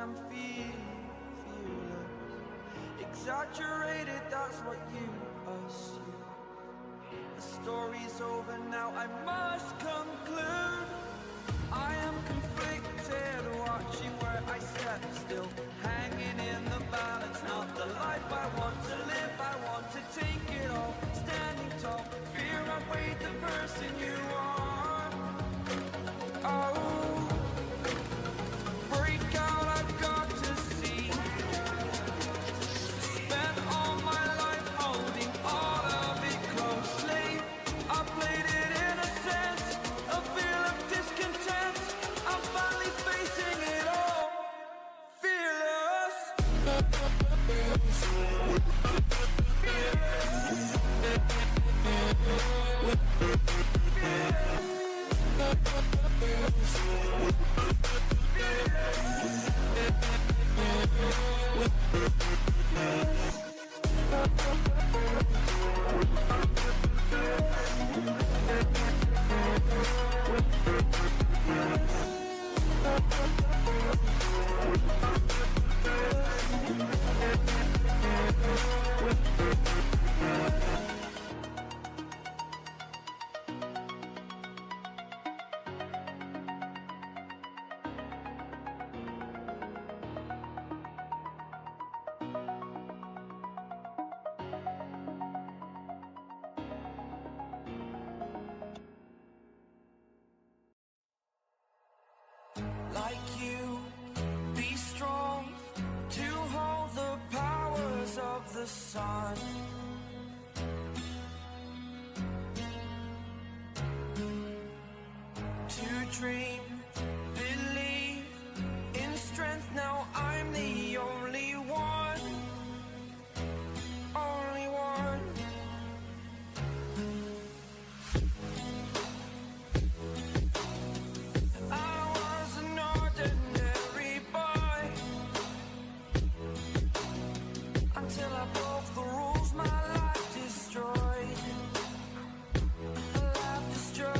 I'm fearless. Exaggerated, that's what you assume. The story's over now, I must conclude. I am conflicted, watching where I step still, hanging in the balance. Not the life I want to live, I want to take it all. Standing tall, fear outweighed the person you are. Oh, break out, I've got to see. Spent all my life holding all of it closely. I played it innocent, a feel of discontent. I'm finally facing it all, fearless. Like you, be strong to hold the powers of the sun. To dream, believe in strength. Now I'm the only one, only one. Until I broke the rules, my life destroyed. A life destroyed.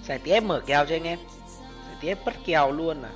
Xài tiếp mở kèo cho anh em. Xài tiếp bất kèo luôn à.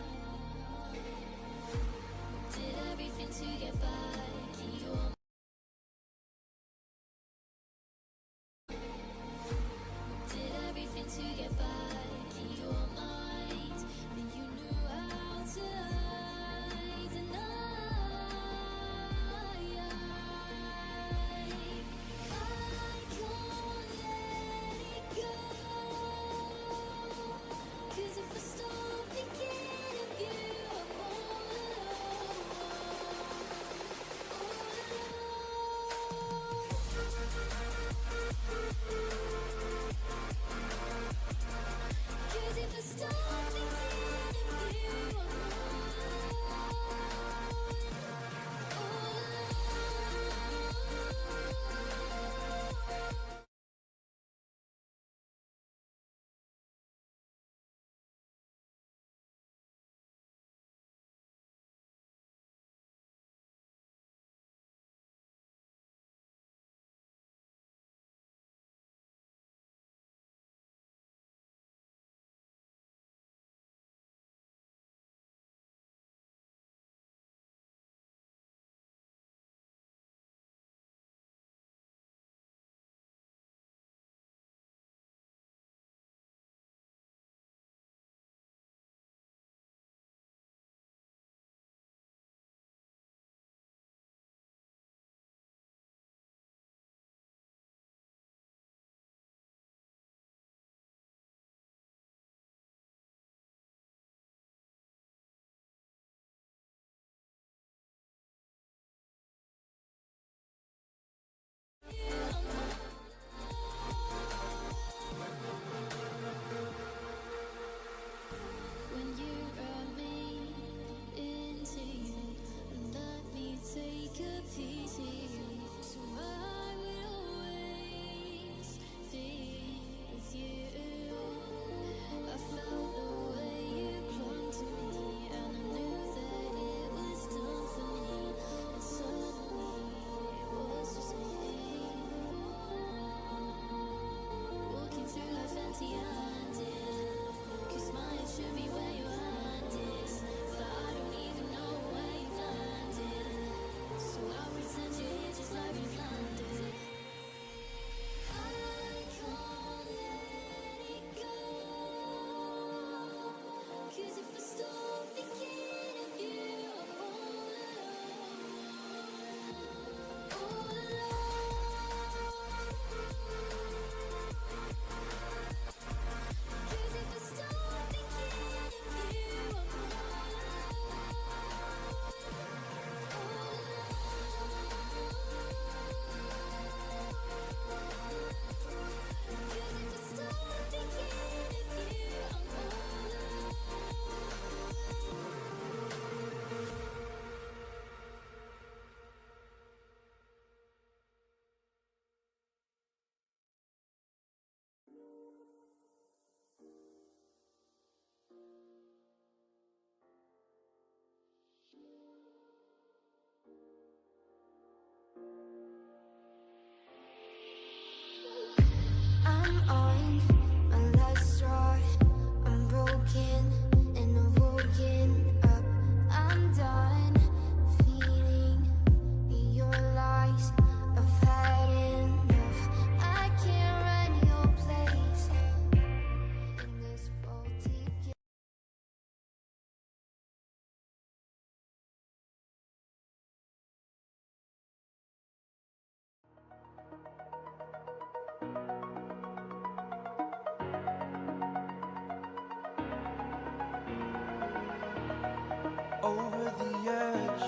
Over the edge,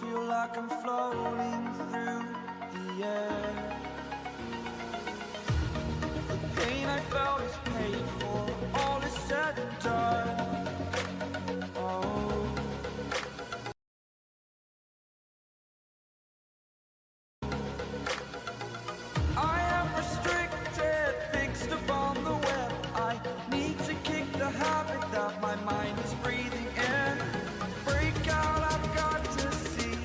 feel like I'm floating through the air. The pain I felt is paid for, all is said and done. Oh, I am restricted, fixed upon the web. I need to kick the habit that my mind is breathing in. Break out, I've got to see.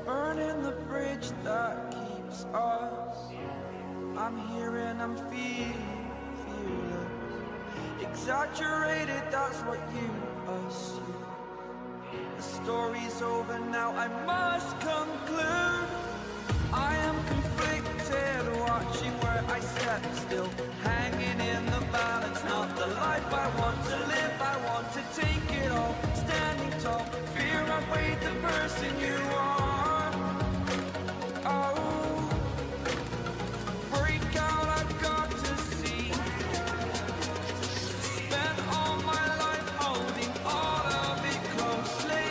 Burning the bridge that keeps us. I'm here and I'm feeling fearless. Exaggerated, that's what you assume. The story's over now, I must conclude. I am conflicted, watching where I step still, hanging in the balance. Not the life I want to live, I want to take it all. Standing tall, fear I weighed the person you are. Oh, break out, I've got to see. Spent all my life holding all of it closely.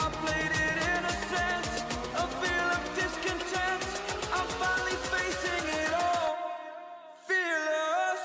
I played it in a sense, a feel of discontent. I'm finally facing it all, fearless.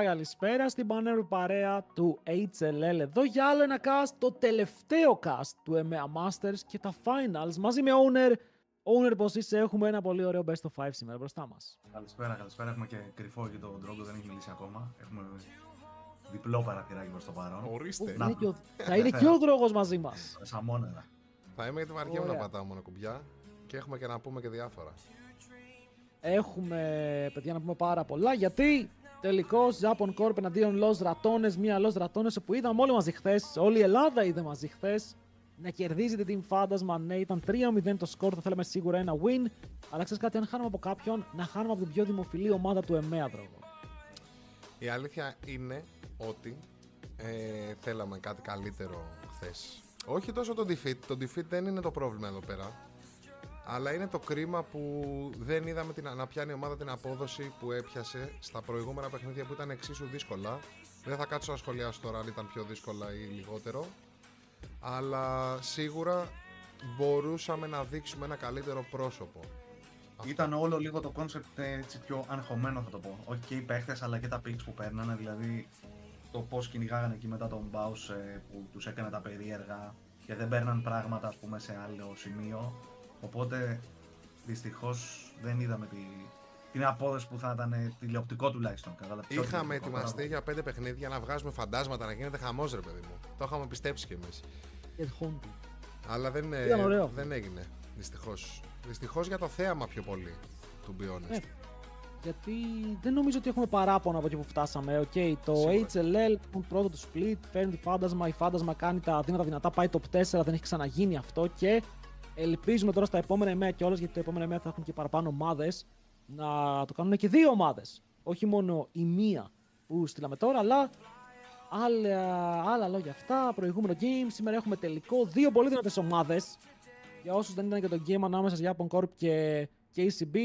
Καλησπέρα στην πανέρου παρέα του HLL. Εδώ για άλλο ένα cast, το τελευταίο cast του EMEA Masters και τα finals. Μαζί με Owner, πως είσαι, έχουμε ένα πολύ ωραίο best of 5 σήμερα μπροστά μας. Καλησπέρα. Έχουμε και κρυφό και τον Ντρόγκο, δεν έχει μιλήσει ακόμα. Έχουμε διπλό παραθυράκι προς το παρόν. Ορίστε. Θα είναι και ο Δρόγος μαζί μας. Σαμόνερα. Θα είμαι γιατί βαριέμαι να πατάω μόνο κουμπιά και έχουμε και να πούμε και διάφορα. Έχουμε, παιδιά, να πούμε πάρα πολλά γιατί τελικώς Japan Corp εναντίον Los Ratones, μία Los Ratones που είδαμε όλοι μαζί χθες, όλη η Ελλάδα είδε μαζί χθες να κερδίζει την Team Fantasma. Ναι, ήταν 3-0 το σκορ, θα θέλαμε σίγουρα ένα win. Αλλά ξέρεις κάτι, αν χάνουμε από κάποιον, να χάνουμε από την πιο δημοφιλή ομάδα του EMEA, Δρόγο. Η αλήθεια είναι ότι θέλαμε κάτι καλύτερο χθες. Όχι τόσο το defeat, το defeat δεν είναι το πρόβλημα εδώ πέρα. Αλλά είναι το κρίμα που δεν είδαμε να πιάνει η ομάδα την απόδοση που έπιασε στα προηγούμενα παιχνίδια που ήταν εξίσου δύσκολα. Δεν θα κάτσω να σχολιάσω τώρα αν ήταν πιο δύσκολα ή λιγότερο. Αλλά σίγουρα μπορούσαμε να δείξουμε ένα καλύτερο πρόσωπο. Ήταν όλο λίγο το concept έτσι πιο αγχωμένο, θα το πω. Όχι και οι παίχτες αλλά και τα picks που παίρνανε, δηλαδή το πώς κυνηγάγανε εκεί μετά τον Baus που τους έκανε τα περίεργα και δεν παίρναν πράγματα, ας πούμε, σε άλλο σημείο. Οπότε δυστυχώς δεν είδαμε την απόδοση που θα ήταν τηλεοπτικό τουλάχιστον. Είχαμε ετοιμαστεί για 5 παιχνίδια να βγάζουμε φαντάσματα, να γίνεται χαμός, ρε παιδί μου. Το είχαμε πιστέψει κι εμείς. Αλλά δεν έγινε, δυστυχώς. Δυστυχώς για το θέαμα πιο πολύ, to be honest. Γιατί δεν νομίζω ότι έχουμε παράπονα από εκεί που φτάσαμε. Το HLL, το πρώτο του split, φέρνει τη Fantasma. Η Fantasma κάνει τα δύνατα δυνατά, πάει top 4, δεν έχει ξαναγίνει αυτό και ελπίζουμε τώρα στα επόμενα ημέρα κιόλας, γιατί τα επόμενα ημέρα θα έχουν και παραπάνω ομάδες, να το κάνουν και 2 ομάδες. Όχι μόνο η μία που στείλαμε τώρα, αλλά άλλα λόγια αυτά. Προηγούμενο game, σήμερα έχουμε τελικό 2 πολύ δυνατές ομάδες. Για όσους δεν ήταν και το game ανάμεσα σε Japan Corp και KCB,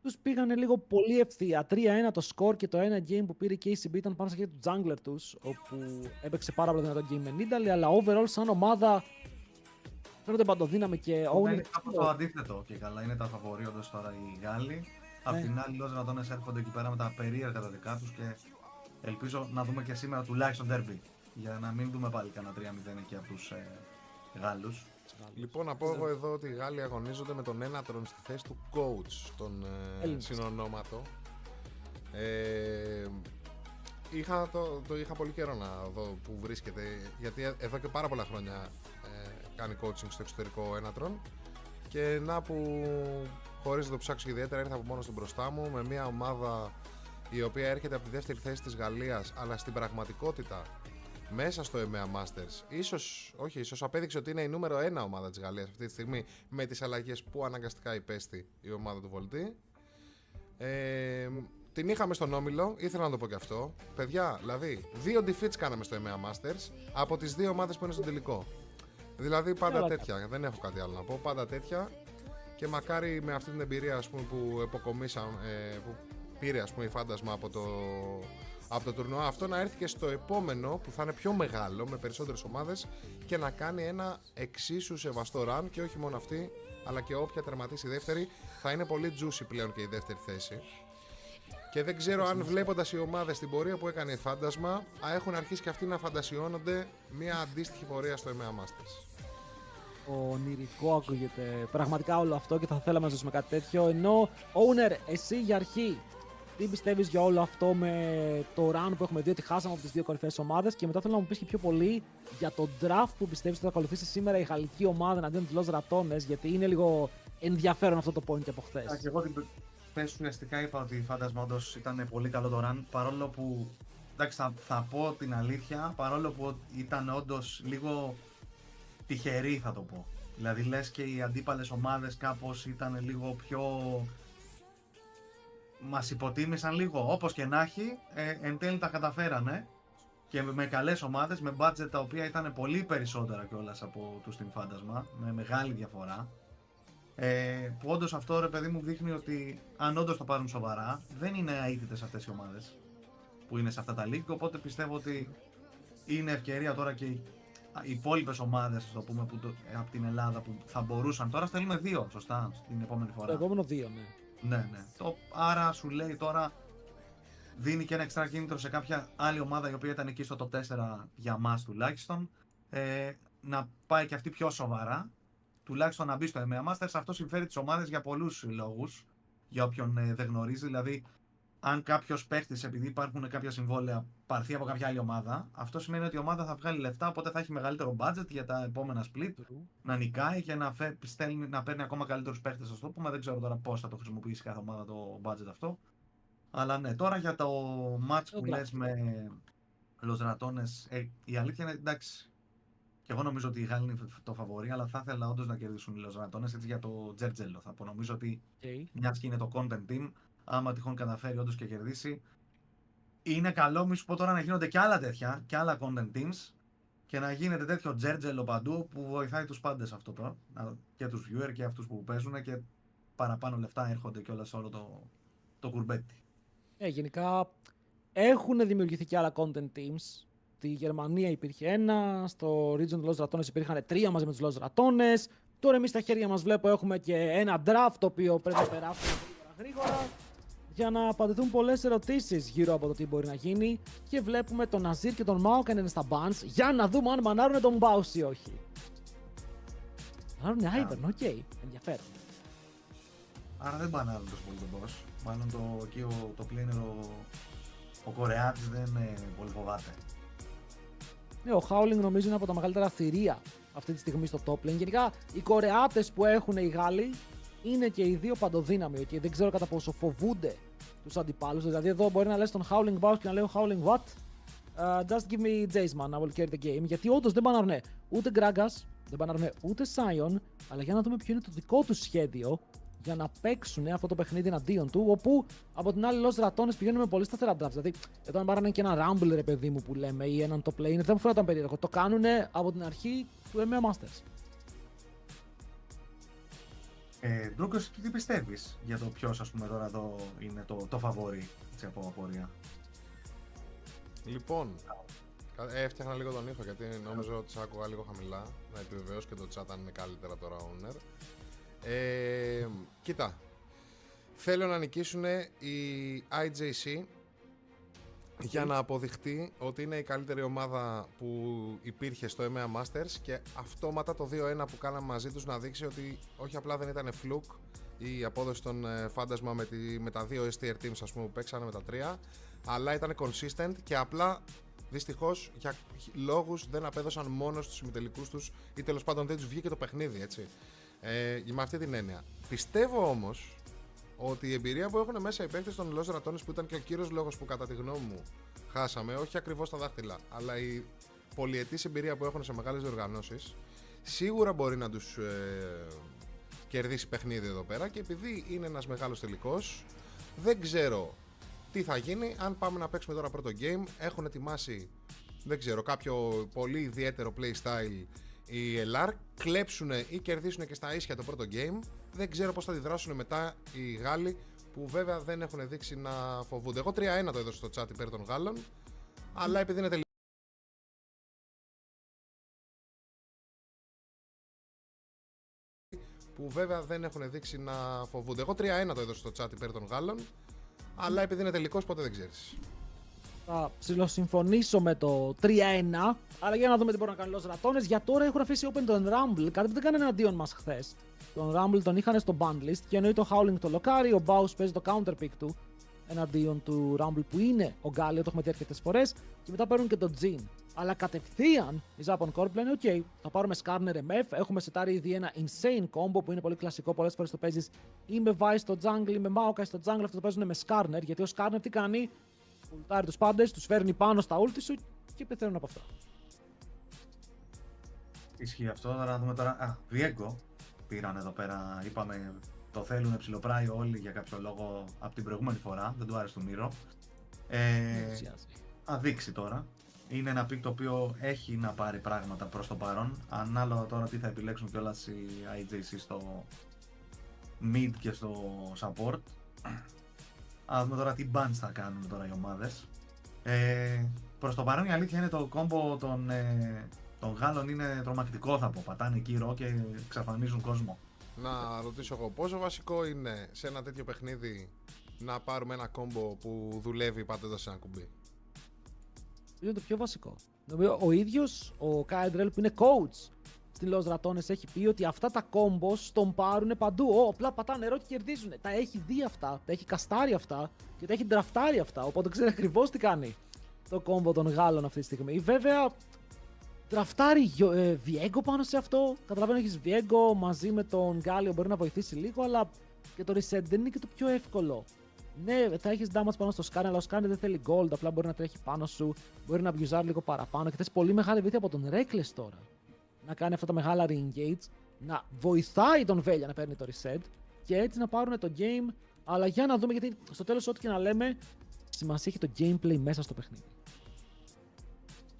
τους πήγανε λίγο πολύ ευθεία. 3-1 το score και το ένα game που πήρε η KCB ήταν πάνω στα χέρια του jungler τους, όπου έπαιξε πάρα πολύ δυνατό game με Nidalee, αλλά overall σαν ομάδα φαίνονται παντοδύναμη και είναι κάπως το αντίθετο και καλά. Είναι τα φαβορί όντως τώρα οι Γάλλοι. Απ' την άλλη, οι Los Ratones έρχονται εκεί πέρα με τα περίεργα τα δικά τους και ελπίζω να δούμε και σήμερα τουλάχιστον derby. Για να μην δούμε πάλι κανένα 3-0 εκεί από τους Γάλλους. Λοιπόν, να πω εγώ εδώ ότι οι Γάλλοι αγωνίζονται με τον Ένατρον στη θέση του coach, τον συνονόματο. το είχα πολύ καιρό να δω που βρίσκεται, γιατί εδώ και πάρα πολλά χρόνια κάνει coaching στο εξωτερικό ένατρον και να που χωρίς να το ψάξω ιδιαίτερα ήρθα από μόνος του μπροστά μου με μια ομάδα η οποία έρχεται από τη δεύτερη θέση της Γαλλίας, αλλά στην πραγματικότητα μέσα στο EMEA Masters ίσως απέδειξε ότι είναι η νούμερο 1 ομάδα της Γαλλίας αυτή τη στιγμή με τις αλλαγές που αναγκαστικά υπέστη η ομάδα του Βολτή. Την είχαμε στον όμιλο, ήθελα να το πω και αυτό. Παιδιά, δηλαδή 2 defeats κάναμε στο EMEA Masters από τις 2 ομάδες που είναι στο τελικό. Δηλαδή πάντα τέτοια, δεν έχω κάτι άλλο να πω, πάντα τέτοια. Και μακάρι με αυτή την εμπειρία, ας πούμε, που που πήρε, ας πούμε, η Φάντασμα από το τουρνουά αυτό, να έρθει και στο επόμενο που θα είναι πιο μεγάλο με περισσότερες ομάδες και να κάνει ένα εξίσου σεβαστό run, και όχι μόνο αυτή αλλά και όποια τερματίσει δεύτερη. Θα είναι πολύ juicy πλέον και η δεύτερη θέση. Και δεν ξέρω αν βλέποντας οι ομάδες στην πορεία που έκανε η Φάντασμα έχουν αρχίσει και αυτοί να φαντασιώνονται μια αντίστοιχη πορεία στο EMEA Masters. Ονειρικό ακούγεται πραγματικά όλο αυτό και θα θέλαμε να ζήσουμε κάτι τέτοιο. Ενώ, Owner, εσύ για αρχή, τι πιστεύεις για όλο αυτό με το run που έχουμε δει ότι χάσαμε από τις 2 κορυφαίες ομάδες, και μετά θέλω να μου πεις και πιο πολύ για το draft που πιστεύεις ότι θα ακολουθήσει σήμερα η γαλλική ομάδα εναντίον της Los Ratones, γιατί είναι λίγο ενδιαφέρον αυτό το point από χθες. Και εγώ χθες ουσιαστικά είπα ότι η Φάντασμα όντως ήταν πολύ καλό το run, παρόλο που, εντάξει, θα πω την αλήθεια, παρόλο που ήταν όντως λίγο τυχερή, θα το πω. Δηλαδή λες και οι αντίπαλες ομάδες κάπως ήταν λίγο πιο... μας υποτίμησαν λίγο, όπως και να έχει, εν τέλει τα καταφέρανε και με καλές ομάδες, με budget τα οποία ήταν πολύ περισσότερα κιόλας από τους Team Φάντασμα, με μεγάλη διαφορά. Που όντως αυτό, ρε παιδί μου, δείχνει ότι αν όντως το πάρουν σοβαρά, δεν είναι αίτητες αυτές οι ομάδες που είναι σε αυτά τα league, οπότε πιστεύω ότι είναι ευκαιρία τώρα και οι υπόλοιπες ομάδες, ας το πούμε, από την Ελλάδα που θα μπορούσαν. Τώρα στέλνουμε 2, σωστά, στην επόμενη φορά. Το επόμενο 2, ναι. Ναι. Άρα σου λέει τώρα, δίνει και ένα εξτρά κίνητρο σε κάποια άλλη ομάδα η οποία ήταν εκεί στο top 4 για μας τουλάχιστον, να πάει και αυτή πιο σοβαρά, τουλάχιστον να μπει στο EMEA Masters. Αυτό συμφέρει τις ομάδες για πολλούς λόγους, για όποιον δεν γνωρίζει. Δηλαδή, αν κάποιος παίχτης, επειδή υπάρχουν κάποια συμβόλαια, πάρθει από κάποια άλλη ομάδα, αυτό σημαίνει ότι η ομάδα θα βγάλει λεφτά, οπότε θα έχει μεγαλύτερο budget για τα επόμενα split, να νικάει και να παίρνει ακόμα καλύτερους παίχτες, ας το πούμε. Δεν ξέρω τώρα πώς θα το χρησιμοποιήσει κάθε ομάδα το budget αυτό. Αλλά ναι, τώρα για το match που λες με Los Ratones, η αλήθεια είναι, εντάξει, και εγώ νομίζω ότι η Γάλλη είναι το φαβορί, αλλά θα ήθελα όντως να κερδίσουν οι Los Ratones, έτσι, για το τζέρτζελο. Θα πω, νομίζω ότι μιας και είναι το content team, άμα τυχόν καταφέρει όντως και κερδίσει, είναι καλό, μη σου πω τώρα, να γίνονται και άλλα τέτοια, και άλλα content teams, και να γίνεται τέτοιο τζέρτζελο παντού που βοηθάει τους πάντες αυτό τώρα, και τους viewer και αυτούς που παίζουν, και παραπάνω λεφτά έρχονται κιόλας σε όλο το κουρμπέτι. Γενικά έχουν δημιουργηθεί και άλλα content teams. Στη Γερμανία υπήρχε ένα, στο region του Los Ratones υπήρχαν 3 μαζί με τους Los Ratones. Τώρα εμείς στα χέρια μας βλέπω έχουμε και ένα draft το οποίο πρέπει να περάσουμε γρήγορα για να απαντηθούν πολλές ερωτήσεις γύρω από το τι μπορεί να γίνει, και βλέπουμε τον Ναζίρ και τον Μάουκ είναι στα bans για να δούμε αν μανάρουνε τον Μπάους ή όχι. Μανάρουνε Άιβερν, οκ, ενδιαφέρον. Άρα δεν μπανάρουν τόσο πολύ τον boss. Μάλλον το πλήνερο ο Κορεάτης δεν πολύ φοβάται. Ναι, ο Howling νομίζω είναι από τα μεγαλύτερα θηρία αυτή τη στιγμή στο top lane. Γενικά οι Κορεάτες που έχουν οι Γάλλοι είναι και οι δύο παντοδύναμοι. Okay? Δεν ξέρω κατά πόσο φοβούνται τους αντιπάλους. Δηλαδή εδώ μπορεί να λες τον Howling Bows και να λέει ο Howling what? Just give me Jace man, I will carry the game. Γιατί όντως δεν μπανάρουνε ούτε Gragas, δεν μπανάρουνε ούτε Sion, αλλά για να δούμε ποιο είναι το δικό τους σχέδιο για να παίξουν αυτό το παιχνίδι εναντίον του, όπου από την άλλη Los Ratones πηγαίνουν με πολύ σταθερά drafts. Δηλαδή, εδώ αν πάρανε και ένα Rumble, ρε παιδί μου, που λέμε, ή έναν top lane, δεν μου φαίνονταν περίεργο. Το κάνουν από την αρχή του EMEA Masters. Ντρούκος, τι πιστεύεις για το ποιος, ας πούμε, τώρα εδώ είναι το φαβόρι, έτσι, από απορία? Λοιπόν, έφτιαχνα λίγο τον ήχο γιατί νόμιζα ότι σ' άκουγα λίγο χαμηλά. Να επιβεβαιώσω και το chat αν είναι καλύτερα τώρα owner. Κοίτα, θέλω να νικήσουν οι IJC για να αποδειχτεί ότι είναι η καλύτερη ομάδα που υπήρχε στο EMEA Masters, και αυτόματα το 2-1 που κάναμε μαζί τους να δείξει ότι όχι απλά δεν ήταν fluke η απόδοση των Φάντασμα με τα δύο STR teams, ας πούμε, που παίξανε με τα 3, αλλά ήταν consistent και απλά δυστυχώς για λόγους δεν απέδωσαν μόνο στους συμμετελικούς τους ή τέλος πάντων δεν τους βγήκε το παιχνίδι, έτσι. Με αυτή την έννοια. Πιστεύω όμως ότι η εμπειρία που έχουν μέσα οι παίκτες των Los Ratones, που ήταν και ο κύριος λόγος που κατά τη γνώμη μου χάσαμε, όχι ακριβώς τα δάχτυλα, αλλά η πολυετής εμπειρία που έχουν σε μεγάλες διοργανώσεις, σίγουρα μπορεί να τους κερδίσει παιχνίδι εδώ πέρα, και επειδή είναι ένας μεγάλος τελικός, δεν ξέρω τι θα γίνει αν πάμε να παίξουμε τώρα πρώτο game. Έχουν ετοιμάσει, δεν ξέρω, κάποιο πολύ ιδιαίτερο playstyle οι LR, κλέψουν ή κερδίσουν και στα ίσια το πρώτο game. Δεν ξέρω πώς θα αντιδράσουν μετά οι Γάλλοι, που βέβαια δεν έχουν δείξει να φοβούνται. Εγώ 3-1 το έδωσα στο chat υπέρ των Γάλλων, αλλά επειδή είναι που βέβαια δεν έχουν δείξει να φοβούνται. Εγώ 3-1 το έδωσα στο chat υπέρ των Γάλλων, αλλά επειδή είναι τελικός ποτέ δεν ξέρεις. Θα ψιλοσυμφωνήσω με το 3-1, αλλά για να δούμε τι μπορούν να κάνουν οι Los Ratones. Για τώρα έχουν αφήσει open τον Rumble, κάτι που δεν κάνανε εναντίον μας χθες. Τον Rumble τον είχαν στο banlist και εννοεί το Howling το λοκάρι, ο Baus παίζει το counterpick του εναντίον του Rumble που είναι ο Γκάλιο, το έχουμε δει αρκετές φορές, και μετά παίρνουν και το Jin. Αλλά κατευθείαν η Japan Corp λένε: OK, θα πάρουμε Skarner MF. Έχουμε σετάρει ήδη ένα insane combo που είναι πολύ κλασικό. Πολλές φορές το παίζεις ή με Vi στο jungle ή με Maokai στο jungle. Αυτό το παίζουν με Skarner, γιατί ο Skarner τι κάνει? Ουλτάρει τους πάντες, τους φέρνει πάνω στα ulti σου και πεθαίνουν από αυτά. Ισχύει αυτό. Τώρα να δούμε τώρα. Viego πήραν εδώ πέρα. Είπαμε το θέλουν ψιλοπράει όλοι για κάποιο λόγο από την προηγούμενη φορά. Δεν του άρεσε το Μύρο. Θα δείξει τώρα. Είναι ένα pick το οποίο έχει να πάρει πράγματα προς το παρόν. Ανάλογα τώρα τι θα επιλέξουν κιόλας οι IJC στο mid και στο support. Α δούμε τώρα τι bans θα κάνουν τώρα οι ομάδες. Προς το παρόν η αλήθεια είναι το combo των Γάλλων είναι τρομακτικό, θα πω. Πατάνε κύρο και εξαφανίζουν κόσμο. Να ρωτήσω εγώ, πόσο βασικό είναι σε ένα τέτοιο παιχνίδι να πάρουμε ένα combo που δουλεύει πατώντας ένα κουμπί? Είναι το πιο βασικό. Ο ίδιος ο Κάιντρελ που είναι coach στην Los Ratones έχει πει ότι αυτά τα combos τον πάρουν παντού. Απλά πατάνε νερό και κερδίζουν. Τα έχει δει αυτά, τα έχει καστάρει αυτά και τα έχει ντραφτάρει αυτά. Οπότε ξέρει ακριβώς τι κάνει το combo των Γάλλων αυτή τη στιγμή. Βέβαια, ντραφτάρει Viego πάνω σε αυτό. Καταλαβαίνω έχεις Viego μαζί με τον Γκάλιο, μπορεί να βοηθήσει λίγο, αλλά και το reset δεν είναι και το πιο εύκολο. Ναι, θα έχεις damage πάνω στο Skarner, αλλά ο Skarner δεν θέλει gold, απλά μπορεί να τρέχει πάνω σου, μπορεί να abusar λίγο παραπάνω και θες πολύ μεγάλη βοήθεια από τον Reckless τώρα. Να κάνει αυτά τα μεγάλα re-engage, να βοηθάει τον Velya να παίρνει το reset και έτσι να πάρουν το game. Αλλά για να δούμε, γιατί στο τέλος ό,τι και να λέμε, σημασία έχει το gameplay μέσα στο παιχνίδι.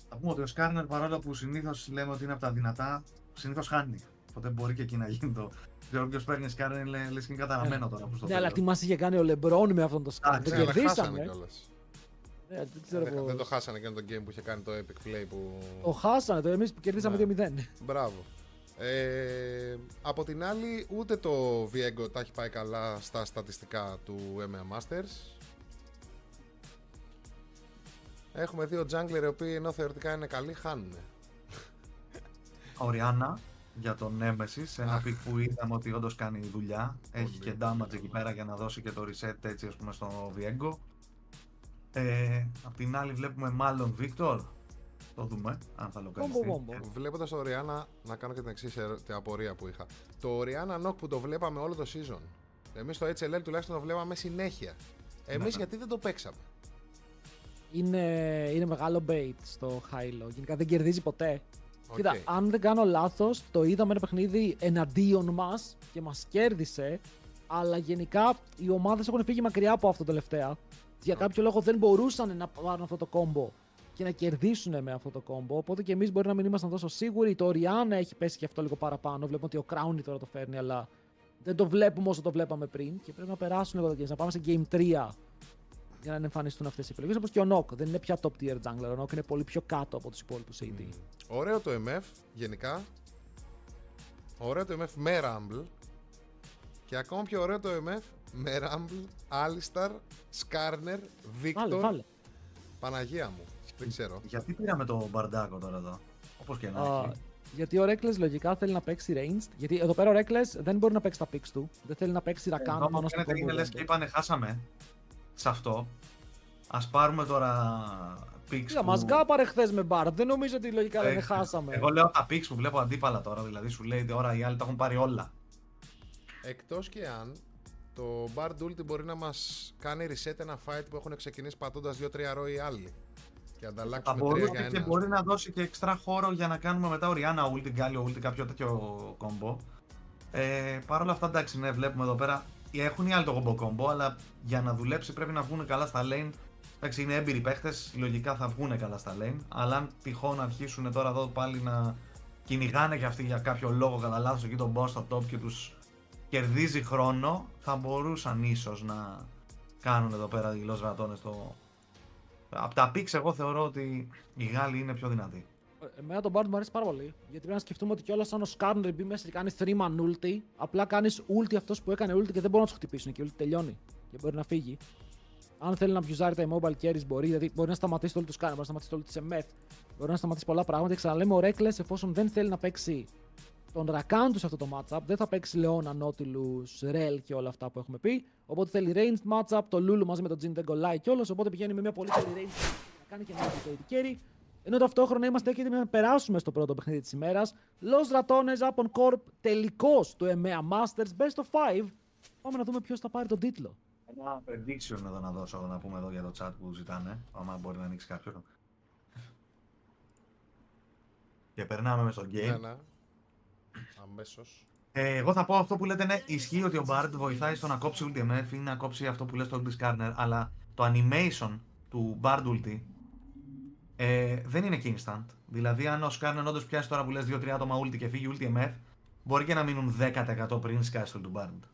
Θα πούμε ότι ο Skarner, παρόλο που συνήθως λέμε ότι είναι από τα δυνατά, συνήθως χάνει. Οπότε μπορεί και εκεί να γίνει το. Ξέρω ποιος παίρνει Skarner, λες και είναι καταραμένο τώρα. Ναι, αλλά τι μας είχε κάνει ο LeBron με αυτόν τον Skarner. Το κερδίσαμε. Δεν το χάσανε και το game που είχε κάνει το epic play που. Το χάσανε, εμείς που κερδίσαμε 2-0. Μπράβο. Από την άλλη, ούτε το Viego τα έχει πάει καλά στα στατιστικά του EMEA Masters. Έχουμε δύο jungler οι οποίοι ενώ θεωρητικά είναι καλοί, χάνουν. Οριάννα για τον Nemesis, ένα pick που είδαμε ότι όντως κάνει δουλειά. Έχει και damage εκεί πέρα για να δώσει και το reset έτσι, ας πούμε, στο Viego. Απ' την άλλη βλέπουμε μάλλον Victor. Το δούμε αν θα λοκαλιστεί. Βλέποντας το Orianna, να κάνω και την εξής απορία που είχα. Το Orianna knock που το βλέπαμε όλο το season, εμείς στο HLL τουλάχιστον το βλέπαμε συνέχεια. Εμείς γιατί δεν το παίξαμε? Είναι μεγάλο bait στο high-low. Γενικά δεν κερδίζει ποτέ. Κοίτα, αν δεν κάνω λάθος, το είδαμε ένα παιχνίδι εναντίον μας και μας κέρδισε. Αλλά γενικά οι ομάδες έχουν φύγει μακριά από αυτό τελευταία. Για κάποιο λόγο δεν μπορούσαν να πάρουν αυτό το combo και να κερδίσουν με αυτό το combo. Οπότε και εμείς μπορεί να μην ήμασταν τόσο σίγουροι. Το Orianna έχει πέσει και αυτό λίγο παραπάνω. Βλέπουμε ότι ο Crowny τώρα το φέρνει, αλλά δεν το βλέπουμε όσο το βλέπαμε πριν. Και πρέπει να περάσουν λίγο το games, να πάμε σε Game 3 για να εμφανιστούν αυτές οι επιλογές. Όπως και ο Nock. Δεν είναι πια top tier jungler. Ο Nock είναι πολύ πιο κάτω από τους υπόλοιπους AD. Ωραίο το MF γενικά. Ωραίο το MF με Rumble. Και ακόμα πιο ωραίο το MF με Rumble, Alistar, Skarner, Victor. Βάλε. Παναγία μου. Δεν ξέρω. Γιατί πήραμε το Μπαρντάκο τώρα εδώ? Όπως και να έχει. Γιατί ο Reckless λογικά θέλει να παίξει ranged. Γιατί εδώ πέρα ο Reckless δεν μπορεί να παίξει τα picks του. Δεν θέλει να παίξει Rakan πάνω στο combo. Είναι λες και είπανε χάσαμε σε αυτό. Ας πάρουμε τώρα picks Κοίτα, που... μας γκάπαρε χθες με Bard. Δεν νομίζω ότι λογικά δεν χάσαμε. Εγώ λέω τα picks που βλέπω αντίπαλα τώρα, δηλαδή σου λέει τώρα οι άλλοι τα έχουν πάρει όλα. Εκτός και αν το Bard Ulti μπορεί να μας κάνει reset ένα fight που έχουν ξεκινήσει πατώντας 2-3 ρο οι άλλοι. Και Θα ανταλλάξουμε 3 μπορούσε για 1. και μπορεί να δώσει και extra χώρο για να κάνουμε μετά Orianna ulti, Galio ulti, κάποιο τέτοιο combo. Παρ' όλα αυτά, εντάξει, ναι, βλέπουμε εδώ πέρα. Έχουν οι άλλοι το combo combo, αλλά για να δουλέψει πρέπει να βγουν καλά στα lane. Εντάξει, είναι έμπειροι παίχτες, λογικά θα βγουν καλά στα lane. Αλλά αν τυχόν αρχίσουν τώρα εδώ πάλι να κυνηγάνε και αυτοί για κάποιο λόγο κατά λάθος εκεί τον boss στο top και τους κερδίζει χρόνο, θα μπορούσαν ίσως να κάνουν εδώ πέρα οι Los Ratones το. Από τα picks εγώ θεωρώ ότι οι Γάλλοι είναι πιο δυνατοί. Εμένα τον Bard μου αρέσει πάρα πολύ. Γιατί πρέπει να σκεφτούμε ότι κιόλας αν ο Skarner μπει μέσα και κάνει 3-man ulti, απλά κάνει ulti αυτός που έκανε ulti και δεν μπορούν να του χτυπήσουν και ulti τελειώνει. Και μπορεί να φύγει. Αν θέλει να μπιουζάρει τα immobile carries μπορεί, δηλαδή μπορεί να σταματήσει το ulti του Skarner, μπορεί να σταματήσει το ulti σε Meth, μπορεί να σταματήσει πολλά πράγματα. Και ξαναλέμε ο Reckless, εφόσον δεν θέλει να παίξει τον Rakan του σε αυτό το matchup, δεν θα παίξει Leona, Nautilus, Rel και όλα αυτά που έχουμε πει. Οπότε θέλει ranged matchup, το Lulu μαζί με τον Jhin δεν κολλάει κιόλας, οπότε πηγαίνει με μια πολύ καλή range να κάνει και ένα το carry. Ενώ ταυτόχρονα είμαστε έτοιμοι να περάσουμε στο πρώτο παιχνίδι της ημέρας. Los Ratones Upon Corp, τελικός του EMEA Masters, Best of 5. Πάμε να δούμε ποιος θα πάρει τον τίτλο. Ένα prediction εδώ να δώσω, να πούμε εδώ για το chat που ζητάνε, άμα μπορεί να ανοίξει κάποιο. Και περνάμε μες στο game. Ναι. Αμέσως. Εγώ θα πω αυτό που λέτε, ναι, ισχύει ότι ο Bard βοηθάει στο να κόψει Ulti MF ή να κόψει αυτό που λες στο Ulti Skarner, αλλά το animation του Bard Ulti δεν είναι και instant. Δηλαδή, αν ο Skarner όντως πιάσει τώρα που λες 2-3 άτομα Ulti και φύγει Ulti MF, μπορεί και να μείνουν 10% πριν σκάσει το του Bard.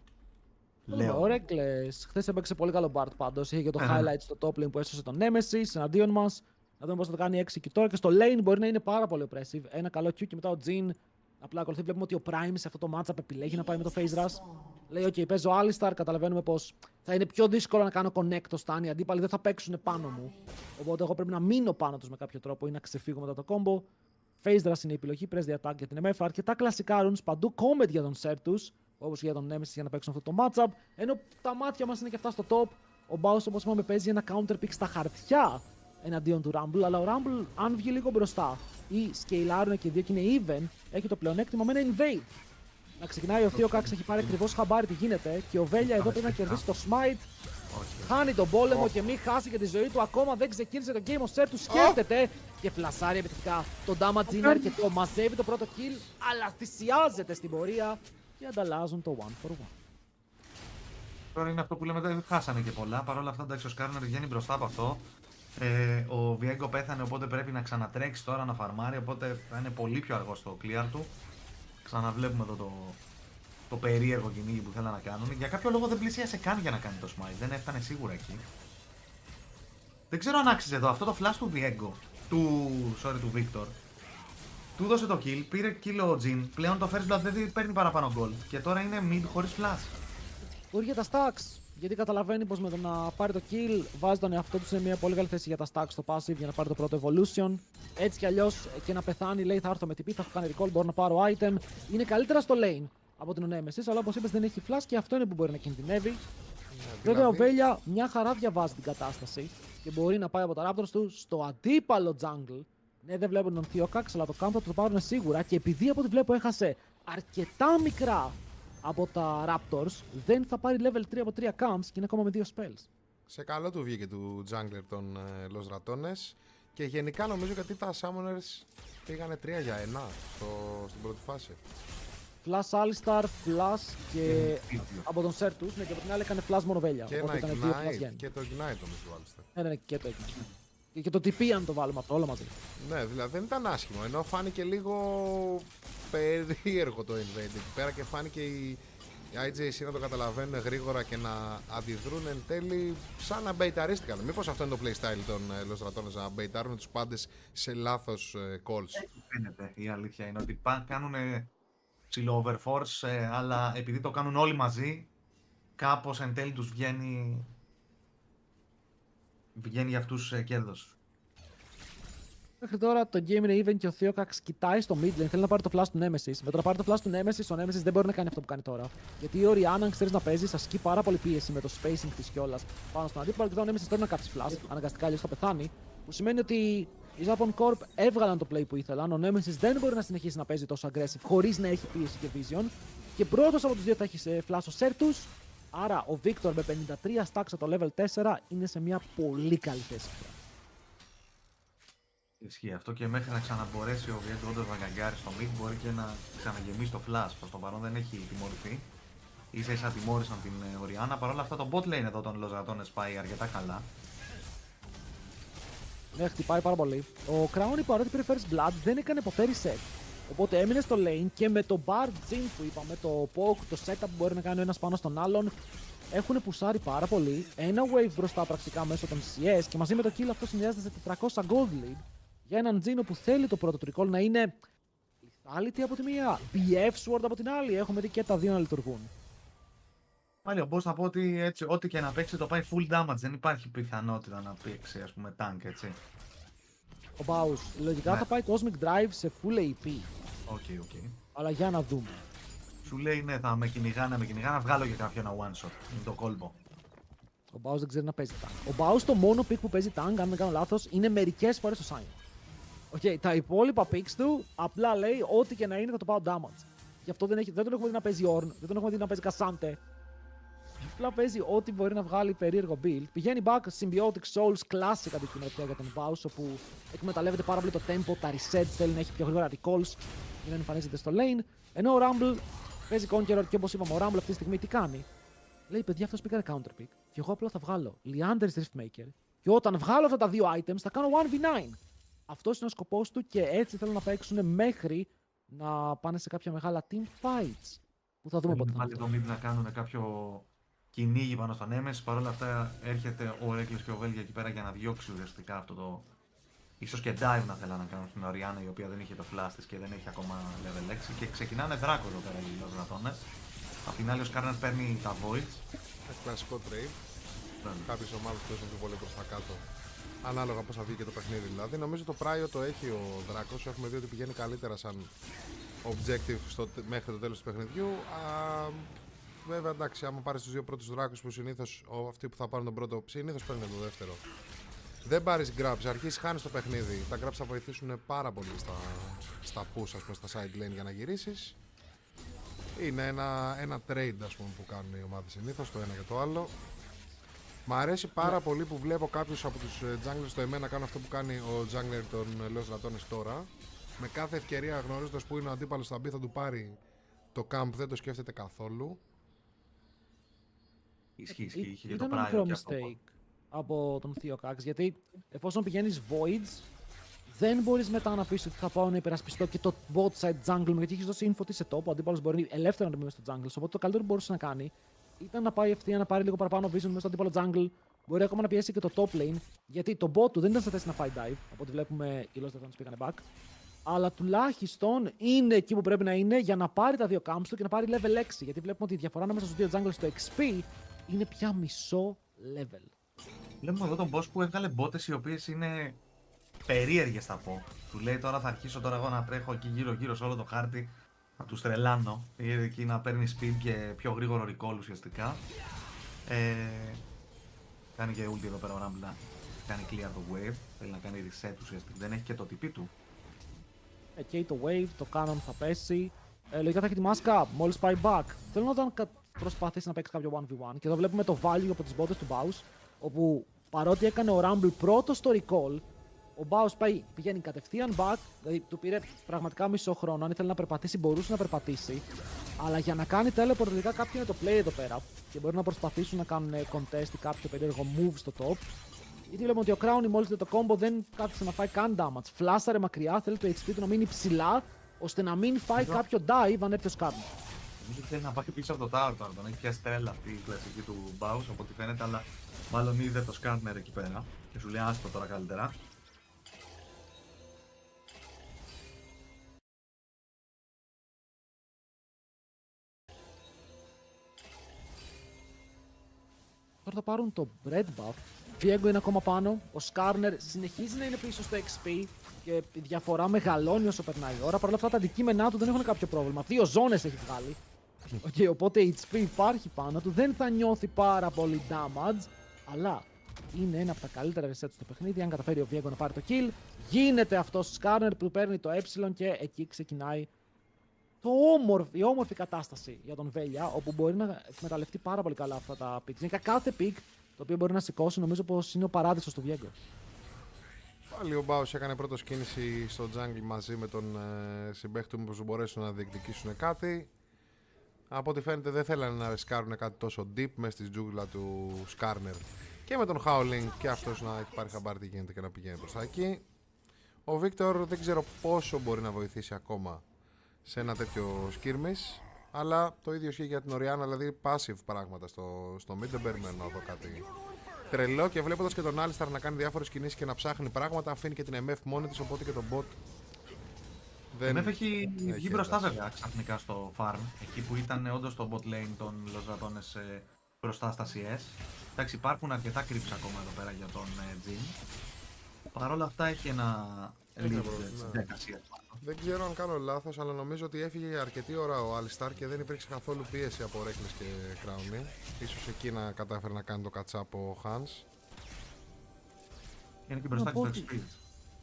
Λέω. Ο Reckless χθες έπαιξε πολύ καλό Bard πάντως. Είχε και το highlight στο top lane που έσωσε τον Nemesis εναντίον μας. Να δούμε πώς θα το κάνει Executor. Και στο lane μπορεί να είναι πάρα πολύ oppressive. Ένα καλό Q και μετά ο Jhin απλά ακολουθεί. Βλέπουμε ότι ο Prime σε αυτό το matchup επιλέγει να πάει με το Phase Rush. Λέει: OK, παίζω Alistar. Καταλαβαίνουμε πως θα είναι πιο δύσκολο να κάνω connect το stun. Οι αντίπαλοι δεν θα παίξουν πάνω μου. Οπότε εγώ πρέπει να μείνω πάνω τους με κάποιο τρόπο ή να ξεφύγω μετά το combo. Phase Rush είναι η επιλογή. Press the attack για την MF. Αρκετά κλασικά runes παντού. Comment για τον Sertus. Όπως και για τον Nemesis για να παίξουν αυτό το matchup. Ενώ τα μάτια μας είναι και αυτά στο top. Ο Baus, όπως είπαμε, παίζει ένα counter pick στα χαρτιά εναντίον του Rumble. Αλλά ο Rumble, αν βγει λίγο μπροστά ή σκεϊλάρουν και οι δύο και είναι even, έχει το πλεονέκτημα με ένα invade. Να ξεκινάει ο Theo Cax, έχει πάρει ακριβώς χαμπάρι τι γίνεται. Και ο Βέλια εδώ πρέπει να κερδίσει το smite. Χάνει τον πόλεμο και μην χάσει και τη ζωή του. Ακόμα δεν ξεκίνησε το game. Ο Ser του σκέφτεται και φλασάρει επιτυχικά. Το damage είναι αρκετό. Μαζεύει το πρώτο kill, αλλά θυσιάζεται στην πορεία. Και ανταλλάζουν το 1 for 1. Τώρα είναι αυτό που λέμε, δεν χάσανε και πολλά. Παρ' όλα αυτά, εντάξει, ο Skarner βγαίνει μπροστά από αυτό. Ο Viego πέθανε, οπότε πρέπει να ξανατρέξει τώρα να φαρμάρει. Οπότε θα είναι πολύ πιο αργό στο clear του. Ξαναβλέπουμε εδώ το περίεργο κυνήγι που θέλουν να κάνουν. Για κάποιο λόγο δεν πλησίασε καν για να κάνει το smite. Δεν έφτανε σίγουρα εκεί. Δεν ξέρω αν άξιζε εδώ αυτό το flash του Viego. Του Victor. Του δώσε το kill, πήρε kill ο Jhin. Πλέον το first blood δεν παίρνει παραπάνω gold. Και τώρα είναι mid χωρίς flash. Μπορεί για τα stacks. Γιατί καταλαβαίνει πως με το να πάρει το kill βάζει τον εαυτό του σε μια πολύ καλή θέση για τα stacks στο passive για να πάρει το πρώτο evolution. Έτσι κι αλλιώς και να πεθάνει, λέει θα έρθω με TP, θα έχω κάνει recall, μπορώ να πάρω item. Είναι καλύτερα στο lane από την Nemesis, αλλά όπως είπες δεν έχει flash και αυτό είναι που μπορεί να κινδυνεύει. Βέβαια ο Βέλια μια χαρά διαβάζει την κατάσταση και μπορεί να πάει από τα Raptors του στο αντίπαλο jungle. Ναι, δεν βλέπουν τον Theo Cax, αλλά το camp θα το πάρουν σίγουρα και επειδή από ό,τι βλέπω έχασε αρκετά μικρά από τα Raptors, δεν θα πάρει level 3 από 3 camps και είναι ακόμα με 2 spells. Σε καλό του βγήκε του jungler των Los Ratones και γενικά νομίζω γιατί τα Summoners πήγανε 3 για 1 στην πρώτη φάση. Flash Alistar, Flash και από τον Sertus, ναι, και από την άλλη έκανε Flash μόνο Βέλια. Και ένα Ignite και το Ignite νομίζω Alistar. Ναι, και το Ignite. Και το TP αν το βάλουμε αυτό, όλα μαζί. Ναι, δηλαδή δεν ήταν άσχημο, ενώ φάνηκε λίγο περίεργο το invade εκεί πέρα και φάνηκε οι IJC να το καταλαβαίνουν γρήγορα και να αντιδρούν εν τέλει σαν να μπεϊταρίστηκαν. Μήπως αυτό είναι το playstyle των Los Ratones, να μπεϊτάρουν τους πάντες σε λάθος calls. Φαίνεται, η αλήθεια είναι ότι κάνουν ψηλό overforce, αλλά επειδή το κάνουν όλοι μαζί, κάπως εν τέλει τους βγαίνει για αυτούς κέρδος. Μέχρι τώρα το game είναι even και ο Theocax κοιτάει στο mid lane, θέλει να πάρει το flash του Nemesis. Με το να πάρει το flash του Nemesis, ο Nemesis δεν μπορεί να κάνει αυτό που κάνει τώρα. Γιατί η Orianna, αν ξέρει να παίζει, ασκεί πάρα πολύ πίεση με το spacing τη κιόλα πάνω στον αντίπαλο και τώρα ο Nemesis πρέπει να κάψει flash. Αναγκαστικά αλλιώ θα πεθάνει. Που σημαίνει ότι οι Japan Corp έβγαλαν το play που ήθελαν. Ο Nemesis δεν μπορεί να συνεχίσει να παίζει τόσο aggressive χωρί να έχει πίεση και vision. Και πρώτο από του δύο θα έχει flash ο Sertus. Άρα ο Victor με 53 stacks από το level 4 είναι σε μια πολύ καλή θέση. Ισχύει αυτό και μέχρι να ξαναμπορέσει ο Βιέντο όντως να γκαγκάρει στο mid μπορεί και να ξαναγεμίσει το flash. Προς το παρόν δεν έχει τιμωρηθεί. Ίσα ίσα τιμώρησαν την Orianna. Παρ' όλα αυτά το bot lane εδώ των Λοζρατώνες πάει αρκετά καλά. Ναι, χτυπάει πάρα πολύ. Ο Crown παρότι πήρε first blood δεν έκανε ποτέ reset. Οπότε έμεινε στο lane και με το bar gym που είπαμε, το poke, το setup που μπορεί να κάνει ο ένας πάνω στον άλλον, έχουν πουσάρει πάρα πολύ. Ένα wave μπροστά πρακτικά μέσω των CS και μαζί με το kill αυτό συνδυάζεται σε 400 gold lead για έναν Gino που θέλει το πρώτο του recall να είναι lethality από τη μία, BF sword από την άλλη. Έχουμε δει και τα δύο να λειτουργούν. Πάλι ο boss θα πω ότι έτσι, ό,τι και να παίξει το πάει full damage. Δεν υπάρχει πιθανότητα να παίξει ας πούμε tank έτσι. Ο Baus λογικά Ναι. θα πάει Cosmic Drive σε full AP. Οκ. Αλλά για να δούμε. Σου λέει ναι, θα με κυνηγάνε, βγάλω και κάποιο ένα one shot. Είναι το κόλπο. Ο Baus δεν ξέρει να παίζει tank. Ο Baus το μόνο pick που παίζει tank, αν δεν κάνω λάθος, είναι μερικές φορές το Sign. Okay, τα υπόλοιπα picks του απλά λέει ό,τι και να είναι θα το πάω damage. Γι' αυτό δεν τον έχουμε δει να παίζει Ornn, δεν τον έχουμε δει να παίζει Cassante. Απλά παίζει ό,τι μπορεί να βγάλει περίεργο build. Πηγαίνει back Symbiotic Souls Classic αντικειμενικά για τον Baus, όπου εκμεταλλεύεται πάρα πολύ το tempo, τα resets, θέλει να έχει πιο γρήγορα recalls για να εμφανίζεται στο lane. Ενώ ο Rumble παίζει Conqueror και όπως είπαμε, ο Rumble αυτή τη στιγμή τι κάνει. Λέει παιδιά, αυτός πήγανε counter pick και εγώ απλά θα βγάλω Leander's Riftmaker και όταν βγάλω αυτά τα δύο items θα κάνω 1v9. Αυτός είναι ο σκοπός του και έτσι θέλουν να παίξουν μέχρι να πάνε σε κάποια μεγάλα team fights. Που θα δούμε πότε θα πάλι το mid να κάνουν κάποιο κυνήγι πάνω στον Nemesis. Παρ' όλα αυτά έρχεται ο Reckless και ο Velgia εκεί πέρα για να διώξει ουσιαστικά αυτό το. Ίσως και dive να θέλανε να κάνουν στην Orianna η οποία δεν είχε το flash της και δεν έχει ακόμα level 6. Και ξεκινάνε δράκο εδώ πέρα οι Λοζρατώνες. Απ' την άλλη ο Skarner παίρνει τα voids. Κλασικό trade. Κάποιες ομάδες που έχουν πιο πολύ προς τα κάτω. Ανάλογα πώς θα βγει και το παιχνίδι δηλαδή. Νομίζω το Prio το έχει ο Δράκος. Έχουμε δει ότι πηγαίνει καλύτερα σαν objective μέχρι το τέλος του παιχνιδιού. Βέβαια εντάξει, άμα πάρεις τους δύο πρώτους Δράκους που συνήθως αυτοί που θα πάρουν τον πρώτο συνήθως παίρνουν το δεύτερο. Δεν πάρεις grabs, αρχίσεις χάνεις το παιχνίδι. Τα grabs θα βοηθήσουν πάρα πολύ στα push, ας πούμε, στα side lane για να γυρίσεις. Είναι ένα trade ας πούμε, που κάνουν οι ομάδες συνήθως, το ένα για το άλλο. Μ' αρέσει πάρα πολύ που βλέπω κάποιους από τους junglers στο εμένα κάνουν αυτό που κάνει ο jungler των Los Ratones τώρα. Με κάθε ευκαιρία γνωρίζοντας που είναι ο αντίπαλος θα μπει, θα του πάρει το camp, δεν το σκέφτεται καθόλου. Ισχύει και το Ήταν ένα Prio μικρό και αυτό. mistake από τον Theocax, γιατί εφόσον πηγαίνεις voids, δεν μπορείς μετά να πεις ότι θα πάω να υπερασπιστώ και το bot side jungle μου, γιατί έχεις δώσει info τι σε top, ο αντίπαλος μπορεί ελεύθερα να μπει μέσα στο jungle, οπότε το καλύτερο που μπορούσε να κάνει ήταν να πάει ευθεία να πάρει λίγο παραπάνω vision μέσα στο αντίπαλο jungle, μπορεί ακόμα να πιέσει και το top lane, γιατί το bot του δεν ήταν σε θέση να φάει dive, από ό,τι βλέπουμε οι Lost Dragons πήγανε back, αλλά τουλάχιστον είναι εκεί που πρέπει να είναι για να πάρει τα δύο camps του και να πάρει level 6, γιατί βλέπουμε ότι η διαφορά ανάμεσα στους δύο junglers στο XP είναι πια μισό level. Βλέπουμε εδώ τον boss που έβγαλε μπότες οι οποίες είναι περίεργες θα πω. Του λέει τώρα θα αρχίσω τώρα εγώ να τρέχω εκεί γύρω σε όλο το χάρτη, να τους τρελάνω. Πήγε εκεί να παίρνει speed και πιο γρήγορο recall ουσιαστικά. Κάνει και ulti εδώ πέρα ο Rumble, κάνει clear το wave, θέλει να κάνει reset ουσιαστικά, δεν έχει και το TP του. Και το wave, το cannon θα πέσει. Λογικά θα έχει τη μάσκα μόλις πάει back. Θέλω να δω αν προσπαθήσει να παίξει κάποιο 1v1. Και εδώ βλέπουμε το value από τις μπότες του Baus, όπου παρότι έκανε ο Rumble πρώτο στο recall, ο Baus πηγαίνει κατευθείαν back, δηλαδή του πήρε πραγματικά μισό χρόνο. Αν ήθελε να περπατήσει, μπορούσε να περπατήσει. Αλλά για να κάνει teleport, τελικά κάποιο είναι το play εδώ πέρα. Και μπορεί να προσπαθήσουν να κάνουν contest ή κάποιο περίεργο move στο top. Γιατί λέμε ότι ο Crown μόλις δει το combo δεν κάθισε να φάει καν damage. Φλάσαρε μακριά, θέλει το HP του να μείνει ψηλά, ώστε να μην φάει κάποιο dive αν έρθει ο Skarner. Νομίζω ότι θέλει να πάει πίσω από το tower τώρα, τον έχει πιάσει τρέλα αυτή η κλασική του Baus από ό,τι φαίνεται, αλλά μάλλον είδε το Skarner εκεί πέρα και σου λέει άστο τώρα καλύτερα. Τώρα θα πάρουν το bread buff Viego είναι ακόμα πάνω. Ο Skarner συνεχίζει να είναι πίσω στο XP και η διαφορά μεγαλώνει όσο περνάει η ώρα. Παρ' όλα αυτά τα αντικείμενά του δεν έχουν κάποιο πρόβλημα. 2 ζώνες έχει βγάλει. Okay, οπότε HP υπάρχει πάνω του. Δεν θα νιώθει πάρα πολύ damage. Αλλά είναι ένα από τα καλύτερα reset στο παιχνίδι. Αν καταφέρει ο Viego να πάρει το kill, γίνεται αυτός ο Skarner που παίρνει το E και εκεί ξεκινάει η όμορφη κατάσταση για τον Βέλια, όπου μπορεί να εκμεταλλευτεί πάρα πολύ καλά αυτά τα picks. Γενικά κάθε pick το οποίο μπορεί να σηκώσει, νομίζω πως είναι ο παράδεισος του Viego. Πάλι ο Μπάους έκανε πρώτος κίνηση στο jungle μαζί με τον συμπαίχτη του, μήπως μπορέσουν να διεκδικήσουν κάτι. Από ό,τι φαίνεται δεν θέλανε να ρισκάρουν κάτι τόσο deep μέσα στη τζούγκλα του Skarner και με τον Howling και αυτός να έχει πάρει χαμπάρι τι γίνεται και να πηγαίνει προς τα εκεί. Ο Victor δεν ξέρω πόσο μπορεί να βοηθήσει ακόμα σε ένα τέτοιο skirmish, αλλά το ίδιο ισχύει για την Orianna, δηλαδή passive πράγματα στο mid, δεν περιμένω να δω κάτι τρελό και βλέποντας και τον Alistar να κάνει διάφορες κινήσεις και να ψάχνει πράγματα, αφήνει και την MF μόνη της, οπότε και τον bot δεν έχει βγει μπροστά βέβαια ξαφνικά στο farm, εκεί που ήταν όντως στο bot lane των Los Ratones μπροστά στα CS. Εντάξει, υπάρχουν αρκετά creeps ακόμα εδώ πέρα για τον Jhin. Παρ' όλα αυτά έχει ένα λίγο CS. Δεν ξέρω αν κάνω λάθος, αλλά νομίζω ότι έφυγε αρκετή ώρα ο Alistar και δεν υπήρξε καθόλου πίεση από Reckless και Crowny. Ίσως εκεί να κατάφερε να κάνει το catch-up ο Hans. Είναι και μπροστά της στο speed.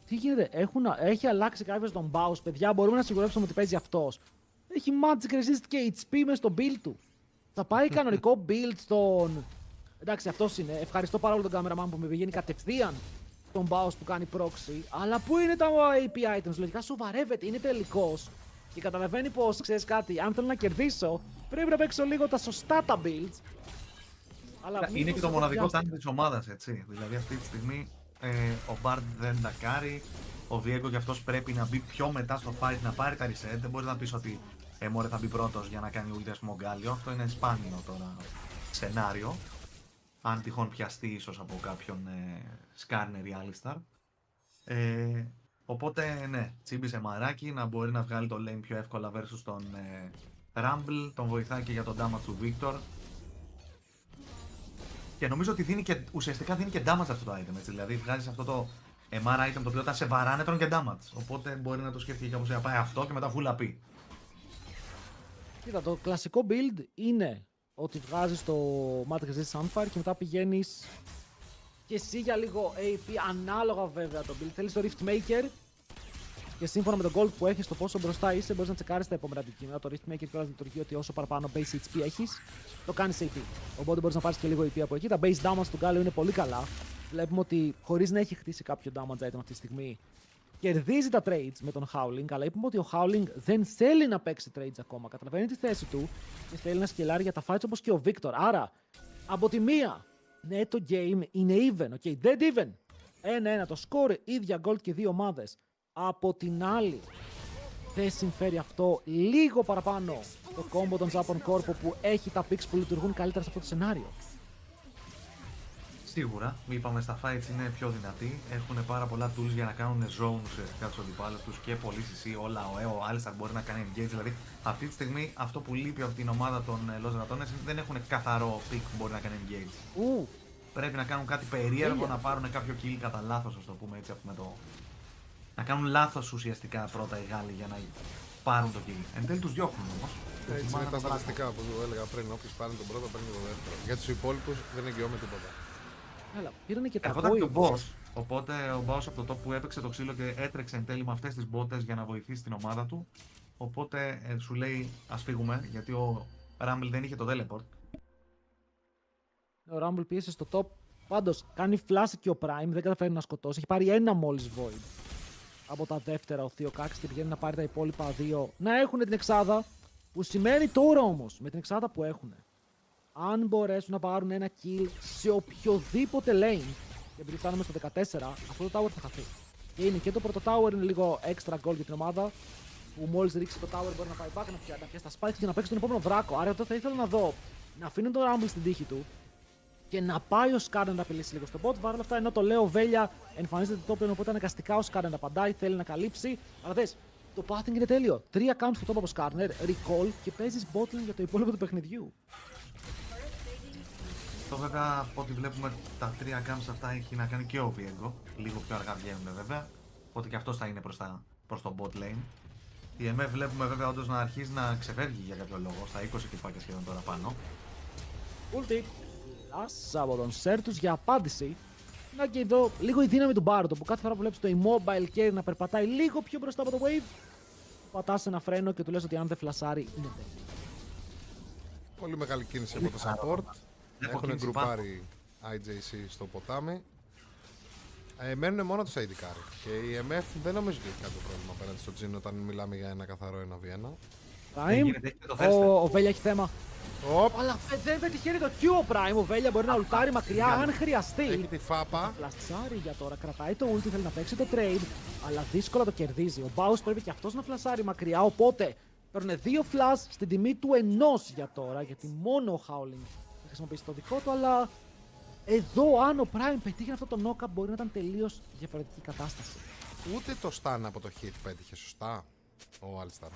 Τι γίνεται, έχει αλλάξει κάποιος τον Baus, παιδιά, μπορούμε να σιγουρέψουμε ότι παίζει αυτός. Έχει magic resist και HP μέσα στο build του. Θα πάει κανονικό build στον... Εντάξει, αυτός είναι. Ευχαριστώ πάρα πολύ τον cameraman που με πηγαίνει κατευθείαν στον Baus που κάνει proxy. Αλλά πού είναι τα AP items, λογικά σοβαρεύεται, είναι τελικός. Και καταλαβαίνει πως, ξέρεις κάτι, αν θέλω να κερδίσω, πρέπει να παίξω λίγο τα σωστά τα builds. Αλλά είναι και το μοναδικό tank της ομάδας, έτσι. Δηλαδή αυτή τη στιγμή ο Bard δεν τα κάρει, ο Viego και αυτός πρέπει να μπει πιο μετά στο fight, να πάρει τα reset. Δεν μπορεί να πεις ότι μωρέ θα μπει πρώτος για να κάνει ulti Μογκάλιο. Αυτό είναι σπάνιο τώρα σενάριο. Αν τυχόν πιαστεί ίσως από κάποιον Skarner ή Alistar. Οπότε ναι, τσίμπησε μαράκι να μπορεί να βγάλει το lane πιο εύκολα versus τον Rumble. Τον βοηθάει και για τον damage του Victor. Και νομίζω ότι ουσιαστικά δίνει και damage αυτό το item, έτσι. Δηλαδή βγάζεις αυτό το MR item το οποίο όταν σε βαράνε τρώνε και damage. Οπότε μπορεί να το σκέφτει κάπως να πάει αυτό και μετά full AP. Κοίτα, το κλασικό build είναι ότι βγάζεις το Magic Resist Sunfire και μετά πηγαίνεις και εσύ για λίγο AP, ανάλογα βέβαια το build. Θέλεις το Rift Maker και σύμφωνα με τον gold που έχεις, το πόσο μπροστά είσαι, μπορείς να τσεκάρεις τα επόμενα αντικείμενα. Το Rift Maker κιόλας λειτουργεί ότι όσο παραπάνω base HP έχεις, το κάνεις AP. Οπότε μπορείς να πάρεις και λίγο AP από εκεί. Τα base damage του Γκάλιο είναι πολύ καλά. Βλέπουμε ότι χωρίς να έχει χτίσει κάποιο damage item αυτή τη στιγμή, κερδίζει τα trades με τον Howling, αλλά είπαμε ότι ο Howling δεν θέλει να παίξει trades ακόμα. Καταλαβαίνει τη θέση του και θέλει να σκελάρει για τα fights όπως και ο Victor. Άρα, από τη μία, ναι, το game είναι even, okay, dead even. 1-1 το score, ίδια gold και δύο ομάδες. Από την άλλη, δεν συμφέρει αυτό λίγο παραπάνω το combo των Japan Corpo που έχει τα picks που λειτουργούν καλύτερα σε αυτό το σενάριο. Σίγουρα, είπαμε στα fights είναι πιο δυνατοί. Έχουν πάρα πολλά tools για να κάνουν zone ουσιαστικά τους αντιπάλους τους και πολύ CC, όλα ο Alistar μπορεί να κάνει engage. Δηλαδή, αυτή τη στιγμή αυτό που λείπει από την ομάδα των Los Ratones δεν έχουν καθαρό pick που μπορεί να κάνει engage. Πρέπει να κάνουν κάτι περίεργο, να πάρουν κάποιο kill κατά λάθος, ας το πούμε έτσι. Να κάνουν λάθος ουσιαστικά πρώτα οι Γάλλοι για να πάρουν το kill. Εν τέλει τους διώχνουν όμως. Έτσι είναι τα στατιστικά που έλεγα πριν. Όποιος πάρει τον πρώτο, παίρνει τον δεύτερο. Για τους υπόλοιπους δεν εγγυώμαι τίποτα. Έλα, πήρανε και τα ερχόταν και ο boss. Οπότε ο boss από το top που έπαιξε το ξύλο και έτρεξε εν τέλει με αυτές τις μπότες για να βοηθήσει την ομάδα του. Οπότε σου λέει ας φύγουμε, γιατί ο Rumble δεν είχε το teleport. Ο Rumble πίεσε στο top. Πάντως κάνει flash και ο Prime, δεν καταφέρει να σκοτώσει. Έχει πάρει ένα μόλις void από τα δεύτερα ο Θείο Κάξ και πηγαίνει να πάρει τα υπόλοιπα δύο. Να έχουν την εξάδα, που σημαίνει τώρα όμως με την εξάδα που έχουν, αν μπορέσουν να πάρουν ένα kill σε οποιοδήποτε lane, και επειδή φτάνουμε στο 14, αυτό το tower θα χαθεί. Και είναι και το πρώτο tower, είναι λίγο extra goal για την ομάδα, που μόλις ρίξει το tower μπορεί να πάει back, να πιάσει τα spikes και να παίξει τον επόμενο δράκο. Άρα αυτό θα ήθελα να δω, να αφήνει τον Rumble στην τύχη του και να πάει ο Skarner να απειλήσει λίγο στο bot. Παρ' όλα αυτά, ενώ το λέω Βέλια εμφανίζεται το top lane, οπότε αναγκαστικά ο Skarner να απαντάει, θέλει να καλύψει. Αλλά δες, το pathing είναι τέλειο. 3 counts στο top από Skarner, recall και παίζεις bot lane για το υπόλοιπο του παιχνιδιού. Αυτό βέβαια από ό,τι βλέπουμε τα 3 camps αυτά έχει να κάνει και ο Viego. Λίγο πιο αργά βγαίνουν βέβαια. Οπότε και αυτός θα είναι προς το bot lane. Η MF βλέπουμε βέβαια όντως να αρχίζει να ξεφεύγει για κάποιο λόγο. Στα 20 κυπάκια σχεδόν τώρα πάνω. Ulti. Λάσα από τον Sertus για απάντηση. Να και εδώ λίγο η δύναμη του Bardo που κάθε φορά που βλέπεις το immobile carry να περπατάει λίγο πιο μπροστά από το wave, πατάς ένα φρένο και του λες ότι αν δεν φλασάρει είναι τέλειο. Πολύ μεγάλη κίνηση από το support. Έχουν γκρουπάρει IJC στο ποτάμι. Μένουν μόνο τους AD carry. Και η MF δεν νομίζω ότι έχει κάποιο πρόβλημα απέναντι στο Jhin όταν μιλάμε για ένα καθαρό 1v1. Prime. Ο Βέλια έχει θέμα. Αλλά δεν πετυχαίνει το Q ο Prime. Ο Βέλια μπορεί να ουλτάρει μακριά αν χρειαστεί. Έχει τη φάπα. Φλασάρει για τώρα. Κρατάει το ulti, θέλει να παίξει το trade. Αλλά δύσκολα το κερδίζει. Ο Baus πρέπει και αυτός να φλασάρει μακριά. Οπότε παίρνουν 2 flash στην τιμή του 1 για τώρα. Γιατί μόνο ο Howling θα χρησιμοποιήσει το δικό του. Αλλά εδώ αν ο Prime πετύχει αυτό το knock-up μπορεί να ήταν τελείως διαφορετική κατάσταση. Ούτε το stun από το hit πέτυχε σωστά ο Alistar.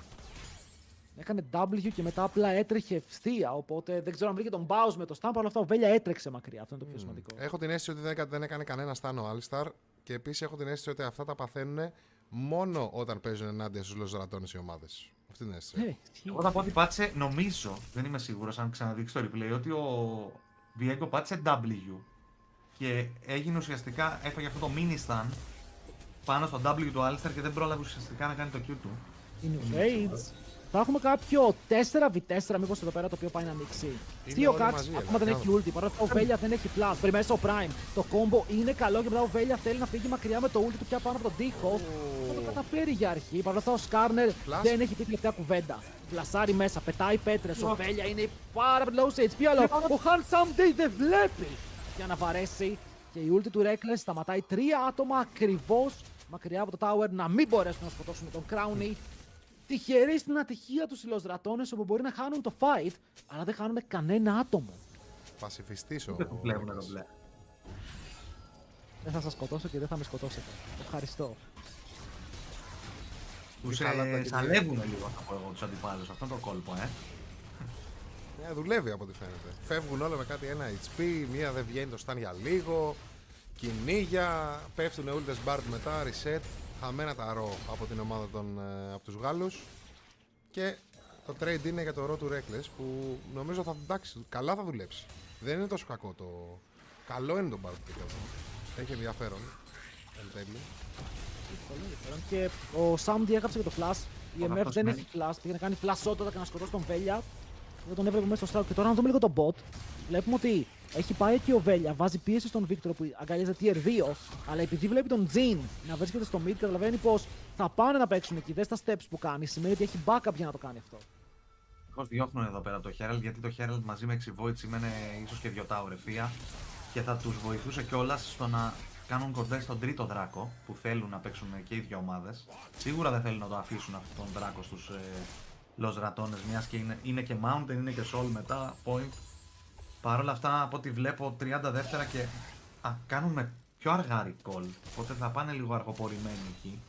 Έκανε W και μετά απλά έτρεχε ευθεία. Οπότε δεν ξέρω αν βρήκε τον Baus με το stun. Παρ' όλα αυτά ο Βέλια έτρεξε μακριά. Αυτό είναι το πιο σημαντικό. Έχω την αίσθηση ότι δεν έκανε κανένα stun ο Alistar. Και επίσης έχω την αίσθηση ότι αυτά τα παθαίνουν μόνο όταν παίζουν ενάντια στους λοζρατώνες οι ομάδες. Αυτή είναι η αίσθηση. Εγώ θα πω ότι πάτησε, νομίζω, δεν είμαι σίγουρος αν ξαναδείξει το replay, ότι ο Viego πάτησε W και έγινε ουσιαστικά, έφαγε αυτό το mini stun πάνω στο W του Alistar και δεν πρόλαβε ουσιαστικά να κάνει το Q του. Είναι Raids. Θα έχουμε κάποιο 4v4 μήπως εδώ πέρα το οποίο πάει να ανοίξει. Στίο Καξ ακόμα δεν έχει ulti, παρότι ο Βέλια δεν έχει flash. Περιμένει στο Prime. Το combo είναι καλό και μετά ο Βέλια θέλει να φύγει μακριά με το ulti του πια πάνω από τον τοίχο. Θα το καταφέρει για αρχή. Παρ' αυτά ο Σκάρνερ δεν έχει πει τελευταία κουβέντα. Φλασάρει μέσα, πετάει πέτρες. Ο Βέλια είναι πάρα πολύ low σε HP, αλλά ο Handsome Day δεν βλέπει για να βαρέσει. Και η ulti του Reckless σταματάει 3 άτομα ακριβώς μακριά από το tower να μην μπορέσουν να σκοτώσουν τον Crowny. Τυχεροί στην ατυχία τους οι λοζρατώνες όπου μπορεί να χάνουν το fight, αλλά δεν χάνουν κανένα άτομο. Πασιφιστής ο Reckless. Δεν θα σας σκοτώσω και δεν θα με σκοτώσετε. Ευχαριστώ. Τους σαλεύουν λίγο, θα πω εγώ, τους αντιπάλους. Αυτό είναι το κόλπο, δουλεύει από ό,τι φαίνεται. Φεύγουν όλα με κάτι 1 HP, μία δεν βγαίνει το stun για λίγο. Κυνήγια, πέφτουν ούλτες μπάρτ μετά, reset. Χαμένα τα ρο από την ομάδα από τους Γάλλους. Και το trade είναι για το ρο του Reckless που νομίζω θα εντάξει, καλά θα δουλέψει. Δεν είναι τόσο κακό το... Καλό είναι το Bart Pick. Έχει ενδιαφέρον. Εν τέλει. Και ο Sam διέκαψε και το flash. Η MF δεν έχει flash. Πήγε να κάνει flash shot και να σκοτώσει τον Βέλια. Δεν τον έβρεπε μέσα στο start. Και τώρα να δούμε λίγο τον bot. Βλέπουμε ότι έχει πάει εκεί ο Βέλια, βάζει πίεση στον Victor που αγκαλιάζεται tier 2. Αλλά επειδή βλέπει τον Jhin να βρίσκεται στο mid, καταλαβαίνει πως θα πάνε να παίξουν εκεί. Δες τα steps που κάνει. Σημαίνει ότι έχει backup για να το κάνει αυτό. Πώς διώχνουν εδώ πέρα το Herald, γιατί το Herald μαζί με 6 void σημαίνει ίσως και 2 tower ευθεία και θα τους βοηθούσε κιόλας στο να κάνουν κορδές στον τρίτο δράκο που θέλουν να παίξουν και οι δύο ομάδες. Σίγουρα δεν θέλουν να το αφήσουν αυτόν τον δράκο στους λοζρατώνες, μιας και είναι και mountain, είναι και soul μετά, point. Παρ' όλα αυτά, από ό,τι βλέπω, 30 δεύτερα και κάνουν με πιο αργά recall, οπότε θα πάνε λίγο αργοπορημένοι εκεί.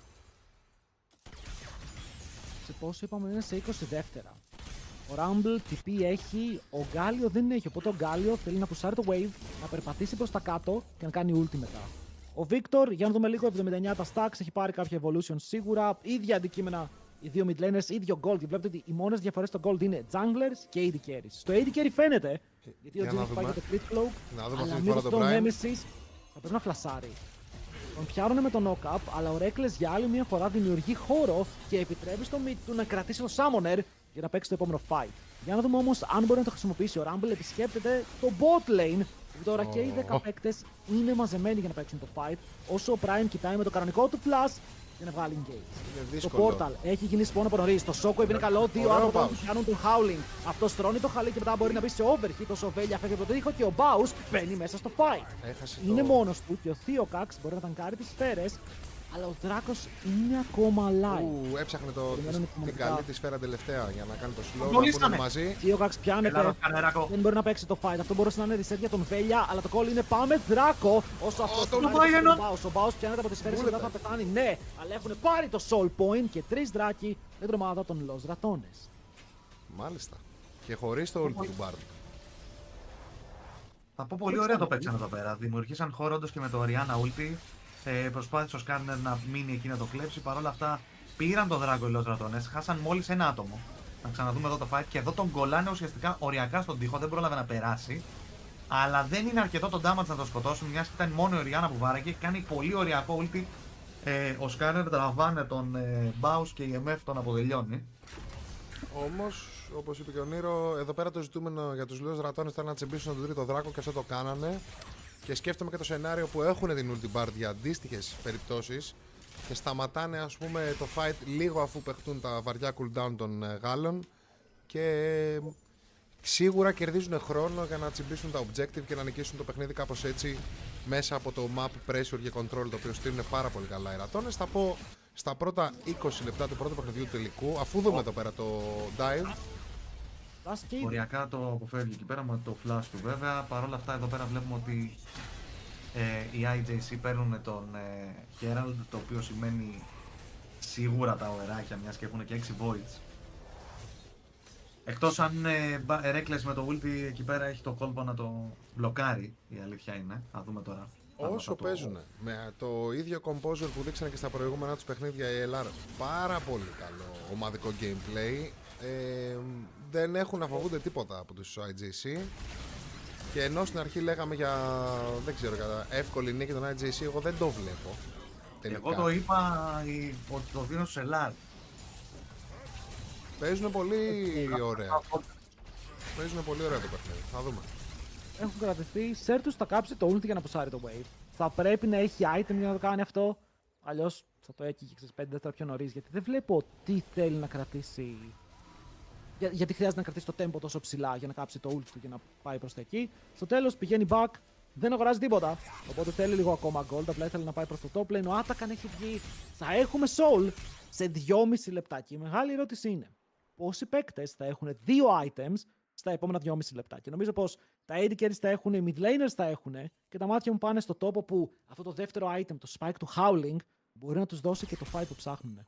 Σε πόσο είπαμε είναι σε 20 δεύτερα. Ο Rumble TP έχει, ο Γκάλιο δεν έχει, οπότε ο Γκάλιο θέλει να πουσάρει το wave, να περπατήσει προς τα κάτω και να κάνει ulti μετά. Ο Victor, για να δούμε λίγο, 79 τα stacks, έχει πάρει κάποια evolution σίγουρα, ίδια αντικείμενα οι δύο mid laners, ίδιο gold. Βλέπετε ότι οι μόνες διαφορές στο gold είναι junglers και AD carries. Στο AD carry φαίνεται, γιατί ο Jhin έχει πάει για το crit cloak, αλλά μήπως το Nemesis θα πρέπει να φλασάρει. Τον πιάρουν με το knock-up, αλλά ο Reckless για άλλη μια φορά δημιουργεί χώρο και επιτρέπει στο mid του να κρατήσει το summoner για να παίξει το επόμενο fight. Για να δούμε όμως αν μπορεί να το χρησιμοποιήσει. Ο Rumble επισκέπτεται το bot lane. Τώρα και οι 10 παίκτες είναι μαζεμένοι για να παίξουν το fight. Όσο ο Prime κοιτάει με το κανονικό του flash για να βγάλει engage. Το portal έχει γίνει spawn από νωρίς. Το Shockwave είναι καλό. Δύο άτομα που πιάνουν τον Howling. Αυτό στρώνει το χαλί και μετά μπορεί να μπει σε overhit. Το Σοβέλια φεύγει από το τοίχο και ο Baus μπαίνει μέσα στο fight. Είναι μόνος του και ο Theo Cax μπορεί να ταγκάρει τις σφαίρες. Αλλά ο Δράκος είναι ακόμα alive. Έψαχνε την καλή τη σφαίρα τελευταία για να κάνει το slow. Να πούνε μαζί. Theo Cax πιάνεται. Δεν μπορεί να παίξει το fight. Αυτό μπορούσε να είναι reset για τον Βέλια. Αλλά το call είναι πάμε Δράκο. Όσο αυτό τον Baus. Ο Baus πιάνεται από τις σφαίρες και μετά θα πεθάνει. Ναι, αλλά έχουν πάρει το soul point και 3 δράκοι με την ομάδα των λοζρατώνες. Μάλιστα. Και χωρίς το ult του Bard. Θα πω πολύ ωραία το παίξαν εδώ πέρα. Δημιουργήσαν χώρο όντως και με το Orianna Ulti. Προσπάθησε ο Σκάρνερ να μείνει εκεί να το κλέψει. Παρ' όλα αυτά πήραν τον Δράγκο οι Lost Ratones. Χάσαν μόλις ένα άτομο. Να ξαναδούμε εδώ το fight. Και εδώ τον κολλάνε ουσιαστικά οριακά στον τοίχο. Δεν πρόλαβε να περάσει. Αλλά δεν είναι αρκετό το damage να το σκοτώσουν. Μιας και ήταν μόνο η Orianna που βάραγε. Κάνει πολύ οριακό ulti. Ο Σκάρνερ τραβάνε τον Baus και η MF τον αποδελειώνει. Όμως, όπως είπε και ο Νίρο, εδώ πέρα το ζητούμενο για τους Lost Ratones ήταν να τσιμπήσουν τον τρίτο δράκο και αυτό το κάνανε. Και σκέφτομαι και το σενάριο που έχουν την ulti bar για αντίστοιχες περιπτώσεις και σταματάνε ας πούμε το fight λίγο αφού παιχτούν τα βαριά cooldown των Γάλλων και σίγουρα κερδίζουν χρόνο για να τσιμπήσουν τα objective και να νικήσουν το παιχνίδι κάπως έτσι μέσα από το map pressure και control το οποίο στείλουν πάρα πολύ καλά οι Ratones. Θα πω στα πρώτα 20 λεπτά του πρώτου παιχνιδιού του τελικού, αφού δούμε εδώ πέρα το dive. Οριακά το αποφεύγει εκεί πέρα με το flash του βέβαια. Παρ' όλα αυτά εδώ πέρα βλέπουμε ότι οι IJC παίρνουν τον Herald, το οποίο σημαίνει σίγουρα τα οεράκια μιας και έχουν και 6 voids. Εκτός αν Reckless με το ulti εκεί πέρα έχει το κόλπο να το μπλοκάρει, η αλήθεια είναι. Θα δούμε τώρα. Όσο παίζουν με το ίδιο composer που δείξανε και στα προηγούμενα τους παιχνίδια η LR, πάρα πολύ καλό ομαδικό gameplay. Δεν έχουν να φοβούνται τίποτα από τους IJC. Και ενώ στην αρχή λέγαμε για, δεν ξέρω, για εύκολη νίκη των IJC, εγώ δεν το βλέπω. Τελικά. Εγώ το είπα ότι το δίνω στους LR. Παίζουν πολύ ωραία. Παίζουν πολύ ωραία το παιχνίδι. Θα δούμε. Έχουν κρατηθεί. Σέρτους θα κάψει το ulti για να πουσάρει το wave. Θα πρέπει να έχει item για να το κάνει αυτό. Αλλιώς θα το έκυγε 5 δεύτερα πιο νωρίς. Γιατί δεν βλέπω τι θέλει να κρατήσει. Γιατί χρειάζεται να κρατήσει το tempo τόσο ψηλά για να κάψει το ulti του και να πάει προς τα εκεί. Στο τέλος πηγαίνει back. Δεν αγοράζει τίποτα. Οπότε θέλει λίγο ακόμα gold. Απλά ήθελε να πάει προς το top lane. Ο Atakan έχει βγει. Θα έχουμε soul σε 2,5 λεπτά. Και η μεγάλη ερώτηση είναι πόσοι παίκτες θα έχουν 2 items στα επόμενα 2,5 λεπτά. Και νομίζω πως τα AD carries θα έχουν, οι mid laners θα έχουν και τα μάτια μου πάνε στο τόπο που αυτό το δεύτερο item, το spike του Howling, μπορεί να τους δώσει και το fight που ψάχνουν.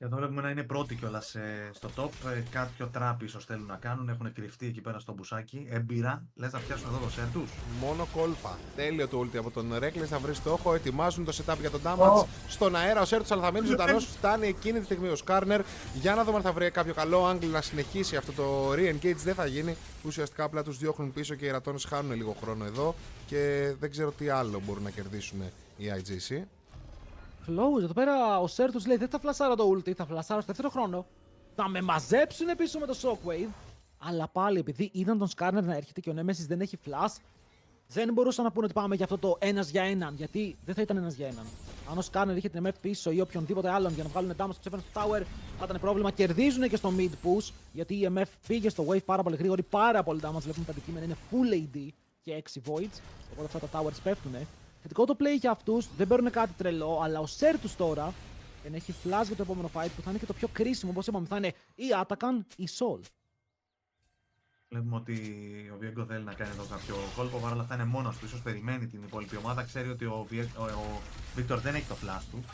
Σχεδόν βλέπουμε να είναι πρώτοι κιόλας στο top. Κάποιο trap ίσως θέλουν να κάνουν. Έχουν κρυφτεί εκεί πέρα στο μπουσάκι. Έμπειρα. Λες να πιάσουν εδώ το σερ τους. Μόνο κόλπα. Τέλειο το ulti από τον Reckless. Θα βρει στόχο. Ετοιμάζουν το setup για τον damage. Στον αέρα ο σερ τους, αλλά θα μείνει ζωντανός. Φτάνει εκείνη τη στιγμή ο Σκάρνερ. Για να δούμε αν θα βρει κάποιο καλό angle να συνεχίσει αυτό το re-engage. Δεν θα γίνει. Ουσιαστικά απλά τους διώχνουν πίσω και οι Ratones χάνουν λίγο χρόνο εδώ. Και δεν ξέρω τι άλλο μπορούν να κερδίσουν οι IJC. Close, εδώ πέρα ο Σέρ τους λέει δεν θα φλασάρω το ulti, θα φλασάρω στο δεύτερο χρόνο. Θα με μαζέψουν πίσω με το shockwave. Αλλά πάλι επειδή είδαν τον Σκάρνερ να έρχεται και ο Nemesis δεν έχει flash, δεν μπορούσαν να πούνε ότι πάμε για αυτό το ένας για έναν. Γιατί δεν θα ήταν ένας για έναν. Αν ο Σκάρνερ είχε την MF πίσω ή οποιονδήποτε άλλον για να βγάλουν damage στο Seven στο tower, θα ήταν πρόβλημα. Κερδίζουν και στο mid push, γιατί η MF πήγε στο wave πάρα πολύ γρήγορη, πάρα πολύ damage. Βλέπουμε τα αντικείμενα είναι full AD και 6 voids. Οπότε αυτά τα towers πέφτουν. Θετικό το play για αυτούς, δεν παίρνουν κάτι τρελό, αλλά ο Σέρ τους τώρα δεν έχει flash για το επόμενο fight που θα είναι και το πιο κρίσιμο, όπως είπαμε, θα είναι ή Atakan ή Sol. Βλέπουμε ότι ο Βιέγκο θέλει να κάνει εδώ κάποιο κόλπο, παρόλα αυτά είναι μόνος του, ίσως περιμένει την υπόλοιπη ομάδα, ξέρει ότι ο Βίκτορ δεν έχει το flash του.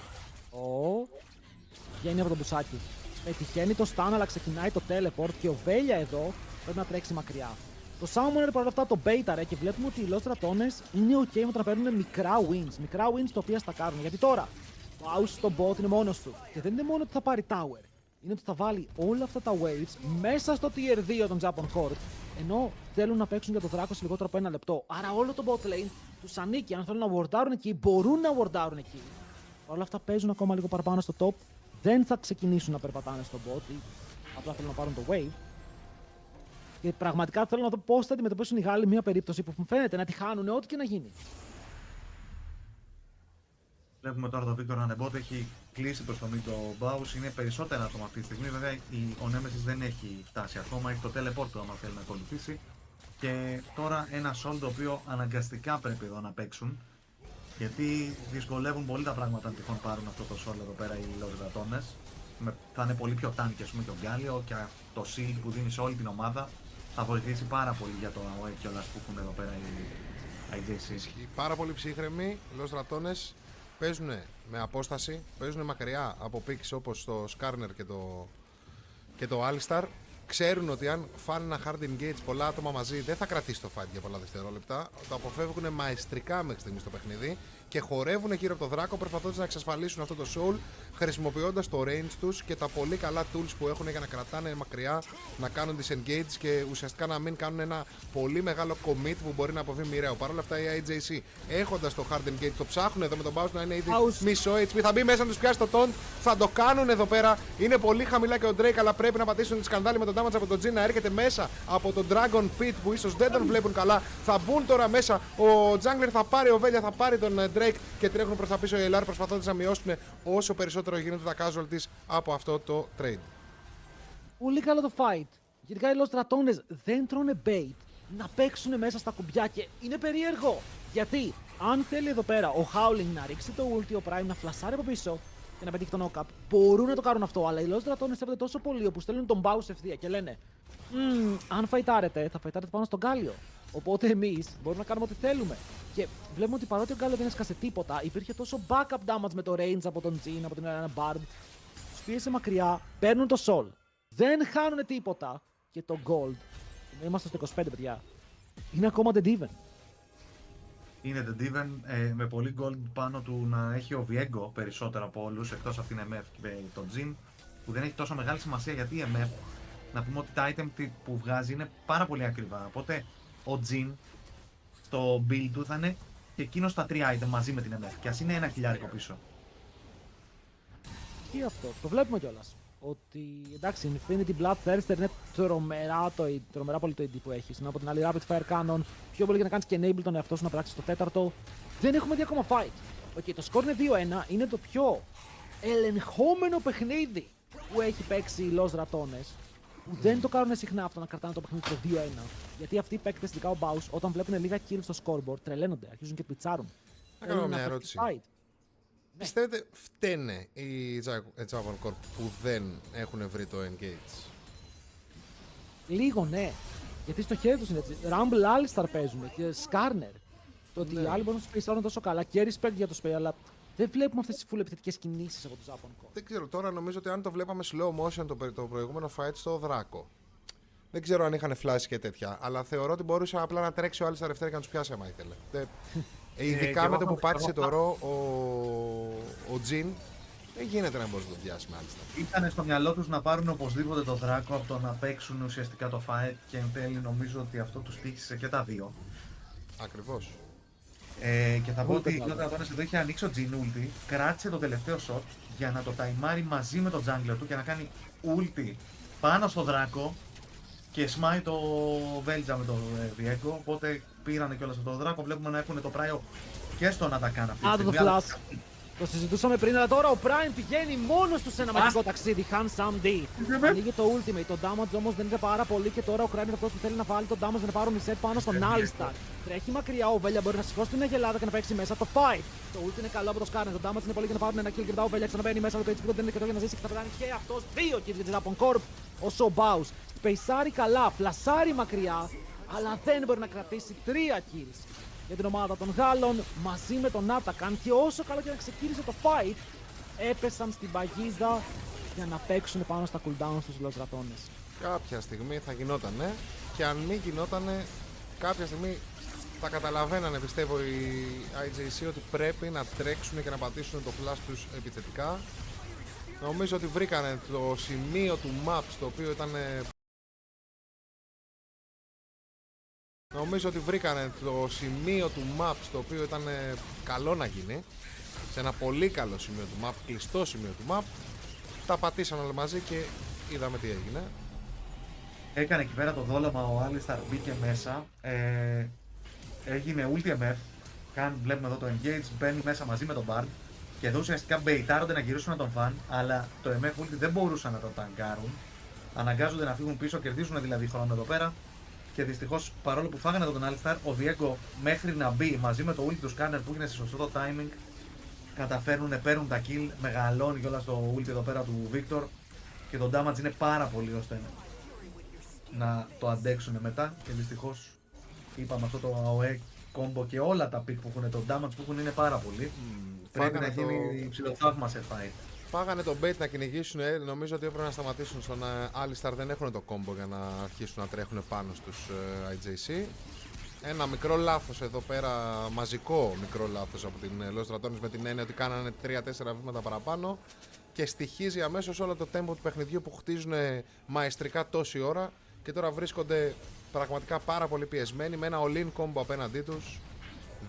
Βγαίνει από το μπουσάκι. Πετυχαίνει το stun, αλλά ξεκινάει το teleport και ο Βέλια εδώ πρέπει να τρέξει μακριά. Το Summoner παρόλα αυτά το bait και βλέπουμε ότι οι Lost Ratones είναι ok με το να παίρνουν μικρά wins. Μικρά wins τα οποία στακάρουν. Γιατί τώρα πάω στο bot είναι μόνος του. Και δεν είναι μόνο ότι θα πάρει tower. Είναι ότι θα βάλει όλα αυτά τα waves μέσα στο tier 2 των Japan Court. Ενώ θέλουν να παίξουν για το δράκο σε λιγότερο από 1 λεπτό. Άρα όλο το bot lane τους ανήκει. Αν θέλουν να wardάρουν εκεί, μπορούν να wardάρουν εκεί. Όλα αυτά παίζουν ακόμα λίγο παραπάνω στο top. Δεν θα ξεκινήσουν να περπατάνε στο bot ή απλά θέλουν να πάρουν το wave. Και πραγματικά θέλω να δω πώς θα αντιμετωπίσουν οι Γάλλοι μια περίπτωση που μου φαίνεται να τη χάνουν ό,τι και να γίνει. Βλέπουμε τώρα τον Βίκτορ Ανεμπότ, έχει κλείσει προς το mid το Baus, είναι περισσότερα άτομα αυτή τη στιγμή. Βέβαια ο Nemesis δεν έχει φτάσει ακόμα, έχει το teleport του άμα θέλει να ακολουθήσει. Και τώρα ένα Sol το οποίο αναγκαστικά πρέπει εδώ να παίξουν. Γιατί δυσκολεύουν πολύ τα πράγματα αν τυχόν πάρουν αυτό το Sol εδώ πέρα οι Lost Ratones. Θα είναι πολύ πιο tanky ας πούμε και ο Γκάλιο και το shield που δίνει σε όλη την ομάδα θα βοηθήσει πάρα πολύ για το AOE κιόλας που έχουν εδώ πέρα οι IJC. Πάρα πολύ ψύχρεμοι, οι Lost Ratones παίζουν με απόσταση, παίζουν μακριά από picks όπως το Skarner και το Alistar ξέρουν ότι αν φάνε ένα hard engage πολλά άτομα μαζί δεν θα κρατήσει το fight για πολλά δευτερόλεπτα. Το αποφεύγουν μαεστρικά μέχρι στιγμή στο παιχνίδι και χορεύουν γύρω από το δράκο προσπαθώντας να εξασφαλίσουν αυτό το soul χρησιμοποιώντας το range τους και τα πολύ καλά tools που έχουν για να κρατάνε μακριά, να κάνουν disengage και ουσιαστικά να μην κάνουν ένα πολύ μεγάλο commit που μπορεί να αποβεί μοιραίο. Παρ' όλα αυτά η IJC έχοντας το hard engage το ψάχνουν εδώ με τον Baus να είναι ήδη μισό HP. Θα μπει μέσα να τους πιάσει το taunt, θα το κάνουν εδώ πέρα. Είναι πολύ χαμηλά και ο Drake, αλλά πρέπει να πατήσουν τη σκανδάλη με τον damage από τον Jin να έρχεται μέσα από τον Dragon Pit που ίσως δεν τον βλέπουν καλά. Θα μπουν τώρα μέσα. Ο Jungler θα πάρει, ο Velya θα πάρει τον Drake και τρέχουν προς τα πίσω οι LR προσπαθώντας να μειώσουν όσο περισσότερο γίνονται τα casualties από αυτό το trade. Πολύ καλό το fight. Γιατί οι στρατώνες δεν τρώνε bait να παίξουν μέσα στα κουμπιά και είναι περίεργο. Γιατί αν θέλει εδώ πέρα ο Howling να ρίξει το ulti, ο Prime να φλασάρει από πίσω και να πετύχει τον knock-up, μπορούν να το κάνουν αυτό. Αλλά οι Lost στρατώνες στέκονται τόσο πολύ όπου στέλνουν τον Baus ευθεία και λένε αν φαϊτάρετε, θα φαϊτάρετε πάνω στον Γκάλιο. Οπότε εμείς μπορούμε να κάνουμε ό,τι θέλουμε. Και βλέπουμε ότι παρότι ο Γκάλιο δεν έσκασε τίποτα, υπήρχε τόσο backup damage με το range από τον Jin, από την Bard. Τους πίεσε μακριά, παίρνουν το soul. Δεν χάνουν τίποτα. Και το gold. Είμαστε στο 25, παιδιά. Είναι ακόμα dead even. Είναι dead even με πολύ gold πάνω του να έχει ο Viego περισσότερο από όλους εκτός από την MF και τον Jin, που δεν έχει τόσο μεγάλη σημασία γιατί η MF, να πούμε ότι τα item που βγάζει είναι πάρα πολύ ακριβά. Οπότε ο Jin στο build του θα είναι και εκείνο στα 3 item μαζί με την MF. Και ας είναι ένα χιλιάρικο πίσω. Τι αυτό, το βλέπουμε κιόλας. Ότι εντάξει, Infinity Bloodthirster είναι τρομερά πολύ το AD που έχεις. Από την άλλη, Rapid Fire Cannon, πιο πολύ για να κάνεις και enable τον εαυτό σου να πράξεις το τέταρτο. Δεν έχουμε δει ακόμα fight. Το score είναι 2-1, είναι το πιο ελεγχόμενο παιχνίδι που έχει παίξει οι Lost Ratones. Που δεν το κάνουν συχνά αυτό να κρατάνε το παιχνίδι το 2-1. Γιατί αυτοί οι παίκτες, ειδικά ο Baus, όταν βλέπουν λίγα kills στο scoreboard, τρελαίνονται, αρχίζουν και πιτσάρουν. Να κάνω μια ερώτηση. Πιστεύετε φταίνε οι Javan Corp που δεν έχουν βρει το engage? Λίγο ναι. Γιατί στο χέρι τους είναι έτσι. Rumble Alistar παίζουν και Skarner. Το ότι οι άλλοι μπορούν να τους τόσο καλά και respect για το spell, αλλά δεν βλέπουμε αυτές τις full επιθετικές κινήσεις από τους Javan Corp. Δεν ξέρω, τώρα νομίζω ότι αν το βλέπαμε slow motion το προηγούμενο fight στο Δράκο. Δεν ξέρω αν είχαν flash και τέτοια, αλλά θεωρώ ότι μπορούσε απλά να τρέξει ο Alistar Ευτέρη και να τους πιάσει άμα ήθελε. Ειδικά με το που πάτησε το ρο ο Jin, δεν γίνεται να μπορεί να το πιάσει μάλιστα. Ήταν στο μυαλό τους να πάρουν οπωσδήποτε το δράκο από το να παίξουν ουσιαστικά το fight και εν τέλει νομίζω ότι αυτό τους τύχησε και τα δύο. Ακριβώς. Και θα πω ότι οι Lost εδώ είχε ανοίξει ο Jin ulti, κράτησε το τελευταίο shot για να το ταϊμάρει μαζί με τον jungler του και να κάνει ulti πάνω στο δράκο και σμάει το Velya με το Viego, οπότε πήρανε κιόλας αυτό το δράκο. Βλέπουμε να έχουν το πράιο και στο να τα κάνει αυτή τη στιγμή. Το συζητούσαμε πριν, αλλά τώρα ο Prime πηγαίνει μόνος του σε ένα μαγικό ταξίδι. Handsome D. Ανοίγει το ultimate. Το damage όμως δεν είναι πάρα πολύ και τώρα ο Prime είναι αυτός που θέλει να βάλει το damage να πάρει reset πάνω στον Alistar. Τρέχει μακριά, ο Velya μπορεί να σηκώσει την αγελάδα και να παίξει μέσα το fight. Το ult είναι καλό από το Skarner. Το damage είναι πολύ για να πάρουν ένα kill και μετά ο Velya ξαναμπαίνει μέσα από το HP που δεν είναι αρκετό για να ζήσει και θα κάνει και αυτός 2 kills για τη Japan Corp. Όσο ο Baus σπεϊσάρει καλά, φλασάρει μακριά, αλλά δεν μπορεί να κρατήσει 3 kills για την ομάδα των Γάλλων μαζί με τον Atakan και όσο καλό και να ξεκίνησε το fight έπεσαν στην παγίδα για να παίξουν πάνω στα cooldowns στους Lost Ratones. Κάποια στιγμή θα γινότανε και αν μην γινότανε κάποια στιγμή θα καταλαβαίνανε πιστεύω οι IJC ότι πρέπει να τρέξουν και να πατήσουν το flash τους επιθετικά. Νομίζω ότι βρήκανε το σημείο του map στο οποίο ήταν καλό να γίνει, σε ένα πολύ καλό σημείο του map, κλειστό σημείο του map. Τα πατήσαν όλα μαζί και είδαμε τι έγινε. Έκανε εκεί πέρα το δόλωμα, ο Alistar μπήκε μέσα, έγινε ulti MF, βλέπουμε εδώ το engage, μπαίνει μέσα μαζί με τον Bard και εδώ ουσιαστικά μπεϊτάρονται να γυρίσουν να τον φαν, αλλά το MF ulti δεν μπορούσαν να το ταγκάρουν, αναγκάζονται να φύγουν πίσω, κερδίζουν δηλαδή χρόνο εδώ πέρα. Και δυστυχώς παρόλο που φάγανε τον Alistar, ο Viego μέχρι να μπει μαζί με το ulti του Skarner που είναι σε σωστό το timing, καταφέρνουν, παίρνουν τα kill, μεγαλώνει κιόλας το ulti εδώ πέρα του Victor και το damage είναι πάρα πολύ ώστε να το αντέξουν μετά και δυστυχώς είπαμε αυτό το AOE combo και όλα τα pick που έχουν, το damage που έχουν είναι πάρα πολύ. Πρέπει να γίνει ψηλοθαύμα σε fight. Φάγανε τον bait να κυνηγήσουν, νομίζω ότι έπρεπε να σταματήσουν στον Alistar, δεν έχουν το combo για να αρχίσουν να τρέχουν πάνω στους IJC. Ένα μικρό λάθος εδώ πέρα, μαζικό μικρό λάθος από την Lost Ratones, με την έννοια ότι κάνανε 3-4 βήματα παραπάνω και στοιχίζει αμέσως όλο το tempo του παιχνιδιού που χτίζουν μαεστρικά τόση ώρα και τώρα βρίσκονται πραγματικά πάρα πολύ πιεσμένοι με ένα all-in combo απέναντί τους.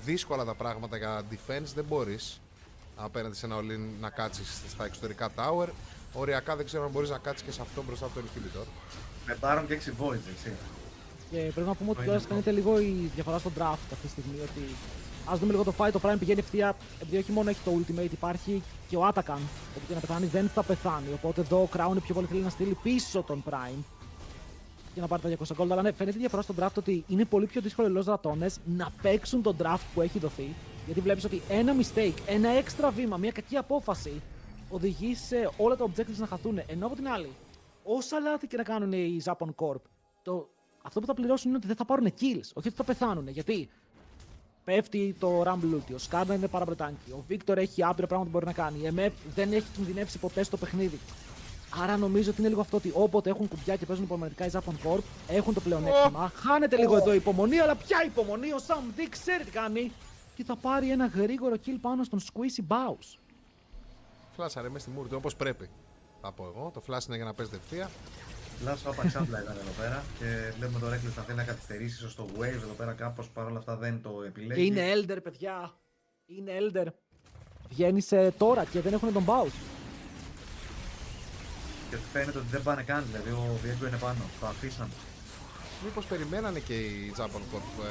Δύσκολα τα πράγματα για defense, δεν μπορείς απέναντι σε ένα all-in να κάτσεις στα εξωτερικά tower. Οριακά δεν ξέρω αν μπορείς να κάτσεις και σε αυτό μπροστά από το inhibitor. Με πάρουν και 6 voids, έτσι. Και πρέπει να πούμε ότι τώρα φαίνεται λίγο η διαφορά στο draft αυτή τη στιγμή. Ότι ας δούμε λίγο το fight, το Prime πηγαίνει ευθεία. Επειδή όχι μόνο έχει το ultimate, υπάρχει και ο Atakan. Οπότε να πεθάνει δεν θα πεθάνει. Οπότε εδώ ο Crown πιο πολύ θέλει να στείλει πίσω τον Prime για να πάρει τα 200 gold. Αλλά ναι, φαίνεται η διαφορά στο draft ότι είναι πολύ πιο δύσκολο οι Lost Ratones να παίξουν τον draft που έχει δοθεί. Γιατί βλέπεις ότι ένα mistake, ένα έξτρα βήμα, μια κακή απόφαση οδηγεί σε όλα τα objectives να χαθούν. Ενώ από την άλλη, όσα λάθη και να κάνουν οι Japan Corp, αυτό που θα πληρώσουν είναι ότι δεν θα πάρουν kills, όχι ότι θα πεθάνουν. Γιατί πέφτει το Rumble Ulti, ο Skarner είναι πάρα πολύ ο Victor έχει άπειρα πράγματα που μπορεί να κάνει, η MF δεν έχει κινδυνεύσει ποτέ στο παιχνίδι. Άρα νομίζω ότι είναι λίγο αυτό ότι όποτε έχουν κουμπιά και παίζουν υπομονετικά οι Japan Corp, έχουν το πλεονέκτημα. Χάνεται λίγο εδώ η υπομονή, αλλά ποια υπομονή, ο Sam D ξέρει τι κάνει. Και θα πάρει ένα γρήγορο kill πάνω στον Squeezy Bows. Φλάσαρε μες στη μούρτη όπως πρέπει, θα πω εγώ. Το flash είναι για να παίζει ευθεία. Λάσο απαξάμπλα ήταν εδώ πέρα και βλέπουμε το Reckless να θέλει να καθυστερήσει ίσως το wave εδώ πέρα κάπως, παρόλα αυτά δεν το επιλέγει. Και είναι Elder, παιδιά. Είναι Elder. Βγαίνει τώρα και δεν έχουν τον Bows. Και φαίνεται ότι δεν πάνε καν, δηλαδή ο Diego είναι πάνω, το αφήσαν. Μήπως περιμένανε και οι Japan Corp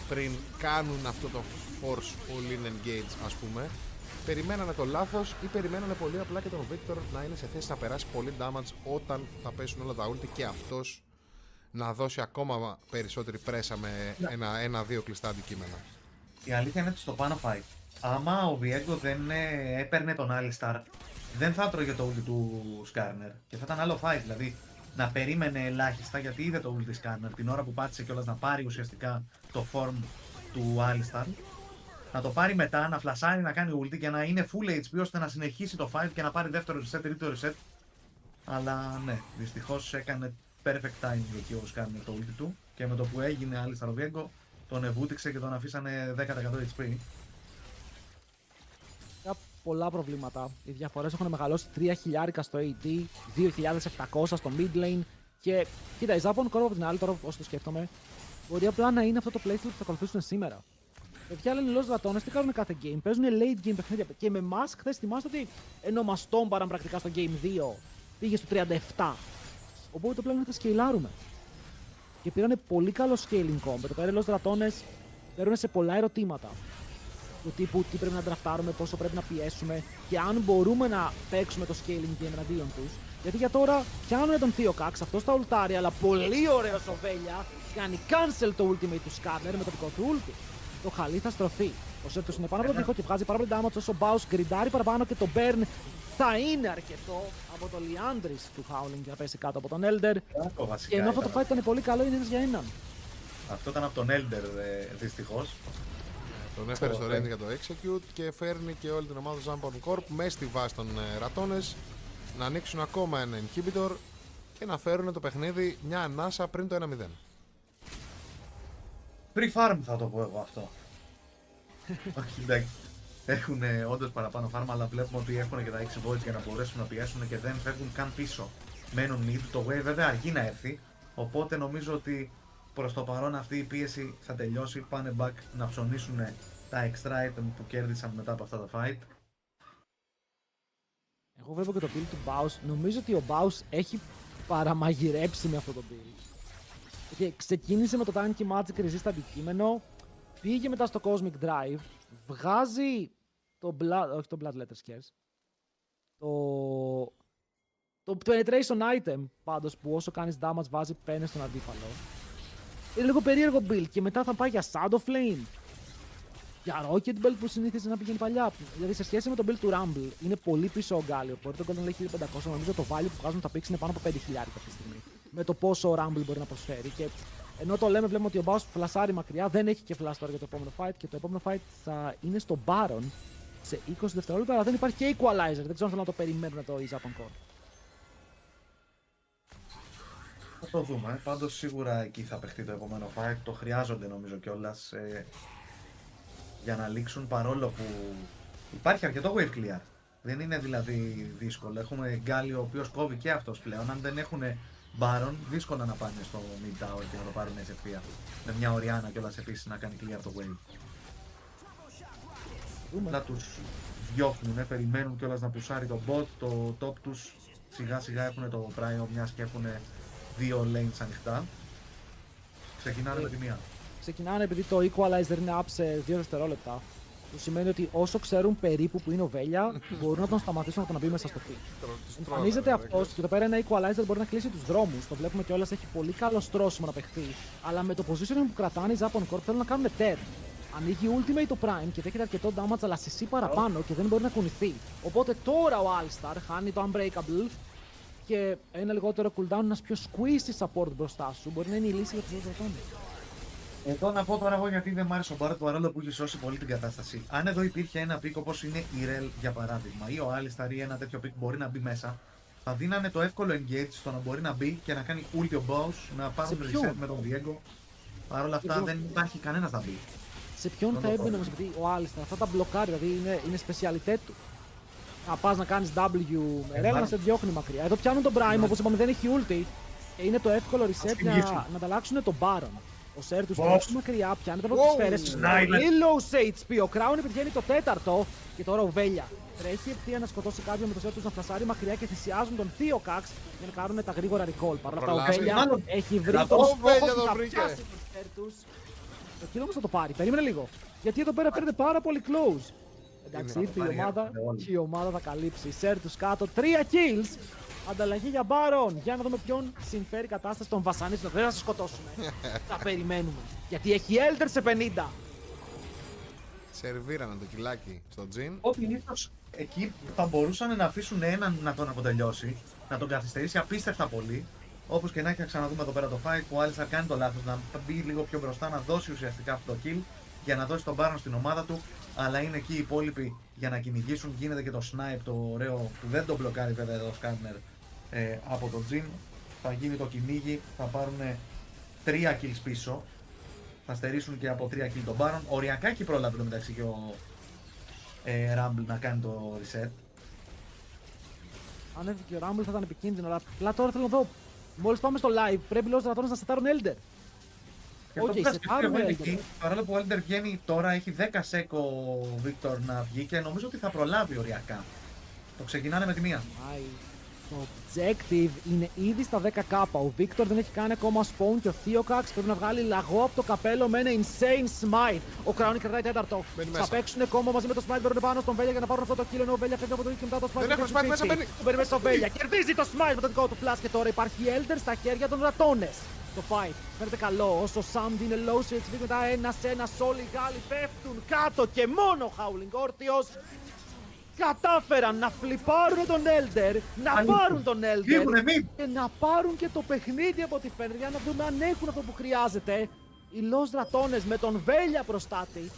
πριν κάνουν αυτό το force all-in engage, ας πούμε. Περιμένανε το λάθος ή περιμένανε πολύ απλά και τον Victor να είναι σε θέση να περάσει πολύ damage όταν θα πέσουν όλα τα ulti και αυτός να δώσει ακόμα περισσότερη πρέσα με ένα-δύο κλειστά αντικείμενα. Η αλήθεια είναι ότι στο πάνω fight, άμα ο Diego δεν έπαιρνε τον Alistar, δεν θα έτρωγε το ulti του Skarner και θα ήταν άλλο fight, δηλαδή να περίμενε ελάχιστα γιατί είδε το ulti Skarner την ώρα που πάτησε κιόλας να πάρει ουσιαστικά το form του Alistar. Να το πάρει μετά, να φλασάρει, να κάνει ulti και να είναι full HP ώστε να συνεχίσει το fight και να πάρει δεύτερο reset, τρίτο reset. Αλλά ναι, δυστυχώς έκανε perfect timing εκεί ο Skarner το ulti του και με το που έγινε Alistar ο Viego τον ευούτυξε και τον αφήσανε 10% HP. Πολλά προβλήματα. Οι διαφορές έχουν μεγαλώσει 3.000 στο AD, 2.700 στο mid lane και κοίτα, η Japan Corp από την άλλη, τώρα όσο το σκέφτομαι, μπορεί απλά να είναι αυτό το playstyle που θα ακολουθήσουν σήμερα. Παιδιά λένε Lost Ratones, τι κάνουν κάθε game, παίζουν late game παιχνίδια και με Mask χθες θυμάστε ότι ενώ μας τόμπαραν πρακτικά στο game 2 πήγε στο 37. Οπότε το πλέον είναι θα σκεϊλάρουμε. Και πήρανε πολύ καλό scaling combo. Το πέρα Lost Ratones παίρνουν σε πολλά ερωτήματα. Του τύπου τι πρέπει να ντραφτάρουμε, πόσο πρέπει να πιέσουμε και αν μπορούμε να παίξουμε το scaling game εναντίον τους. Γιατί για τώρα πιάνουν τον Theo Cax, αυτό στα ουλτάρια, αλλά πολύ ωραίο ο Βέλια κάνει cancel το ultimate του Skarner με το δικό του ulti. Το χαλί θα στρωθεί. Ο Σέρτος είναι πάνω από το δικό και βγάζει πάρα πολύ damage όσο ο Baus γκριντάρει παραπάνω και το burn θα είναι αρκετό από το Liandris του Howling για να πέσει κάτω από τον Elder. Και ενώ αυτό το fight ήταν πολύ καλό, είναι ένας για έναν. Αυτό ήταν από τον Elder δυστυχώς. Τον έφερε στο range για το execute και φέρνει και όλη την ομάδα του Japan Corp μέσα στη βάση των Ratones να ανοίξουν ακόμα ένα inhibitor και να φέρουν το παιχνίδι μια ανάσα πριν το 1-0. Pre-farm θα το πω εγώ αυτό. Όχι, εντάξει. Έχουν όντως παραπάνω farm, αλλά βλέπουμε ότι έχουν και τα 6 voids για να μπορέσουν να πιέσουν και δεν φεύγουν καν πίσω. Μένουν mid, το wave βέβαια αργεί να έρθει, οπότε νομίζω ότι προς το παρόν αυτή η πίεση θα τελειώσει, πάνε back να ψωνίσουν τα extra item που κέρδισαν μετά από αυτά τα fight. Εγώ βλέπω και το build του Baus, νομίζω ότι ο Baus έχει παραμαγειρέψει με αυτό το build. Γιατί ξεκίνησε με το Tanky Magic Resist αντικείμενο, πήγε μετά στο Cosmic Drive, βγάζει το Blood, όχι το Blood Letter Scares, το Penetration Item πάντως που όσο κάνεις damage βάζει πένες στον αντίπαλο. Είναι λίγο περίεργο build και μετά θα πάει για Shadow Flame, για Rocket Belt που συνήθιζε να πηγαίνει παλιά. Δηλαδή σε σχέση με το build του Rumble είναι πολύ πίσω ο Γκάλιο, μπορεί το Golden λέει 1500, νομίζω το value που βγάζουν τα picks είναι πάνω από 5.000 αυτή τη στιγμή. Με το πόσο ο Rumble μπορεί να προσφέρει. Και ενώ το λέμε, βλέπουμε ότι ο Baus φλασάρει μακριά, δεν έχει και flash τώρα για το επόμενο fight και το επόμενο fight θα είναι στο Baron. σε 20 δευτερόλεπτα, αλλά δεν υπάρχει και equalizer. Δεν ξέρω αν θέλω να το περιμένουν το Japan Core. Θα το δούμε. Πάντως σίγουρα εκεί θα παιχτεί το επόμενο fight. Το χρειάζονται νομίζω κιόλας για να λήξουν, παρόλο που υπάρχει αρκετό wave clear. Δεν είναι δηλαδή δύσκολο. Έχουμε Γκάλιο ο οποίος κόβει και αυτός πλέον. Αν δεν έχουν Baron, δύσκολο να πάνε στο mid tower και να το πάρουν σε ευθεία. Με μια Οριάννα κιόλας επίσης να κάνει clear το wave. Να τους διώχνουν, περιμένουν κιόλας να πουσάρει το bot, το top τους. Σιγά σιγά έχουν το prio, μιας και έχουν δύο lanes ανοιχτά. Ξεκινάνε με τη μία. Ξεκινάνε επειδή το equalizer είναι up σε 2 δευτερόλεπτα. Που σημαίνει ότι όσο ξέρουν περίπου που είναι ο Βέλια, μπορούν να τον σταματήσουν να τον μπει μέσα στο team. Εμφανίζεται αυτό και εδώ πέρα ένα equalizer μπορεί να κλείσει τους δρόμους. Το βλέπουμε κιόλας, έχει πολύ καλό στρώσιμο να παιχθεί. Αλλά με το positioning που κρατάνε οι Japan Corp θέλουν να κάνουν turn. Ανοίγει ultimate το prime και δέχεται αρκετό damage, αλλά CC παραπάνω και δεν μπορεί να κουνηθεί. Οπότε τώρα ο Alistar χάνει το unbreakable και ένα λιγότερο cooldown, ένας πιο squeezy support μπροστά σου μπορεί να είναι η λύση για τους δύο δρακόνες. Εδώ να πω τώρα εγώ γιατί δεν μ' άρεσε ο Μπάρετ, παρόλο που έχει σώσει πολύ την κατάσταση. Αν εδώ υπήρχε ένα πικ όπως είναι η Ρελ για παράδειγμα, ή ο Alistar ή ένα τέτοιο πικ μπορεί να μπει μέσα, θα δίνανε το εύκολο engage στο να μπορεί να μπει και να κάνει ulti ο boss, να πάρουν reset με τον Diego. Παρ' όλα αυτά δεν υπάρχει κανένας να μπει. Σε ποιον θα έμπαινε όμως, γιατί ο Alistar αυτά τα μπλοκάρει, δηλαδή είναι σπεσιαλιτέ του. Να πας να κάνεις W με Ρέλ να σε διώχνει μακριά. Εδώ πιάνουν τον Prime, όπως είπαμε δεν έχει ulti. Είναι το εύκολο reset να ανταλλάξουν τον Baron. Ο Σέρ τους τρέχει μακριά, πιάνεται από τις σφαίρες. Πολύ low σε HP, ο Crown πετυχαίνει το τέταρτο. Και τώρα ο Βέλια τρέχει ευθεία να σκοτώσει κάποιον με το Σέρ τους να φλασάρει μακριά και θυσιάζουν τον Θείο Καξ για να κάνουν τα γρήγορα recall. Παρ' όλα αυτά ο Βέλια έχει βρει τον στόχο που θα πιάσει τον Σέρ τους. Το kill όμως θα το πάρει, περίμενε λίγο. Γιατί εδώ πέρα φαίνεται πάρα πολύ close. Εντάξει, ήρθε η ομάδα και η ομάδα θα καλύψει. Σέρ τους κάτω, 3 kills. Ανταλλαγή για Baron. Για να δούμε ποιον συμφέρει η κατάσταση. Τον βασανίσουν. Δεν θα σε σκοτώσουμε. Θα περιμένουμε. Γιατί έχει Elder σε 50. Σερβίρανε το κιλάκι στο τζιν. Ότι ίσως εκεί θα μπορούσαν να αφήσουν έναν να τον αποτελειώσει, να τον καθυστερήσει απίστευτα πολύ. Όπως και να έχει, να ξαναδούμε εδώ πέρα το fight που ο Alistar κάνει το λάθος να μπει λίγο πιο μπροστά, να δώσει ουσιαστικά αυτό το kill για να δώσει τον Baron στην ομάδα του. Αλλά είναι εκεί οι υπόλοιποι για να κυνηγήσουν. Γίνεται και το snipe το ωραίο που δεν τον μπλοκάρει βέβαια εδώ ο Skarner από το Jin. Θα γίνει το κυνήγι, θα πάρουν 3 kills πίσω. Θα στερήσουν και από 3 kill τον Baron. Οριακά εκεί πρόλαβε το μεταξύ και ο Rumble να κάνει το reset. Αν έφυγε ο Rumble θα ήταν επικίνδυνο, αλλά απλά τώρα θέλω να δω. Μόλις πάμε στο live, πρέπει λόγω στρατώνες να σετάρουν Elder. Όχι, παρόλο που ο Elder βγαίνει τώρα, έχει 10 σέκο ο Victor να βγει και νομίζω ότι θα προλάβει οριακά. Το ξεκινάνε με τη μία. Το objective είναι ήδη στα 10k. Ο Victor δεν έχει κάνει ακόμα spawn και ο Theocax πρέπει να βγάλει λαγό από το καπέλο με ένα insane smite. Ο Crown κρατάει τέταρτο. Θα παίξουν combo μαζί με το smite, μπαίνουν πάνω στον Βέλια για να πάρουν αυτό το kill. Ενώ ο Βέλια φεύγει από το και μετά το smite. Δεν έχουν smite μέσα, μπαίνει. Μπαίνει μέσα στο Βέλια. Κερδίζει το smite με το δικό του flash και τώρα υπάρχει Elder στα χέρια των ρατώνες. Το fight φαίνεται καλό. Όσο Sam είναι low σε HP μετά ένα όλοι οι Γάλλοι πέφτουν κάτω και μόνο Howling όρθιος. Κατάφεραν να φλιπάρουν τον Elder, να πάρουν τον Elder και να πάρουν και το παιχνίδι από τη φαίνεται για να δούμε αν έχουν αυτό που χρειάζεται. Οι Lost Ρατώνες με τον Βέλια προστάτη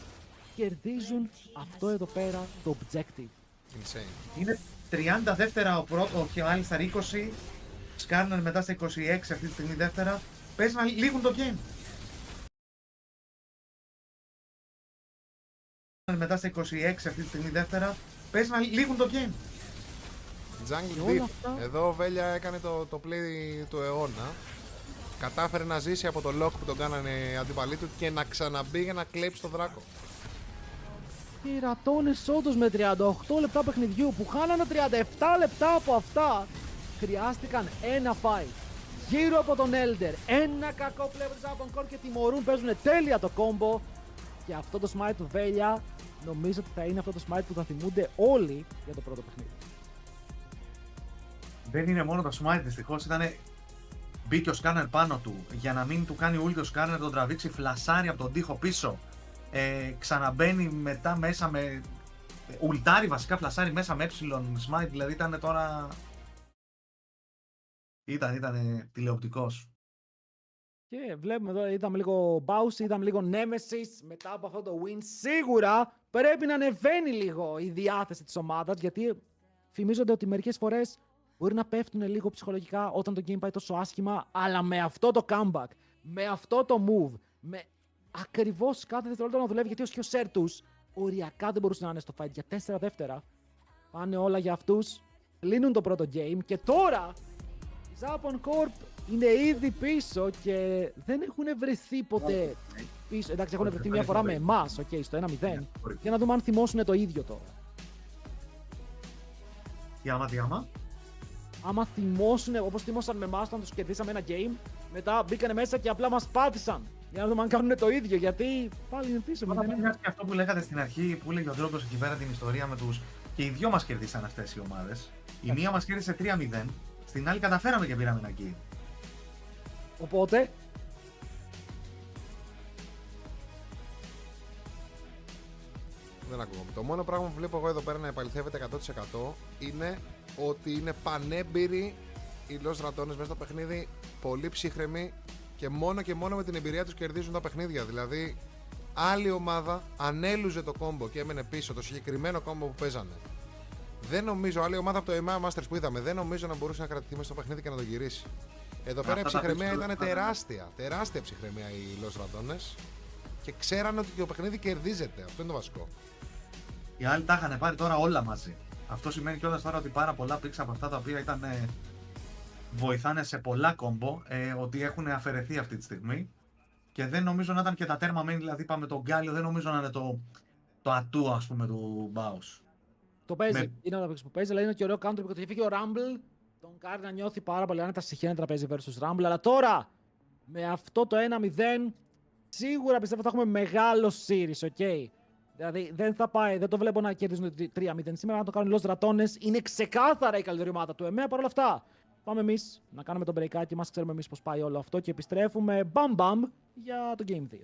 κερδίζουν αυτό εδώ πέρα το objective. Insane. Είναι 30 δεύτερα ο πρώτο και ο Alistar 20. Σκάρνερ μετά στα 26 αυτή τη στιγμή δεύτερα. Πες να λήγουν το game. Μετά στα 26 αυτή τη στιγμή δεύτερα. Πες να λήγουν το game. Jungle Deep. Εδώ ο Βέλια έκανε το play του αιώνα. Κατάφερε να ζήσει από το lock που τον κάνανε αντιπαλοί του και να ξαναμπεί για να κλέψει το δράκο. Και οι Ρατώνες όντως με 38 λεπτά παιχνιδιού που χάνανε 37 λεπτά από αυτά χρειάστηκαν ένα fight γύρω από τον Elder. Ένα κακό πλέον από τον Core και τιμωρούν, παίζουν τέλεια το combo. Και αυτό το smite του Βέλια νομίζω ότι θα είναι αυτό το smite που θα θυμούνται όλοι για το πρώτο παιχνίδι. Δεν είναι μόνο το smite, δυστυχώς μπήκε ο Σκάνερ πάνω του για να μην του κάνει ούλτι ο Σκάνερ, τον τραβήξει, φλασάρει από τον τοίχο πίσω. Ξαναμπαίνει μετά μέσα με ουλτάρι, βασικά φλασάρει μέσα με smite, δηλαδή ήταν τώρα... Ήταν τηλεοπτικός. Και βλέπουμε εδώ, είδαμε λίγο Bounce, είδαμε λίγο Nemesis. Μετά από αυτό το win, σίγουρα πρέπει να ανεβαίνει λίγο η διάθεση της ομάδας. Γιατί φημίζονται ότι μερικές φορές μπορεί να πέφτουν λίγο ψυχολογικά όταν το game πάει τόσο άσχημα. Αλλά με αυτό το comeback, με αυτό το move, με ακριβώς κάθε δευτερόλεπτο να δουλεύει. Γιατί ο σκιοσέρ τους οριακά δεν μπορούσε να είναι στο fight για 4 δεύτερα. Πάνε όλα για αυτούς. Λύνουν το πρώτο game και τώρα η Japan Corp είναι ήδη πίσω και δεν έχουν βρεθεί ποτέ πίσω. Εντάξει, έχουν βρεθεί μια φορά με εμάς, στο 1-0. Και να δούμε αν θυμώσουν το ίδιο τώρα. Τι άμα. Άμα θυμώσουν όπως θυμώσαν με εμάς όταν τους κερδίσαμε ένα game, μετά μπήκανε μέσα και απλά μας πάτησαν. Για να δούμε αν κάνουν το ίδιο, γιατί πάλι είναι πίσω. Και αυτό που λέγατε στην αρχή, που έλεγε ο Ντρόγκος εκεί πέρα την ιστορία με τους. Και οι δυο μας κερδίσαν αυτές οι ομάδες. Η μία μας κέρδισε 3-0, στην άλλη καταφέραμε και πήραμε ένα kill. Οπότε. Δεν ακούγομαι. Το μόνο πράγμα που βλέπω εγώ εδώ πέρα να επαληθεύεται 100% είναι ότι είναι πανέμπειροι οι Los Ratones μέσα στο παιχνίδι, πολύ ψύχρεμοι και μόνο με την εμπειρία τους κερδίζουν τα παιχνίδια. Δηλαδή, άλλη ομάδα ανέλουζε το κόμπο και έμενε πίσω το συγκεκριμένο κόμπο που παίζανε. Δεν νομίζω, άλλη ομάδα από το EMEA Masters που είδαμε, δεν νομίζω να μπορούσε να κρατηθεί μέσα στο παιχνίδι και να το γυρίσει. Εδώ πέρα η ψυχραιμία ήταν τεράστια. Τεράστια ψυχραιμία οι Los Ratones και ξέρανε ότι το παιχνίδι κερδίζεται. Αυτό είναι το βασικό. Οι άλλοι τα είχαν πάρει τώρα όλα μαζί. Αυτό σημαίνει κιόλας τώρα ότι πάρα πολλά picks από αυτά τα οποία ήταν, βοηθάνε σε πολλά κόμπο, ότι έχουν αφαιρεθεί αυτή τη στιγμή. Και δεν νομίζω να ήταν και τα τέρμα main, δηλαδή πάμε τον Γκάλιο, δεν νομίζω να είναι το ατού, ας πούμε, του Baus. Το παίζει, είναι ένα που παίζει, αλλά είναι και ωραίο counter που το φύγει ο Rumble. Τον κάνει να νιώθει πάρα πολύ άνετα συχαίνεται να παίζει versus Rumble. Αλλά τώρα, με αυτό το 1-0, σίγουρα πιστεύω θα έχουμε μεγάλο series, ok. Δηλαδή δεν θα πάει, δεν το βλέπω να κερδίζουν 3-0 σήμερα, να το κάνουν Los Ratones. Είναι ξεκάθαρα η καλύτερη ομάδα του EMEA. Παρ' όλα αυτά, πάμε εμείς να κάνουμε τον breakάκι μας, ξέρουμε εμείς πώς πάει όλο αυτό και επιστρέφουμε μπαμ για το Game 2.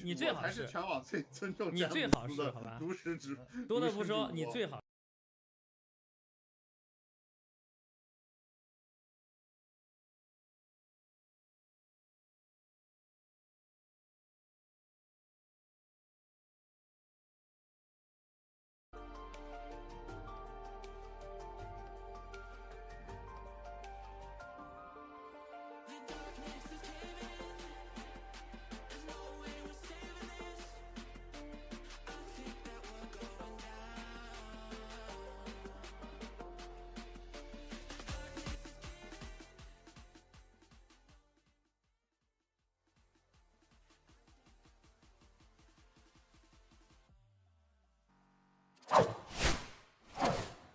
你最好是全网最尊重詹姆斯的如实指多的不说，你最好。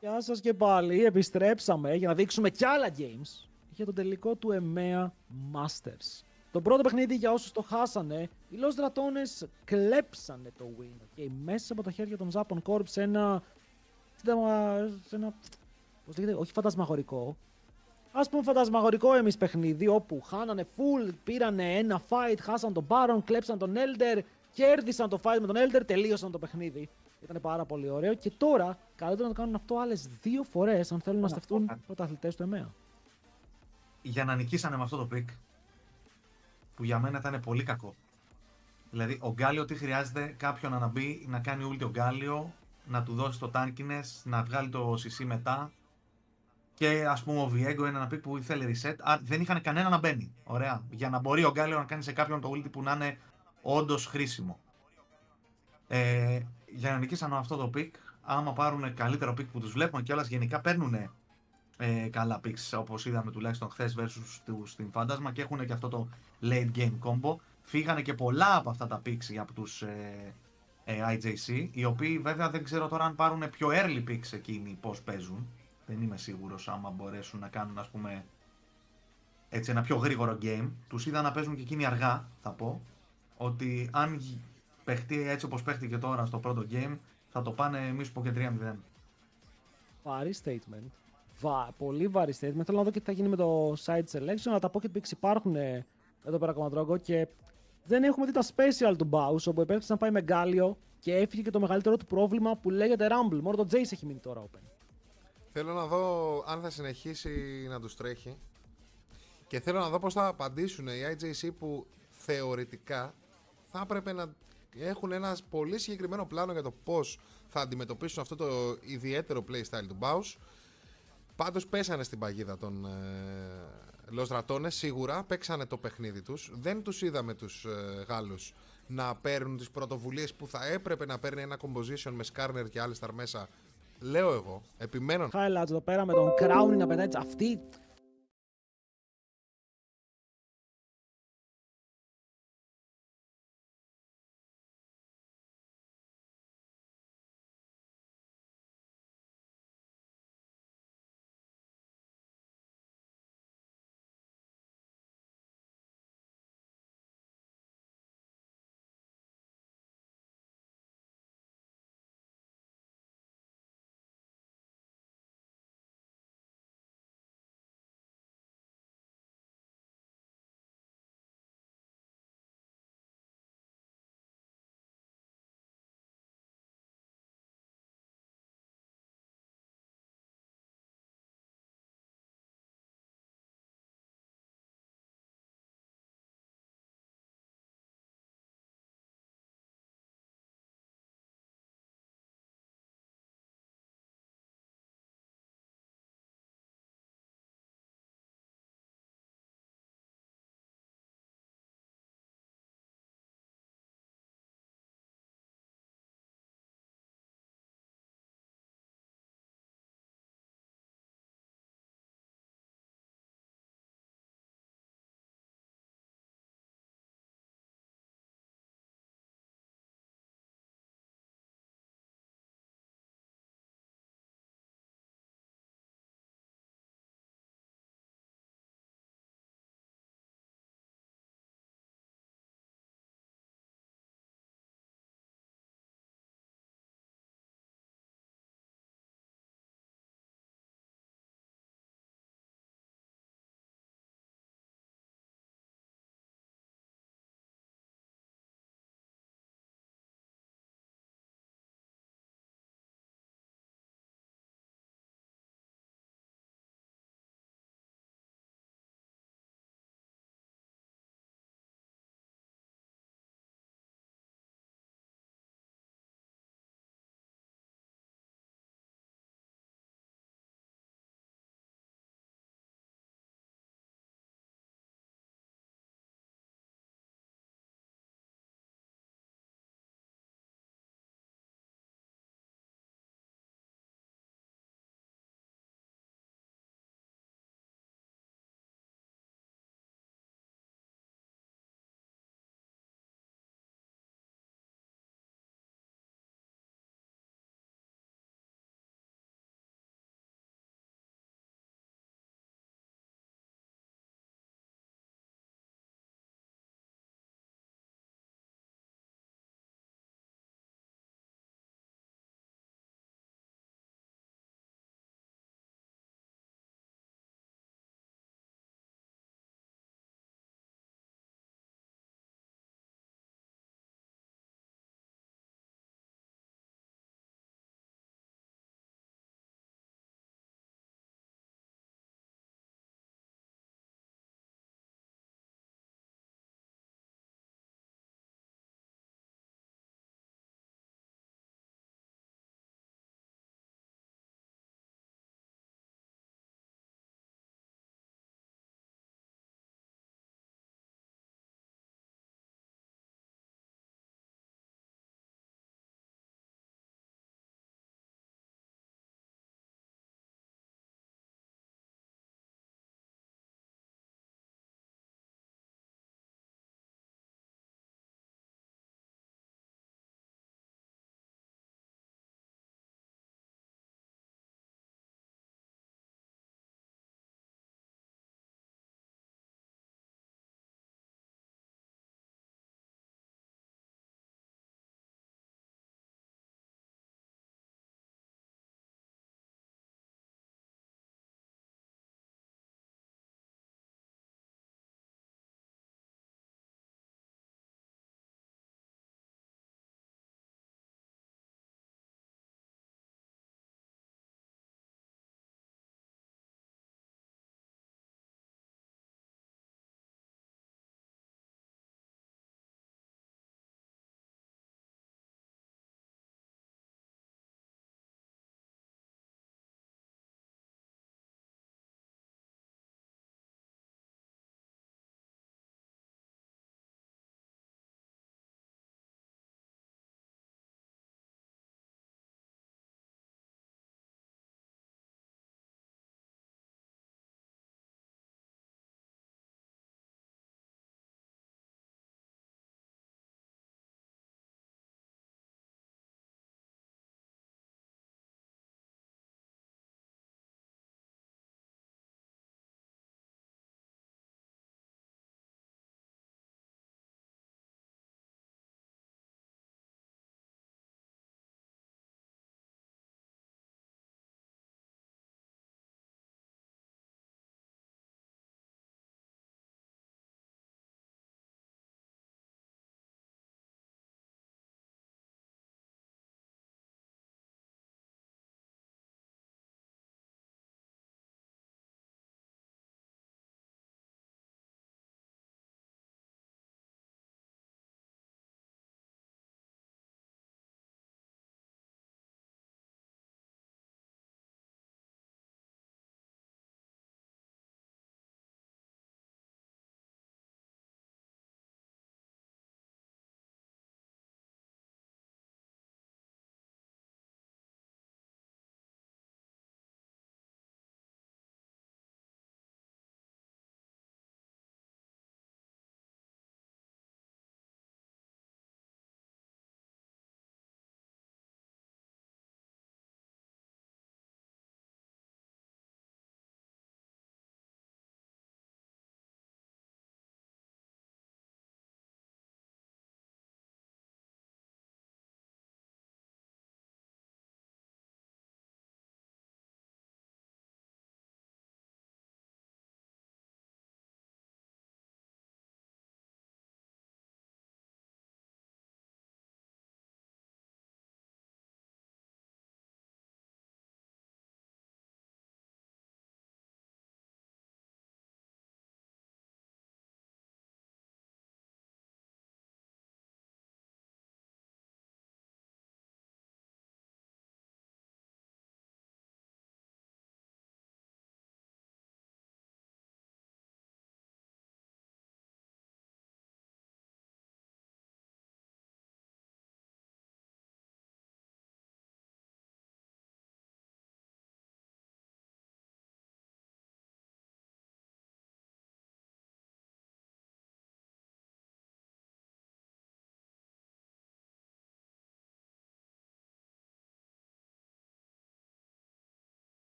Γεια σας και πάλι, επιστρέψαμε για να δείξουμε κι άλλα games για το τελικό του EMEA Masters. Το πρώτο παιχνίδι, για όσους το χάσανε, οι Los Dratones κλέψανε το win και μέσα από τα χέρια των Japan Corp σε ένα πώς λέγεται, όχι φαντασμαγορικό, ας πούμε φαντασμαγορικό εμείς παιχνίδι, όπου χάνανε full, πήρανε ένα fight, χάσαν τον Baron, κλέψαν τον Elder, κέρδισαν το fight με τον Elder, τελείωσαν το παιχνίδι. Ήταν πάρα πολύ ωραίο και τώρα καλύτερα να το κάνουν αυτό άλλες 2 φορές αν θέλουν να στεφτούν πρωταθλητές του EMEA. Για να νικήσανε με αυτό το pick, που για μένα ήταν πολύ κακό. Δηλαδή, ο Γκάλιο τι χρειάζεται, κάποιον να μπει, να κάνει ούλτι ο Γκάλιο, να του δώσει το tankiness, να βγάλει το CC μετά. Και ας πούμε ο Viego είναι ένα pick που ήθελε reset. Δεν είχαν κανένα να μπαίνει. Ωραία. Για να μπορεί ο Γκάλιο να κάνει σε κάποιον το ulti που να είναι όντως χρήσιμο. Για να νικήσαν αυτό το pick, άμα πάρουν καλύτερο pick που τους βλέπουμε κιόλας, γενικά παίρνουν καλά picks, όπως είδαμε τουλάχιστον χθες versus στην Φάντασμα, και έχουν και αυτό το late game combo. Φύγανε και πολλά από αυτά τα picks για τους IJC, οι οποίοι βέβαια δεν ξέρω τώρα αν πάρουν πιο early picks εκείνοι πώς παίζουν. Δεν είμαι σίγουρος άμα μπορέσουν να κάνουν, ας πούμε, έτσι ένα πιο γρήγορο game. Τους είδα να παίζουν και εκείνοι αργά, θα πω, ότι αν παιχτεί έτσι όπως παίχτηκε τώρα στο πρώτο game, θα το πάνε μη σου πω και 3-0. Βαρύ statement. Πολύ βαρύ statement. Θέλω να δω και τι θα γίνει με το side selection, αλλά τα pocket picks υπάρχουν εδώ πέρα ακόμα τρόγκο και δεν έχουμε δει τα special του Baus, όπου επέλεξε να πάει με Γκάλιο και έφυγε και το μεγαλύτερο του πρόβλημα που λέγεται Rumble. Μόνο το Jace έχει μείνει τώρα open. Θέλω να δω αν θα συνεχίσει να τους τρέχει και θέλω να δω πώς θα απαντήσουν οι IJC που θεωρητικά θα έπρεπε να έχουν ένα πολύ συγκεκριμένο πλάνο για το πώς θα αντιμετωπίσουν αυτό το ιδιαίτερο playstyle του Baus. Πάντως πέσανε στην παγίδα των Los Dratones, σίγουρα παίξανε το παιχνίδι τους. Δεν τους είδαμε τους Γάλλους να παίρνουν τις πρωτοβουλίες που θα έπρεπε να παίρνει ένα composition με Skarner και Alistar μέσα. Λέω εγώ, επιμένω. Highlights εδώ πέρα με τον Crowny να πετάει αυτή.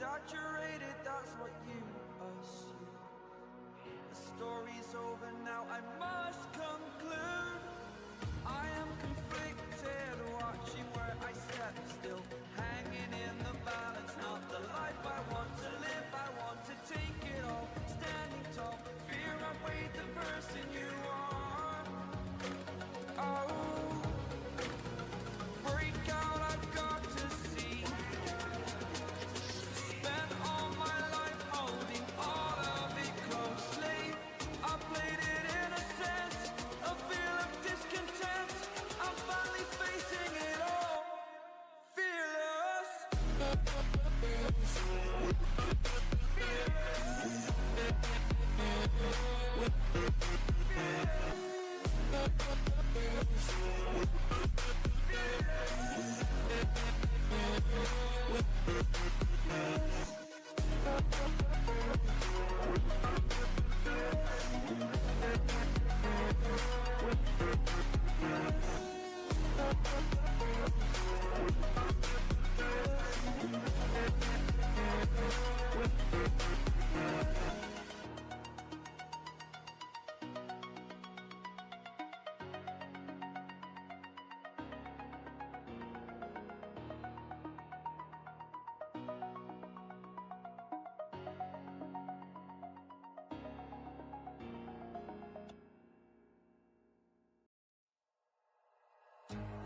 exaggerated, that's what you assume. The story's over now, I must conclude. I am conflicted, watching where I step still, hanging in the balance, not the life I want to live. I want to take it all, standing tall, fear outweighed the person you are. Oh, break out, I've got to see. Spent all my life holding all of it closely. I played it innocent, a feel of discontent. I'm finally facing it all, fearless.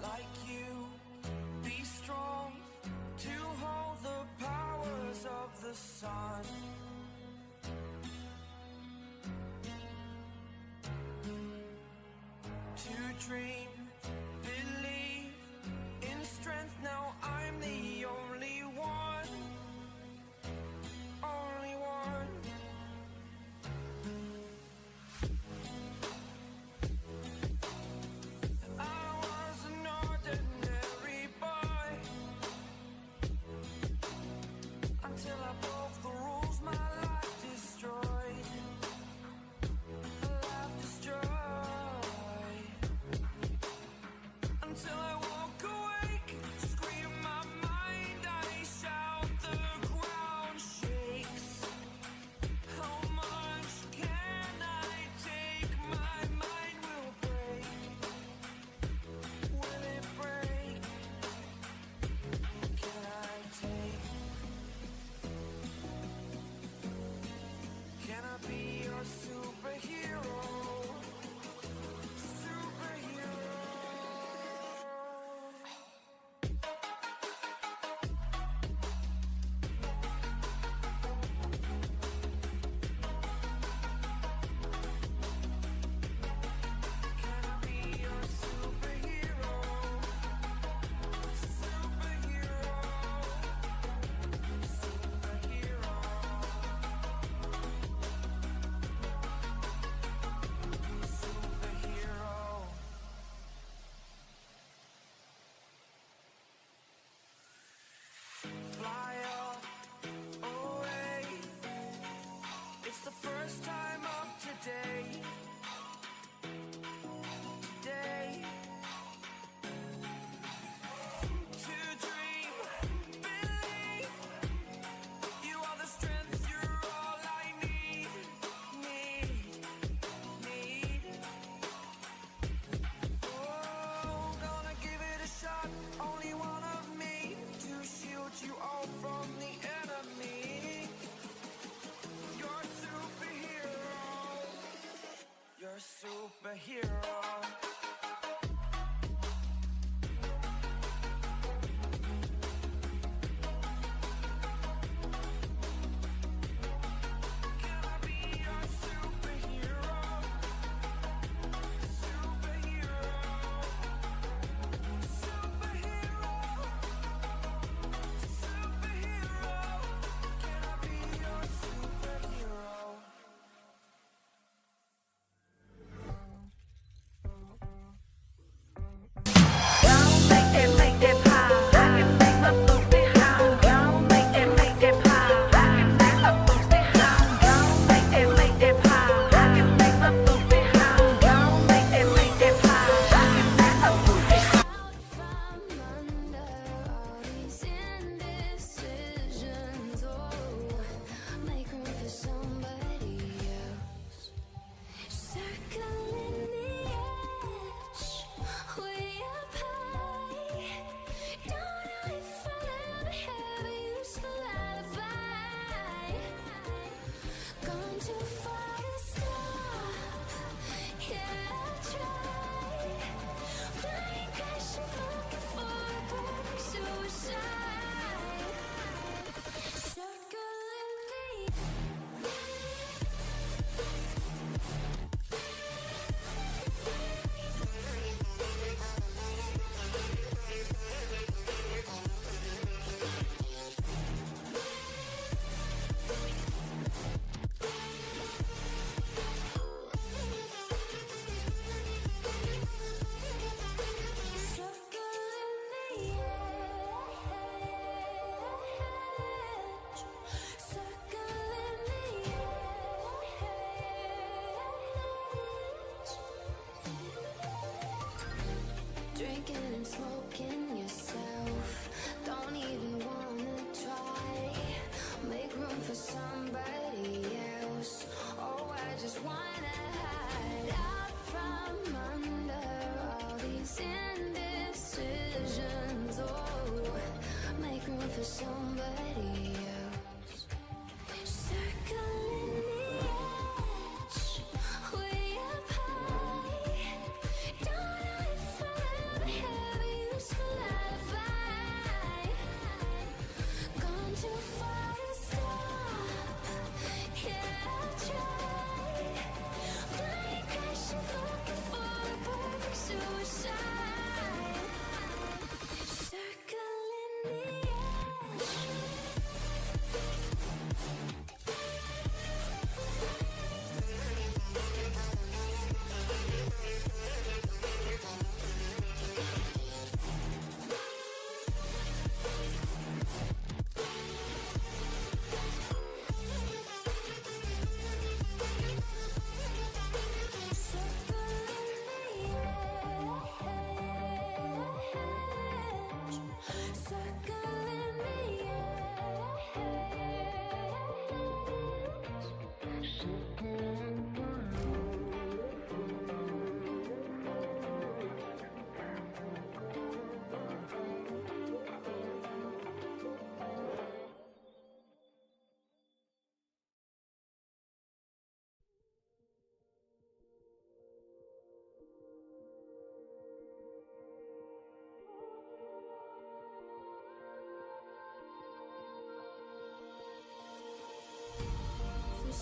Like you, be strong to hold the powers of the sun. To dream, believe in strength, now I'm the only one. Only one. I was an ordinary boy until I broke the rules, my life destroyed. Life destroyed.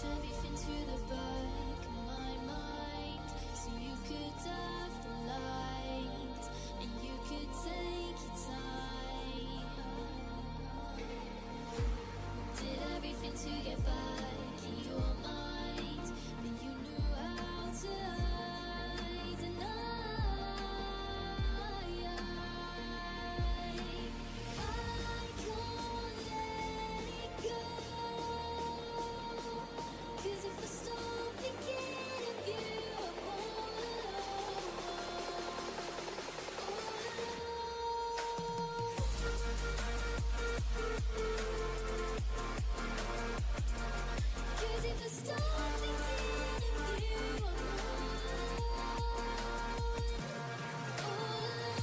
everything to the back of my mind, so you could have the light and you could take your time. Did everything to get back in your mind, but you knew how to hide, and I can't let it go. 'Cause if I stop thinking of you, I'm all alone, all alone. 'Cause if I stop thinking of you, I'm all alone, all alone.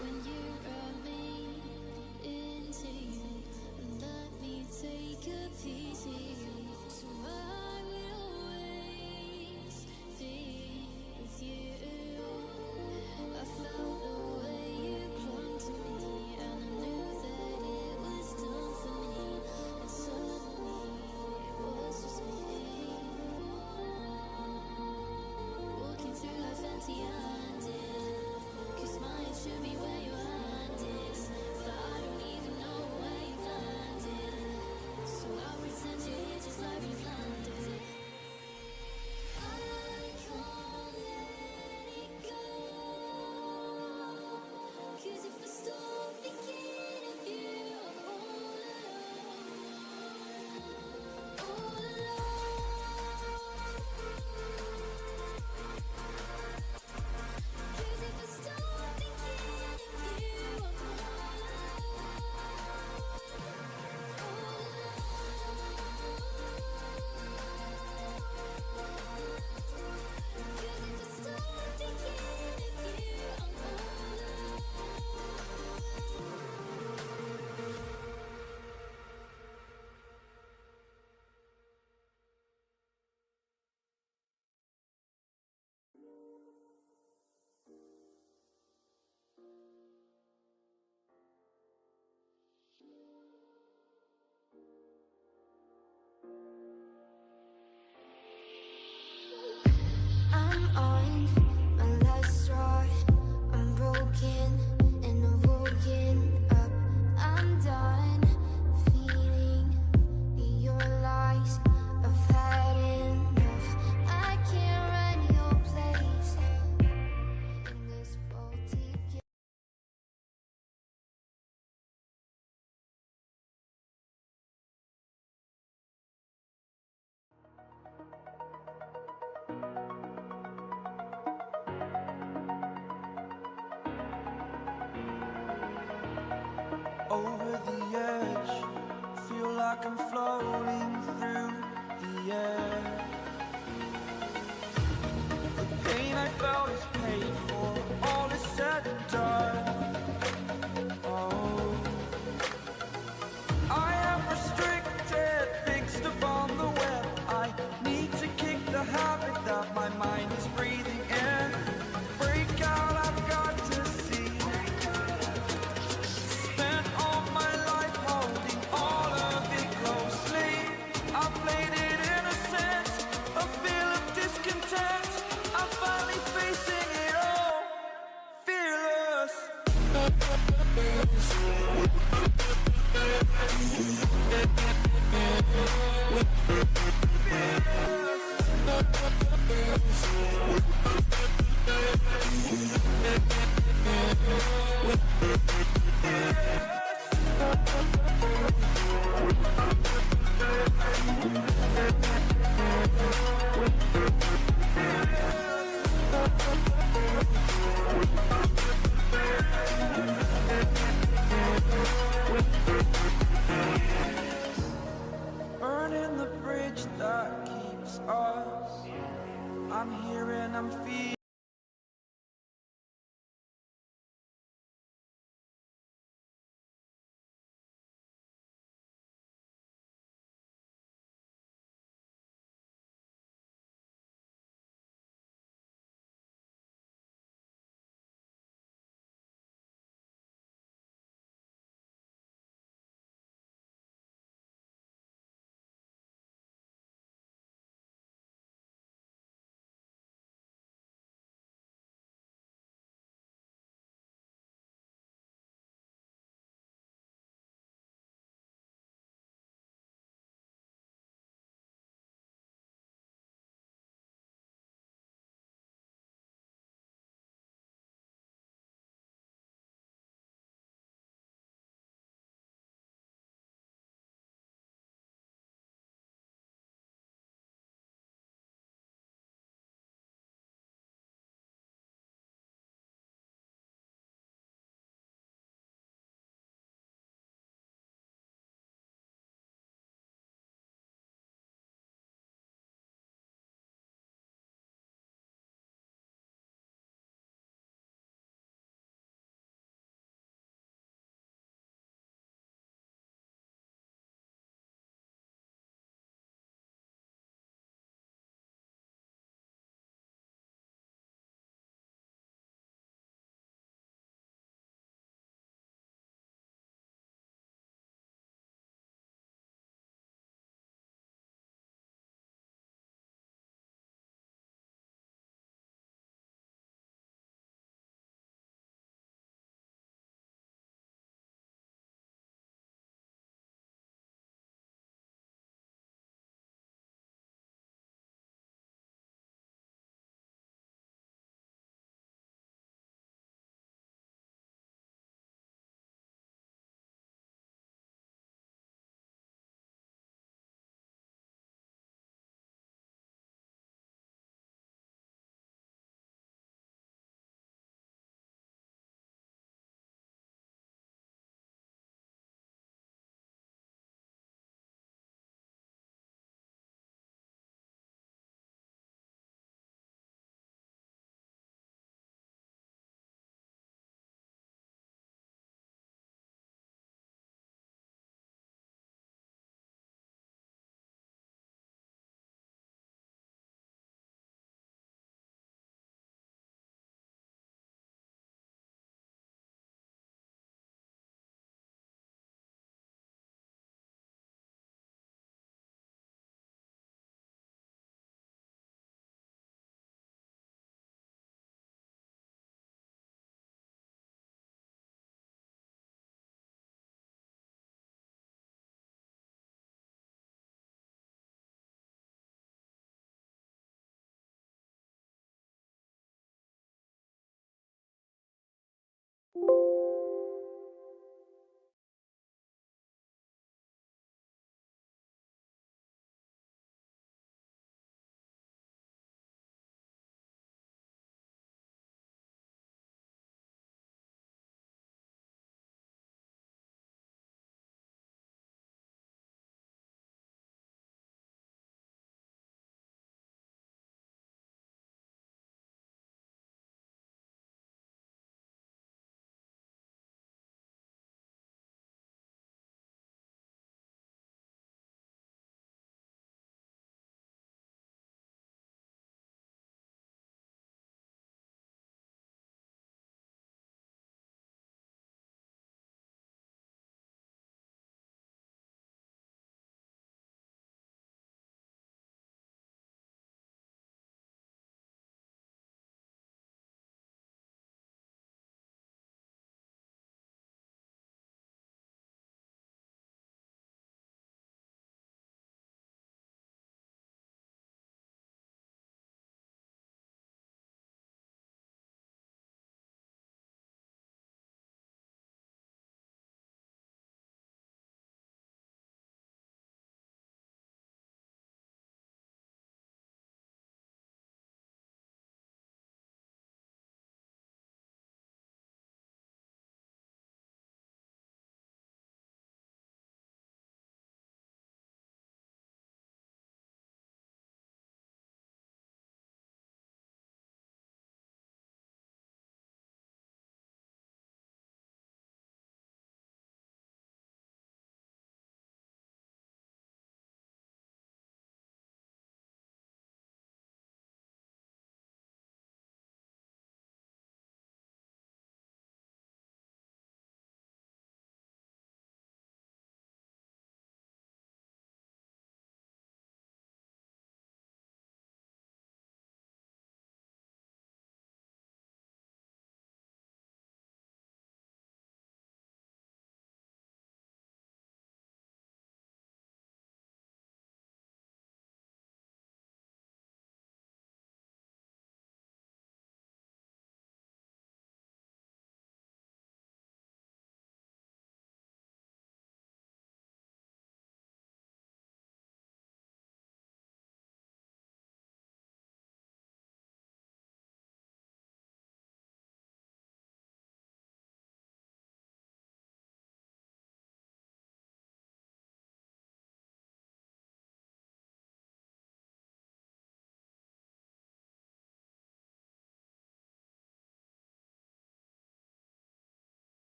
When you brought me into you and let me take a piece of you, so I will always be with you. I felt the way you clung to me, and I knew that it was done for me, and suddenly it was just me, walking through life empty-handed. 'Cause mine should be where your hand is, but I don't even know where you've landed. So I'll pretend you're here just like we've landed. I can't let it go. 'Cause if I stop thinking of you, I'm all alone, all alone. 'Cause if I stop thinking of you, I'm all I'm on my last straw. I'm broken and I'm woken up. I'm done feeding your lies. I've had enough. I can't run your place in this faulty game. Over the edge, feel like I'm floating through the air. The pain I felt is paid for, all is said and done. Oh, I am restricted, fixed upon the web. I need to kick the habit that my mind is breathing in. Break out, I've got to see. Spent all my life holding all of it closely. I played it innocent, Burning the bridge that keeps us. I'm here and I'm feeling.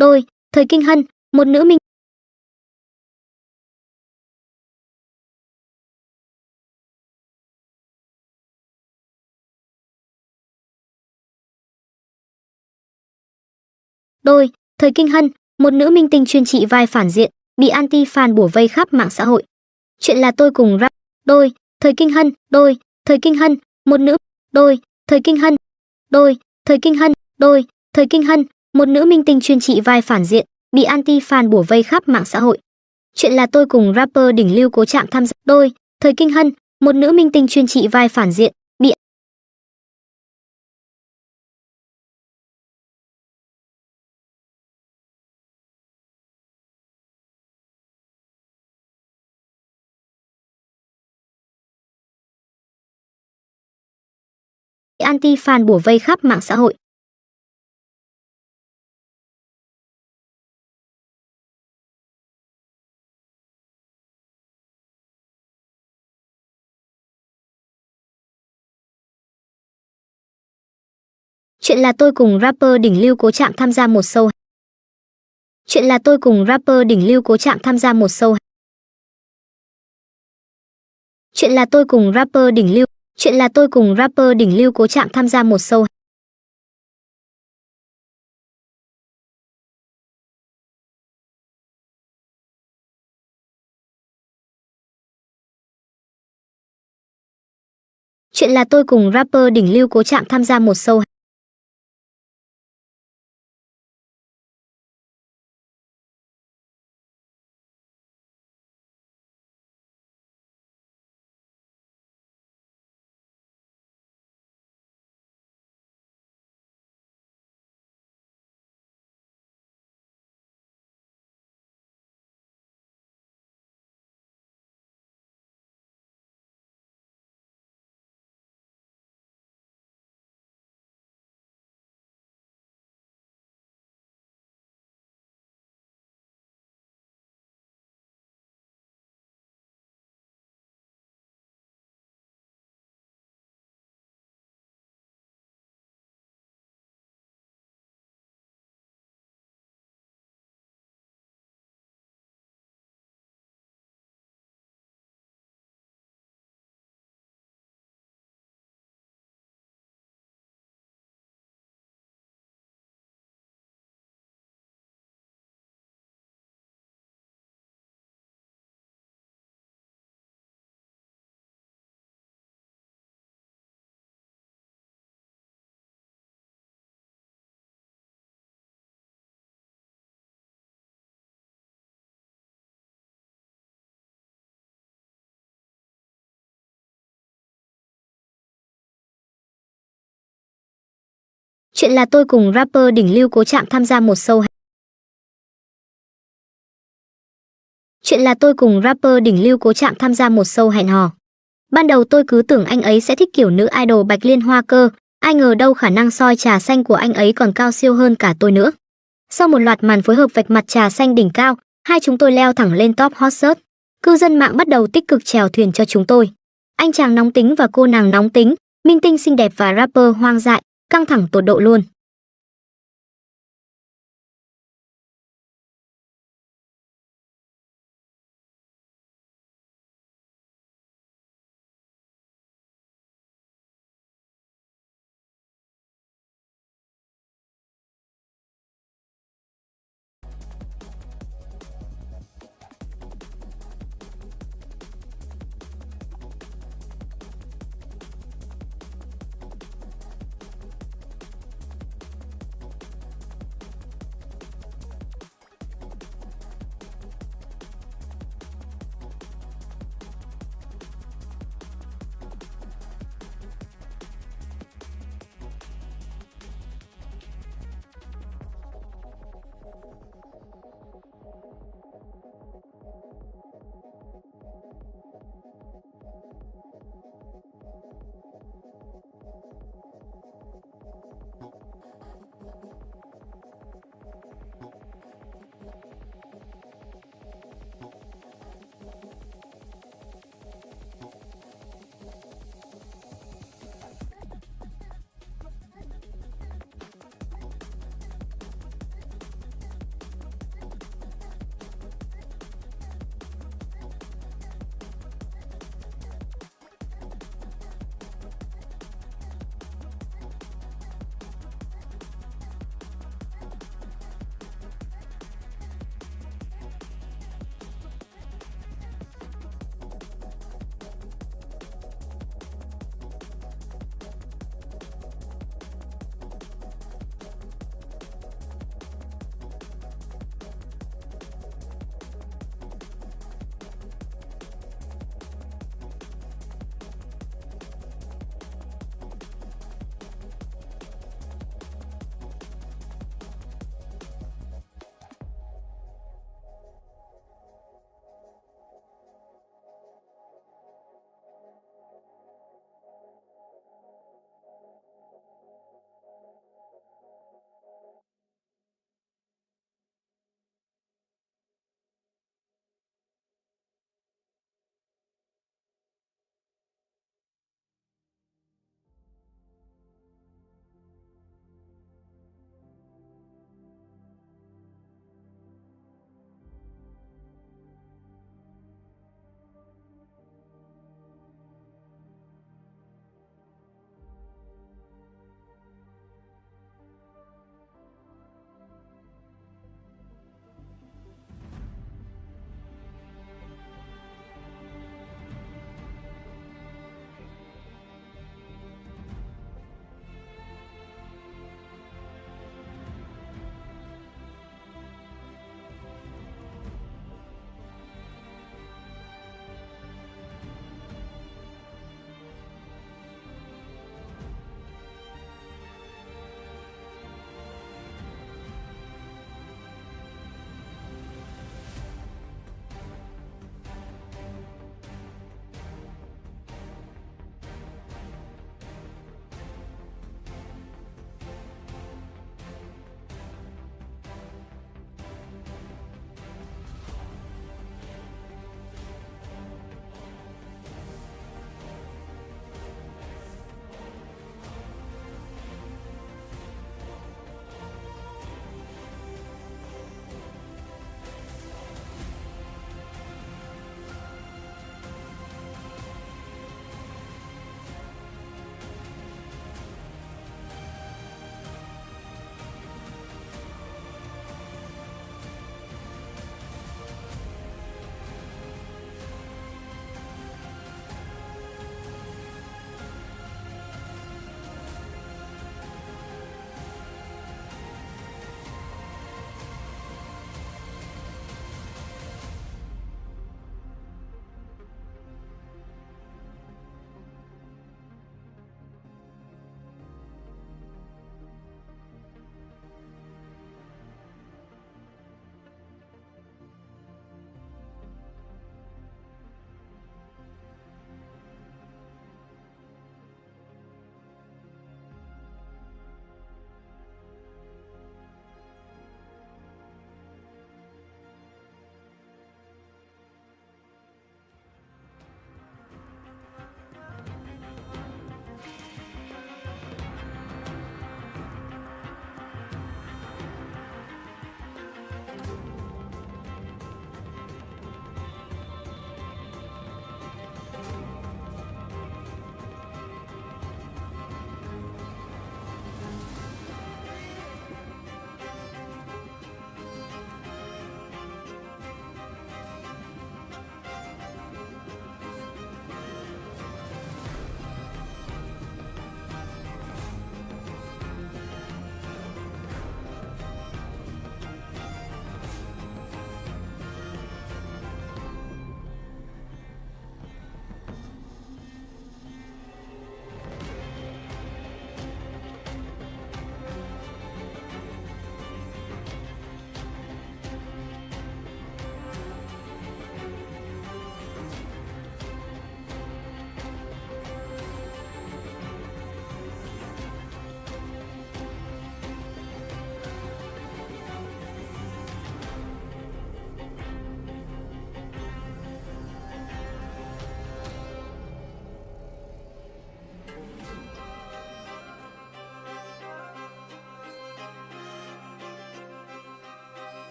Đôi, thời kinh hân, một nữ minh. Đôi, thời kinh hân, một nữ minh tinh chuyên trị vai phản diện, bị anti-fan bủa vây khắp mạng xã hội. Chuyện là tôi cùng rap. Đôi, thời kinh hân, đôi, thời kinh hân, một nữ. Đôi, thời kinh hân. Đôi, thời kinh hân, đôi, thời kinh hân, một nữ minh tinh chuyên trị vai phản diện, bị anti-fan bủa vây khắp mạng xã hội. Chuyện là tôi cùng rapper đỉnh lưu Cố Trạng tham gia. Đôi, thời kinh hân, một nữ minh tinh chuyên trị vai phản diện, bị. Anti-fan bủa vây khắp mạng xã hội. Chuyện là tôi cùng rapper đỉnh lưu Cố Trạng tham gia một show. Chuyện là tôi cùng rapper đỉnh lưu Cố Trạng tham gia một show. Chuyện là tôi cùng rapper đỉnh lưu. Chuyện là tôi cùng rapper đỉnh lưu Cố Trạng tham gia một show. Chuyện là tôi cùng rapper đỉnh lưu Cố Trạng tham gia một show. Chuyện là tôi cùng rapper đỉnh lưu Cố Trạng tham gia một show. Chuyện là tôi cùng rapper đỉnh lưu Cố Trạng tham gia một show hẹn hò. Ban đầu tôi cứ tưởng anh ấy sẽ thích kiểu nữ idol Bạch Liên Hoa cơ, ai ngờ đâu khả năng soi trà xanh của anh ấy còn cao siêu hơn cả tôi nữa. Sau một loạt màn phối hợp vạch mặt trà xanh đỉnh cao, hai chúng tôi leo thẳng lên top hot search. Cư dân mạng bắt đầu tích cực chèo thuyền cho chúng tôi. Anh chàng nóng tính và cô nàng nóng tính, minh tinh xinh đẹp và rapper hoang dại, căng thẳng tột độ luôn.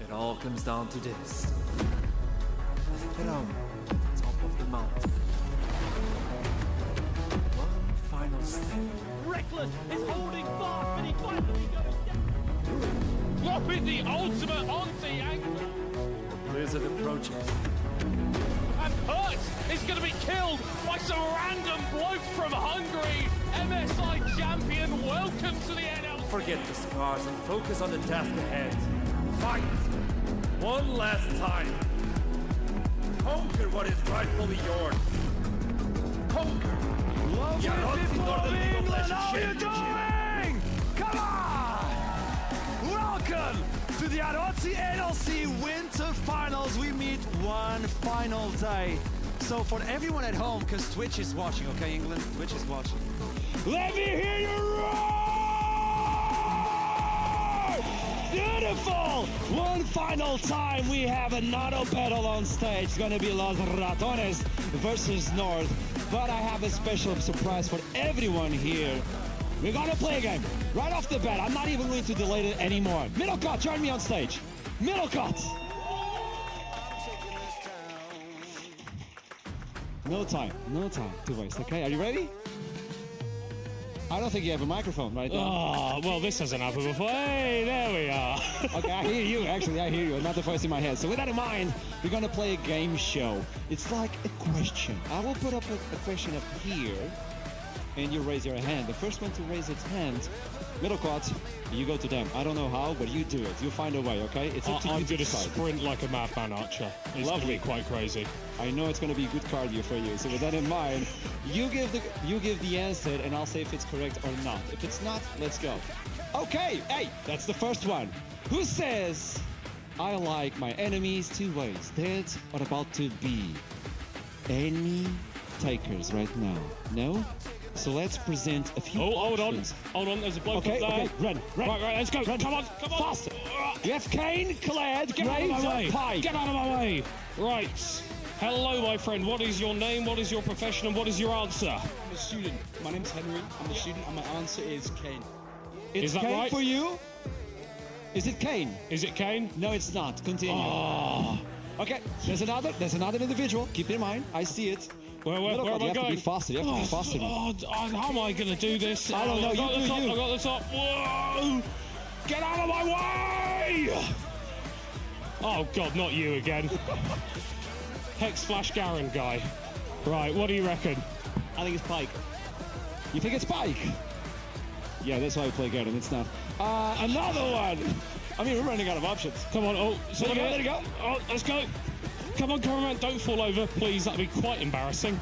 It all comes down to this. Hello, top of the mountain. One final step. Reckless is holding fast, and he finally goes down. What is the ultimate anti-angle? The blizzard approaches. And Hurt is going to be killed by some random bloke from Hungary. MSI champion, welcome to the NLC. Forget the scars and focus on the task ahead. Fight! One last time. Conquer what is rightfully yours. Conquer! England, how are you doing? Come on! Welcome to the Arotsi NLC Winter Finals. We meet one final day. So for everyone at home, because Twitch is watching, okay, England? Twitch is watching. Let me hear you roar! Beautiful! One final time, we have another battle on stage. It's gonna be Los Ratones versus North. But I have a special surprise for everyone here. We're gonna play a game right off the bat. I'm not even going to delay it anymore. Middlecott, join me on stage. Middlecott! No time to waste, okay? Are you ready? I don't think you have a microphone right now. Oh, well, this hasn't happened before. Hey, there we are. Okay, I hear you, actually, I hear you. Not the voice in my head. So with that in mind, we're gonna play a game show. It's like a question. I will put up a question up here, and you raise your hand. The first one to raise its hand, Middlecott, you go to them. I don't know how, but you do it. You find a way, okay? It's up to you I'm to going to decide. sprint like a madman, Archer. It's going to be quite crazy. I know it's going to be good cardio for you. So with that in mind, you give the answer, and I'll say if it's correct or not. If it's not, let's go. Okay, hey, that's the first one. Who says, I like my enemies two ways, dead or about to be? Any takers right now? No? So let's present a few options. Hold on, there's a bloke Okay, up there. okay, run. Right, let's go. Run. Come on. Faster. You have Kane, Clad, Get out of my way. Pike. Get out of my way. Right. Hello, my friend. What is your name? What is your profession? And what is your answer? I'm a student. My name's Henry. I'm a student, and my answer is Kane. It's Is that Kane right? for you? Is it Kane? Is it Kane? No, it's not. Continue. Oh. Okay, there's another individual. Keep in mind. I see it. Where am I You have going? to be faster. You have to be faster. How am I going to do this? I don't know. I got You the do top. you. I got the top. Whoa! Get out of my way! Oh, God, not you again. Hex Flash Garen guy. Right, what do you reckon? I think it's Pike. You think it's Pike? Yeah, that's why we play Garen. It's not. Another one! I mean, we're running out of options. Come on, There you go. Oh, let's go. Come on, cameraman, don't fall over, please. That'd be quite embarrassing.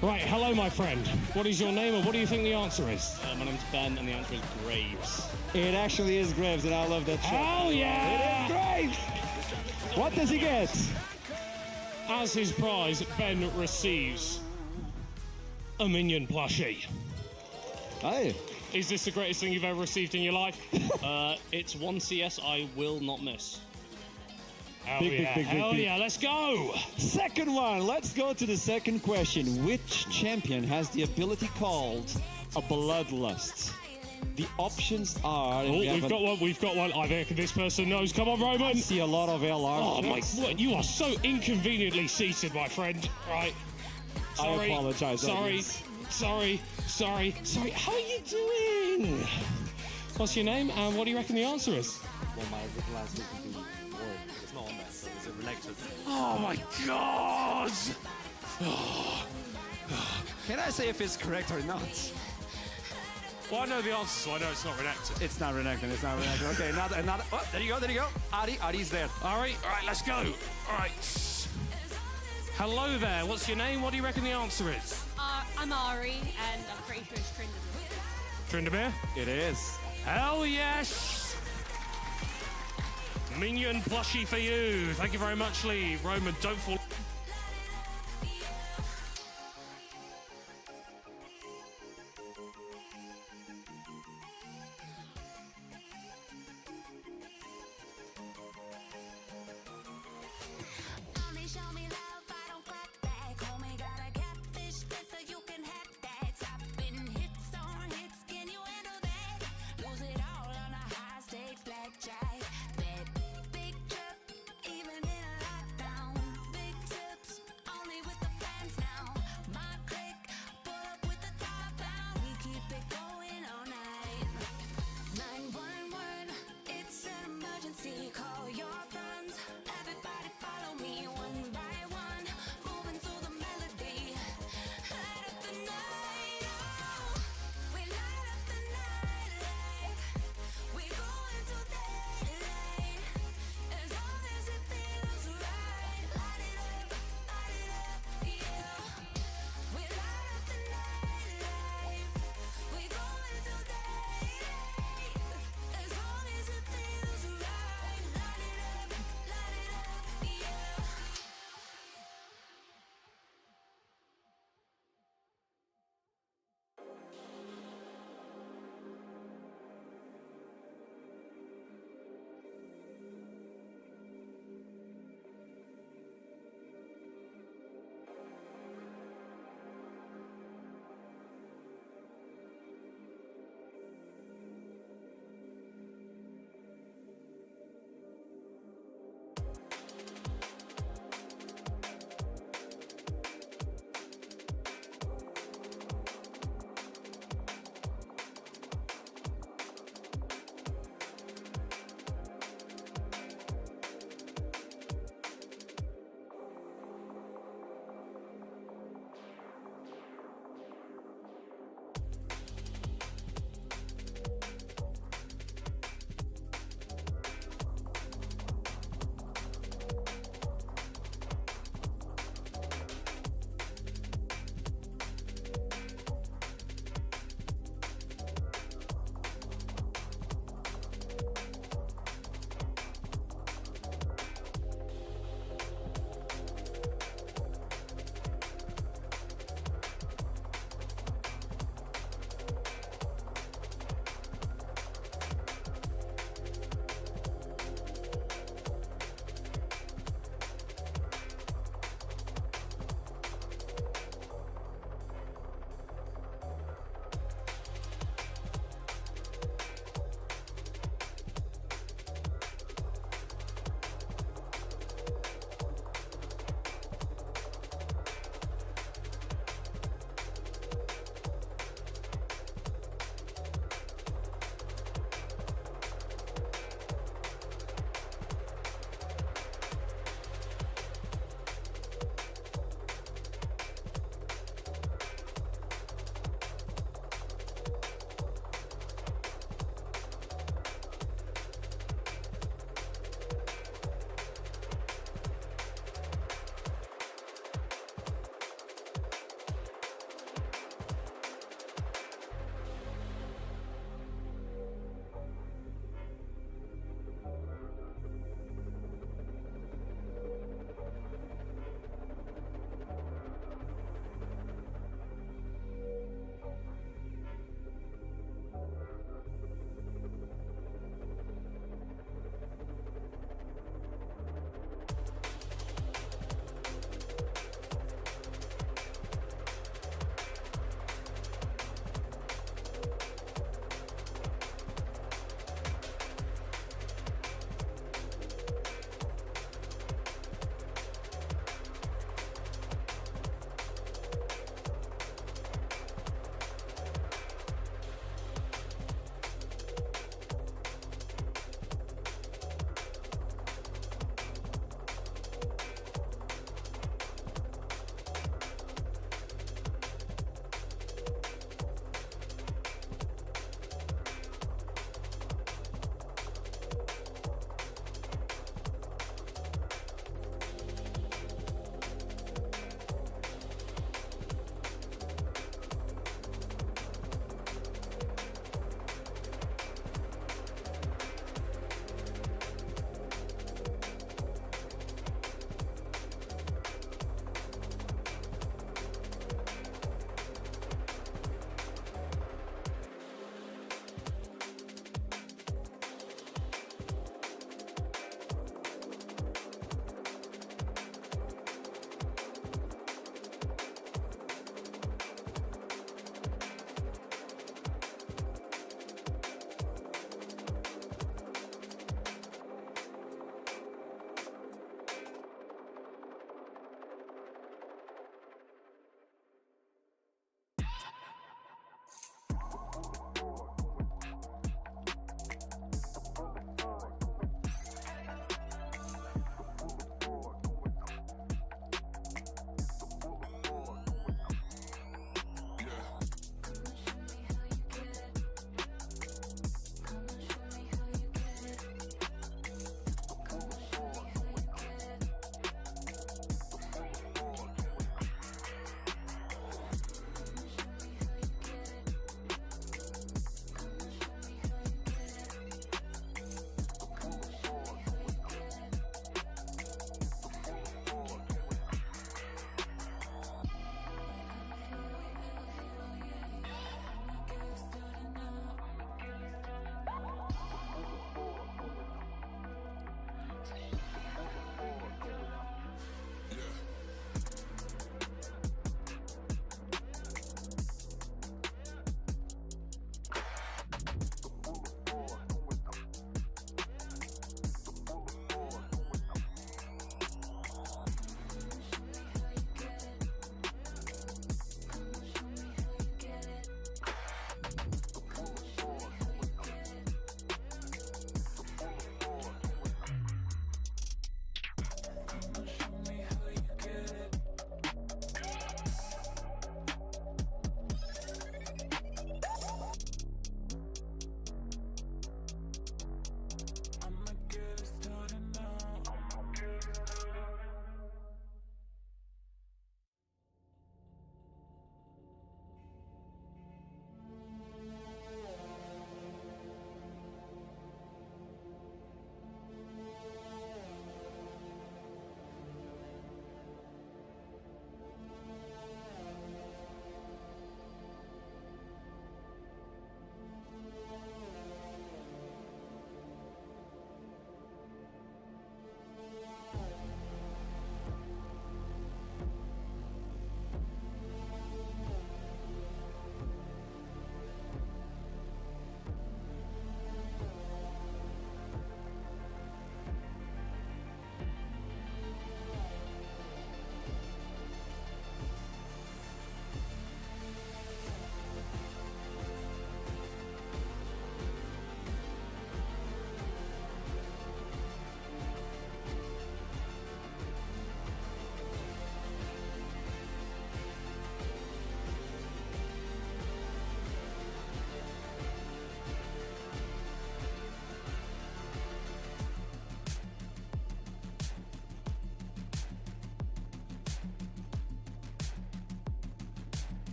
Right, hello, my friend. What is your name, and what do you think the answer is? My name's Ben, and the answer is Graves. It actually is Graves, and I love that shot. Hell yeah! It is Graves! What does he get? As his prize, Ben receives a minion plushie. Hey. Is this the greatest thing you've ever received in your life? It's one CS I will not miss. Hell yeah, let's go! Second one, let's go to the second question. Which champion has the ability called a bloodlust? The options are... Oh, we've got one. I think this person knows. Come on, Roman! I see a lot of LR. Oh, my... What? You are so inconveniently seated, my friend. Right. Sorry. I apologize. Sorry. How are you doing? What's your name, and what do you reckon the answer is? Well, my original answer would be Warren, but it's not on there, so is it related? Oh, my God! Can I say if it's correct or not? Well, I know the answer, so I know it's not Renekton. It's not Renekton. Okay, another. Oh, there you go. Ari's there. All right, let's go. All right. Hello there. What's your name? What do you reckon the answer is? I'm Ari, and I'm pretty sure it's Tryndamere? It is. Hell yes! Minion plushie for you. Thank you very much, Lee. Roman, don't fall.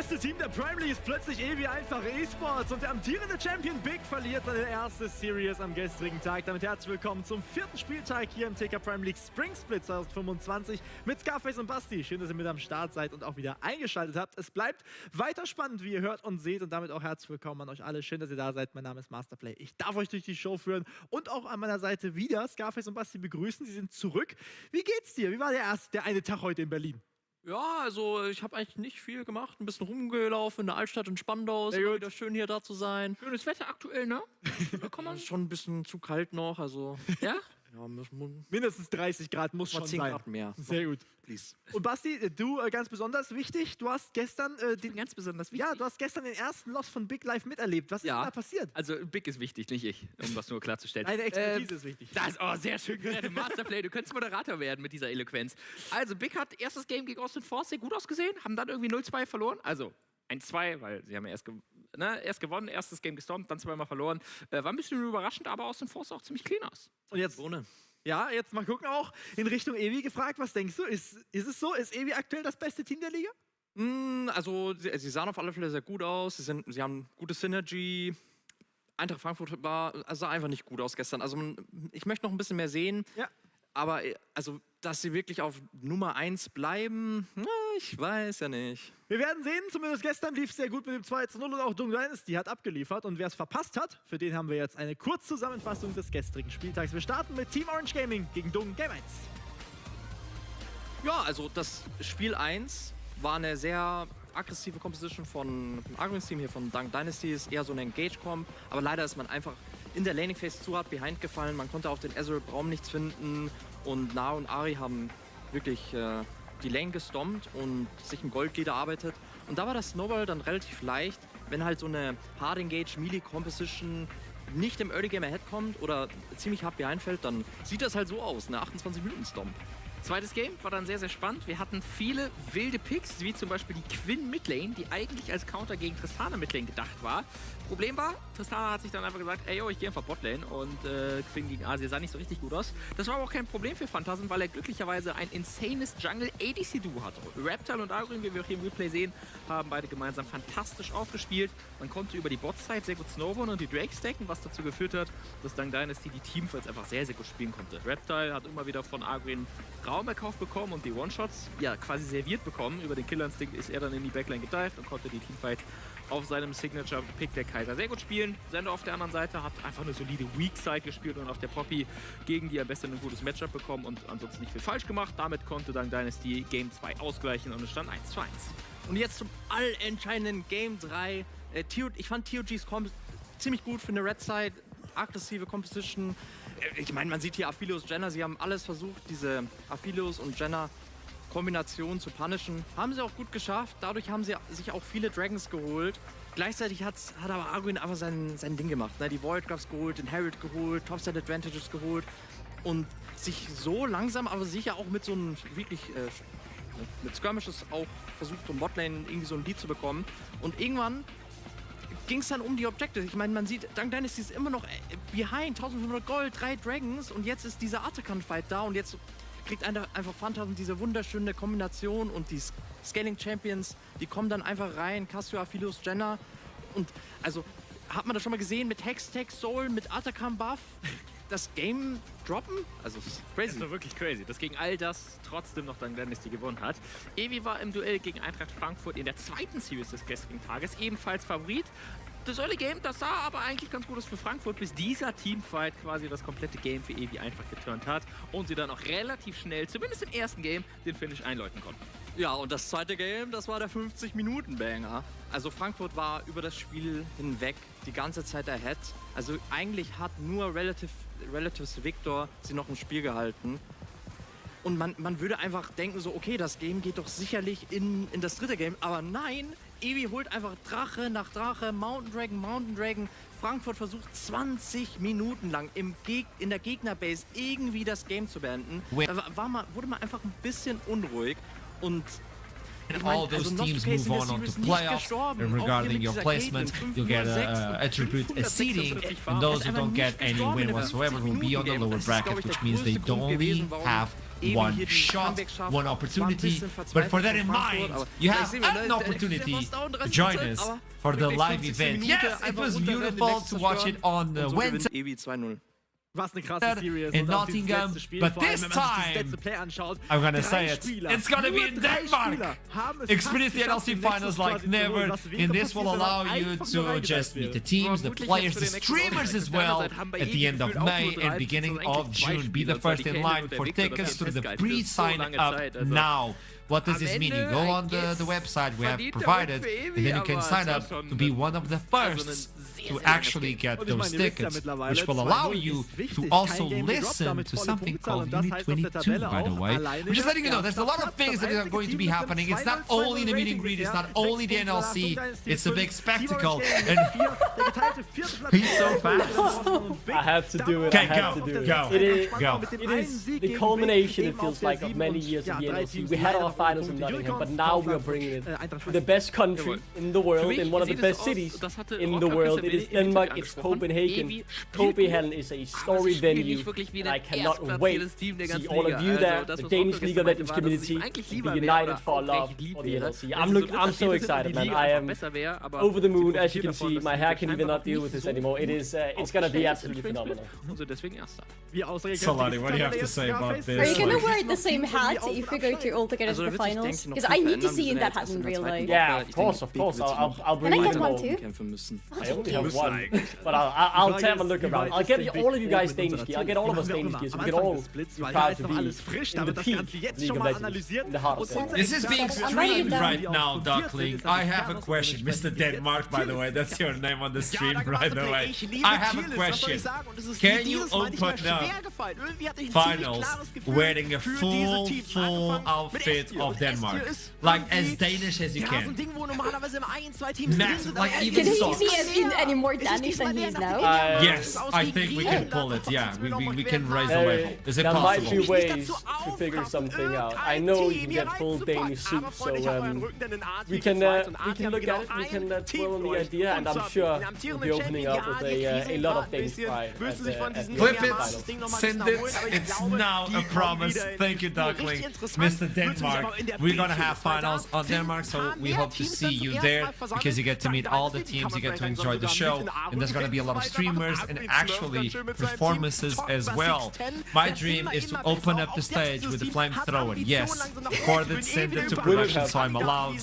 beste Team der Prime League ist plötzlich Evi einfach E-Sports und der amtierende Champion Big verliert seine erste Series am gestrigen Tag. Damit herzlich willkommen zum 4. Spieltag hier im TK Prime League Spring Split 2025 mit Scarface und Basti. Schön, dass ihr mit am Start seid und auch wieder eingeschaltet habt. Es bleibt weiter spannend, wie ihr hört und seht, und damit auch herzlich willkommen an euch alle. Schön, dass ihr da seid. Mein Name ist Masterplay. Ich darf euch durch die Show führen und auch an meiner Seite wieder Scarface und Basti begrüßen. Sie sind zurück. Wie geht's dir? Wie war der eine Tag heute in Berlin? Ja, also ich habe eigentlich nicht viel gemacht. Ein bisschen rumgelaufen in der Altstadt in Spandau. Ist wieder schön hier da zu sein. Schönes Wetter aktuell, ne? Da kann man. Ist schon ein bisschen zu kalt noch, also. Ja? Ja, mindestens 30 Grad muss schon 10 sein. Grad mehr. Sehr gut. Please. Und Basti, du ganz besonders wichtig, du hast gestern ganz besonders wichtig. Ja, du hast gestern den ersten Loss von Big live miterlebt. Was ist da passiert? Also Big ist wichtig, nicht ich, um das nur klarzustellen. Deine Expertise ist wichtig. Sehr schön gerettet. Masterplay, du könntest Moderator werden mit dieser Eloquenz. Also Big hat erstes Game gegen Austin Force sehr gut ausgesehen, haben dann irgendwie 0-2 verloren, also 1-2, weil sie haben ja erst gewonnen, erstes Game gestormt, dann zweimal verloren. War ein bisschen überraschend, aber Austin Force auch ziemlich clean aus. Und jetzt Ja, jetzt mal gucken auch in Richtung Evi gefragt, was denkst du? Ist es so? Ist Evi aktuell das beste Team der Liga? Also, sie sahen auf alle Fälle sehr gut aus. Sie haben gute Synergy. Eintracht Frankfurt sah einfach nicht gut aus gestern. Also, ich möchte noch ein bisschen mehr sehen. Ja. Aber, also, dass sie wirklich auf Nummer 1 bleiben, ich weiß ja nicht. Wir werden sehen, zumindest gestern lief es sehr gut mit dem 2-0 und auch Dung Dynasty hat abgeliefert. Und wer es verpasst hat, für den haben wir jetzt eine Kurzzusammenfassung des gestrigen Spieltags. Wir starten mit Team Orange Gaming gegen Dung Game 1. Ja, also das Spiel 1 war eine sehr aggressive Composition von Arguins Team hier von Dung Dynasty, ist eher so eine Engage-Comp, aber leider ist man einfach in der Laning Phase zu hart behind gefallen, man konnte auf den Ezreal-Raum nichts finden und Na und Ari haben wirklich die Lane gestompt und sich im Gold-Lead erarbeitet. Und da war das Snowball dann relativ leicht, wenn halt so eine Hard Engage Melee Composition nicht im Early Game ahead kommt oder ziemlich hart behind fällt, dann sieht das halt so aus, eine 28-Minuten-Stomp. Zweites Game war dann sehr, sehr spannend. Wir hatten viele wilde Picks, wie zum Beispiel die Quinn Midlane, die eigentlich als Counter gegen Tristana Midlane gedacht war. Problem war, Tristana hat sich dann einfach gesagt, ey yo, ich gehe einfach Botlane und Quinn gegen Asia sah nicht so richtig gut aus. Das war aber auch kein Problem für Phantasm, weil er glücklicherweise ein insanes Jungle ADC-Duo hatte. Reptile und Arguin, wie wir auch hier im Replay sehen, haben beide gemeinsam fantastisch aufgespielt. Man konnte über die Bot-Side sehr gut snowballen und die Drake stacken, was dazu geführt hat, dass Dung Dynasty die Teamfights einfach sehr, sehr gut spielen konnte. Reptile hat immer wieder von Arguin Raum erkauft bekommen und die One-Shots ja quasi serviert bekommen. Über den Killerinstinkt ist er dann in die Backline gedived und konnte die Teamfight auf seinem Signature-Pick der Kaiser sehr gut spielen. Sendo auf der anderen Seite hat einfach eine solide Weak-Side gespielt und auf der Poppy gegen die am besten ein gutes Matchup bekommen und ansonsten nicht viel falsch gemacht. Damit konnte dann Dynasty Game 2 ausgleichen und es stand 1:1. Und jetzt zum allentscheidenden Game 3. Ich fand TOG's Comp ziemlich gut für eine Red-Side, aggressive Composition. Ich meine, man sieht hier Aphelios, Jenna, sie haben alles versucht, diese Aphelios und Jenna Kombination zu punishen. Haben sie auch gut geschafft. Dadurch haben sie sich auch viele Dragons geholt. Gleichzeitig hat aber Arguin einfach sein Ding gemacht. Ne? Die Void Grubs geholt, den Herald geholt, Topside Advantages geholt und sich so langsam, aber sicher auch mit so einem wirklich mit Skirmishes auch versucht, um Botlane irgendwie so ein Lead zu bekommen. Und irgendwann ging es dann um die Objectives. Ich meine, man sieht, Dung Dynasty ist immer noch behind, 1500 Gold, 3 Dragons und jetzt ist dieser Artican-Fight da und jetzt kriegt einfach Phantasm diese wunderschöne Kombination und die Scaling Champions, die kommen dann einfach rein, Cassio, Aphelios, Jenna und also hat man das schon mal gesehen mit Hex, Tech, Soul, mit Artican Buff, das Game droppen? Also das ist crazy. Das war wirklich crazy, dass gegen all das trotzdem noch Dung Dynasty gewonnen hat. Evi war im Duell gegen Eintracht Frankfurt in der zweiten Series des gestrigen Tages ebenfalls Favorit. Das Early Game, das sah aber eigentlich ganz gut aus für Frankfurt, bis dieser Teamfight quasi das komplette Game für Evi einfach geturnt hat und sie dann auch relativ schnell, zumindest im ersten Game, den Finish einläuten konnten. Ja, und das zweite Game, das war der 50-Minuten-Banger. Also Frankfurt war über das Spiel hinweg die ganze Zeit ahead. Also eigentlich hat nur Relatives Victor sie noch im Spiel gehalten. Und man würde einfach denken so, okay, das Game geht doch sicherlich in das dritte Game. Aber nein, Evi holt einfach Drache nach Drache, Mountain Dragon. Frankfurt versucht 20 Minuten lang in der Gegnerbase irgendwie das Game zu beenden. Da wurde man einfach ein bisschen unruhig. Und And all those teams move on to playoffs. And regarding your placement, you'll get a attribute, a seeding, and those who don't get any win whatsoever will be on the lower bracket, which means they don't only have one shot, one opportunity. But for that in mind, you have an opportunity to join us for the live event. Yes, it was beautiful to watch it on Wednesday in Nottingham, but this time, I'm gonna say it, it's gonna be in Denmark! Experience the NLC finals like never, and this will allow you to just meet the teams, the players, the streamers as well at the end of May and beginning of June. Be the first in line for tickets through the pre-sign up now. What does this mean? You go on the website we have provided, and then you can sign up to be one of the first to actually get those tickets, which will allow you to also listen to something called Unit 22, by the way. I'm just letting you know, there's a lot of things that are going to be happening. It's not only the meet and greet, it's not only the NLC, it's a big spectacle. And he's so fast. I have to do it. Okay, It is the culmination, it feels like, of many years of the NLC. We had our finals in Nottingham, but now we are bringing it to the best country in the world, in one of the best cities in the world. It is Denmark, it's Copenhagen. Copenhagen is a story venue, and I cannot wait to see all of you there, the Danish League of Legends community, be united for love for the NLC. I'm so excited, man. I am over the moon, as you can see. My hair can even not deal with this anymore. It's gonna be absolutely phenomenal. Solani, what do you have to say about this? Are you gonna wear the same hat if you go to all together to the finals? Because I need to see in that hat in real life. Yeah, of course. I'll bring Can I it get one all. too? I only have one, but I'll have a look around. I'll get all of you guys Danish gear. I'll get all of us Danish gear, so we can all be proud to be in the peak League of Legends, in the heart of Denmark. This is being streamed right now, Duckling. I have a question, Mr. Denmark, by the way. That's your name on the stream, by the way. I have a question. Can you open up finals wearing a full outfit of Denmark? Like as Danish as you can. Massive, like even Can he socks. be any more Danish than he is now? Yes, I think we can pull it. Yeah, we can raise the level. Is it there possible? might be ways to figure something out. I know you can get full Danish suits, so we can look at it. We can dwell on the idea, and I'm sure we'll be opening up with a lot of Danish pride at the Flip it, finals. send it. It's now a promise. Thank you, Duckling. Mr. Denmark, we're gonna have finals on Denmark, so we hope to see you there because you get to meet all the teams, you get to enjoy the show, and there's gonna be a lot of streamers and actually performances as well. My dream is to open up the stage with the flamethrower. Yes, record it, send it to production, so I'm allowed.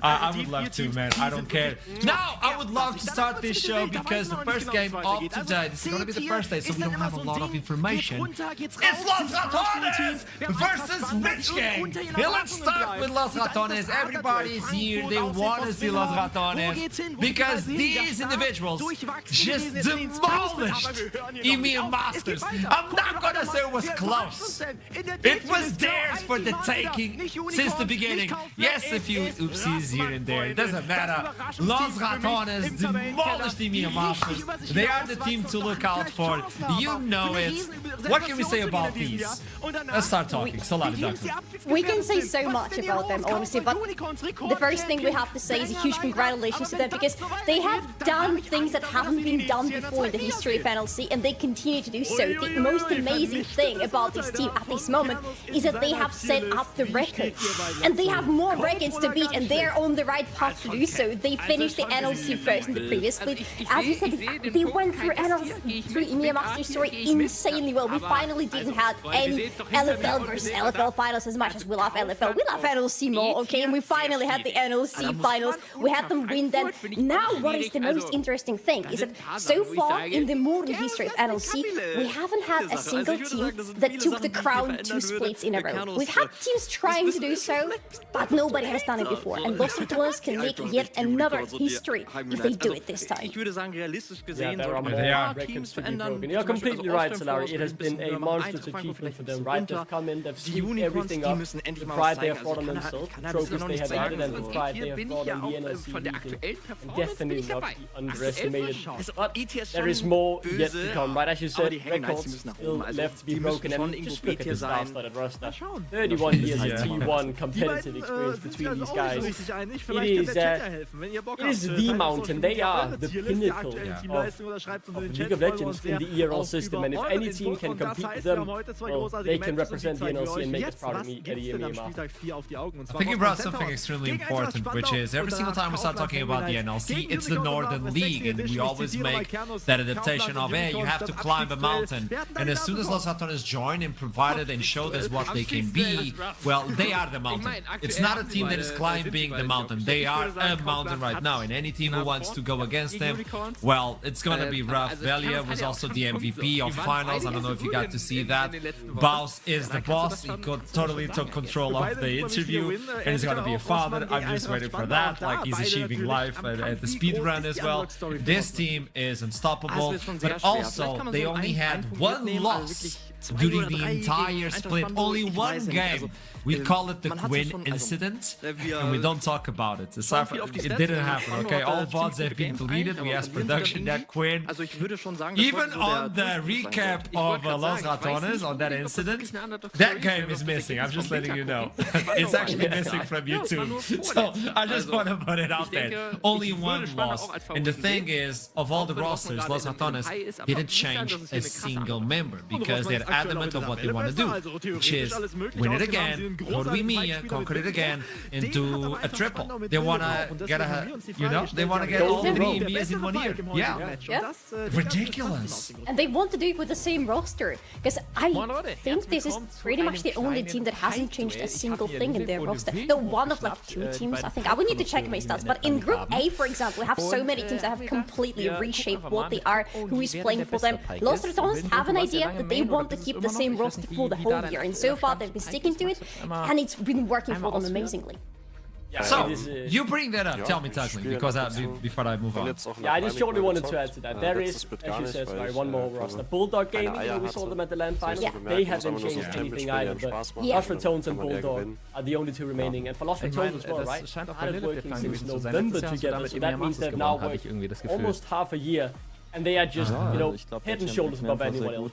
I would love to, man. I don't care. Now, I would love to start this show because the first game of today, this is gonna be the first day, so we don't have a lot of information. It's Los Ratones versus Rich Gang. Yeah, let's start with Los Ratones. Everybody's here. They want to see Los Ratones because these individuals just demolished EMEA Masters. I'm not gonna say it was close. It was theirs for the taking since the beginning. Yes, a few oopsies here and there. It doesn't matter. Los Ratones demolished EMEA Masters. They are the team to look out for. You know it. What can we say about these? Let's start talking. Solani, Duckling. We can say so much about them, honestly, but the first thing we have to say is a huge congratulations to them because they have done things that haven't been done before in the history of NLC, and they continue to do so. The most amazing thing about this team at this moment is that they have set up the records, and they have more records to beat, and they're on the right path to do so. They finished the NLC first in the previous split. As you said, they went through EMEA Masters story insanely well. We finally didn't have any LFL versus LFL finals as much as we love LFL. We love NLC more, okay? And we finally had the NLC finals. We had them win them. Now, what is the most interesting thing is that so far in the modern history of NLC, we haven't had a single team that took the crown 2 splits in a row. We've had teams trying to do so, but nobody has done it before. And Los Ratones can make yet another history if they do it this time. Yeah, there are more records to be broken. You're completely right, Solari. It has been a monstrous achievement for them, right? They've come in, they've swept everything up. The pride they have brought on themselves, trophies they have added, and the pride they have brought on the NLC region, and definitely not be underestimated. But there is more yet to come, right? As you said, records still left to be broken, and just look at the star-studded roster. 31 years of T1 competitive experience between these guys. It is the mountain. They are the pinnacle of League of Legends in the ERL system, and if any team can compete with them, well, they can represent the NLC and make us proud of me at EMEA. I think you brought something extremely important, which is every single time we start talking about the NLC, it's the Northern League, and we always make that adaptation of, hey, you have to climb a mountain. And as soon as Los Ratones join and provided and showed us what they can be, well, they are the mountain. It's not a team that is climbing the mountain. They are a mountain right now, and any team who wants to go against them, well, it's going to be rough. Velia was also the MVP of finals. I don't know if you got to see that. Baus is the boss. He totally took control of the interview, and he's going to be a father. I'm just waiting for that. Like, he's achieving life at the speed run as well. This team is unstoppable, but also they only had one loss during the entire split. Only one game. We call it the Quinn incident, and we don't talk about it. It didn't happen, okay? All VODs have been deleted. We asked production that Quinn. Even on the recap of Los Ratones, on that incident, that game is missing. I'm just letting you know. It's actually missing from YouTube. So I just want to put it out there. Only one loss. And the thing is, of all the rosters, Los Ratones didn't change a single member because they're adamant of what they want to do, which is win it again, go to EMEA, conquer it again, and do a triple. They want to get they want to get all 3 EMEAs in 1 year. Yeah. Ridiculous. And they want to do it with the same roster, because I think this is pretty much the only team that hasn't changed a single thing in their roster. No, one of like 2 teams, I think. I would need to check my stats, but in Group A, for example, we have so many teams that have completely reshaped what they are, who is playing for them. Los Ratones have an idea that they want to keep the same roster for the whole year, and so far they've been sticking to it, and it's been working for them amazingly. So, you bring that up, tell me, Tuckling, because before I move on. Yeah, I just shortly wanted to add to that. There is, as you said, sorry, one more roster. Bulldog Gaming, we saw them at the LAN finals. They haven't changed anything either, but Los Ratones and Bulldog are the only 2 remaining. And for Los Ratones as well, right? Started working since November together, so that means they've now worked almost half a year. And they are just, head and shoulders above anyone else.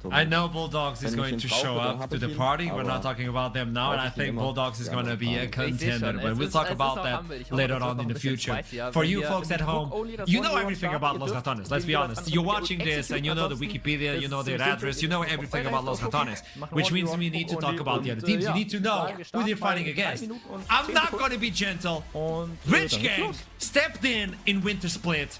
I know Bulldogs is going to show up to the party. We're not talking about them now, and I think Bulldogs is going to be a contender. But we'll talk about that later on in the future. For you folks at home, you know everything about Los Ratones. Let's be honest. You're watching this, and you know the Wikipedia, you know their address, you know everything about Los Ratones. Which means we need to talk about the other teams. You need to know who they're fighting against. I'm not going to be gentle. Rich Gang stepped in Winter Split.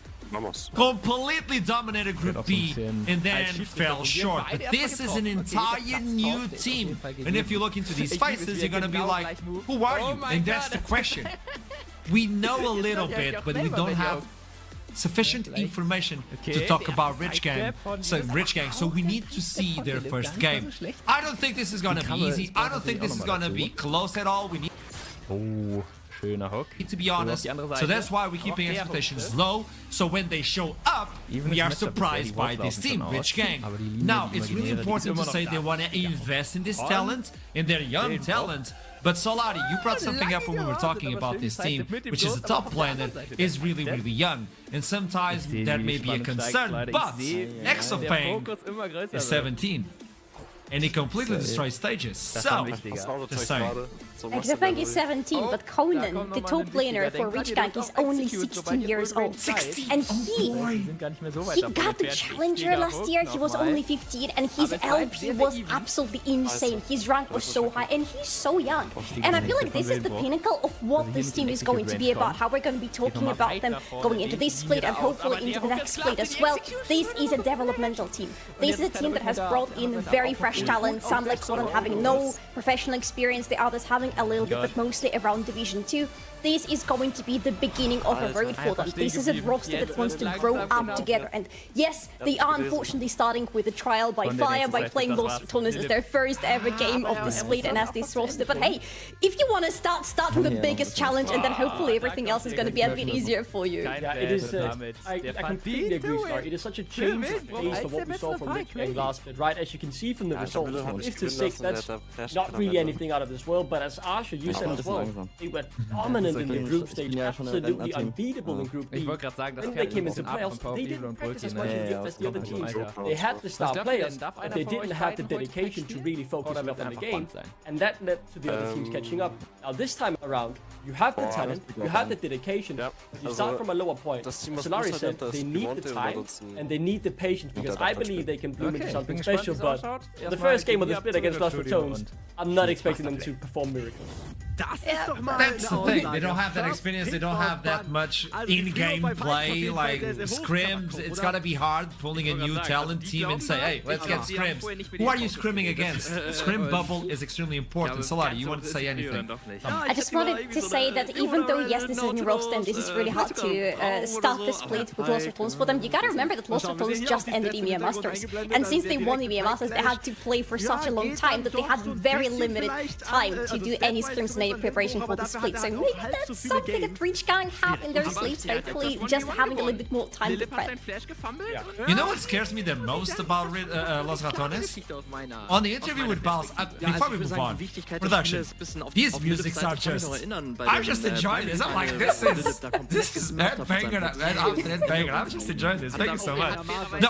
Completely dominated Group B and then fell short. But this is an entire new team. And if you look into these faces, you're gonna be like, who are you? And that's the question. We know a little bit, but we don't have sufficient information to talk about Rich Gang. So we need to see their first game. I don't think this is gonna be easy. I don't think this is gonna be close at all. We need to be honest, so that's why we're keeping expectations low, so when they show up, we are surprised by this team, Rich Gang. Now, it's really important to say they want to invest in this talent, in their young talent, but Solari, you brought something up when we were talking about this team, which is a top player, is really, really young, and sometimes that may be a concern, but Exopane is 17. And he completely destroys stages. So, just saying. Exopane is 17, but Conan, the top laner for Rich Gang, is only 16 years old. 16? And he got the Challenger last year, he was only 15, and his LP was absolutely insane. His rank was so high, and he's so young. And I feel like this is the pinnacle of what this team is going to be about, how we're going to be talking about them going into this split and hopefully into the next split as well. This is a developmental team. This is a team that has brought in very fresh talent, some like Conan having no professional experience, the others having a little bit, but mostly around Division 2. this is going to be the beginning of a road for them. This is a roster that wants to grow up together. And yes, they are unfortunately starting with a trial by fire by playing Los Ratones as their first ever game of the split and as this roster. But hey, if you want to start with the biggest challenge, and then hopefully everything else is going to be a bit easier for you. Yeah, it is. I completely agree, Star. It is such a change of pace of what we saw from Nick and last split, right? As you can see from the results, 5-6, that's not really anything out of this world. But as Asha, you said as well, they were dominant in the group stage, absolutely unbeatable in Group B. When they came into playoffs, they didn't practice as much as the other teams. They had the star players, but they didn't have the dedication to really focus enough on the game, and that led to the other teams catching up. Now this time around, you have the talent, you have the dedication, but you start from a lower point. Solari said they need the time and they need the patience, because I believe they can bloom into something special, but the first game of the split against Los Ratones, I'm not expecting them to perform miracles. That's the thing, they don't have that experience, they don't have that much in-game play, like scrims. It's gotta be hard pulling a new talent team and say, hey, let's get scrims. Who are you scrimming against? Scrim bubble is extremely important. Solari, you want to say anything? I just wanted to say that even though, yes, this is a new roster and this is really hard to start the split with Los Ratones for them, you gotta remember that Los Ratones just ended EMEA Masters. And since they won EMEA Masters, they had to play for such a long time that they had very limited time to do any scrims and any preparation for the split. So maybe that's something that Breach can have in their sleeves, hopefully just having a little bit more time to prep. You know what scares me the most about Los Ratones? On the interview with Baus, before we move on, production, these musics are just, I'm just enjoying this. I'm like, this is banger after that banger. I'm just enjoying this. Thank you so much. No,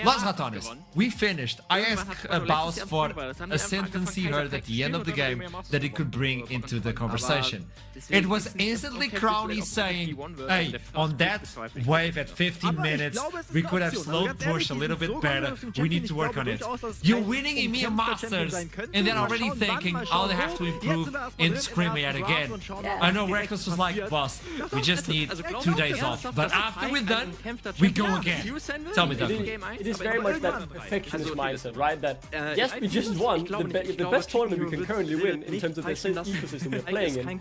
Los Ratones, we finished. I asked Baus for a sentence he heard at the end of the game that he could bring into the conversation. It was instantly Crowny saying, hey, on that wave at 15 minutes, we could have slow pushed a little bit better. We need to work on it. You're winning EMEA Masters, and then already thinking, I'll have to improve in Scrim yet again. I know Reckless was like, boss, we just need 2 days off. But after we're done, we go again. Tell me, Douglas. It is very much that perfectionist mindset, right? That, yes, we just won the best tournament we can currently win in terms of the ecosystem we're playing in.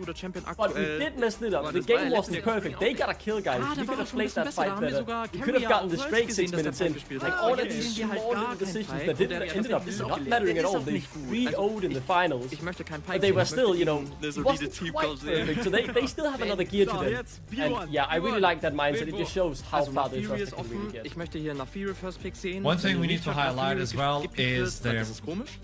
But we did mess it up. The game wasn't perfect. They got a kill, guys. You could have played that fight better. You could have gotten the straight 6 minutes in. Like, all of these small little decisions that ended up not mattering at all. They 3-0'd in the finals. But they were still, you know, it wasn't quite perfect. So they still have another gear to them. And yeah, I really like that mindset. It just shows how far this roster can really get. One thing we need to highlight as well is there,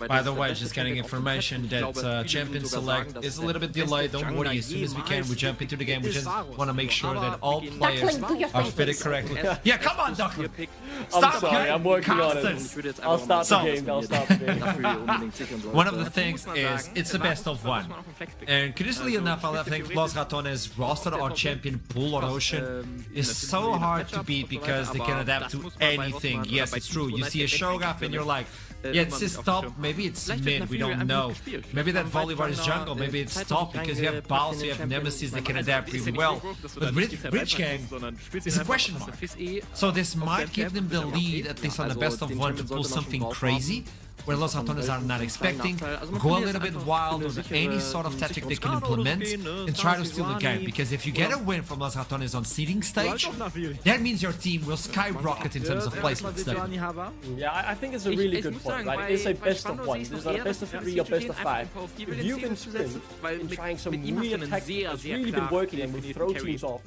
by the way, just getting information that Champion Select is a little bit delayed. Don't worry, as soon as we can, we jump into the game. We just want to make sure that all players are fitted correctly. Yeah, come on, Duckling! I'm sorry, I'm working on it. I'll start the game, I'll start the game. One of the things is, it's the best of one. And curiously enough, I think Los Ratones roster or champion pool or ocean is so hard to beat because they can adapt to anything. Yes, it's true. You see a Shogath and you're like, yeah, it's his top, maybe it's mid, we don't know. Maybe that Volivar is jungle, maybe it's top because you have Baus, you have Nemesis that can adapt really well. But Rich Gang is a question mark. So this might give them the lead, at least on the best of one, to pull something crazy, where Los Ratones are not expecting, go a little bit wild on any sort of tactic they can implement and try to steal the game. Because if you get a win from Los Ratones on seeding stage, that means your team will skyrocket in terms of placements there. Yeah, I think it's a really good point, right? It is a best of one. This is not a best of 3 or best of 5. If you've been sprint and trying some weird tactics that's really been working and will throw teams off,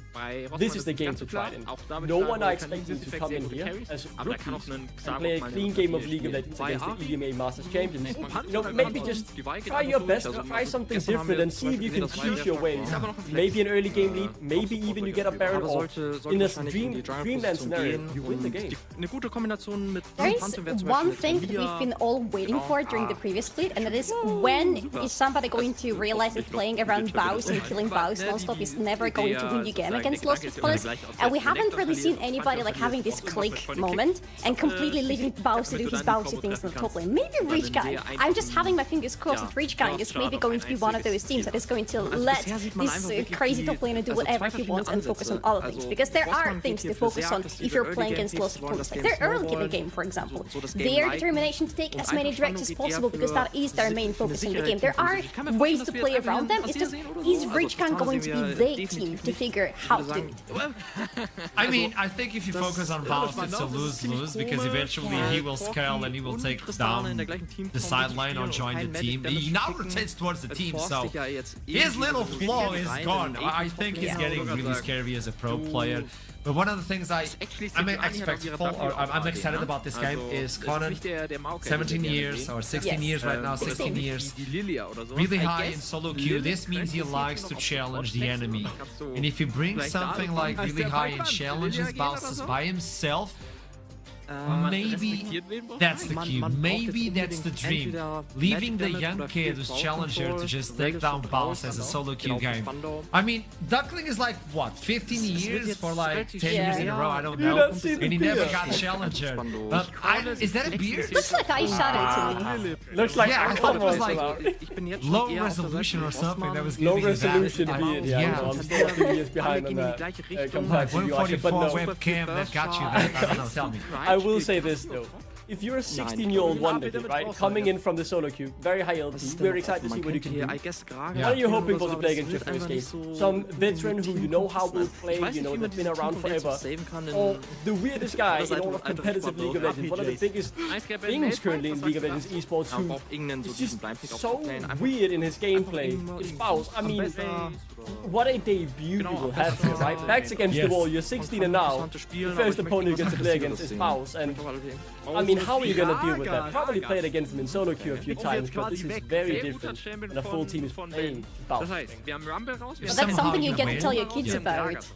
this is the game to try it in. No one are expecting to come in here as rookies and play a clean game of League of Legends against the EMEA Masters Champions. You know, maybe just try your best, try something different and see if you can choose your ways. Maybe an early game lead, maybe even you get a Baron, or in a dreamland scenario, you win the game. There is one thing that we've been all waiting for during the previous split, and that is, when is somebody going to realize that playing around Baus and killing Baus non-stop is never going to win you game against Los Ratones? And we haven't really seen anybody like having this click moment and completely leaving Baus to do his Bausy things in the top lane. maybe Reach Gang. I'm just having my fingers crossed that Reach Gang is maybe going to be one of those teams that is going to let this crazy top laner do whatever he wants and focus on other things. Because there are things to focus on if you're playing against lost opponents. Like their early in the game, for example. Their determination to take as many directs as possible because that is their main focus in the game. There are ways to play around them. It's just, is Reach Gang going to be the team to figure how to do it? I mean, I think if you focus on Baus, it's a lose-lose because eventually he will scale and he will take down the sideline or join the team. He now rotates towards the team, so his little flow is gone. I think he's getting really scary as a pro player. But one of the things I'm excited about this game is Conan, 17 years or 16 years right now, 16 years, really high in solo queue. This means he likes to challenge the enemy. And if he brings something like really high in challenges, bounces by himself, maybe that's the cue, maybe that's the dream. Leaving the young kid who's challenger to just take down Baus as a solo queue game. I mean, Duckling is like, what, 15 years for like 10 years in a row, I don't know. And he never got challenger. Is that a beard? Looks like eyeshadow to me. Looks like I thought it was like low resolution or something that was low giving resolution that. beard, yeah. I'm still a few years behind on that. Compared to you, 144 but no. webcam that got you that. I don't know, tell me. I will say this though. If you're a 16-year-old wonder kid, right, coming in from the solo queue, very high LP, we're excited to see what you can do. What are you hoping for to play against your first game? Some veteran who you know how will play, you know, that's been around forever, or the weirdest guy in all of competitive League of Legends, one of the biggest things currently in League of Legends esports who is just so weird in his gameplay. It's Baus. I mean, what a debut you will have here, right? Backs against the wall, you're 16 and now, the first opponent you get to play against is Baus, and I mean, how are you going to deal with that? Probably played against him in solo queue a few times, but this is very different, and a full team is playing Baus. Well, that's something you get to tell your kids about.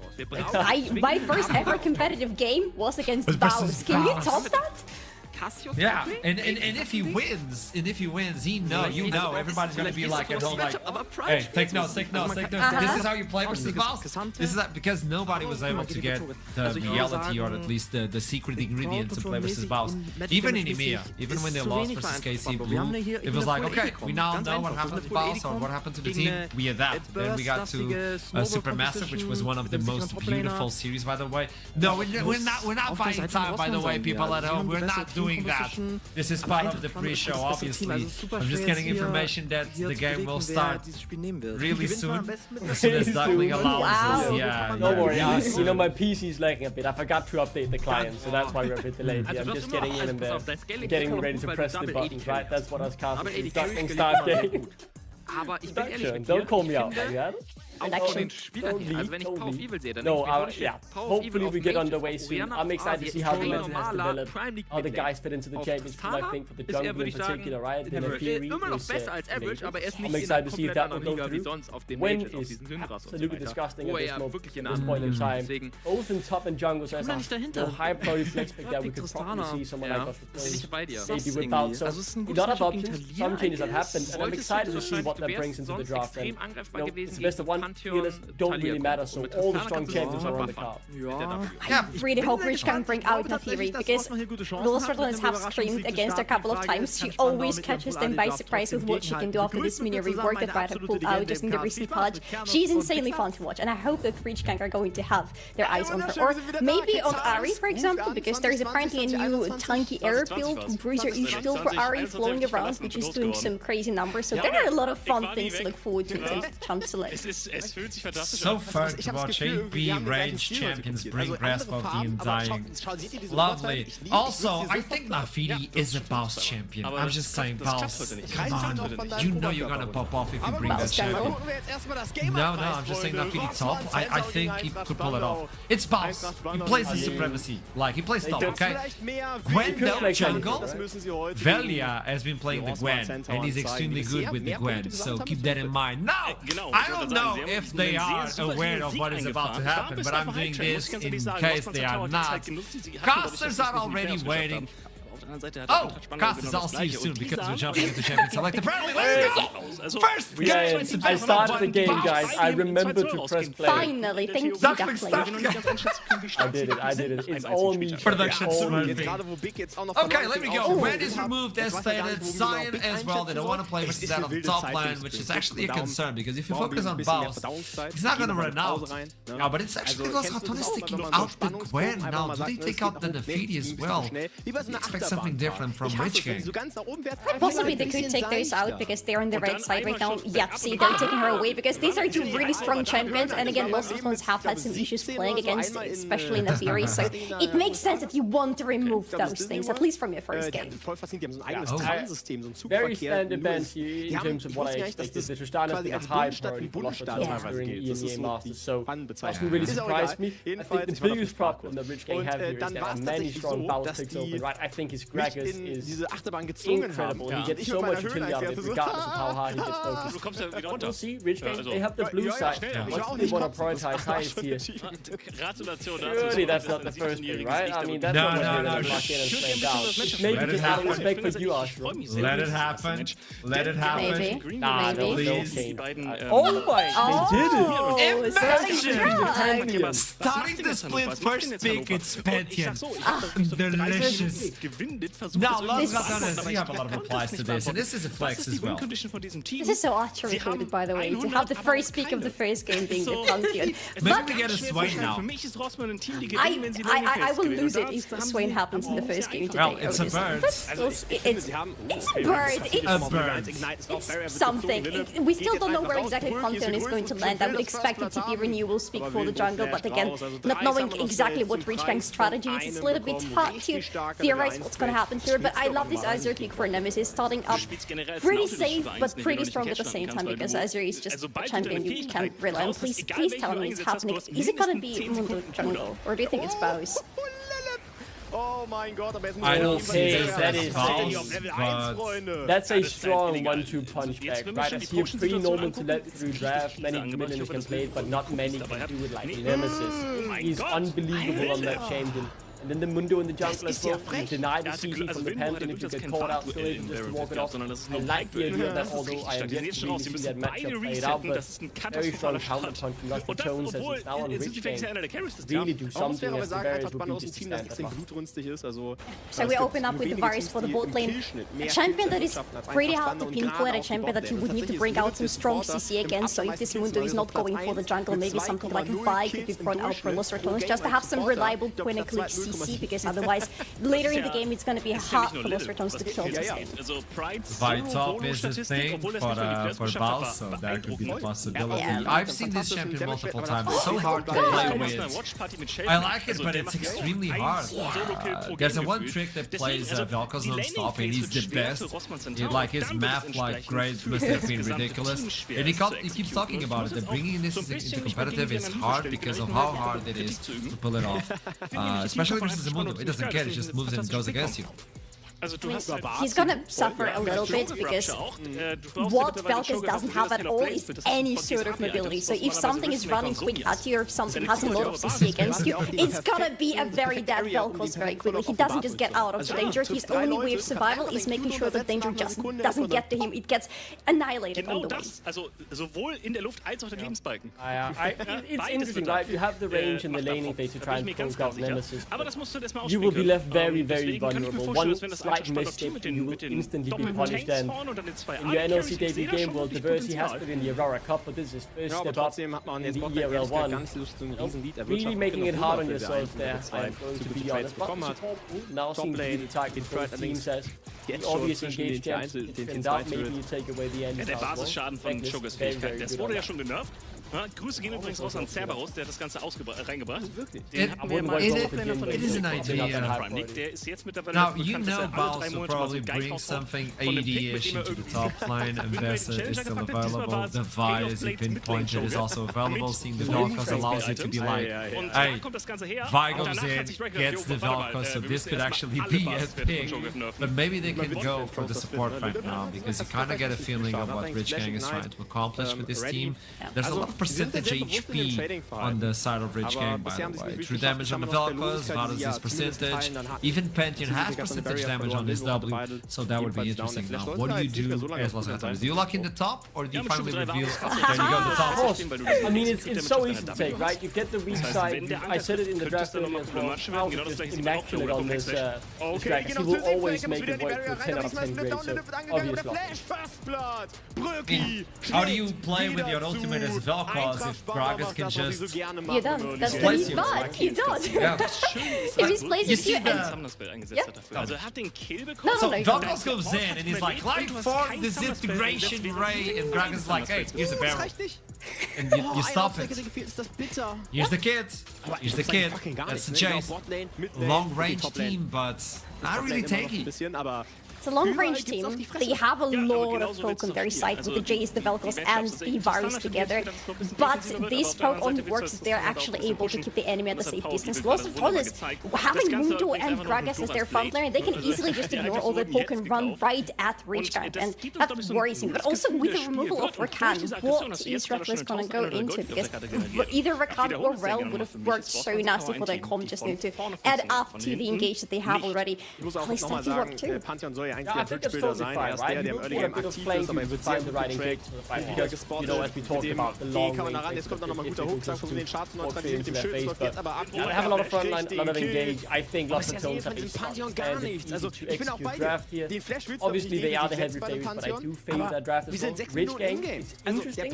My first ever competitive game was against Baus. Can you top that? Yeah, and if he wins, he know, you know, everybody's gonna be like at home like, hey, take notes. This is how you play versus Baus. This is that because nobody was able to get the reality or at least the secret ingredient to play versus Baus. Even in EMEA, even when they lost versus KC Blue, it was like, okay, we now know what happened to Baus or what happened to the team. We adapt. Then we got to Supermassive, which was one of the most beautiful series, by the way. No, we're not buying time, by the way, people at home. We're not doing that. This is part of the pre-show, obviously. I'm just getting information that the game will start really soon, as soon as Duckling allows us. Yeah, don't worry, you know, my PC's lagging a bit. I forgot to update the client, so that's why we're a bit delayed here. I'm just getting in there, getting ready to press the buttons, right? That's what us casters do. Duckling start game. Don't call me out, man. No, yeah. Hopefully we get underway soon. I'm excited to see how the meta has developed, how the guys fit into the championship. I think for the jungle in particular, right? In a theory, I'm excited to see if that will go through. Win is absolutely disgusting at this point in time. Both in top and jungle, so as a high priority flex pick that we could probably see someone like us maybe whip out. So a lot of options, some changes have happened, and I'm excited to see what that brings into the draft. And, you know, it's the best of one. Healers don't really matter, so all the strong champions are on the card. I really hope Rich can bring out Nafiri, because Lula Sutherland have screamed against her a couple of times. She always catches them by surprise with what she can do after this mini rework that Riot have pulled out just in the recent patch. She's insanely fun to watch, and I hope that Rich Gang are going to have their eyes on her. Or maybe on Ahri, for example, because there is apparently a new tanky air build, Bruiser Each build for Ahri flowing around, which is doing some crazy numbers. So there are a lot of fun things to look forward to in terms of the chance select. So fun to watch 8B range champions bring grasp of the Undying. Lovely. Also, I think Nafiri is a Baus champion. I'm just saying, Baus, come on. You know you're gonna pop off if you bring that champion. No, I'm just saying Nafiri top. I think he could pull it off. It's Baus. He plays the supremacy. Like, he plays top, okay? Gwen no jungle. Velia has been playing the Gwen, and he's extremely good with the Gwen, so keep that in mind. No! I don't know if they are aware of what is about to happen, but I'm doing this in case they are not. Casters are already waiting. Oh, Costas, I'll see you soon because we're jumping into Champions Select. Apparently, let's go! First, I started the game, guys. I remember to press play. Finally, thank you, Duckling. I did it. It's all me. Production smurfing. Okay, Okay, let me go. Red is removed as stated. Cyan as well. They don't want to play versus that on the top lane, which is actually a concern because if you focus on Baus, he's not going to run out. No, but it's actually those Hatonis taking out the Gwen. Now, do they take out the Nafidi as well? We expect something different from Rich Gang. Possibly they could take those out because they're on the right side right now. Yep, see, they're taking her away because these are two really strong champions. And again, Lost Clones have had some issues playing against, especially in the Fury. So it makes sense that you want to remove those things, at least from your first game. Very standard bench in terms of what I expected. The Tristana's been a high priority for Lost Clones during EMEA Masters, so it doesn't really surprise me. I think the biggest problem that Rich Gang have here is there are many strong Baus picks open, right? I think his Gragas is incredible. He gets so much utility out of it, regardless of how hard he gets focused. But we'll see, Rich Gang, they have the blue side. What do they want to prioritize highest here? Surely that's not the first pick, right? I mean, that's not what you're going to lock in and slam down. Maybe just out of respect for you, Ashram. Let it happen. Let it happen. Maybe. Nah, no, Please. Oh my, they did it! Imagine starting the split first pick, it's Pantheon. Delicious. Now, Lost Clones, we have a lot of replies to this, and this is a flex as well. This is so archer recorded, by the way, to have the first pick of the first game being the Pantheon. Maybe we get a Swain now. I will lose it if Swain happens in the first game today. Well, it's a bird. It's a bird. It's something. We still don't know where exactly Pantheon is going to land. I would expect it to be renewal speak for the jungle, but again, not knowing exactly what Rich Gang's strategy is, it's a little bit hard to theorize what's going to happen here. But I love this Azure pick for Nemesis, starting up pretty safe but pretty strong at the same time, because Azure is just a champion you can't rely on. Please tell me it's happening. Is it going to be Mundo jungle, or do you think it's Baus? I don't think that is but that's a strong 1-2 punch back, right? As here pretty normal to let through draft. Many minions can play it, but not many can do it like Nemesis. He's unbelievable on that champion. And then the Mundo in the jungle as well. You deny the CC from the Pantheon if you get caught out, still able just to walk it off. I like the idea of that, although I am yet to really see that matchup played out, but very strong counter punch from Lost Clones as it's now on Rich Gang. Really do something as the Varus would be just to stand above. So we open up with the Varus for the bot lane. A champion that is pretty hard to pinpoint, a champion that you would need to bring out some strong CC against. So if this Mundo is not going for the jungle, maybe something like a Vi could be brought out for Lost Clones just to have some reliable twin-click CC. Because otherwise, later in the game, it's going to be hard for Lost Clones to kill this game. Vi top is a thing for Baus, so that could be the possibility. I've seen this champion multiple times. It's so hard to play with. I like it, but it's extremely hard. There's a one trick that plays Vel'Koz non-stop, and he's the best. Like his math, like grade must have been ridiculous. And he keeps talking about it. That bringing this into competitive is hard because of how hard it is to pull it off, especially versus the Mundo. It doesn't care, it just moves and goes against you. He's gonna suffer a little bit because what Vel'Koz doesn't have at all is any sort of mobility. So if something is running quick at you or if something has a lot of CC against you, it's gonna be a very dead Vel'Koz very quickly. He doesn't just get out of the danger. His only way of survival is making sure that danger just doesn't get to him. It gets annihilated on the way. It's interesting, right? You have the range in the laning phase to try and poke out Nemesis. You will be left very, very vulnerable. One slight mistake, you will instantly be punished. And in your NLC debut game, well, Diversity has put in the Aurora Cup, but this is first step up in the ERL 1. Really making it hard on yourself there, I'm going to be honest. But support now seems to be the target both teams as the obvious engaged champs. In that, maybe you take away the end. Der Basisschaden von Cho'Gath Fähigkeit, das wurde ja schon genervt. Ja, Grüße gehen übrigens raus an Cerberus, der hat das Ganze reingebracht. Den haben wir mal it is an idea. Der ist jetzt mittlerweile now, you know Baus will probably bring something 80-ish into the top line, and Vesa is still available. The Vi, as you pinpointed, is also available. Seeing the Vel'Koz allows it to be like, hey, Vi goes in, gets the Vel'Koz, so this could actually be a pick. But maybe they can go for the support right now, because you kind of get a feeling of what Rich Gang is trying to accomplish with this team. There's a lot of percentage HP on the side of Rich Gang, by the way. True damage on the Vel'Koz, Varus is percentage. Even Pantheon has percentage damage on his W, so that would be interesting. Now, what do you do as Los Angeles? Do you lock in the top, or do you finally reveal there you go, the top? Of course. I mean, it's so easy to take, right? You get the weak side. I said it in the draft earlier as well. House is just immaculate on this dragon. He will always make it work to a 10 out of 10 grade, so obvious lock. How do you play with your ultimate as Vel'Koz if Gragas can just... You're done. That's the he's done. He's done. Yeah. If he's placing you So Vel'Koz goes in and he's like, light form disintegration ray, and Gragas like, hey, here's a barrel. And you stop it. Here's the kid. Here's the kid. That's the chase. Long range team, but not really tanky. It's a long-range team. They have a lot of poke on their side with the Jace, the Vel'Koz, and the Varus together. But this poke only works if they're actually able to keep the enemy at a safe distance. Lost of Honest, having Mundo and Gragas as their front laner, they can easily just ignore all the poke and run right at Rage Gang, and that worries me. But also with the removal of Rakan, what is Reckless gonna go into? Because either Rakan or Rel would have worked so nasty for their comp, just need to add up to the engage that they have already. At least that can work too. Yeah, I think that's totally fine, right? You want a bit of flank to find the right engagement for the fight, because, you know, as we talked about, the long range is difficult to walk through into their face, but yeah, they have a lot of frontline, a lot of engage. I think lots of tones have been standard to execute draft here. Obviously, they are the heavy favorites, but I do favor that draft as well. Rich Gang is interesting,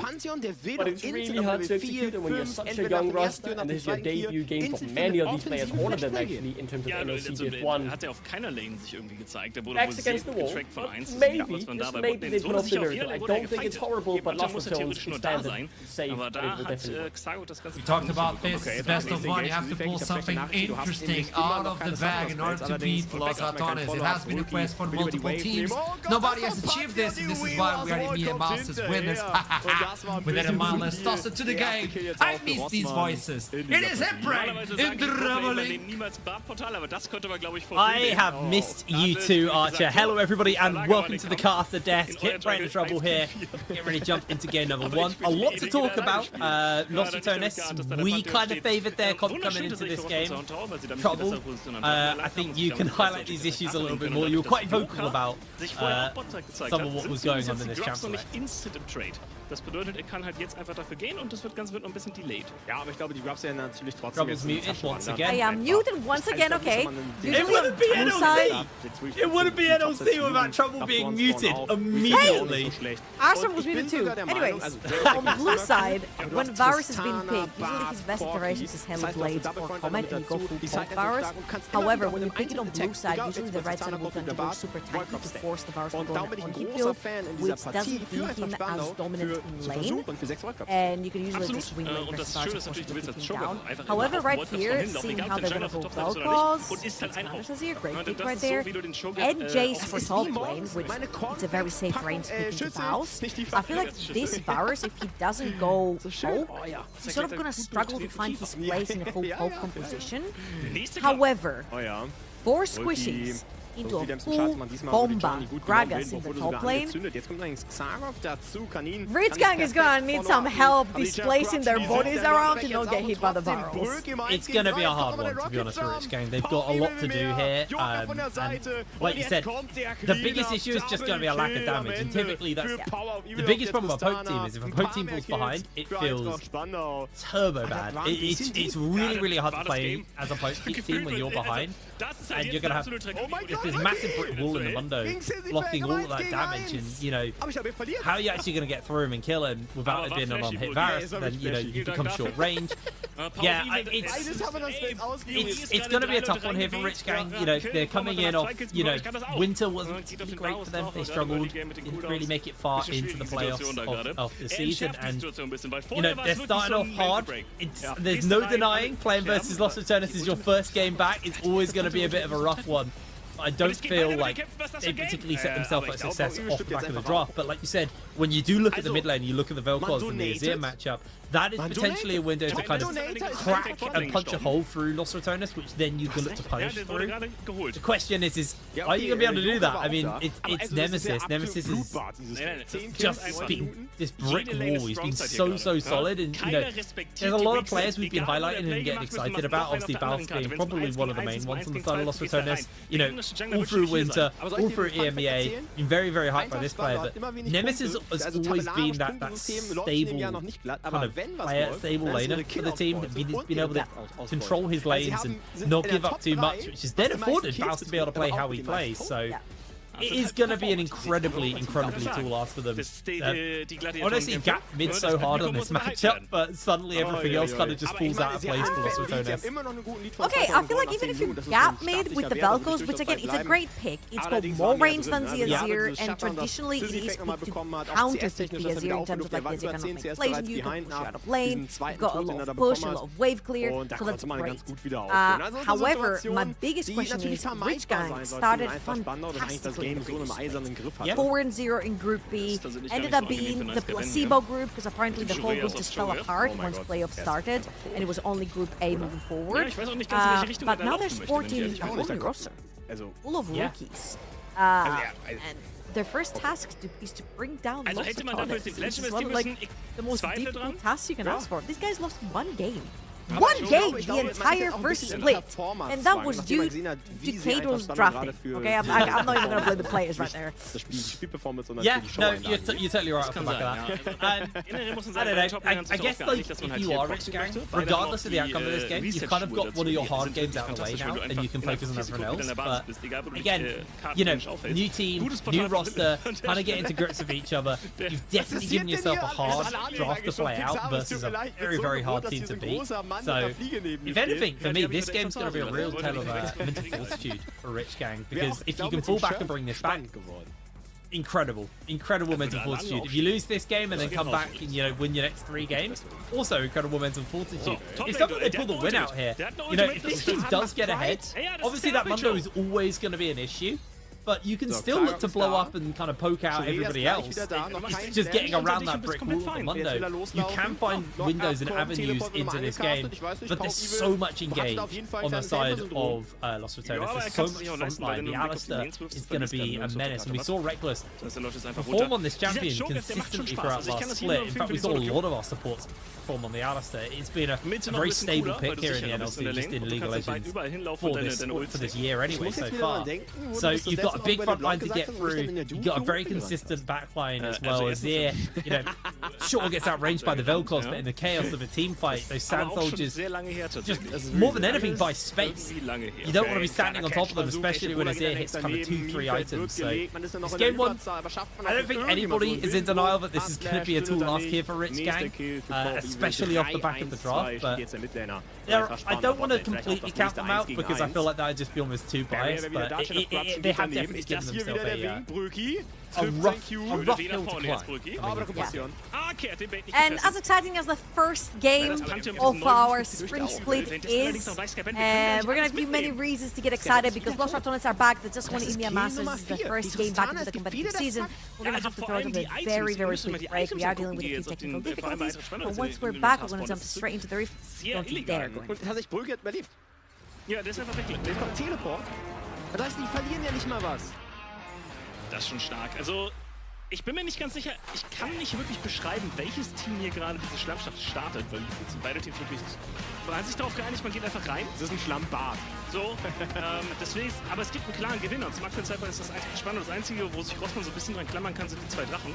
but it's really hard to execute, and when you're such a young roster, and this is your debut game for many of these players, all of them actually, in terms of NLC Div 1. Against the wall, maybe, just maybe they put off the miracle. I don't think it's horrible, but lots of tones is standard, safe, but it will definitely work. We talked about this, best of one, you have to pull something interesting out of the bag in order to beat Los Atones. It has been a quest for multiple teams. Nobody has achieved this, and this is why we are EMEA Masters winners. With that in mind, let's toss it to the game. I miss these voices. It is Embrain in the reveling. I have missed you too, Archer. Hello everybody and welcome to the caster desk. Hitbrain Trouble here. Get ready to jump into game number one. A lot to talk about. Los Atones, we kind of favoured their comp coming into this game. Trouble, I think you can highlight these issues a little bit more. You were quite vocal about some of what was going on in this championship. Das bedeutet, kann halt jetzt einfach dafür gehen und das wird noch ein bisschen delayed. Ja, aber ich glaube, die Grubs werden natürlich trotzdem. Trouble's muted once again. I am muted once again, okay. It wouldn't be NLC! It wouldn't be NLC without Trouble being muted immediately. Ashram was muted too. Anyways, on blue side, when Varus has been picked, usually his best iterations is Hella Blades or Comet and you go full bulk Varus. However, when you pick it on blue side, usually the right side will tend to go super tanky to force the Varus to go on deep build, which doesn't leave him as dominant in lane, and you can usually just wing lane versus Varus to keep him down. However, right here, seeing how they're gonna go Vel'Koz, Anders has here, great pick right there, and Jace for top lane, which it's a very safe range picking to Faust. I feel like this Varus, if he doesn't go poke, he's sort of gonna struggle to find his place in a full poke composition. However, 4 squishies into a full bomba Gragas in the top lane. Rich Gang is gonna need some help displacing their bodies around to not get hit by the barrels. It's gonna be a hard one, to be honest, for Rich Gang. They've got a lot to do here, and like you said, the biggest issue is just gonna be a lack of damage, and typically that's the biggest problem with a poke team is if a poke team falls behind, it feels turbo bad. It's really, really hard to play as a poke team when you're behind, and you're gonna have this massive brick wall in the Mundo blocking all of that damage, and you know how are you actually going to get through him and kill him without it being an on-hit Varus? Then you know you become short range. Yeah, it's going to be a tough one here for Rich Gang. You know they're coming in off. You know winter wasn't particularly great for them. They struggled, didn't really make it far into the playoffs of the season, and you know they're starting off hard. There's no denying playing versus Los Atones is your first game back. It's always going to be a bit of a rough one. I don't feel like they particularly set themselves up for success off the back of the draft, but like you said, when you do look at the mid lane, you look at the Vel'Koz and the Azir matchup, that is potentially a window to kind of crack and punch a hole through Los Ratones, which then you can look to punish through. The question is are you going to be able to do that? I mean, it's Nemesis. Nemesis is just been this brick wall. He's been so solid, and you know, there's a lot of players we've been highlighting and getting excited about. Obviously, Balth being probably one of the main ones on the side of Los Ratones. You know, all through winter, all through EMEA, been very hyped by this player. But Nemesis has always been that stable kind of player, stable laner for the team. Been able to control his lanes and not give up too much, which has then afforded Balth to be able to play how he plays. So it is going to be an incredibly tall ask for them. Honestly, gap mid so hard on this matchup, but suddenly everything else kind of just falls out of place for Los Ratones. Okay, I feel like even if you gap mid with the Velcos, which again, it's a great pick. It's got more range than the Azir, and traditionally it is picked to counter the Azir in terms of like the Azir cannot make plays, and you can push out of lane, you've got a lot of push, a lot of wave clear, so that's great. However, my biggest question is, Rich Gang started fantastically. 4-0 in Group B, ended up being the placebo group because apparently the whole group just fell apart once playoffs started, and it was only Group A moving forward. But now they're sporting a whole new roster, full of rookies. And their first task is to bring down Los Ratones, which is one of like the most difficult tasks you can ask for. These guys lost one game. One game the entire first split, and that was due to Kato's drafting. Okay, I'm not even gonna blame the players right there. Yeah, no, you're totally right off the back of that. I don't know. I guess like if you are Rich Gang, regardless of the outcome of this game, you've kind of got one of your hard games out of the way now, and you can focus on everyone else. But again, you know, new team, new roster, kind of getting to grips with each other. You've definitely given yourself a hard draft to play out versus a very hard team to beat. So, if anything, for me, this game's going to be a real tale of mental fortitude for Rich Gang, because if you can fall back and bring this back, incredible mental fortitude. If you lose this game and then come back and, you know, win your next 3 games, also incredible mental fortitude. If someone they pull the win out here, you know, if this team does get ahead, obviously that Mundo is always going to be an issue. But you can still look to blow up and kind of poke out everybody else. It's just getting around that brick wall of the Mundo. You can find windows and avenues into this game, but there's so much engage on the side of Los Ratones. There's so much frontline. The Alistair is going to be a menace. And we saw Reckless perform on this champion consistently throughout last split. In fact, we saw a lot of our supports perform on the Alistair. It's been a very stable pick here in the NLC, just in League of Legends for this year anyway so far. So you've got a big front line to get through. You've got a very consistent back line as well. Azir, you know, sure gets outranged by the Velcos, but in the chaos of a team fight, those Sand Soldiers, just more than anything by space. You don't want to be standing on top of them, especially when Azir hits kind of 2-3 items. So this game one, I don't think anybody is in denial that this is going to be a tall ask here for Rich Gang, especially off the back of the draft. But I don't want to completely count them out because I feel like that would just be almost too biased. But they have definitely given themselves a rough hill to climb. And as exciting as the first game of our spring split is, we're going to have many reasons to get excited because Los Ratones are back. They just won EMEA Masters. This is the first game back into the competitive season. We're going to have to throw it a very quick break. We are dealing with a few technical difficulties, but once we're back, we're going to jump straight into the reef. Don't you dare. Und hat sich Brügge überlebt. Ja, der ist einfach weg. Jetzt kommt Teleport. Das heißt, die verlieren ja nicht mal was. Das ist schon stark. Also, ich bin mir nicht ganz sicher, ich kann nicht wirklich beschreiben, welches Team hier gerade diese Schlammschlacht startet, weil sind beide Teams wirklich... Man hat sich darauf geeinigt, man geht einfach rein. Das ist ein Schlammbad. So, deswegen, aber es gibt einen klaren Gewinner. Und zum aktuellen Zeitpunkt ist das eigentlich spannend. Das Einzige, wo sich Rossmann so ein bisschen dran klammern kann, sind die 2 Drachen.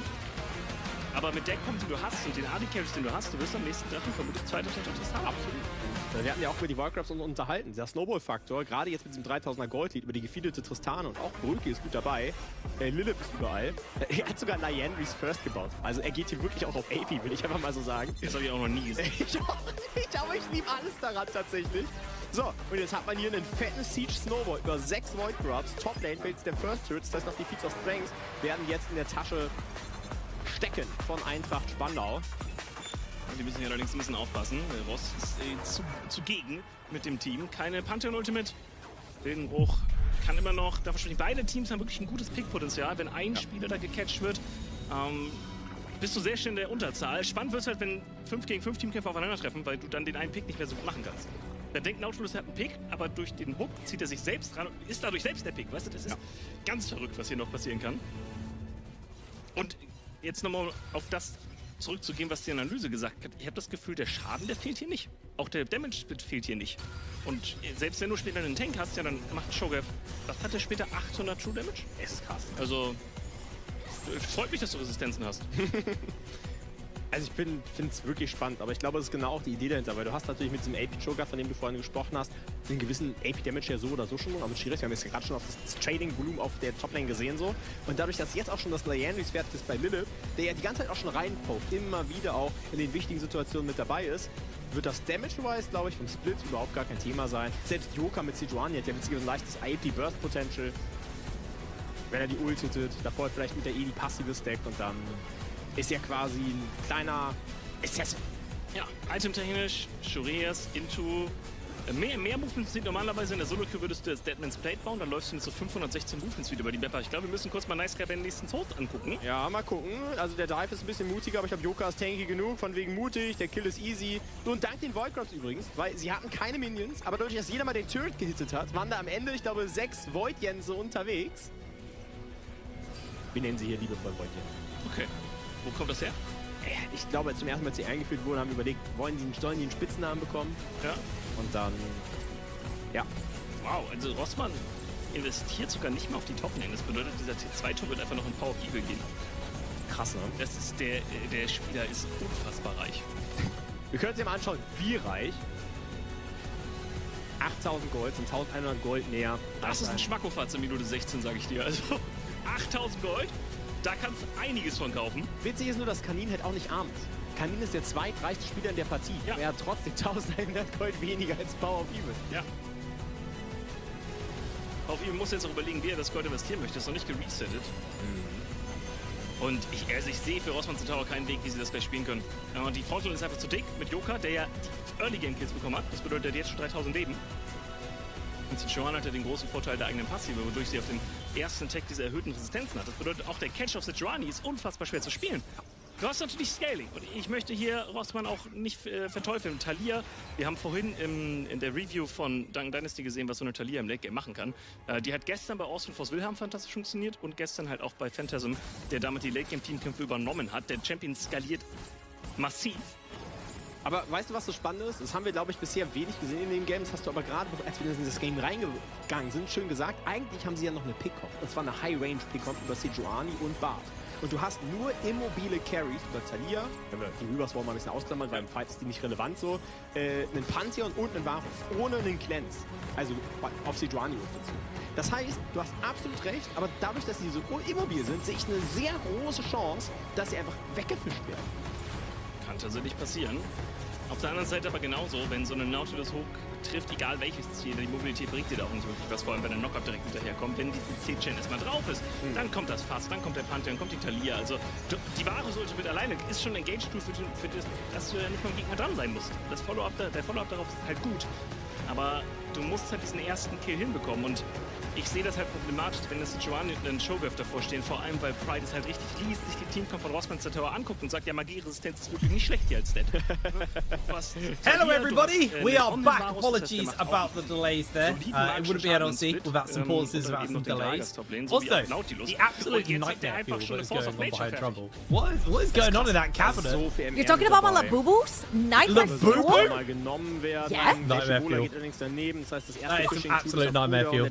Aber mit Deckpunkt, die du hast und den AD-Carries, den du hast, du wirst am nächsten Drachen vermutlich 2 Drachen haben. Absolut. Wir hatten ja auch über die Warcrafts unterhalten. Der Snowball-Faktor, gerade jetzt mit diesem 3000er Gold-Lead über die gefeedete Tristane und auch Brülke ist gut dabei. Lilith ist überall. Er hat sogar Liandry's First gebaut. Also er geht hier wirklich auch auf AP, will ich einfach mal so sagen. Das habe ich auch noch nie gesehen. Aber ich liebe alles daran tatsächlich. So, und jetzt hat man hier einen fetten Siege Snowball über 6 Void Grubs. Top Lane fällt der First Hit, das heißt noch die Feats of Strength werden jetzt in der Tasche stecken von Eintracht Spandau. Die müssen hier allerdings ein bisschen aufpassen. Ross ist zugegen mit dem Team. Keine Pantheon-Ultimate. Wildenbruch kann immer noch... Beide Teams haben wirklich ein gutes Pick-Potenzial, wenn ein Spieler da gecatcht wird. bist du sehr schnell in der Unterzahl. Spannend wird es halt, wenn 5 gegen 5 Teamkämpfer aufeinandertreffen, weil du dann den einen Pick nicht mehr so gut machen kannst. Dann denkt Nautilus, er hat einen Pick, aber durch den Hook zieht er sich selbst ran und ist dadurch selbst der Pick. Weißt du, das ist ganz verrückt, was hier noch passieren kann. Und jetzt nochmal auf das zurückzugehen, was die Analyse gesagt hat. Ich habe das Gefühl, der Schaden, der fehlt hier nicht. Auch der Damage-Split fehlt hier nicht. Und selbst wenn du später einen Tank hast, ja, dann macht Shogath, was hat der später? 800 True Damage? Das ist krass. Also, freut mich, dass du Resistenzen hast. Also ich finde es wirklich spannend, aber ich glaube, das ist genau auch die Idee dahinter, weil du hast natürlich mit diesem AP-Joker, von dem du vorhin gesprochen hast, einen gewissen AP-Damage ja so oder so schon, aber schwierig, wir haben jetzt gerade schon auf das Trading-Volumen auf der Toplane gesehen so, und dadurch, dass jetzt auch schon das Leandrys-Wert ist bei Lilith, der ja die ganze Zeit auch schon reinpokt, immer wieder auch in den wichtigen Situationen mit dabei ist, wird das Damage-wise, glaube ich, vom Split überhaupt gar kein Thema sein. Selbst Joker mit Sejuani hat ja ein leichtes AP-Burst-Potential, wenn er die Ult hittet, davor vielleicht mit der die passive stackt und dann ist ja quasi ein kleiner Assessment. Ja, itemtechnisch, Shurias, Into, mehr Movements sind normalerweise in der Solo-Queue würdest du jetzt Deadman's Plate bauen, dann läufst du mit so 516 Movements wieder über die Map. Ich glaube, wir müssen kurz mal Nice Guy bei den nächsten Tod angucken. Ja, mal gucken. Also der Dive ist ein bisschen mutiger, aber ich glaube, Joker ist tanky genug, von wegen mutig, der Kill ist easy. Und dank den Void-Grubs übrigens, weil sie hatten keine Minions, aber dadurch, dass jeder mal den Turret gehittet hat, waren da am Ende, ich glaube, 6 Void-Jense unterwegs. Wir nennen sie hier liebevoll Void-Jense. Okay. Wo kommt das her? Ich glaube, zum ersten Mal, als sie eingeführt wurden, haben wir überlegt, sollen die einen Spitznamen bekommen? Ja. Und dann, ja. Wow, also Rossmann investiert sogar nicht mehr auf die Top-Lane. Das bedeutet, dieser T2-Turm wird einfach noch in Power of Evil gehen. Krass, ne? Das ist der Spieler ist unfassbar reich. Wir können uns ja mal anschauen, wie reich. 8000 Gold, sind 1100 Gold näher. Das ist ein Schmackofatz in Minute 16, sage ich dir. Also 8000 Gold. Da kannst du einiges von kaufen. Witzig ist nur, dass Kanin halt auch nicht arm ist. Kanin ist der zweitreichste Spieler in der Partie. Ja. Er hat trotzdem 1100 Gold weniger als Power of Evil. Ja. Power of Evil muss jetzt auch überlegen, wie er das Gold investieren möchte. Das ist noch nicht geresettet. Und ich sehe für Rossmann Tower keinen Weg, wie sie das gleich spielen können. Und die Frontline ist einfach zu dick mit Joker, der ja die Early Game Kills bekommen hat. Das bedeutet, er hat jetzt schon 3000 Leben. Und Sejuani hat ja den großen Vorteil der eigenen Passive, wodurch sie auf den ersten Tag diese erhöhten Resistenzen hat. Das bedeutet, auch der Catch auf Sejuani ist unfassbar schwer zu spielen. Du hast natürlich Scaling. Und ich möchte hier Rossmann auch nicht verteufeln. Thalia, wir haben vorhin in der Review von Dunk Dynasty gesehen, was so eine Thalia im Late Game machen kann. Die hat gestern bei Austin Force Wilhelm fantastisch funktioniert und gestern halt auch bei Phantasm, der damit die Late Game Teamkämpfe übernommen hat. Der Champion skaliert massiv. Aber weißt du, was so spannend ist? Das haben wir, glaube ich, bisher wenig gesehen in dem Game. Das hast du aber gerade, als wir in das Game reingegangen sind, schön gesagt. Eigentlich haben sie ja noch eine Pick-Off. Und zwar eine High-Range-Pick-Off über Sejuani und Bart. Und du hast nur immobile Carries über Thalia. Wenn wir die Überswarm mal ein bisschen ausklammern, weil im Fight ist die nicht relevant so. Einen Pantheon und einen Varus. Ohne einen Cleanse. Also auf Sejuani dazu. Das heißt, du hast absolut recht, aber dadurch, dass sie so immobil sind, sehe ich eine sehr große Chance, dass sie einfach weggefischt werden. Kann tatsächlich passieren. Auf der anderen Seite aber genauso, wenn so eine Nautilus Hook trifft, egal welches Ziel, die Mobilität bringt dir da auch nicht wirklich was, vor allem wenn der Knockup direkt hinterherkommt. Wenn diese C-Chain erstmal drauf ist, dann kommt das Fass, dann kommt der Pantheon, kommt die Thalia. Also die Varus Ultimate alleine ist schon ein Engage-Tool für das, dass du ja nicht beim Gegner dran sein musst. Der Follow-up darauf ist halt gut. Aber du musst halt diesen ersten Kill hinbekommen und ich sehe das halt problematisch, wenn das Sejuani und ein Shogath davor stehen, vor allem weil Pride es halt richtig liest, sich die Teamkampf von Rossmann Tower anguckt und sagt, ja, Magieresistenz ist wirklich nicht schlecht hier als Stat. Hello everybody, we are back. Apologies about the delays there. It wouldn't be NLC without some pauses, without some delays. Also, the absolute nightmare fuel that is going on behind Trouble. What is going on in that cabinet? You're talking about my Labubus? Nightmare fuel? Yeah. Nightmare fuel. That is some absolute nightmare fuel.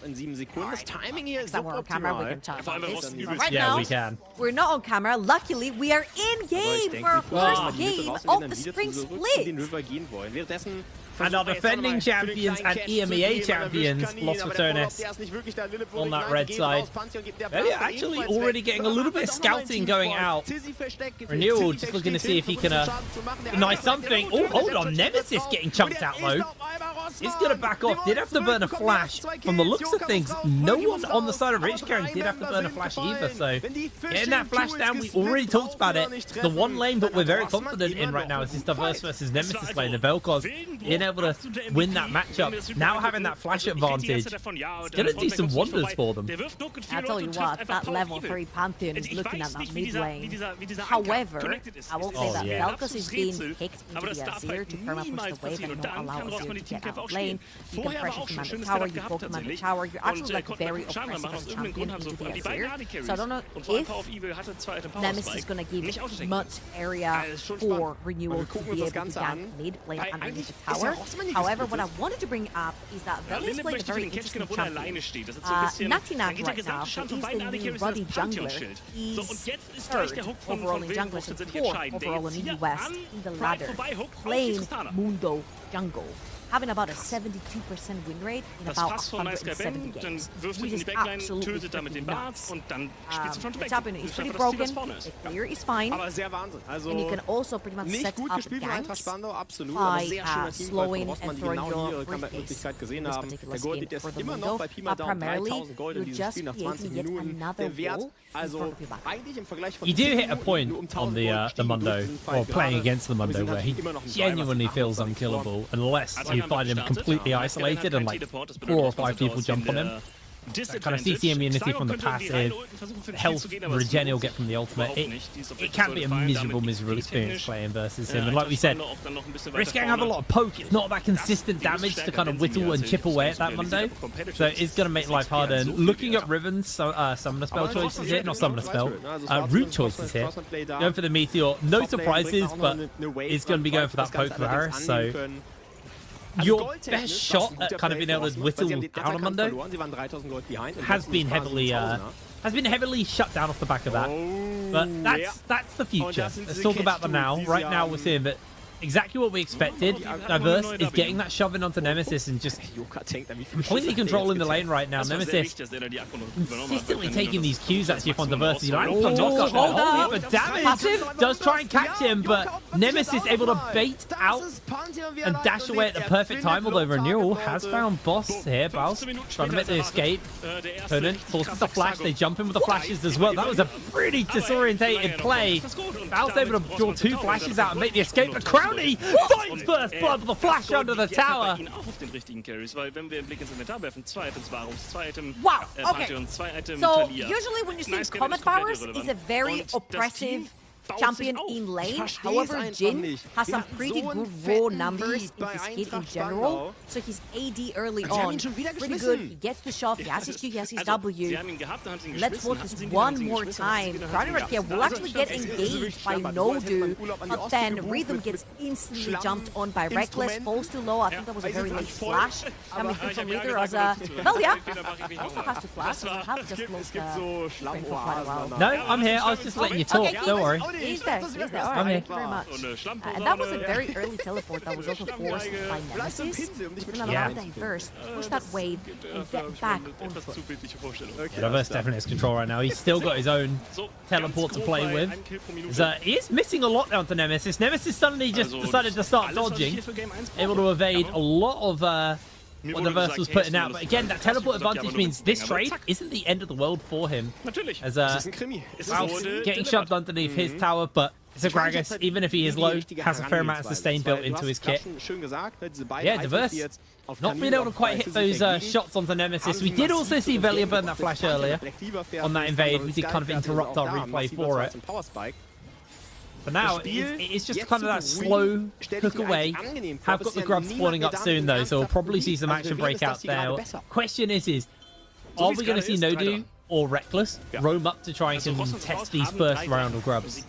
In 7 Sekunden. Das Timing hier ist we're on camera, we can talk about this. Right Yeah, now, we can. we're not on camera. Luckily, we are in game for our first game of the spring split. And our defending champions and EMEA champions, Lost for Turnus, on that red side. They're actually already getting a little bit of scouting going out. Renewal just looking to see if he can deny something. Oh, hold on. Nemesis getting chunked out, though. is going to back off. Did have to burn a flash. From the looks of things, no one on the side of Rich Karen did have to burn a flash either. So getting that flash down, we already talked about it. The one lane that we're very confident in right now is this Diverse versus Nemesis lane. The Vel'Koz being able to win that matchup. Now having that flash advantage, it's going to do some wonders for them. I tell you what, that level 3 Pantheon is looking at that mid lane. However, I will say that Vel'Koz is being picked into the Azir to perma-push the wave and not allow Azir to get out of lane. You can pressure command the tower, you go command the tower. You're actually like very oppressive as champion into the Azir. So I don't know if Nemesis is going to give much area for Renewal to be able to gank mid lane underneath the tower. However, what I wanted to bring up is that Veli is playing a very interesting champion. Natinak right now, who is the new Ruddy jungler, is third overall in junglers and fourth overall in the US in the ladder, playing Mundo jungle, having about a 72% win rate in about 170 games, which is absolutely freaking nuts. The champion is pretty broken, the clear is fine, and you can also pretty much set up ganks by slowing and throwing your briefcase in this particular skin for the Mundo, but primarily you're just creating yet another wall in front of your back. You do hit a point on the Mundo, or playing against the Mundo, where he genuinely feels unkillable unless you find him completely isolated and like 4 or 5 people jump on him. That kind of CC immunity from the passive, health regen he'll get from the ultimate. It can be a miserable experience playing versus him. And like we said, Rich Gang have a lot of poke. It's not that consistent damage to kind of whittle and chip away at that Mundo. So it's going to make life harder. And looking at Riven's summoner spell choices here, not summoner spell, root choices here. Going for the Meteor. No surprises, but it's going to be going for that poke for Harris. So your best shot at kind of being able to whittle down a Mundo has been heavily shut down off the back of that. But that's the future. Let's talk about the now. Right now we're seeing that exactly what we expected. Diverse is getting that shove in onto Nemesis and just completely controlling the lane right now. Nemesis consistently taking these Qs actually from Diverse. He's like, but damage does try and catch him, but Nemesis able to bait out and dash away at the perfect time, although Renewal has found Boss here. Baus trying to make the escape. Opponent forces the flash. They jump in with the flashes as well. That was a pretty disorientated play. Baus able to draw 2 flashes out and make the escape. The crowd finds first blood with the flash under the tower. Wow, okay. So usually when you see Comet Powers, it's a very oppressive champion in lane. However, Jin has some pretty good raw numbers in his kit in general. So his AD early on, pretty good. He gets the shot, he has his Q, he has his W. Let's watch this one more time. Crowding right here will actually get engaged by Nodu, but then Rhythm gets instantly jumped on by Reckless, falls too low. I think that was a very late flash coming through from Leader as a... Well, yeah, also has to flash. I have just lost the frame for quite a while. No, I'm here. I was just letting you talk. Don't worry. He's there. All right, thank you very much. And that was a very early teleport that was also forced by Nemesis. It's going to allow Diverse push that wave and get back on foot. Diverse definitely has control right now. He's still got his own teleport to play with. He is missing a lot down to Nemesis. Nemesis suddenly just decided to start dodging, able to evade a lot of what Diverse was putting out. But again, that teleport advantage means this trade isn't the end of the world for him. As Baus getting shoved underneath his tower, but it's a Gragas, even if he is low, has a fair amount of sustain built into his kit. Yeah, Diverse not being able to quite hit those shots onto Nemesis. We did also see Velia burn that flash earlier on that invade. We did kind of interrupt our replay for it. But now, it's just kind of that slow cook away. Have got the grub spawning up soon, though, so we'll probably see some action break out there. Question is are we going to see Nodu or Reckless roam up to try and contest these first round of grubs?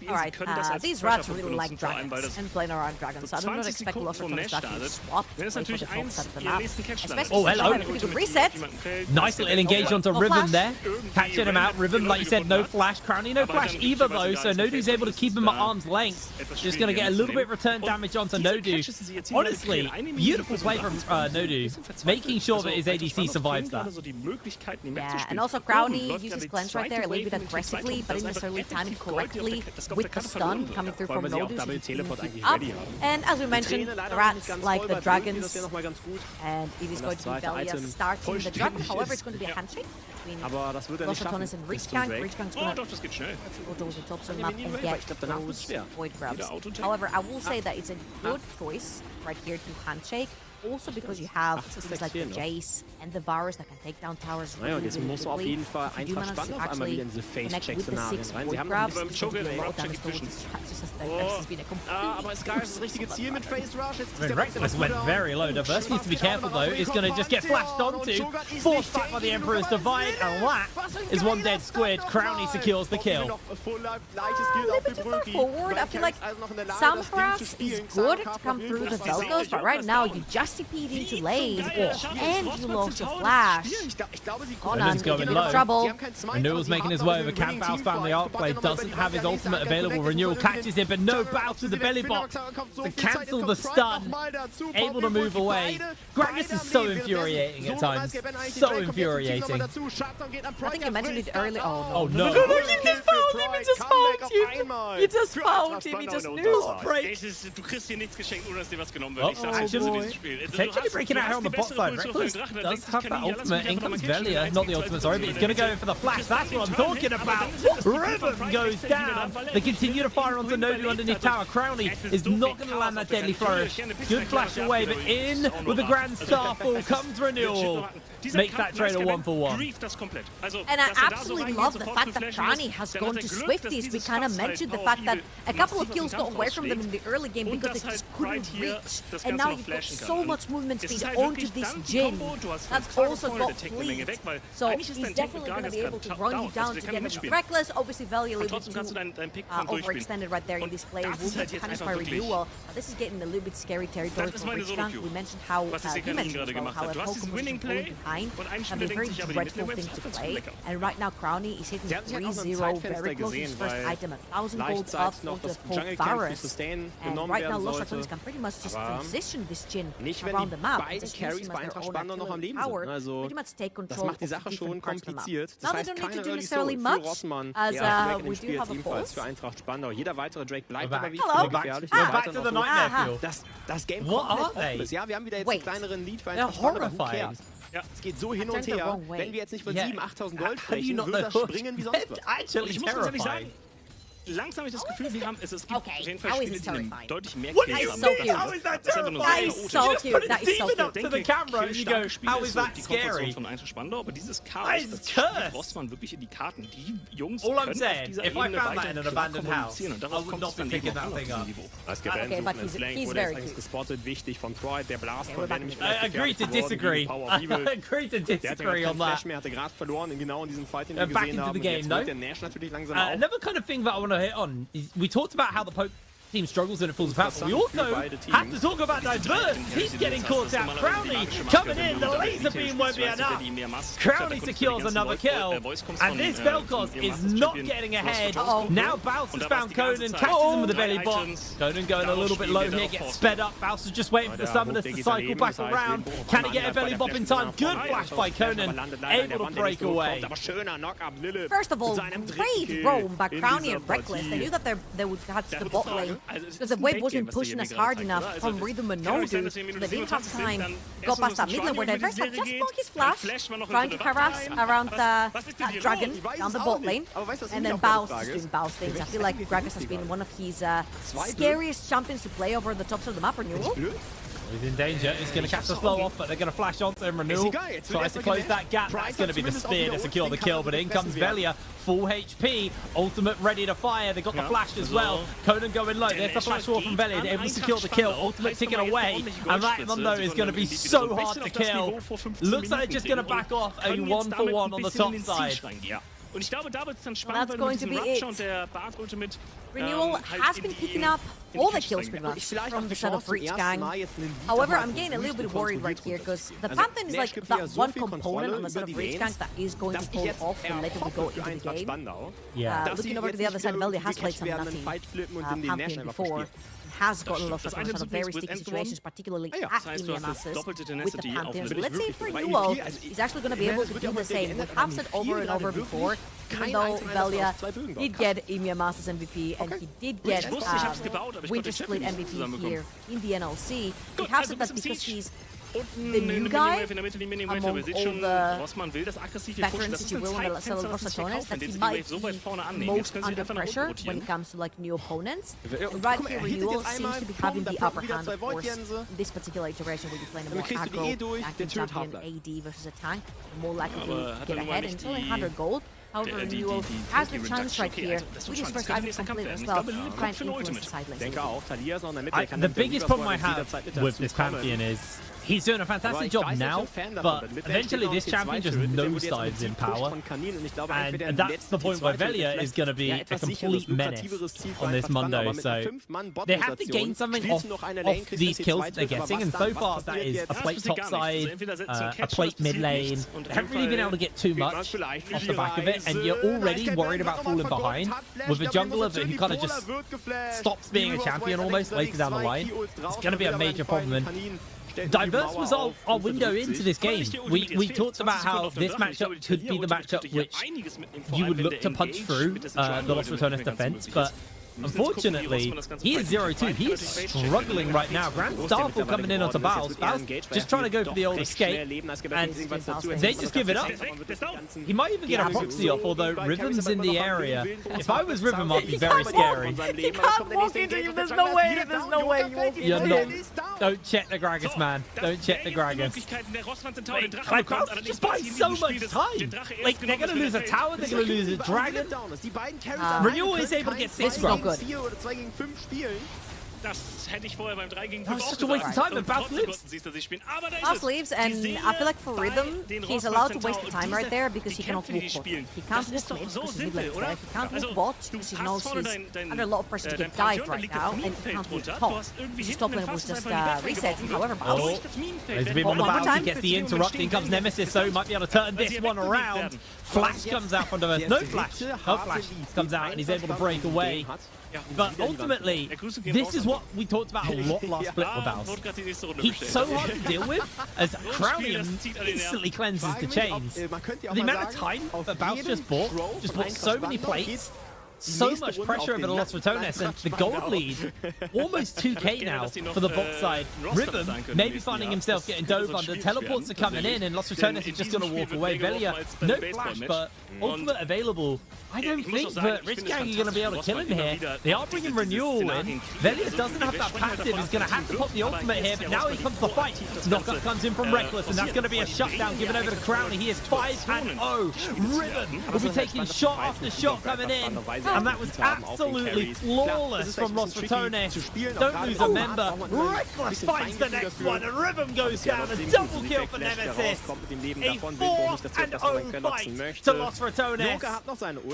Alright, these rats really like dragons and playing around dragons, so I do not expect lots of to actually swap for the top side of the map. Oh, hello. Reset. Nice little engage onto Riven there. Catching him out. Riven, like you said, no flash. Currently no flash either, though, so Nodu's able to keep him at arm's length. Just going to get a little bit of return damage onto Nodu. Honestly, beautiful play from Nodu, making sure that his ADC survives that. Yeah, and also Crowny uses cleanse right there a little bit aggressively, but didn't necessarily time it correctly with the stun coming through from Nodus. And as we mentioned, the rats like the dragons, and it is going to be Velia starting the dragon. However, it's going to be a handshake between Loshatonis and Reachgang. Reachgang's going to go towards the top of the map and get those void grabs. However, I will say that it's a good choice right here to handshake. Also because you have things like the Jace and the Varus that can take down towers really, und jetzt muss auf jeden Fall Eintracht spannend auf einmal wieder in diese Face-Check-Szenarien rein. Sie haben noch ein bisschen Choke dazwischen. Aber Scar ist das richtige Ziel mit Face Rush. Reckless went very low. Diverse needs to be careful though. It's going to just get flashed onto. Forced back by the Emperor's Divide. And that is one dead squid. Crowny secures the kill. A little bit too far forward. I feel like some harass is good to come through the Velcos, but right now you just TP'd into lane, and you lost your flash. Conan's going low. Trouble. Renewal's making his way over. Can Bao's family outplay. Doesn't have his ultimate available. Renewal catches him, but no Baos with the belly box to cancel the stun. Able to move away. Gragas is so infuriating at times. So infuriating. I think you mentioned it earlier. Oh no. No, you just found him. He just found him. You just found him. He just knew. Du kriegst hier nichts geschenkt, ohne dass dir was genommen wird. Ich sag's dir so dieses Spiel. Potentially breaking out here on the bot side. Reckless does have that ultimate. In comes Velia. Not the ultimate, sorry, but he's going to go in for the flash. That's what I'm talking about. Ribbon goes down. They continue to fire onto Nodu underneath tower. Crowny is not going to land that deadly flourish. Good flash away, but in with the Grand Starfall comes Renewal. Makes that trade a 1-for-1. And I absolutely love the fact that Crowny has gone to Swifties. We kind of mentioned the fact that a couple of kills got away from them in the early game because they just couldn't reach. And now you've got so much movement speed onto this Jhin. That's also got fleet. So he's definitely going to be able to run you down together with Reckless. Obviously, Velia a little bit too overextended right there in this play. Will be punished by Renewal. This is getting a little bit scary territory for Reachgang. We mentioned how you mentioned as well how a Pokemon is falling behind have a very dreadful thing to play. And right now, Crowny is hitting 3-0 very close to his first item. 1,000 gold up for the whole Varus. And right now, Loshatonis can pretty much just transition this Jhin around the map. Beide Carries bei Eintracht Spandau noch am Leben sind. Also, das macht die Sache schon kompliziert. Das heißt, keine Early Soul für Rossmann. Der Drake ebenfalls für Eintracht Spandau. Jeder weitere Drake bleibt aber wie gefährlich. Back to the nightmare field. Das Game komplett. Ja, wir haben wieder jetzt einen kleineren Lead für Eintracht Spandau. Ja, es geht so hin und her. Wenn wir jetzt nicht von 7.000, 8.000 Gold sprechen, wird das springen wie sonst was. Und ich muss ganz ehrlich sagen, langsam habe ich das Gefühl, wir haben es gibt auf jeden Fall Spiele, die einen deutlich mehr Kills haben. How is that terrifying? So cute. That is so cute. Up to the camera and you go, how is that scary? Von Eintracht Spandau, aber dieses Chaos, das spielt Rossmann wirklich in die Karten. Die Jungs können auf dieser Ebene weiter kommunizieren und darauf kommt es dann eben auf diesem Niveau. Das Gewinn suchen ins Lane, wurde extra gespottet, wichtig von Troy, der Blast von nämlich agree to disagree. Agree to disagree on that. Er hatte gerade verloren, genau in diesem Fight, den wir gesehen haben. Jetzt holt der Nash natürlich langsam auf. Another kind of thing that I want to hit on is we talked about how the Poke team struggles when it falls apart, but we also have to talk about Diverse. He's getting caught out. Crowny coming in, the laser beam won't be enough. Crowny secures another kill, and this Vel'Koz is not getting ahead. Now Baus has found Conan, catches him with the belly box. Conan going a little bit low here, gets sped up. Baus is just waiting for the summoners to cycle back around. Can he get a belly bop in time? Good flash by Conan, able to break away. First of all, great roam by Crowny and Reckless. They knew that they would catch the bot lane. Because the wave wasn't pushing us hard enough from Rhythm and Nodu, so they didn't have time to go past that mid lane where Diverse had just blocked his flash, trying to harass around that dragon down the bot lane, and then Baus is doing Baus things. I feel like Gragas has been one of his scariest champions to play over the tops of the map. Renewal. He's in danger. He's going to catch the slow off, but they're going to flash onto him. Renewal tries to close that gap. That's going to be the spear to secure the kill, but in comes Velia. Full HP. Ultimate ready to fire. They got the flash as well. Conan going low. There's the flash wall from Velia. They're able to secure the kill. Ultimate ticking away. And that Mondo is going to be so hard to kill. Looks like they're just going to back off a 1-for-1 on the top side. Und ich glaube, da wird es dann spannend, weil mit diesem Rapture und der Bart Ultimate Renewal has been picking up all the kills pretty much from the side of Reachgang. However, I'm getting a little bit worried right here because the Pantheon is like that one component on the side of Reachgang that is going to pull off the later we go into the game. Yeah. Looking over to the other side, Velia has played some nutty Pantheon before. has gotten Los Ratones out of very sticky situations, particularly at EMEA Masters with the Pantheons. Let's see if Renewal is actually going to be able to do the same. We have said over and over before, even though Velia did get EMEA Masters MVP and he did get Winter Split MVP here in the NLC, we have said that because he's the new guy among all the veterans, if you will, in the Los Ratones, that he might be most under pressure when it comes to like new opponents. And right here, Renewal seems to be having the upper hand, of course, in this particular iteration where you're playing a more aggro tanking champion AD versus a tank, more likely to get ahead, and it's only 100 gold. However, Renewal has the chance right here with his first item complete as well to try and influence the side lanes. The biggest problem I have with this Pantheon is he's doing a fantastic job now, but eventually this champion just nosedives in power, and that's the point where Velia is going to be a complete menace on this Mundo, so they have to gain something off these kills that they're getting, and so far that is a plate topside, a plate mid lane. They haven't really been able to get too much off the back of it, and you're already worried about falling behind with a jungler who kind of just stops being a champion almost later down the line. It's going to be a major problem. And Diverse was our window into this game. We talked about how this matchup could be the matchup which you would look to punch through the Los Ratones defense, but unfortunately, he is 0-2. He is struggling right now. Grand Starfall coming in onto Baus. Baus just trying to go for the old escape, and they just give it up. He might even get a proxy off, although Rhythm's in the area. If I was Rhythm, I'd be very scary. You can't walk into him. There's no way. There's no way you walk into him. Don't check the Gragas, man. Don't check the Gragas. Like, Baus just buys so much time. Like, they're going to lose a tower. They're going to lose a dragon. Renewal is able to get 6 grubs. Good. 4 oder 2 gegen 5 spielen. Das hätte ich vorher beim 3 gegen 5 such a waste of time, but Baus leaves. Baus leaves, and I feel like for Rhythm, he's allowed to waste the time right there because he cannot walk bot. He can't walk mid because his mid lane is there. He can't walk bot because he knows he's under a lot of pressure to get dived right now, and he can't walk top. His top lane was just resetting. However, Baus... There's a bit on the Baus, he gets the interrupt, in comes Nemesis, so he might be able to turn this one around. Flash comes out from Diverse. No Flash. No Flash comes out, and he's able to break away. But ultimately, this is what we talked about a lot last split with Baus. He's so hard to deal with, as Crownium instantly cleanses the chains. The amount of time that Baus just bought so many plates, so much pressure over the Los Ratones, and the gold lead, almost 2k now for the bot side. Rhythm maybe finding himself getting dove under. Teleports are coming in, and Los Ratones is just going to walk away. Velia, no flash, but ultimate available. I don't think that Rich Gang are going to be able to kill him here. They are bringing Renewal in. Velia doesn't have that passive. He's going to have to pop the ultimate here, but now he comes to fight. Knockup comes in from Reckless, and that's going to be a shutdown given over to Crowley. He is 5-0. Rhythm will be taking shot after shot coming in. And that was absolutely flawless from Los Ratones. Don't lose a member. Reckless finds the next one, and Rhythm goes down. A double kill for Nemesis. A 4-0 fight to Los Ratones.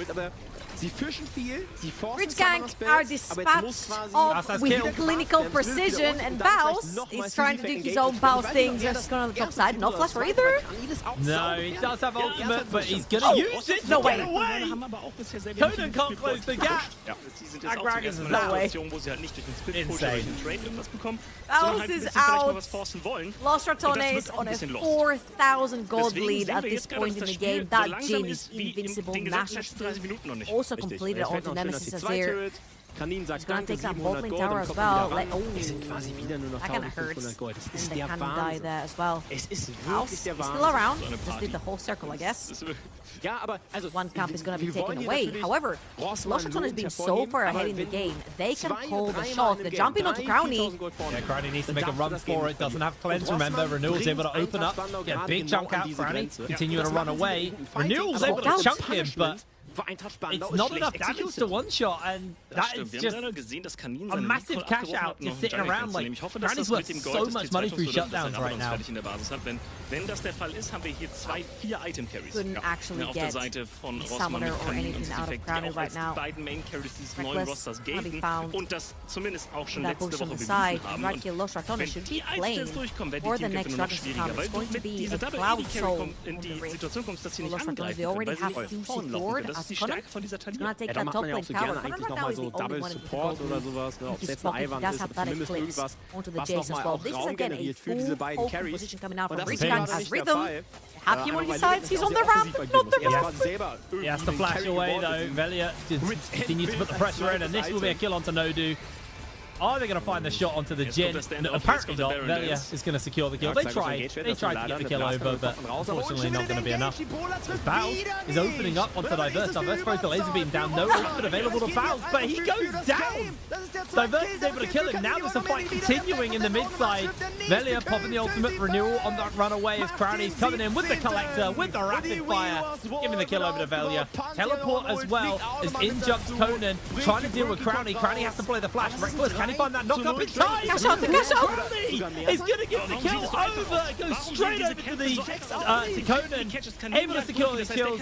Aber sie fischen viel, sie forcen Rich Gang are dispatched off with clinical precision, and Baus is trying to do his own Baus thing, just going on the top side. No flash for either. No, he does have ultimate, but he's going to use it. No way. Conan can't close the gap. That Gragas is no way. Insane. Baus is out. Los Ratones on a 4,000 gold lead at this point in the game. That Jin is invincible. Nash also completed onto Nemesis Azir. He's gonna take that bot lane tower as well. That kinda hurts. And they can die there as well. Baus is still around. Just did the whole circle, I guess. One camp is gonna be taken away. However, Los Ratones being so far ahead in the game, they can call the shot. They're jumping onto Crowny. Yeah, Crowny needs to make a run for it. Doesn't have cleanse, remember. Renewal's able to open up, get a big chunk out. Crowny continuing to run away. Renewal's able to chunk him, but it's not enough damage to one-shot, and that is just a massive cash out just sitting around. Like, Crowny's worth so much money through shutdowns right now. Couldn't actually get a summoner or anything out of Crowny right now. Reckless gonna be found in that bush on the side. Right here, Los Ratones should be playing for the next Dragon to come. It's going to be a Cloud Soul on the ring. Los Ratones, they already have 2 secured as Lost die Connor. Stärke von dieser Taliyah. Gonna take Ja, da that macht top man ja auch lane so tower. gerne Connor eigentlich right now nochmal is so the only Double one who can Support go oder through. sowas, ne? Ob es His jetzt ein pocket, he Eiwand does ist, have aber that zumindest eclipse irgendwas, onto the was Jace as nochmal well. auch This is Raum again a generiert für full diese beiden poke Carries. position coming out Und from das ist Rich Gang gerade as nicht der Rhythm. Fall. Have him on his Weil sides, he's Lilith on the auch sehr ramp, offensiv not the agieren muss. ramp. Selber He has to irgendwie flash Carry away geworden though. ist. Velia continues to put the pressure in, and this will be a kill onto Nodu. Are they going to find the shot onto the Jin? No, apparently not. Velia is going to secure the kill. They tried to get the kill over, but unfortunately not going to be enough. Baus is opening up onto Diverse. Diverse throws the laser beam down. No ultimate available to Baus, but he goes down. Diverse is able to kill him. Now there's a fight continuing in the mid side. Velia popping the ultimate renewal on that runaway as Crowley's coming in with the collector, with the rapid fire, giving the kill over to Velia. Teleport as well as in jumps Conan, trying to deal with Crowley. Crowley has to play the flash. Reckless, can he find that knock up in time? Cash out, cash out. Crowley is going to get the kill over. Goes straight over to the Conan. Able to secure his kills.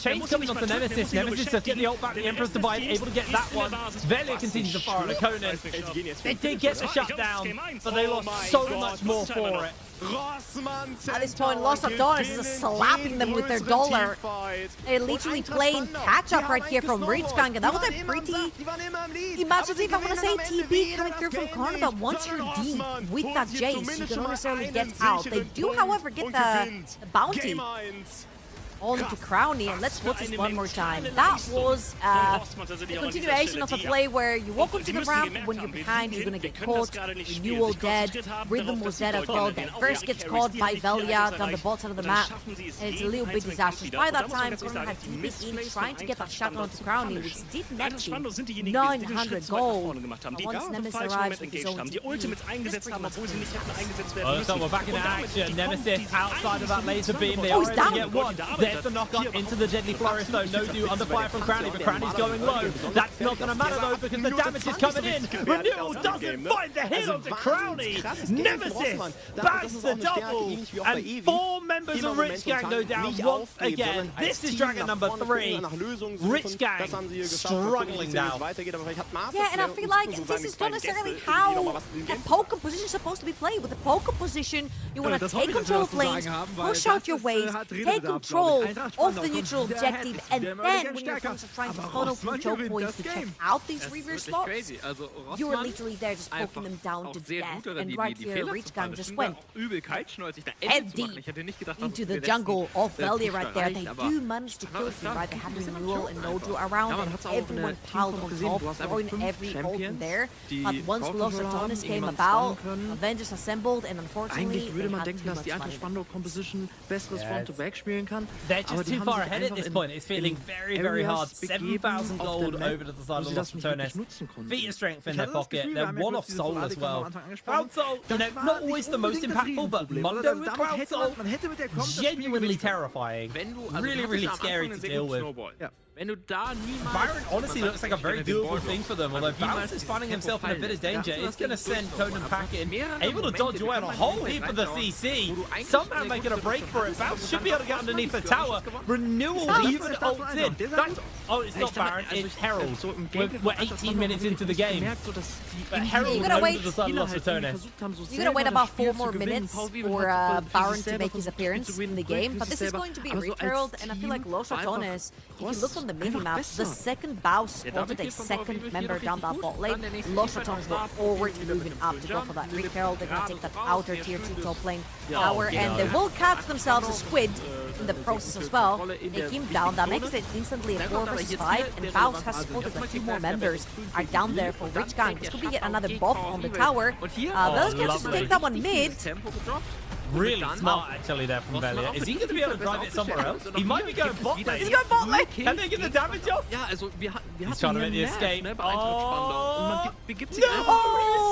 Chain's coming off the Nemesis. Nemesis has get the ult back. The Emperor's Divide able to get that one. Velia continues to fire on the Conan. They did get the shutdown, but they lost so much more for it. At this point, Lost Adonis is just slapping them with their dollar. They're literally playing catch-up right here from Ritzgang, and that was a pretty imaginative, I want to say, TB coming through from Connor, but once you're deep with that Jace, you don't necessarily get out. They do, however, get the bounty onto Crowley, and let's watch this one more time. That was the continuation of a play where you walk onto the ramp, when you're behind, you're gonna get caught. Renewal dead, Rhythm was dead as well, then first gets caught by Velia down the bottom of the map, and it's a little bit disastrous. By that time, Connor had TP in, trying to get that shot onto Crowley, which did net him 900 gold. But once Nemesis arrives with his own TP, so we're back in action. Nemesis outside of that laser beam. They already get one. There's the knock up into the Deadly Flourish though. Nodu under fire from Crowley, but Crowley's going low. That's not going to matter though because the damage is coming in. Renewal doesn't find the hit onto Crowley. Nemesis bags the double. And 4 members of Rich Gang go down once again. This is Dragon number 3. Rich Gang struggling now. Yeah, and I feel like this is not necessarily how a poker position is supposed to be played. With a poker position, you want to take control of lanes, push out your waves, take control of the neutral objective, and then when your opponents are trying to funnel through choke points to check out these reverse slots, you're literally there just poking them down to death. And right here, Rich Gang just went head deep into the jungle of Velia right there. They do manage to kill him, right? They had Renewal and Nodu around, and everyone piled on top, throwing every ult in there. But once Lost Adonis came about, Avengers assembled, and unfortunately, eigentlich würde man denken, dass die alte Spandau-Composition besseres Front-to-Back spielen kann. They're just too far ahead at this point. It's feeling very, very hard. 7,000 gold over to the side of Lost Adonis. Feet of strength in their pocket. They're one off soul as well. Crowd soul, you know, not always the most impactful, but Mundo with crowd soul, genuinely terrifying. Really, really scary to deal with. Byron honestly looks like a very doable thing for them, although Bounce is finding himself in a bit of danger. It's going to send Conan packing, able to dodge away on a whole heap of the CC, somehow making a break for it. Bounce should be able to get underneath the tower. Renewal even ults in. That's, oh, it's not Baron, it's Herald. We're 18 minutes into the game. But Herald over the side of Lost Adonis. You're going to wait about 4 more minutes for Baron to make his appearance in the game, but this is going to be Reef Herald, and I feel like Lost Adonis, if you look on the minimap, the second Baus spotted a second member down that bot lane. Lost Adonis were already moving up to go for that Reef Herald. They're going to take that outer tier 2 top lane tower, and they will catch themselves a squid in the process as well. Take him down. That makes it instantly a 4 versus 5, and Baus has spotted that 2 more members are down there for Rich Gang. This could be yet another bop on the tower. Velas gets to take that one mid. Really smart actually there from Velia. Is he going to be able to drive it somewhere else? He might be going bot lane. He's going bot lane. Can they get the damage off? Ja, also wir He's trying to make the escape. Ne, bei Eintracht Spandau. Und man begibt sich einfach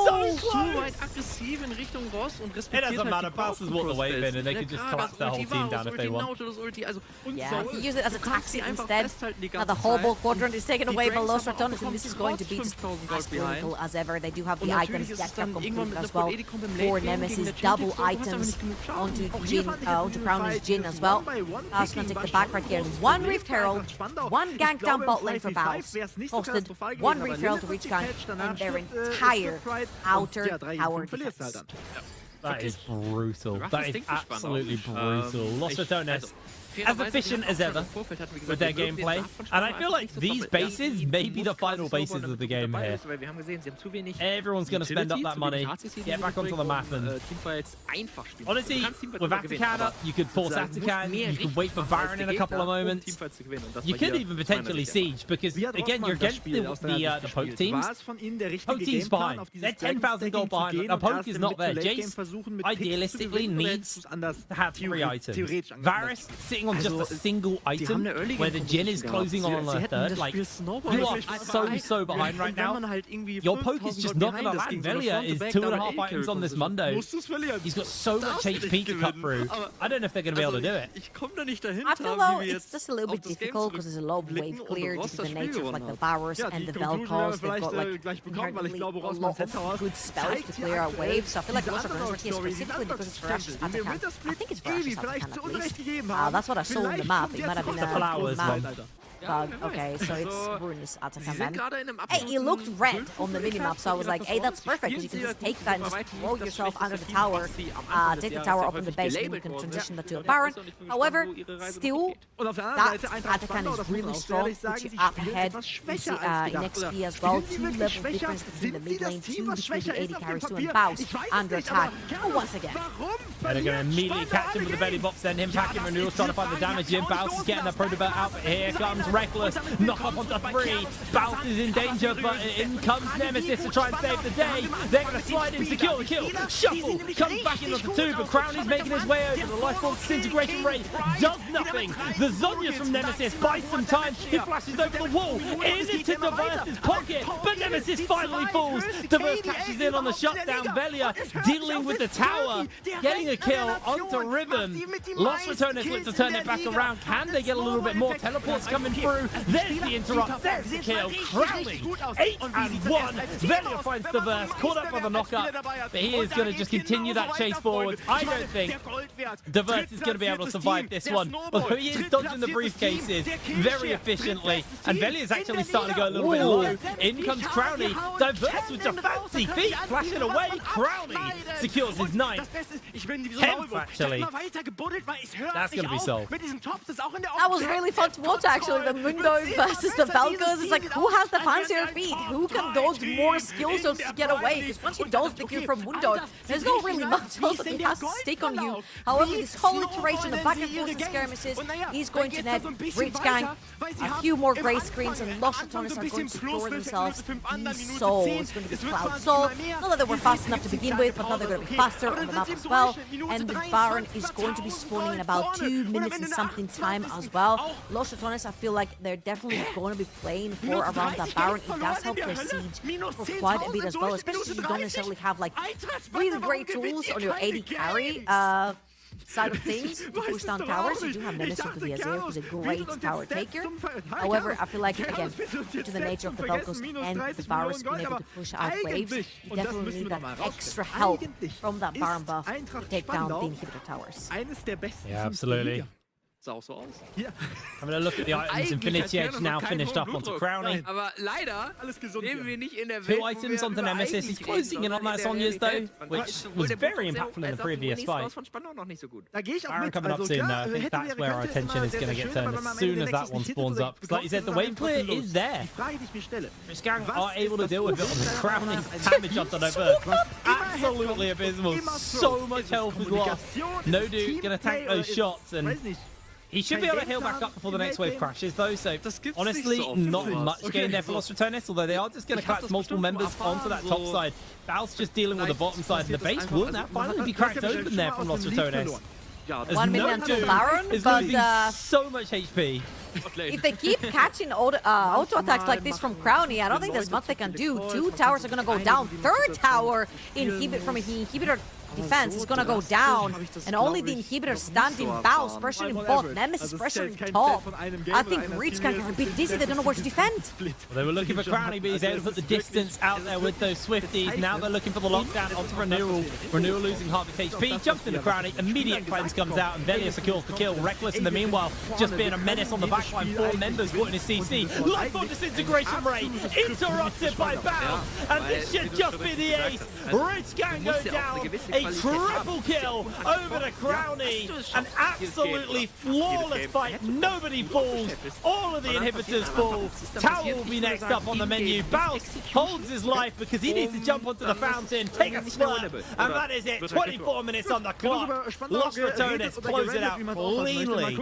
so weit aggressiv in Richtung Ross und respektiert It doesn't matter. Passes what the wave in, and they could just collapse their whole team down if they want. Yeah, if you use it as a taxi instead, now the whole quadrant is taken away by Lost Adonis, and this is going to be just as critical as ever. They do have the items decked up completely as well for Nemesis, double items onto Jin, onto Crowley's Jin as well. Baus gonna take the back right here. 1 Rift Herald, 1 gank down bot lane for Baus. Posted 1 Rift Herald to Rich Gang, and their entire outer tower defense. That is brutal. That is absolutely brutal. Lost Adonis as efficient as ever with their gameplay. And I feel like these bases may be the final bases of the game here. Everyone's going to spend up that money, get back onto the map, and honestly, with Atakan, you could force Atakan, you could wait for Baron in a couple of moments. You could even potentially siege, because again, you're against the Poke teams. Poke team's behind. They're 10,000 gold behind. The Poke is not there. Jace idealistically needs to have 3 items. Varus sitting on just a single item where the Jin is closing on a third. Like, you are so behind right now. Your Poke is just not gonna land. Velia is 2.5 items on this Mundo. He's got so much HP to cut through. I don't know if they're gonna be able to do it. I feel though it's just a little bit difficult because there's a lot of wave clear due to the nature of like the Varus and the Vel'Koz. They've got like inherently a lot of good spells to clear out waves. So I feel like Lost Runners here specifically because it's for Ash's Atakan. I think it's for Ash's Atakan at least. That's what I saw on the map. It might have been a flowers map. Okay, so it's Rune's Atakan then. Hey, it looked red on the minimap, so I was like, hey, that's perfect, because you can just take that and just throw yourself under the tower, take the tower up in the base, and then you can transition that to a Baron. However, still, that Atakan is really strong, puts you up ahead. You see in XP as well, 2 level difference between the mid lane, 2 between the AD carries, 2 and Baus under attack. But once again. And they're going to immediately catch him with the belly box, then him packing Renewals, trying to find the damage in. Baus is getting the Protobelt out, but here comes Reckless, knock up onto 3. Baus is in danger, but in comes Nemesis to try and save the day. They're going to slide in, secure the kill. Shuffle comes back in onto 2, but Crowley's making his way over. The Lifebolt disintegration rate does nothing. The Zhonya's from Nemesis buys some time. He flashes over the wall, into Diverse's pocket, but Nemesis finally falls. Diverse catches in on the shutdown. Velia dealing with the tower, getting a kill onto Ribbon. Lost Returners look to turn it back around. Can they get a little bit more? Teleports coming through. There's the interrupt. There's the kill. Crowley, 8 and 1. Velia finds Diverse, caught up with a knockup, but he is going to just continue that chase forward. I don't think Diverse is going to be able to survive this one, although he is dodging the briefcases very efficiently, and Velia is actually starting to go a little bit low. In comes Crowley. Diverse with a fancy feet, flashing away. Crowley secures his 9th. 10th, actually. That's going to be sold. That was really fun to watch, actually. The Mundo versus the Vel'Koz. It's like, who has the fancier feet? Who can dodge more skills to get away? Because once you dodge the kill from Mundo, there's not really much else that he has to stick on you. However, this whole iteration of back and forth and skirmishes, he's going to net Bridge Gang, a few more grey screens, and Lost Returners are going to secure themselves these souls. It's going to be Cloud Soul. Not that they were fast enough to begin with, but now they're going to be faster on the map as well. And the Baron is going to be spawning in about 2 minutes and something time as well. Lost Returners, I feel like they're definitely going to be playing for around that Baron. It does help their siege for quite a bit as well, especially if you don't necessarily have like really great tools on your AD carry side of things to push down towers. You do have Nemesis with the Azir, who's a great tower taker. However, I feel like, again, due to the nature of the Vel'Koz and the Varus being able to push out waves, you definitely need that extra help from that Baron buff to take down the inhibitor towers. Yeah, absolutely. Having a look at the items, Infinity Edge now finished up onto Crowley. 2 items onto Nemesis. He's closing in on that Sonya's though, which was very impactful in the previous fight. Baron coming up soon though. I think that's where our attention is going to get turned as soon as that one spawns up. Because like you said, the wave clear is there. Bridge Gang are able to deal with it on the Crowley's damage onto Diverse. Absolutely abysmal. So much health was lost. No dude going to tank those shots, and he should be able to heal back up before the next wave crashes, though, so honestly, not much gain there for Lost Returners, although they are just going to collapse multiple members onto that top side. Baus just dealing with the bottom side, and the base will now finally be cracked open there from Lost Returners. 1 million to Baron, but so much HP. If they keep catching auto attacks like this from Crowley, I don't think there's much they can do. 2 towers are going to go down. 3rd tower from an inhibitor defense is gonna go down, and only the inhibitor standing Baus, pressuring bot, Nemesis pressuring top. I think Bridge Gang are a bit dizzy, they don't know where to defend. Well, they were looking for Crowley, but he's able to put the distance out there with those Swifties. Now they're looking for the lockdown onto Renewal. Renewal losing half its HP, jumps into Crowley, immediate cleanse comes out, and Velia secures the kill. Reckless in the meanwhile, just being a menace on the backline. 4 members caught in his CC. Lifebolt disintegration rate, interrupted by Baus, and this should just be the ace. Bridge Gang go down. A triple kill over to Crowny. An absolutely flawless fight. Nobody falls. All of the inhibitors fall. Tower will be next up on the menu. Baus holds his life because he needs to jump onto the fountain, take a slurp, and that is it. 24 minutes on the clock. Lost Ratonis, close it out cleanly.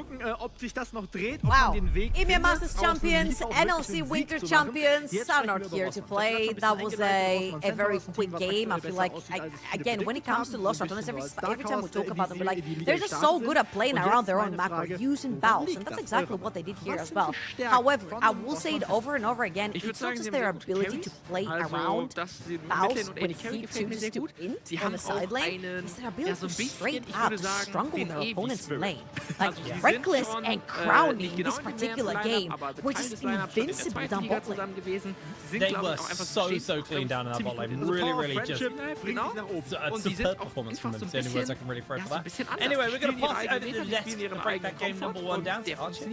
Wow. EMEA Masters champions, NLC Winter champions are not here to play. That was a very quick game. I feel like, again, when it comes to Lost Ratonis, every time we talk about them, we're like, they're just so good at playing around their own macro, using Baus, and that's exactly what they did here as well. However, I will say it over and over again, it's not just their ability to play around Baus when he chooses to int on the side lane, it's their ability to straight up strangle their opponents in lane. Like, Reckless and Crowny in this particular game were just invincible down bot lane. They were so clean down in that bot lane. Really just a superb performance from them. It's the only words I can really throw for that. Anyway, we're going to pass it over to the desk to break that game number 1 down to Archer.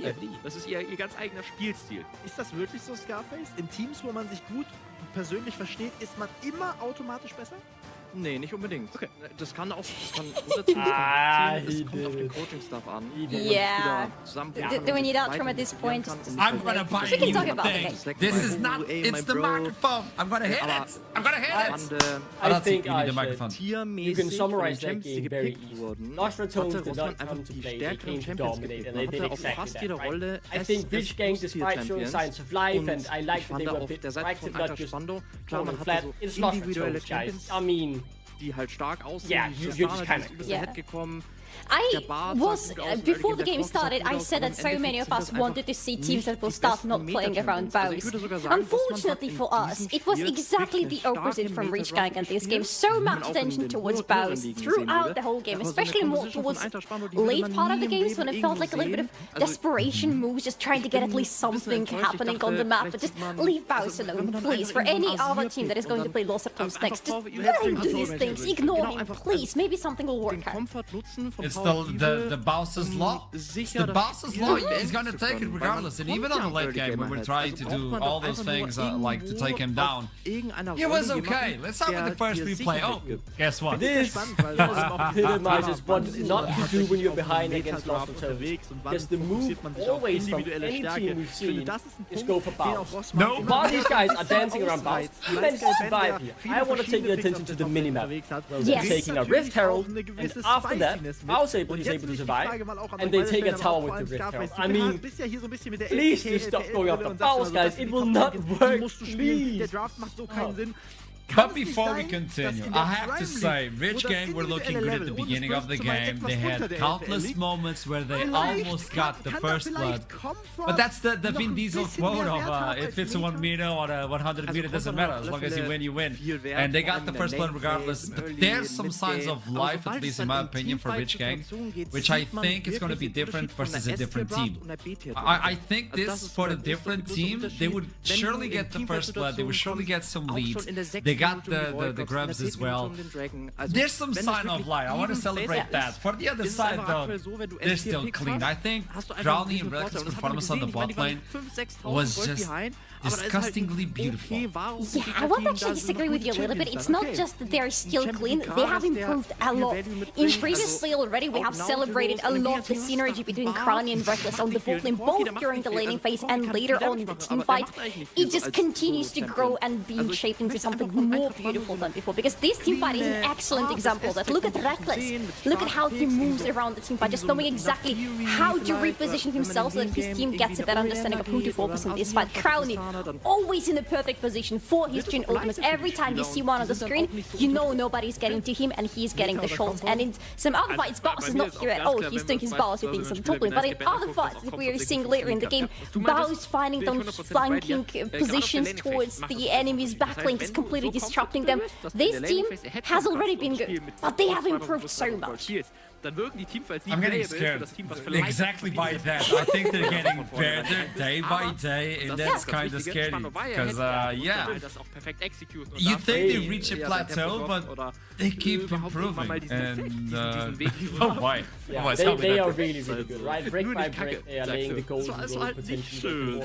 Das ist ihr ganz eigener Spielstil. Ist das wirklich so, Scarface? In Teams, wo man sich gut persönlich versteht, ist man immer automatisch besser? Nee, nicht unbedingt. Okay. Das kann auch es kommt auf den Coaching-Stuff an. Yeah. Do we need outcome at this point? I'm gonna buy a new thing. This is not, it's the microphone. I'm gonna hit it. I'm gonna hit it. I think I should. You can summarize that game very easily. Lost Ratonis did not come to play, they came to dominate, and they did exactly that, right? I think Rich Gang, despite showing signs of life, and I like that they were a bit proactive, not just falling flat, it's Lost Ratonis, guys. I mean, die halt stark aussehen. Yeah, you just kind of gekommen. I was, before the game started, I said that so many of us wanted to see teams that will start not playing around Baus. Unfortunately for us, it was exactly the opposite from Reach Gang in this game. So much attention towards Baus throughout the whole game, especially more towards late part of the games when it felt like a little bit of desperation moves, just trying to get at least something happening on the map. But just leave Baus alone, please. For any other team that is going to play Lost Ratonis next, just let him do his things, ignore him, please. Maybe something will work out. It's the Baus's law. The Baus's law. He's gonna take it regardless. And even on the late game, when we're trying to do all those things like to take him down, it was okay. Let's start with the first replay. Oh, guess what? This epitomizes what not to do when you're behind against Lost Ratonis. Because the move always from any team we've seen is go for Baus. No. While these guys are dancing around Baus, you managed to survive here. I want to take your attention to the minimap. They're taking a Rift Herald, and after that, he's able to survive, and they take a tower with the Rift Herald. I mean, please just stop going after Baus, guys. It will not work, please. But before we continue, I have to say, Rich Gang were looking good at the beginning of the game. They had countless moments where they almost got the first blood. But that's the Vin Diesel quote of if it's a 1 meter or a 100 meter, doesn't matter. As long as you win, you win. And they got the first blood regardless. But there's some signs of life, at least in my opinion, for Rich Gang, which I think is going to be different versus a different team. I think this, for a different team, they would surely get the first blood. They would surely get some leads. They got the grubs as well. There's some sign of life. I want to celebrate that. For the other side though, they're still clean. I think Crowny and Reckless' performance on the bot lane was just disgustingly beautiful. Yeah, I won't actually disagree with you a little bit. It's not just that they're still clean, they have improved a lot. In previously already, we have celebrated a lot the synergy between Crowny and Reckless on the bot lane, both during the laning phase and later on in the team fight. It just continues to grow and be shaped into something more beautiful than before, because this team fight is an excellent example of that. Look at Reckless, look at how he moves around the team fight, just knowing exactly how to reposition himself so that his team gets a better understanding of who to focus in this fight. Crowny, always in the perfect position for his Jhin ultimates. Every time you see one on the screen, you know nobody's getting to him and he's getting the shots. And in some other fights, Baus is not here at all. He's doing his Baus with things on the top lane. But in other fights that we are seeing later in the game, Baus finding those flanking positions towards the enemy's backlink is completely disrupting them. This team has already been good, but they have improved so much. dann wirken die Teamfights nie I'm getting playable für das scared Team, was vielleicht exactly by that. I think they're getting better day by day, and that's kind of scary. Because, yeah, you think they reach a plateau, but they keep improving. And, oh boy. Yeah, they are really, really good, right? Brick by brick, they are laying the golden goal potential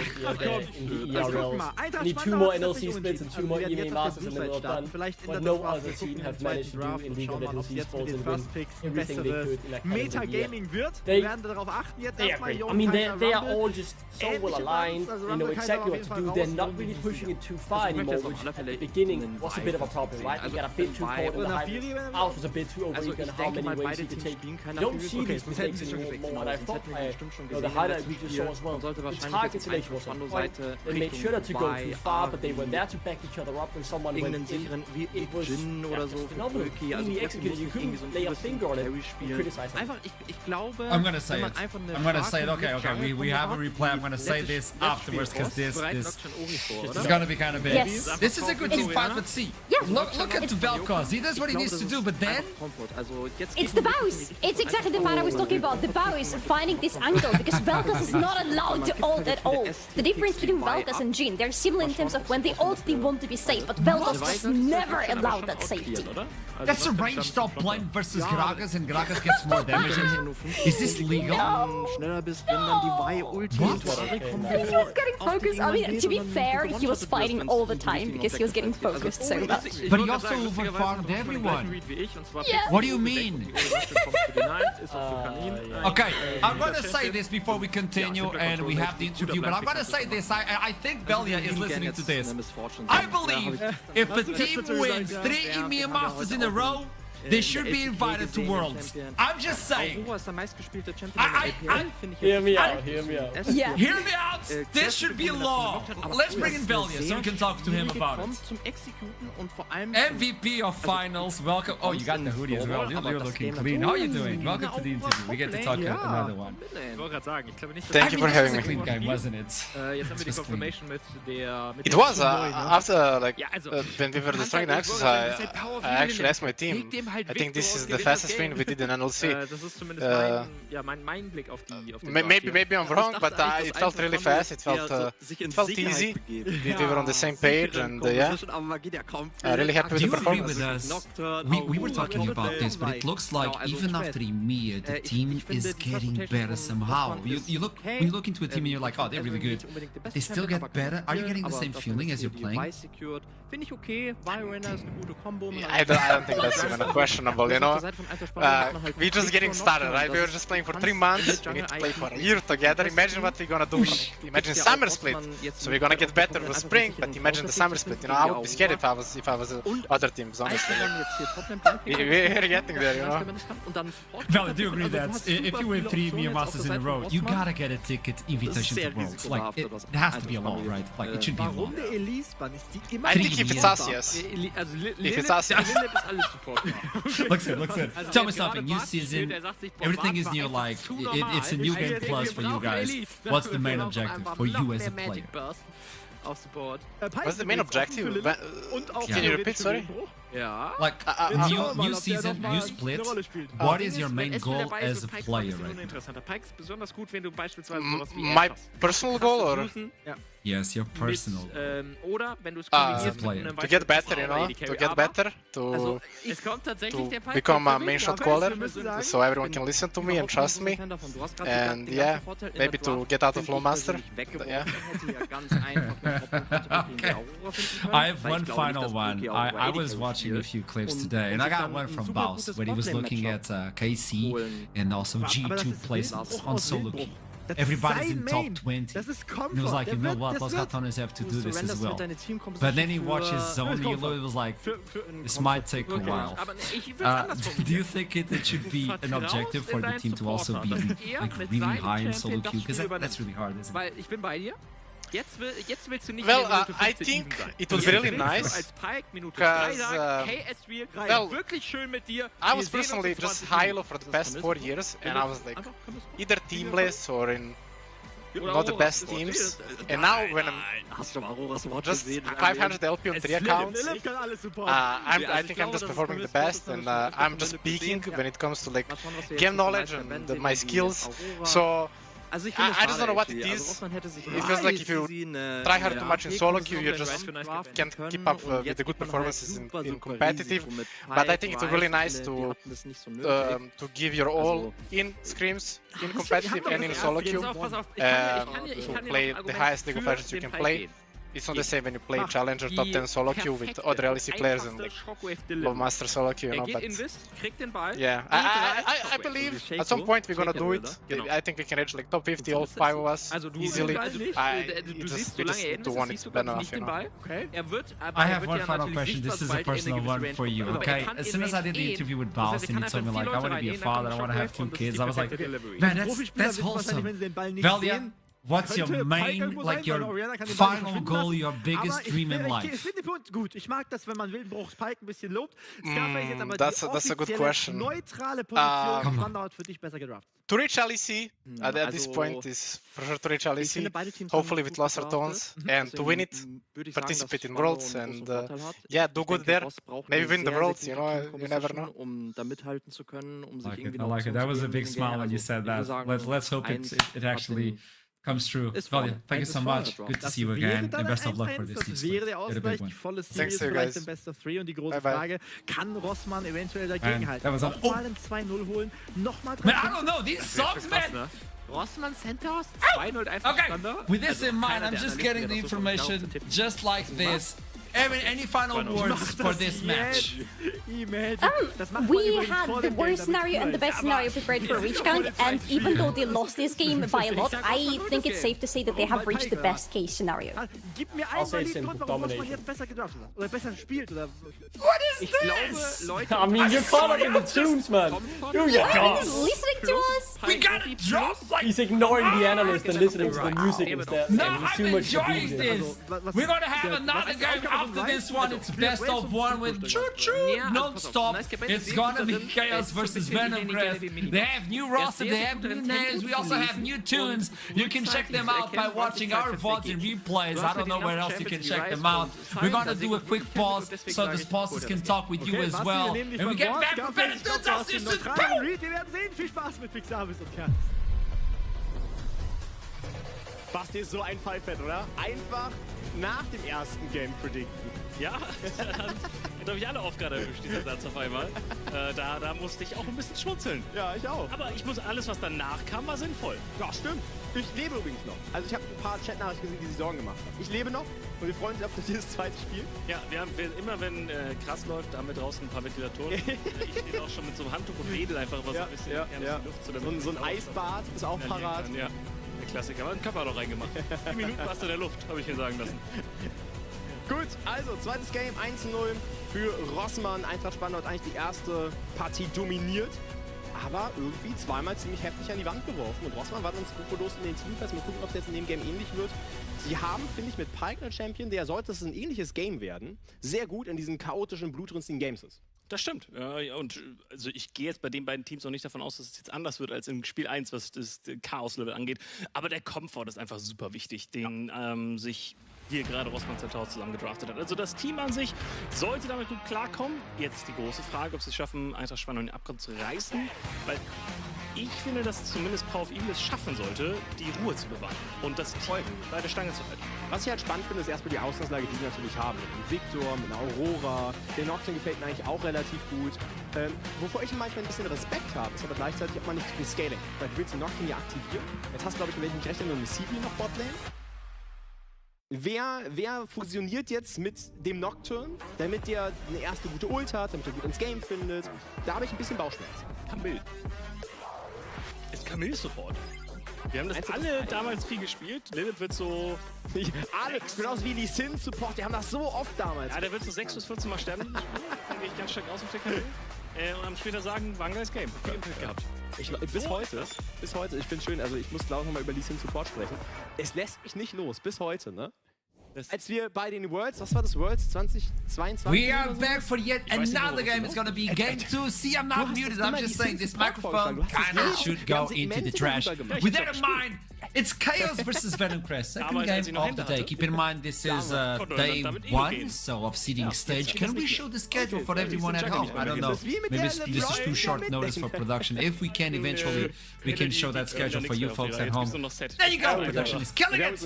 in the ERL. Need 2 more NLC splits and 2 more EMA Masters and then we're done. What no other team have managed to do in League of Legends esports and win everything they could in that Metagaming wird. They, Wir werden darauf achten jetzt they are great. I mean, they are all just so well aligned. They know exactly what to do. They're not really pushing it too far anymore, which at the beginning was a bit of a problem, right? They got a bit too caught in the hype. Alf was a bit too overeager in how many ways he could take. You don't see these mistakes anymore. What I thought, the highlight we just saw as well. The target selection was on point. They made sure not to go too far, but they were there to back each other up when someone went in. It was phenomenal. You couldn't lay a finger on it and criticize them. I'm gonna say it. I'm gonna say it. Okay. We have a replay. I'm gonna say this afterwards because this is gonna be kind of big. Yes. This is a good team fight, but see, look at Vel'Koz. He does what he needs to do, but then it's the bows. It's exactly the fight I was talking about. The bows finding this angle because Vel'Koz is not allowed to ult at all. The difference between Vel'Koz and Jhin, they're similar in terms of when they ult, they want to be safe, but Vel'Koz was never allowed that safety. That's a ranged up blind versus Gragas, and Gragas gets more damage. Is this legal? Schneller bist, wenn dann die Vi-Ulti He was getting focused. I mean, to be fair, he was fighting all the time because he was getting focused so much. But he also overfarmed everyone. Yeah. What do you mean? Okay, I'm gonna say this before we continue and we have the interview, but I'm gonna say this. I think Belia is listening to this. I believe if a team wins 3 EMEA Masters in a row, they should be invited to Worlds. I'm just saying. Hear me out. Yeah. Hear me out. This should be law. Let's bring in Velia so we can talk to him about it. MVP of finals. Welcome. Oh, you got the hoodie as well. You're looking clean. How are you doing? Welcome to the interview. We get to talk another one. Thank you for having me. Clean game, wasn't it? It was after when we were destroying the Nexus, I actually asked my team. I think this is the fastest win we did in NLC. Maybe I'm wrong, but it felt really fast. It felt easy. We were on the same page, and yeah, I'm really happy with the performance. Do you agree with us? We were talking about this, but it looks like even after EMEA, the team is getting better somehow. You look when you look into a team and you're like, oh, they're really good. But they still get better. Are you getting the same feeling as you're playing? I don't think that's even a questionable, you know. We're just getting started, right? We were just playing for 3 months. We need to play for a year together. Imagine what we're gonna do. Imagine summer split. So we're gonna get better with spring, but imagine the summer split. You know, I would be scared if I was other teams, honestly. We're getting there, you know. Val, do you agree that if you win 3 EMEA Masters in a row, you gotta get a ticket invitation to Worlds? Like, it has to be a law, right? Like, it should be a law. I think if it's us, yes. If it's us, yes. Looks good. Tell me something, new season, everything is new, like, it's a new game plus for you guys. What's the main objective for you as a player? What's the main objective? Can you repeat, sorry? Like, new season, new split, what is your main goal as a player right now? My personal goal, or? Yes, your personal as a player. To get better, you know, to get better, to become a main shot caller, so everyone can listen to me and trust me, and yeah, maybe to get out of Low Master, yeah. Okay. I have one final one. I was watching a few clips today, and I got one from Baus, where he was looking at KC and also G2 placements on solo queue. Everybody's in top 20. And he was like, you know what, Los Ratones have to do this as well. But then he watches Zone Elo, it was like, this might take a while. Do you think it should be an objective for the team to also be like really high in solo queue? Because that's really hard, isn't it? Well, I think it would be really nice, because, well, I was personally just high elo for the past 4 years, and I was like either teamless or in not the best teams. And now when I'm just 500 LP on 3 accounts, I think I'm just performing the best, and I'm just peaking when it comes to like game knowledge and my skills. So I just don't know what it is. It feels like if you try hard too much in solo queue, you just can't keep up with the good performances in competitive. But I think it's really nice to give your all in scrims, in competitive and in solo queue, to play the highest League of Legends you can play. It's not the same when you play Challenger top 10 solo queue with other LEC players and like low master solo queue, you know, but yeah, I believe at some point we're gonna do it. I think we can reach like top 50, all 5 of us, easily. We just need to want it bad enough, you know. I have one final question. This is a personal one for you, okay? As soon as I did the interview with Baus and he told me like, I want to be a father, I want to have 2 kids, I was like, man, that's wholesome. Valiant, what's your main, like your final goal, your biggest dream in life? That's a good question. To reach LEC at this point is for sure to reach LEC, hopefully with lesser tones, and to win it, participate in Worlds, and yeah, do good there. Maybe win the Worlds, you know, you never know. I like it. That was a big smile when you said that. Let's hope it actually comes true. Valiant, thank you so much. Good to see you again, and best of luck for this season. Thanks to you guys. Bye-bye. Kann Rossmann eventuell dagegenhalten? That was up. Nochmal ein 2-0 holen, nochmal... Man, I don't know, these songs, man! Rossmann Centers 2-0 einfach Okay, with this in mind, I'm just getting the information just like this. Any final words for this match? We had the worst scenario and the best scenario prepared for a reach count, and even though they lost this game by a lot, I think it's safe to say that they have reached the best case scenario. I'll say simple domination. What is this? I mean, you're following the tunes, man. Do your job. Listening to us. We got it dropped like... He's ignoring the analyst and listening to the music instead. No, I'm enjoying this. We're gonna have another game after this one. It's best of 1 with choo-choo non-stop. It's gonna be Chaos versus Venomcrest. They have new roster, they have new names, we also have new tunes. You can check them out by watching our VODs and replays. I don't know where else you can check them out. We're gonna do a quick pause so the sponsors can talk with you as well. And we get back for better dudes out there. Wir werden sehen. Viel Spaß mit Pixabis und Kern. Basti ist so ein Pfeifett, oder? Einfach nach dem ersten Game predikten. Ja, hat glaube ich alle Aufgaben erwischt, dieser Satz auf einmal. Da musste ich auch ein bisschen schmunzeln. Ja, ich auch. Aber ich muss alles, was danach kam, war sinnvoll. Ja, stimmt. Ich lebe übrigens noch. Also ich habe ein paar Chatnachrichten gesehen, die sich Sorgen gemacht haben. Ich lebe noch und wir freuen uns auf dieses zweite Spiel. Ja, immer wenn krass läuft, haben wir draußen ein paar Ventilatoren. Ich stehe auch schon mit so einem Handtuch und wedel einfach immer so ein bisschen in die Luft. So ein Eisbad ist auch parat. Ja, der Klassiker. Aber einen Körper noch reingemacht. 10 Minuten warst du in der Luft, habe ich mir sagen lassen. Gut, also zweites Game, 1-0 für Rossmann. Eintracht Spandau hat eigentlich die erste Partie dominiert, aber irgendwie zweimal ziemlich heftig an die Wand geworfen. Und Rossmann war dann skrupellos in den Teamfights. Mal gucken, ob es jetzt in dem Game ähnlich wird. Sie haben, finde ich, mit Pike einen Champion, der sollte es ein ähnliches Game werden, sehr gut in diesen chaotischen, blutrünstigen Games ist. Das stimmt. Ja, und also ich gehe jetzt bei den beiden Teams auch nicht davon aus, dass es jetzt anders wird als im Spiel 1, was das Chaos-Level angeht. Aber der Komfort ist einfach super wichtig, den sich hier gerade Rossmann 2000 zusammen gedraftet hat. Also das Team an sich sollte damit gut klarkommen. Jetzt ist die große Frage, ob sie es schaffen, Eintracht Spandau in den Abgrund zu reißen. Weil ich finde, dass zumindest Power of Evil es schaffen sollte, die Ruhe zu bewahren und das Team bei der Stange zu halten. Was ich halt spannend finde, ist erstmal die Ausgangslage, die sie natürlich haben. Mit Victor, mit Aurora, der Nocturne gefällt mir eigentlich auch relativ gut. Wovor ich manchmal ein bisschen Respekt habe, ist aber gleichzeitig hat man nicht so viel Scaling. Weil du willst den Nocturne ja aktivieren. Jetzt hast du, glaube ich, welchen gerechnet, nur eine CV noch Botlane. Wer fusioniert jetzt mit dem Nocturne, damit der eine erste gute Ult hat, damit er gut ins Game findet? Da habe ich ein bisschen Bauchschmerzen. Camille. Ist Camille Support? Wir haben das alle damals viel gespielt. Lilith wird so... Alex, genauso wie die Sin Support, die haben das so oft damals. Ja, der wird so 6 bis 14 Mal sterben. Da gehe ich ganz stark aus auf der Camille. Und am später sagen, war ein geiles Game. Viel Impact gehabt. Bis heute, ich finde schön, also ich muss glaube ich nochmal über Lee Sin Support sprechen. Es lässt mich nicht los, bis heute, ne? Als wir bei den Worlds, was war das, Worlds 2022? We are back for yet another game. It's gonna be game 2. See, I'm not muted. I'm just saying this microphone kinda should go into the trash. With that in mind, It's Chaos versus Venom Crest. Second game of the day. Keep in mind this is day 1, so of seeding stage. Can we show the schedule for everyone at home? I don't know. Maybe this is too short notice for production. If we can eventually, we can show that schedule for you folks at home. There you go! Production is killing it!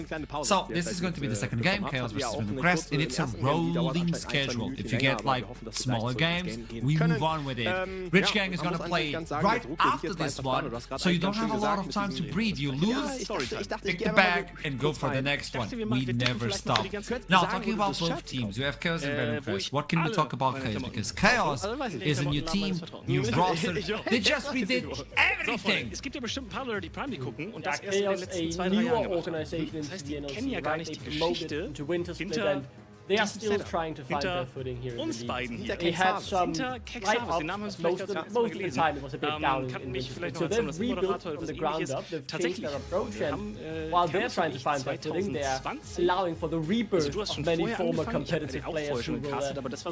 So this is going to be the second game, Chaos versus Venom Crest, and it's a rolling schedule. If you get like smaller games, we move on with it. Rich Gang is going to play right after this one, so you don't have a lot of time to breathe. You lose, pick the bag, and go for the next one. We never stop. Now, talking about both teams, you have Chaos and Venom Crest. What can we talk about Chaos? Because Chaos is a new team, new roster. They just redid everything. Es gibt ja bestimmt ein paar Leute, die Prime gucken und das erst in den letzten 2-3 Jahren gemacht haben. Das heißt, die kennen ja gar nicht die Geschichte hinter They are still trying to find their footing here in the league. They had some slight ups, most of the time it was a bit down in Winter. So they've rebuilt from the ground up, they've changed their approach, and while they're trying to find their footing, they're allowing for the rebirth of many former competitive players who will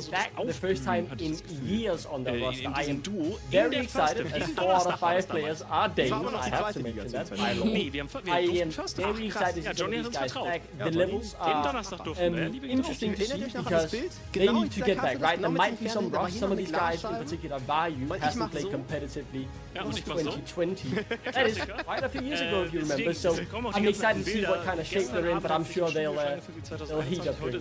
back the first time in years on their roster. I am very excited as 4 out of 5 players are Danes, I have to mention that. I am very excited to see these guys back. The levels are interesting to see because they need to get back, right? There might be some rust. Some of these guys, in particular Vayu, hasn't played competitively since 2020. That is quite a few years ago, if you remember. So I'm excited to see what kind of shape they're in, but I'm sure they'll heat up here.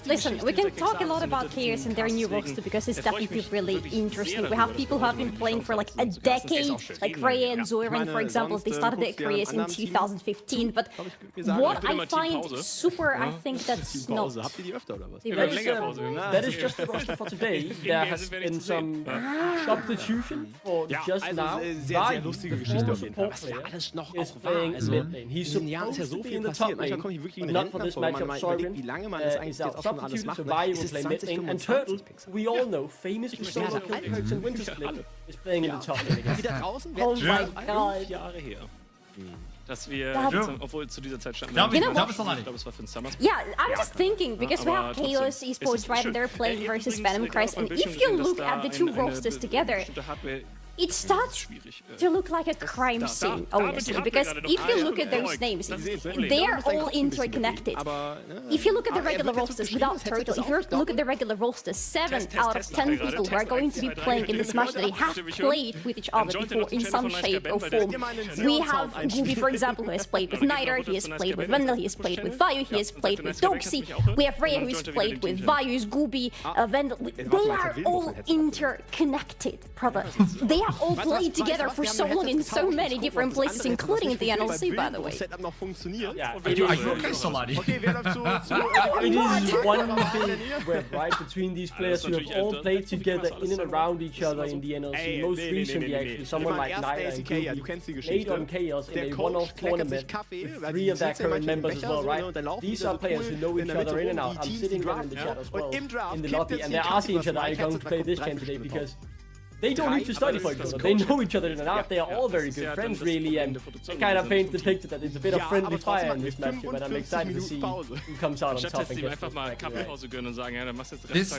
Listen, we can talk a lot about Chaos and their new roster because it's definitely really interesting. We have people who have been playing for like a decade, like Ray and Zoirin, for example. They started their careers in 2015, but what I find super, I think that's not... That is just the roster for today. There has been some substitution for just now. Vayu, the former support player, is playing mid lane. He's supposed to be in the top lane, but not for this matchup. Zoirin is out substituted, so Vayu will play mid lane. And Turtle, we all know, famously solo killed Hertz in Winter Split, is playing in the top lane again. Oh my god. Dass wir, obwohl zu dieser Zeit standen you know ich glaube, es war für den Summer. Yeah, I'm just thinking, because we have Chaos Esports, right, and they're playing versus Venom Crest, and if you look at the two rosters together, it starts to look like a crime scene, honestly, because if you look at those names, they're all interconnected. If you look at the regular rosters without Turtle, if you look at the regular rosters, 7 out of 10 people who are going to be playing in this match, they have played with each other before in some shape or form. We have Gooby, for example, who has played with Niter, he has played with Vendel, he has played with Vayu, he has played with Doxy. We have Rhea, who's played with Vayu, Gooby, Vendel. They are all interconnected, brother. They have all played together for so long in so many different places, including the NLC, by the way. Yeah, it is okay, Solari. It is one big web, right, between these players who have all played together in and around each other in the NLC. Most recently, actually, someone like Niter and Gooby played on Chaos in a one-off tournament with 3 of their current members as well, right? These are players who know each other in and out. I'm sitting there in the chat as well, in the lobby, and they're asking each other, are you going to play this game today? Because they don't need to study for each other. They know each other in and out. They are all very good friends, really, and it kind of paints the picture that it's a bit of friendly fire in this matchup, and I'm excited to see who comes out on top and gets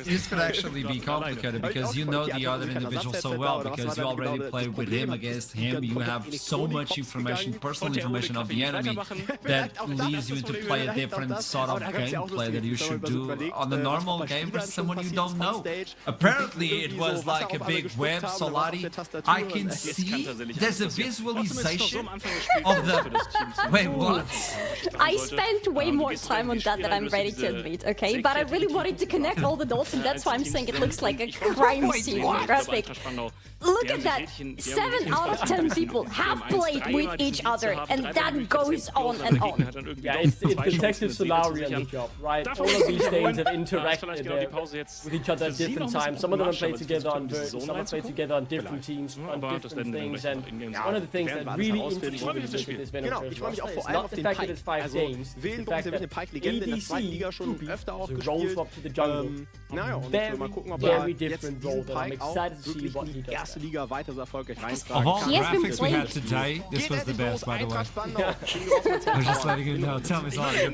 This could actually be complicated because you know the other individual so well, because you already played with him, against him. You have so much information, personal information of the enemy, that leads you to play a different sort of gameplay that you should do on a normal game versus someone you don't know. Apparently, it was like a big web, Solari. I can see there's a visualization of the... Wait, what? I spent way more time on that than I'm ready to admit, okay? But I really wanted to connect all the dots, and that's why I'm saying it looks like a crime scene graphic. Look at that! 7 out of 10 people have played with each other, and that goes on and on. Yeah, it's Detective Solarian's job, right? All of these things have interacted with each other at different times. Some of them have played together on versions, some have played together on different teams, on different things, and one of the things that really interests me with this Venom Crest roster is not the fact that it's 5 games, it's the fact that ADC rolls up to the jungle. Very different role that I'm excited to see what he does. Of all graphics we had today, this was the best, by the way. I'm just letting you know. Tell me something.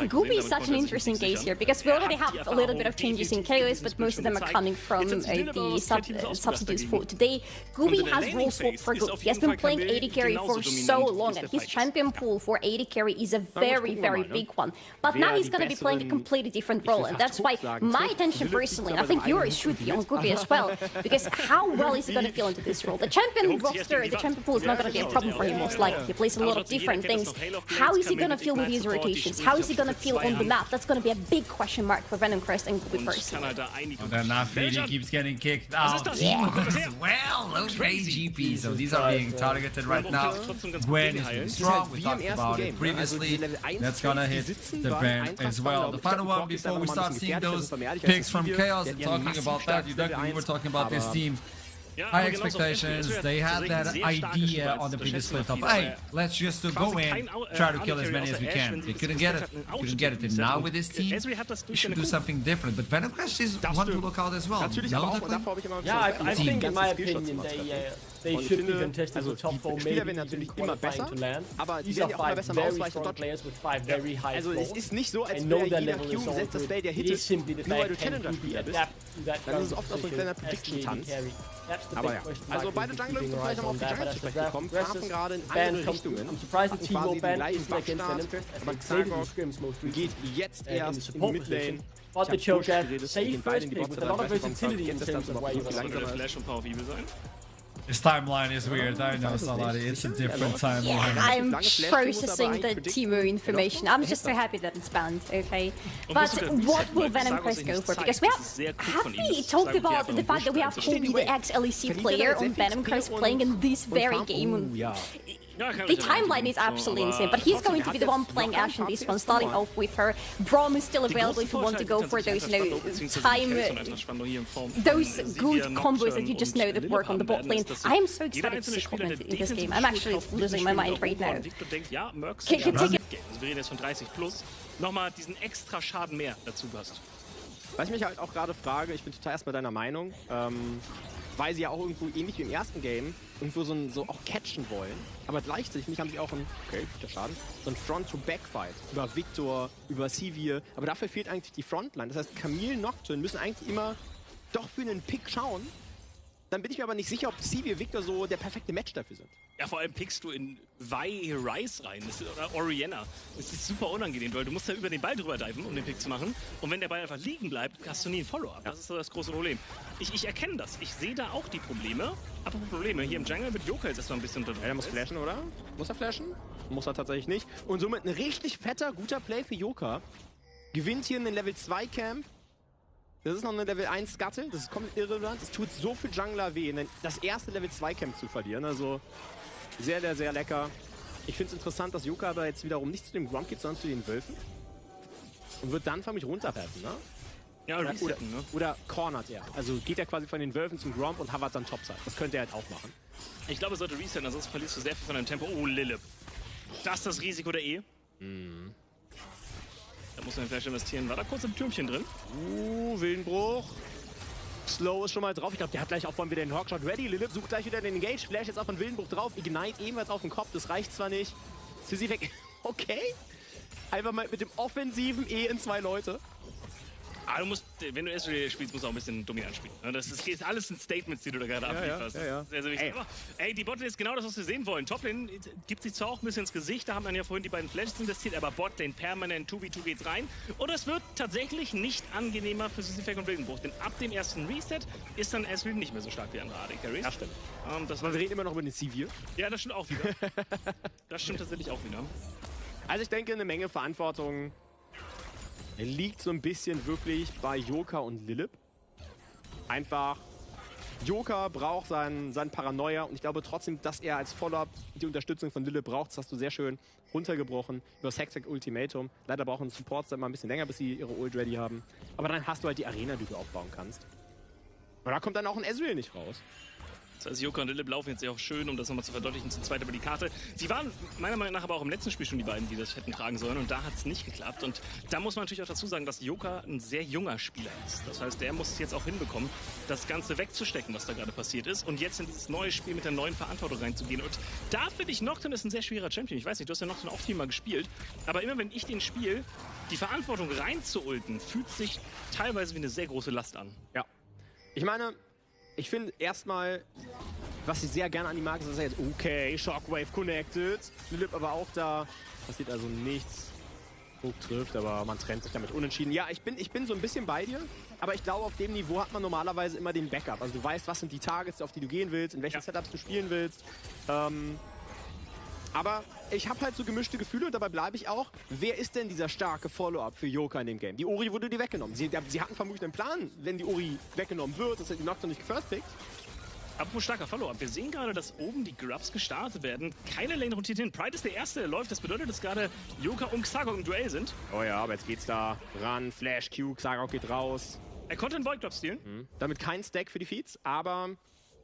Gooby is such an interesting case here, because we already have a little bit of changes in Chaos, but most of them are coming from the substitutes for today. Gooby has role swapped for good. He has been playing AD carry for so long, and his champion pool for AD carry is a very, very big one. But now he's going to be playing a completely different role, and that's why my attention personally, I think yours should be on Gooby as well, because how well is he going to feel into this role? The champion roster, the champion pool is not going to be a problem for him, most likely. He plays a lot of different things. How is he going to feel with these rotations? How is he going to feel on the map? That's going to be a big question mark for Venomcrest and Gooby personally. And then Nafiri keeps getting kicked out. As well, okay, GP. So these are being targeted right now. Gwen is really strong. We talked about it previously. That's gonna hit the ban as well. The final one before we start seeing those picks from Chaos. Talking about that, we were talking about this team. High expectations, they had that idea on the previous split of, hey, let's just go in, try to kill as many as we can. They couldn't get it. And now with this team, we should do something different. But Venomcrest is one to look out as well. Yeah, I think in my opinion, they should even test as a top 4, maybe even qualifying to land. These are 5 very strong players with 5 very high scores. I know their level is all good. It is simply the fact can Gooby adapt to that position as the AD carry. Aber ja, also beide Jungler müssen vielleicht nochmal auf die Jungle zu sprechen kommen, trafen gerade in andere Richtungen. I'm surprised the Teemo ban isn't against Venomcrest, aber Xargos geht jetzt erst in die Midlane. But the choke at safe first pick with a lot of versatility in terms of where you want to Flash und Power of Evil sein. This timeline is weird, I know, Salari, it's a different timeline. Yeah, I'm processing the Teemo information. I'm just so happy that it's banned, okay? But what will Venomcrest go for? Because have we talked about the fact that we have Kobe, the ex-LEC player, on Venomcrest playing in this very game? The timeline is absolutely insane, but he's going to be the one playing Ashe in this one, starting off with her. Braum is still available if you want to go for those, those good combos that you just know that work on the bot lane. I am so excited to see Covenant in this game. I'm actually losing my mind right now. Wir reden jetzt von 30 plus. Nochmal diesen extra Schaden mehr dazu hast. Was ich mich halt auch gerade frage, ich bin total erstmal deiner Meinung, weil sie ja auch irgendwo ähnlich wie im ersten Game irgendwo so auch catchen wollen. Aber gleichzeitig haben sie auch einen, okay, der Schaden, so einen Front-to-Back-Fight über Victor, über Sivir. Aber dafür fehlt eigentlich die Frontline. Das heißt, Camille, Nocturne müssen eigentlich immer doch für einen Pick schauen. Dann bin ich mir aber nicht sicher, ob Sivir, Victor so der perfekte Match dafür sind. Ja, vor allem pickst du in Vi Ryze rein, oder Orianna. Das ist super unangenehm, weil du musst ja über den Ball drüber diven, um den Pick zu machen. Und wenn der Ball einfach liegen bleibt, hast du nie ein Follow-up. Das ist so das große Problem. Ich erkenne das. Ich sehe da auch die Probleme. Apropos Probleme, hier im Jungle wird Joker jetzt erstmal ein bisschen unter Druck. Ja, der muss flashen, oder? Muss er flashen? Muss er tatsächlich nicht. Und somit ein richtig fetter, guter Play für Joker. Gewinnt hier einen Level 2 Camp. Das ist noch eine Level 1 Scuttle, das ist komplett irrelevant. Es tut so viel Jungler weh, das erste Level 2 Camp zu verlieren. Also sehr, sehr, sehr lecker. Ich finde es interessant, dass Joker aber jetzt wiederum nicht zu dem Gromp geht, sondern zu den Wölfen. Und wird dann von mich runterwerfen, ne? Ja, resetten, ne? Oder cornert er. Also geht er quasi von den Wölfen zum Gromp und hovert dann Topside. Das könnte er halt auch machen. Ich glaube, er sollte resetten, ansonsten verlierst du sehr viel von deinem Tempo. Oh, Lilip. Das ist das Risiko der E. Mhm. Da muss man vielleicht investieren. War da kurz im Türmchen drin? Willenbruch. Slow ist schon mal drauf. Ich glaube, der hat gleich auch vorhin wieder den Hawkshot ready. Lilip sucht gleich wieder den Engage. Flash jetzt auch von Willenbruch drauf. Ignite ebenfalls auf den Kopf. Das reicht zwar nicht. Sissy weg. Okay. Einfach mal mit dem offensiven E in 2 Leute. Aber du musst, wenn du SRL spielst, musst du auch ein bisschen dominant spielen. Das ist alles ein Statements, die du da gerade ablieferst. Ja. Sehr, sehr wichtig. Ey, die Botlane ist genau das, was wir sehen wollen. Toplane gibt sich zwar auch ein bisschen ins Gesicht, da haben dann ja vorhin die beiden Flashes investiert, aber Botlane permanent 2v2 geht's rein. Und es wird tatsächlich nicht angenehmer für Sissy und Wildenbruch, denn ab dem ersten Reset ist dann SRL nicht mehr so stark wie andere AD-Carries. Ja, stimmt. Aber wir reden immer noch über den Sivir. Ja, das stimmt auch wieder. Das stimmt tatsächlich auch wieder. Also ich denke, eine Menge Verantwortung liegt so ein bisschen wirklich bei Joker und Lilip. Einfach, Joker braucht seinen Paranoia und ich glaube trotzdem, dass er als Follow-up die Unterstützung von Lilip braucht. Das hast du sehr schön runtergebrochen über das Hextech Ultimatum. Leider brauchen Supports dann mal ein bisschen länger, bis sie ihre Ult ready haben. Aber dann hast du halt die Arena, die du aufbauen kannst. Und da kommt dann auch ein Ezreal nicht raus. Das heißt, Joker und Lilip laufen jetzt ja auch schön, um das nochmal zu verdeutlichen, zu zweit über die Karte. Sie waren meiner Meinung nach aber auch im letzten Spiel schon die beiden, die das hätten tragen sollen. Und da hat es nicht geklappt. Und da muss man natürlich auch dazu sagen, dass Joker ein sehr junger Spieler ist. Das heißt, der muss es jetzt auch hinbekommen, das Ganze wegzustecken, was da gerade passiert ist. Und jetzt in dieses neue Spiel mit der neuen Verantwortung reinzugehen. Und da finde ich, Nocturne ist ein sehr schwerer Champion. Ich weiß nicht, du hast ja Nocturne auch viel mal gespielt. Aber immer wenn ich den spiele, die Verantwortung reinzuulten, fühlt sich teilweise wie eine sehr große Last an. Ja. Ich meine, Ich finde erstmal, was ich sehr gerne an die mag, ist, dass er jetzt, okay, Shockwave connected. Lilip aber auch da. Passiert also nichts. Hook trifft, aber man trennt sich damit unentschieden. Ja, ich bin so ein bisschen bei dir, aber ich glaube, auf dem Niveau hat man normalerweise immer den Backup. Also du weißt, was sind die Targets, auf die du gehen willst, in welchen Setups du spielen willst. Aber ich habe halt so gemischte Gefühle und dabei bleibe ich auch. Wer ist denn dieser starke Follow-up für Yoka in dem Game? Die Ori wurde dir weggenommen. Sie hatten vermutlich einen Plan, wenn die Ori weggenommen wird, dass er die Nocturne nicht gefirst-pickt. Apropos starker Follow-up. Wir sehen gerade, dass oben die Grubs gestartet werden. Keine Lane rotiert hin. Pride ist der Erste, der läuft. Das bedeutet, dass gerade Yoka und Xagok im Duell sind. Oh ja, aber jetzt geht's da ran. Flash Q, Xagok geht raus. Er konnte einen Void Grub stealen. Damit kein Stack für die Feeds, aber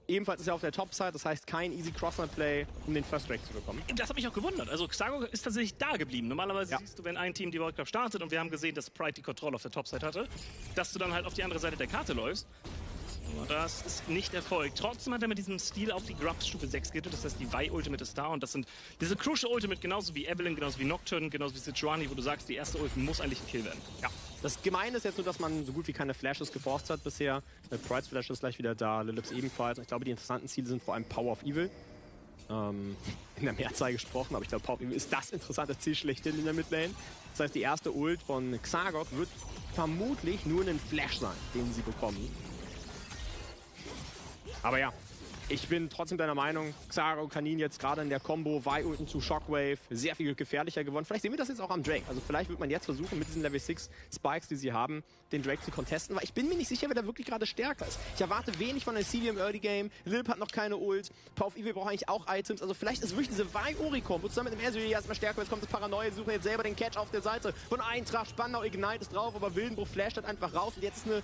ebenfalls ist er auf der Top-Side. Das heißt, kein easy Cross-Play, um den First Drake zu bekommen. Das hat mich auch gewundert. Also Xagok ist tatsächlich da geblieben. Normalerweise siehst du, wenn ein Team die Void Grub startet und wir haben gesehen, dass Pride die Kontrolle auf der Top-Side hatte, dass du dann halt auf die andere Seite der Karte läufst. Das ist nicht erfolgt. Trotzdem hat er mit diesem Stil auf die Grubs Stufe 6 gehittet. Das heißt, die Vi-Ultimate ist da und das sind diese Crucial Ultimate, genauso wie Evelyn, genauso wie Nocturne, genauso wie Sejuani, wo du sagst, die erste Ult muss eigentlich ein Kill werden. Ja. Das Gemeine ist jetzt nur, dass man so gut wie keine Flashes geforst hat bisher. Pride's Flash ist gleich wieder da, Lilips ebenfalls. Ich glaube, die interessanten Ziele sind vor allem Power of Evil. In der Mehrzahl gesprochen, aber ich glaube, Power of Evil ist das interessante Ziel schlechthin in der Midlane. Das heißt, die erste Ult von Xagok wird vermutlich nur ein Flash sein, den sie bekommen. Aber ja, ich bin trotzdem deiner Meinung, Xagok kann ihn jetzt gerade in der Combo Vi-Ulten zu Shockwave sehr viel gefährlicher geworden. Vielleicht sehen wir das jetzt auch am Drake. Also vielleicht wird man jetzt versuchen, mit diesen Level 6 Spikes, die sie haben, den Drake zu contesten. Weil ich bin mir nicht sicher, wer da wirklich gerade stärker ist. Ich erwarte wenig von der CV im Early Game. Lilip hat noch keine Ult. Power of Evil braucht eigentlich auch Items. Also vielleicht ist wirklich diese Vi-Ori-Combo zusammen mit dem Ezreal erstmal stärker. Jetzt kommt das Paranoia, suchen jetzt selber den Catch auf der Seite. Von Eintracht, Spandau, Ignite ist drauf, aber Wildenbruch flasht halt einfach raus. Und jetzt ist eine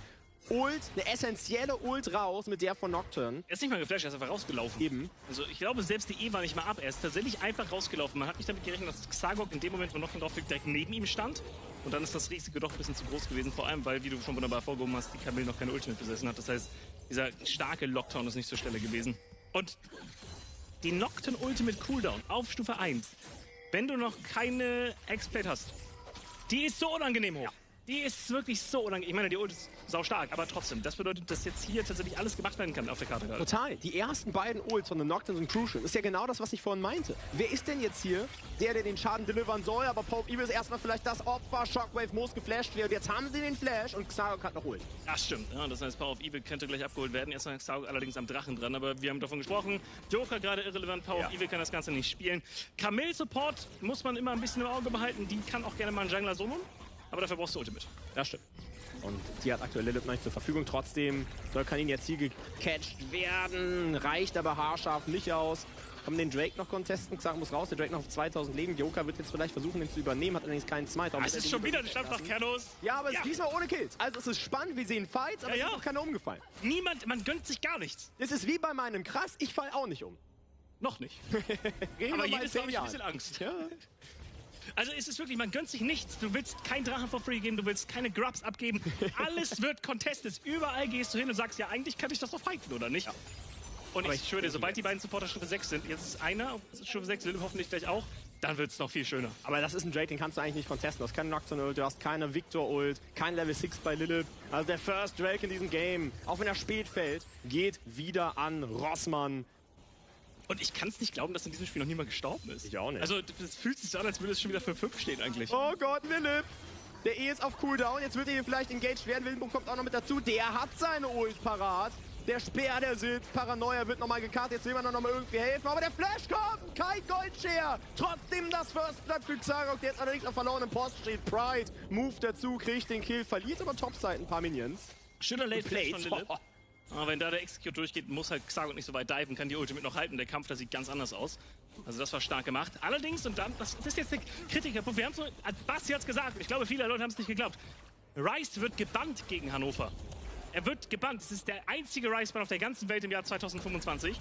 Ult, eine essentielle Ult raus mit der von Nocturne. Er ist nicht mal geflasht, er ist einfach rausgelaufen. Eben. Also ich glaube, selbst die E war nicht mal ab. Er ist tatsächlich einfach rausgelaufen. Man hat nicht damit gerechnet, dass Xagok in dem Moment, wo Nocturne drauf liegt, direkt neben ihm stand. Und dann ist das Risiko doch ein bisschen zu groß gewesen. Vor allem, weil, wie du schon wunderbar vorgehoben hast, die Camille noch keine Ultimate besessen hat. Das heißt, dieser starke Lockdown ist nicht zur Stelle gewesen. Und die Nocturne Ultimate Cooldown auf Stufe 1, wenn du noch keine X-Plate hast, die ist so unangenehm hoch. Ja. Die ist wirklich so unangenehm. Ich meine, die Ult ist sau stark, aber trotzdem. Das bedeutet, dass jetzt hier tatsächlich alles gemacht werden kann auf der Karte gerade. Total. Die ersten beiden Ults von den Nocturne sind crucial. Das ist ja genau das, was ich vorhin meinte. Wer ist denn jetzt hier der den Schaden delivern soll? Aber Power of Evil ist erstmal vielleicht das Opfer. Shockwave muss geflasht werden. Und jetzt haben sie den Flash und Xagok hat noch Ult. Das stimmt. Ja, das heißt, Power of Evil könnte gleich abgeholt werden. Erstmal Xagok allerdings am Drachen dran. Aber wir haben davon gesprochen. Joker gerade irrelevant. Power of Evil kann das Ganze nicht spielen. Camille Support muss man immer ein bisschen im Auge behalten. Die kann auch gerne mal einen Jungler soloen. Aber dafür brauchst du Ultimate. Das stimmt. Und die hat aktuell Lilip noch nicht zur Verfügung. Trotzdem soll Kanin jetzt hier gecatcht werden. Reicht aber haarscharf nicht aus. Kann man den Drake noch contesten? Xagok muss raus. Der Drake noch auf 2000 Leben. Joker wird jetzt vielleicht versuchen, den zu übernehmen. Hat allerdings keinen Smite. Es ist schon wieder ein Stampf nach Kernos. Ja, aber es ist diesmal ohne Kills. Also es ist spannend. Wir sehen Fights, aber es ist noch keiner umgefallen. Niemand, man gönnt sich gar nichts. Das ist wie bei meinem Krass. Ich fall auch nicht um. Noch nicht. Aber jedes Mal habe ich ein bisschen Angst. Ja. Also es ist wirklich, man gönnt sich nichts. Du willst keinen Drachen for free geben, du willst keine Grubs abgeben. Alles wird contested. Überall gehst du hin und sagst, ja, eigentlich kann ich das doch fighten, oder nicht? Ja. Und ich schwöre dir, sobald die beiden Supporter Stufe 6 sind, jetzt ist einer auf Stufe 6, Lilip hoffentlich gleich auch, dann wird es noch viel schöner. Aber das ist ein Drake, den kannst du eigentlich nicht contesten. Du hast keine Nocturne-Ult, du hast keine Victor-Ult, kein Level 6 bei Lilip. Also der First Drake in diesem Game, auch wenn er spät fällt, geht wieder an Rossmann. Und ich kann es nicht glauben, dass in diesem Spiel noch niemand gestorben ist. Ich auch nicht. Also es fühlt sich so an, als würde es schon wieder für 5 stehen eigentlich. Oh Gott, Lilip! Der E ist auf Cooldown, jetzt wird er hier vielleicht engaged werden. Wildenbruch kommt auch noch mit dazu. Der hat seine Ult parat. Der Speer, der sitzt. Paranoia wird nochmal gekartet. Jetzt will man noch mal irgendwie helfen. Aber der Flash kommt! Kein Goldshare! Trotzdem das First Blood für Xagok, der jetzt allerdings auf verlorenem Post steht. Pride, Move dazu, kriegt den Kill, verliert aber Topside ein paar Minions. Schöner Late Play von Lilip. Aber wenn da der Execute durchgeht, muss halt Xagok nicht so weit diven, kann die Ultimate noch halten. Der Kampf, da sieht ganz anders aus. Also das war stark gemacht. Allerdings, und dann, das ist jetzt der Kritikerpunkt, wir haben so, Basti hat's gesagt, ich glaube, viele Leute haben es nicht geglaubt. Rice wird gebannt gegen Hannover. Er wird gebannt. Es ist der einzige Rice-Bann auf der ganzen Welt im Jahr 2025.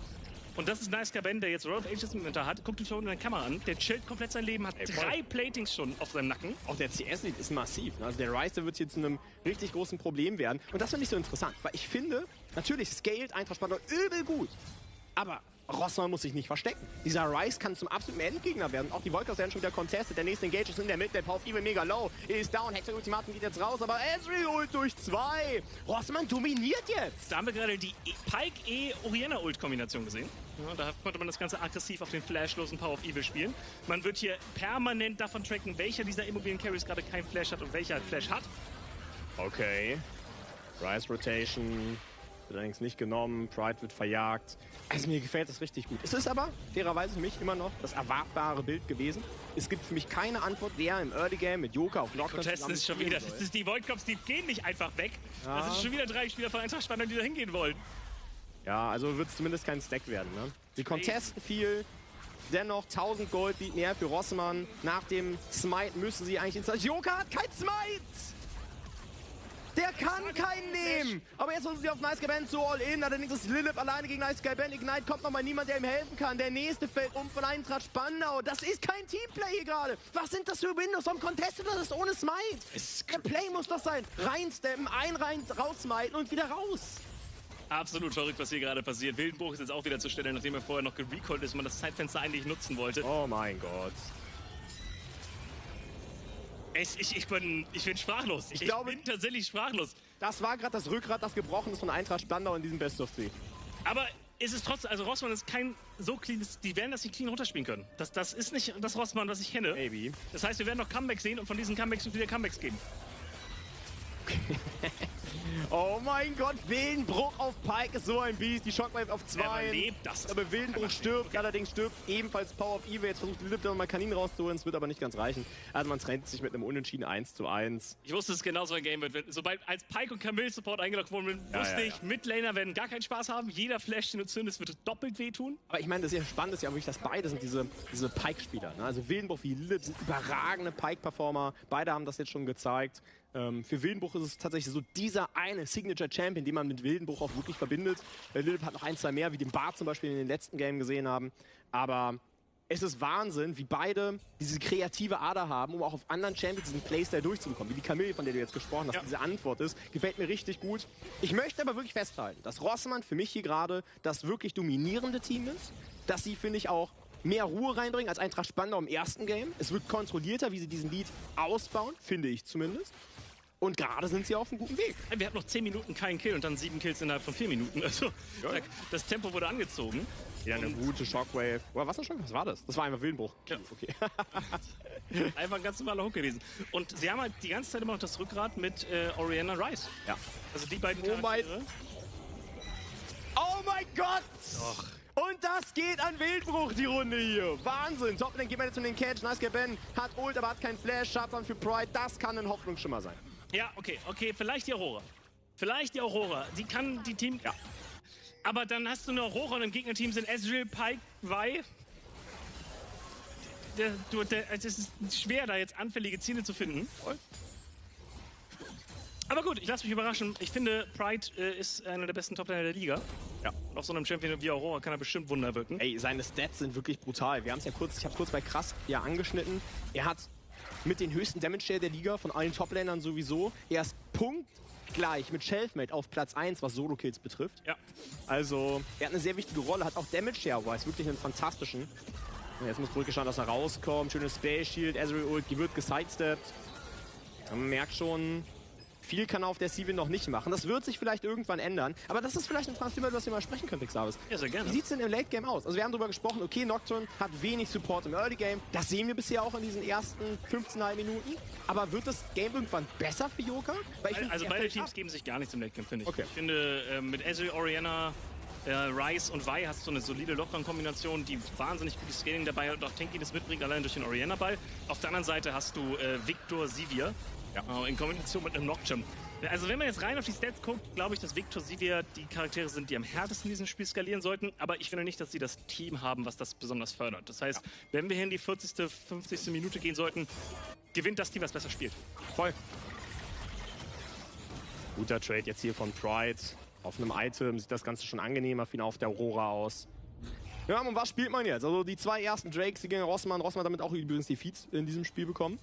Und das ist Nice Gaben, der jetzt Royal of Ages im Inventar hat. Guckt euch schon in der Kamera an. Der chillt komplett sein Leben, hat 3 Platings schon auf seinem Nacken. Auch der CS-Lead ist massiv. Also der Rice, der wird hier zu einem richtig großen Problem werden. Und das finde ich so interessant, weil ich finde, natürlich scaled Eintracht Spandau übel gut. Aber Rossmann muss sich nicht verstecken. Dieser Rice kann zum absoluten Endgegner werden. Auch die Volkers werden schon wieder contested. Der nächste Engage ist in der Mitte. Der Power of Evil mega low. Er ist down. Hexer Ultimatum geht jetzt raus. Aber Ezreal ult durch 2. Rossmann dominiert jetzt. Da haben wir gerade die Pike-E-Orienna-Ult-Kombination gesehen. Ja, da konnte man das Ganze aggressiv auf den flashlosen Power of Evil spielen. Man wird hier permanent davon tracken, welcher dieser Immobilien-Carries gerade kein Flash hat und welcher halt Flash hat. Okay. Rice Rotation. Wird allerdings nicht genommen. Pride wird verjagt. Also mir gefällt das richtig gut. Es ist aber, fairerweise für mich, immer noch das erwartbare Bild gewesen. Es gibt für mich keine Antwort, wer im Early Game mit Joker auf Nocturne zusammen ist schon wieder. Das ist die Void Cops, die gehen nicht einfach weg. Ja. Das sind schon wieder 3 Spieler von Eintracht Spannend, die da hingehen wollen. Ja, also wird es zumindest kein Stack werden. Ne? Sie contesten viel. Dennoch 1000 Gold liegt mehr für Rossmann. Nach dem Smite müssen sie eigentlich ins... Joker hat kein Smite! Der kann keinen nehmen! Aber jetzt müssen sie auf Nice Guy Ben zu All-In. Allerdings ist Lilith alleine gegen Nice Guy Ben. Ignite kommt nochmal niemand, der ihm helfen kann. Der nächste fällt um von Eintracht Spandau. Das ist kein Teamplay hier gerade. Was sind das für Windows? Warum contestet das ist ohne Smite? Der Play muss doch sein. Reinsteppen, raussmiten und wieder raus. Absolut verrückt, was hier gerade passiert. Wildenbruch ist jetzt auch wieder zur Stelle, nachdem er vorher noch gerecallt ist und man das Zeitfenster eigentlich nutzen wollte. Oh mein Gott. Ich bin sprachlos. Ich bin tatsächlich sprachlos. Das war gerade das Rückgrat, das gebrochen ist von Eintracht Spandau in diesem Best of 3. Aber ist es trotzdem, also Rossmann ist kein so cleanes, die werden das nicht clean runterspielen können. Das ist nicht das Rossmann, was ich kenne. Maybe. Das heißt, wir werden noch Comebacks sehen und von diesen Comebacks wird wieder Comebacks geben. Oh mein Gott, Wildenbruch auf Pike ist so ein Biest. Die Shockwave auf 2. Er überlebt das. Aber Wildenbruch stirbt, okay. Allerdings stirbt ebenfalls Power of Evil. Jetzt versucht Lilith nochmal Kanin rauszuholen, es wird aber nicht ganz reichen. Also man trennt sich mit einem Unentschieden 1:1. Ich wusste, dass es genauso ein Game wird. Sobald als Pike und Camille Support eingeloggt wurden, wusste ich, Midlaner werden gar keinen Spaß haben. Jeder Flash, den du zündest, wird doppelt wehtun. Aber ich meine, das ist ja spannend, ist ja wirklich, dass beide sind diese Pike-Spieler. Ne? Also Wildenbruch wie Lilith sind überragende Pike-Performer. Beide haben das jetzt schon gezeigt. Für Wildenbruch ist es tatsächlich so dieser eine Signature-Champion, den man mit Wildenbruch auch wirklich verbindet. Lilith hat noch 1, 2 mehr, wie den Bart zum Beispiel in den letzten Game gesehen haben. Aber es ist Wahnsinn, wie beide diese kreative Ader haben, um auch auf anderen Champions diesen Playstyle durchzubekommen. Wie die Camille, von der du jetzt gesprochen hast, diese Antwort ist. Gefällt mir richtig gut. Ich möchte aber wirklich festhalten, dass Rossmann für mich hier gerade das wirklich dominierende Team ist. Dass sie, finde ich, auch mehr Ruhe reinbringen als Eintracht Spandau im ersten Game. Es wird kontrollierter, wie sie diesen Lead ausbauen, finde ich zumindest. Und gerade sind sie auf einem guten Weg. Wir hatten noch 10 Minuten keinen Kill und dann 7 Kills innerhalb von 4 Minuten. Also das Tempo wurde angezogen. Ja, eine gute Shockwave. Oh, was war das? Das war einfach Wildenbruch. Ja. Okay. Einfach ein ganz normaler Hook gewesen. Und sie haben halt die ganze Zeit immer noch das Rückgrat mit Orianna Rice. Ja. Also die beiden Charaktere. Oh mein Gott! Doch. Und das geht an Wildenbruch, die Runde hier. Wahnsinn. Toplane geht man jetzt in den Catch. Nice Guy Ben hat Ult, aber hat keinen Flash. Shutdown für Pride. Das kann ein Hoffnungsschimmer sein. Ja, okay. Vielleicht die Aurora. Die kann die Team... Ja. Aber dann hast du eine Aurora und im Gegnerteam sind Ezreal, Pike, Vi. Es ist schwer, da jetzt anfällige Ziele zu finden. Aber gut, ich lasse mich überraschen. Ich finde, Pride ist einer der besten Toplaner der Liga. Ja. Und auf so einem Champion wie Aurora kann er bestimmt Wunder wirken. Ey, seine Stats sind wirklich brutal. Wir haben es ja kurz, ich habe kurz bei Krass angeschnitten. Er hat mit den höchsten Damage Share der Liga von allen Toplanern sowieso. Er ist punktgleich mit Shelfmate auf Platz 1, was Solo-Kills betrifft. Ja. Also, er hat eine sehr wichtige Rolle, hat auch Damage Share, aber ist wirklich einen fantastischen. Und jetzt muss Brücke schauen, dass er rauskommt. Schönes Space Shield, Ezreal Ult, die wird gesidesteppt. Man merkt schon, viel kann er auf der CV noch nicht machen. Das wird sich vielleicht irgendwann ändern. Aber das ist vielleicht ein Transfer, über das wir mal sprechen können, Xavis. Ja, sehr gerne. Wie sieht es denn im Late Game aus? Also wir haben darüber gesprochen, okay, Nocturne hat wenig Support im Early Game. Das sehen wir bisher auch in diesen ersten 15,5 Minuten. Aber wird das Game irgendwann besser für Joker? Also beide Teams geben sich gar nichts im Late Game, finde ich. Okay. Ich finde, mit Ezreal, Orianna, Rice und Vi hast du eine solide Lockdown-Kombination, die wahnsinnig gutes Scaling dabei hat und auch Tinky das mitbringt, allein durch den Orianna-Ball. Auf der anderen Seite hast du Victor Sivir. Ja. In Kombination mit einem Nocturne. Also wenn man jetzt rein auf die Stats guckt, glaube ich, dass Victor Sivir die Charaktere sind, die am härtesten in diesem Spiel skalieren sollten. Aber ich finde nicht, dass sie das Team haben, was das besonders fördert. Das heißt, wenn wir hier in die 40., 50. Minute gehen sollten, gewinnt das Team, was besser spielt. Voll. Guter Trade jetzt hier von Pride. Auf einem Item sieht das Ganze schon angenehmer für ihn auf der Aurora aus. Ja, und was spielt man jetzt? Also die 2 ersten Drakes, die gegen Rossmann. Rossmann hat damit auch übrigens die Feeds in diesem Spiel bekommen.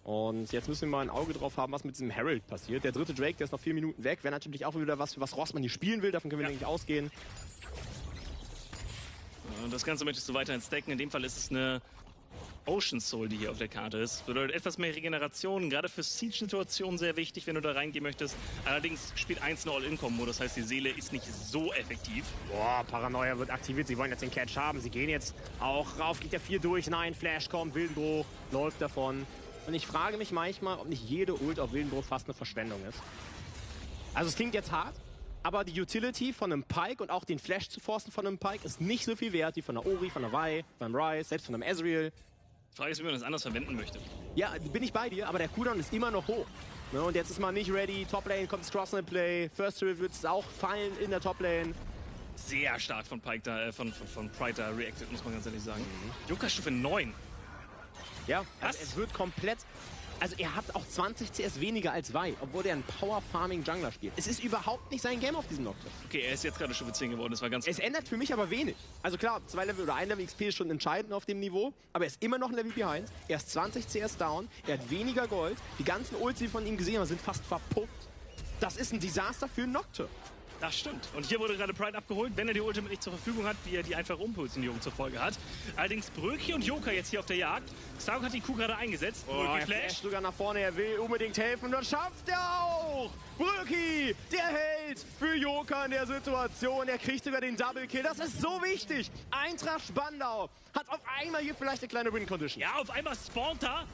Und jetzt müssen wir mal ein Auge drauf haben, was mit diesem Herald passiert. Der dritte Drake, der ist noch 4 Minuten weg. Wäre natürlich auch wieder was, für was Rossmann hier spielen will. Davon können wir, denke ich, ausgehen. Und das Ganze möchtest du weiterhin stacken. In dem Fall ist es eine Ocean Soul, die hier auf der Karte ist. Bedeutet etwas mehr Regeneration, gerade für Siege-Situationen sehr wichtig, wenn du da reingehen möchtest. Allerdings spielt 1 eine All-In-Kombo, das heißt, die Seele ist nicht so effektiv. Boah, Paranoia wird aktiviert, sie wollen jetzt den Catch haben. Sie gehen jetzt auch rauf, geht der 4 durch. Nein, Flash kommt, Wildenbruch läuft davon. Und ich frage mich manchmal, ob nicht jede Ult auf Wildenbruch fast eine Verschwendung ist. Also es klingt jetzt hart, aber die Utility von einem Pyke und auch den Flash zu forcen von einem Pyke ist nicht so viel wert wie von einer Ori, von einer Vi, von einem Ryze, selbst von einem Ezreal. Die Frage ist, wie man das anders verwenden möchte. Ja, bin ich bei dir, aber der Cooldown ist immer noch hoch. Ne, und jetzt ist man nicht ready, Toplane kommt das Cross-Play, First Turret wird es auch fallen in der Toplane. Sehr stark von Pyke da, von Pride da reacted, muss man ganz ehrlich sagen. Yoka Stufe 9. Ja, also es wird komplett... Also er hat auch 20 CS weniger als Vi, obwohl er einen Power-Farming-Jungler spielt. Es ist überhaupt nicht sein Game auf diesem Nocturne. Okay, er ist jetzt gerade Stufe 10 geworden, das war ganz... Es ändert für mich aber wenig. Also klar, 2 Level oder 1 Level XP ist schon entscheidend auf dem Niveau, aber er ist immer noch ein Level behind. Er ist 20 CS down, er hat weniger Gold. Die ganzen Ults, die wir von ihm gesehen haben, sind fast verpufft. Das ist ein Desaster für einen Nocturne. Das stimmt. Und hier wurde gerade Pride abgeholt, wenn er die Ultimate nicht zur Verfügung hat, wie er die einfache Umpositionierung zur Folge hat. Allerdings Bröki und Yoka jetzt hier auf der Jagd. Stark hat die Kuh gerade eingesetzt. Er flasht sogar nach vorne, er will unbedingt helfen und das schafft er auch! Bröki, der Held für Yoka in der Situation. Er kriegt sogar den Double Kill. Das ist so wichtig. Eintracht Spandau hat auf einmal hier vielleicht eine kleine Win-Condition. Ja, auf einmal spawnt da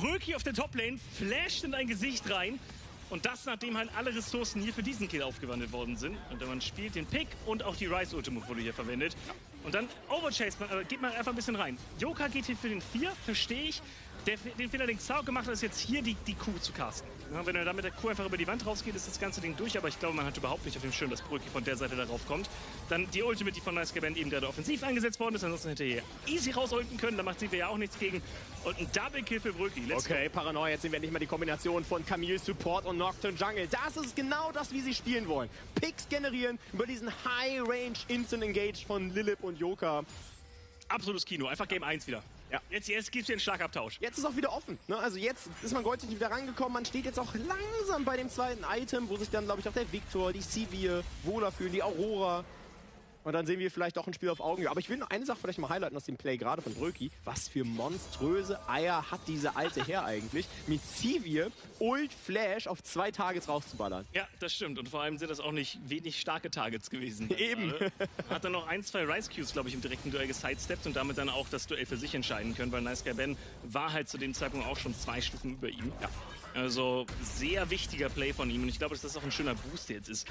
Bröki auf der Toplane, flasht in dein Gesicht rein. Und das, nachdem halt alle Ressourcen hier für diesen Kill aufgewandelt worden sind. Und man spielt den Pick und auch die Ryze Ultimate wurde hier verwendet. Und dann Overchase, geht man einfach ein bisschen rein. Yoka geht hier für den 4, verstehe ich. Den Fehler, den Xao gemacht hat, ist jetzt hier die Q zu casten. Ja, wenn er da mit der Q einfach über die Wand rausgeht, ist das ganze Ding durch. Aber ich glaube, man hat überhaupt nicht auf dem Schirm, dass Bröki von der Seite darauf kommt. Dann die Ultimate, die von NiceGaben eben gerade offensiv eingesetzt worden ist. Ansonsten hätte er hier easy rausulten können. Da macht sie ja auch nichts gegen. Und ein Double Kill für Bröki. Okay, Paranoia, jetzt sehen wir nicht mal die Kombination von Camille Support und Nocturne Jungle. Das ist genau das, wie sie spielen wollen. Picks generieren über diesen High-Range Instant Engage von Lilith und Yoka. Absolutes Kino, einfach Game 1 wieder. Ja. Jetzt gibt es den Schlagabtausch. Jetzt ist auch wieder offen. Ne? Also jetzt ist man goldtechnisch wieder rangekommen. Man steht jetzt auch langsam bei dem zweiten Item, wo sich dann, glaube ich, auch der Victor, die Sivir wohler fühlen, die Aurora. Und dann sehen wir vielleicht auch ein Spiel auf Augenhöhe. Aber ich will noch eine Sache vielleicht mal highlighten aus dem Play, gerade von Bröki. Was für monströse Eier hat diese alte Herr eigentlich, mit Sivir Ult Flash auf 2 Targets rauszuballern. Ja, das stimmt. Und vor allem sind das auch nicht wenig starke Targets gewesen. Eben. Hat dann noch 1, 2 Ryze Qs, glaube ich, im direkten Duell gesidesteppt und damit dann auch das Duell für sich entscheiden können, weil NiceGaben war halt zu dem Zeitpunkt auch schon 2 Stufen über ihm. Ja. Also sehr wichtiger Play von ihm und ich glaube, dass das auch ein schöner Boost jetzt ist.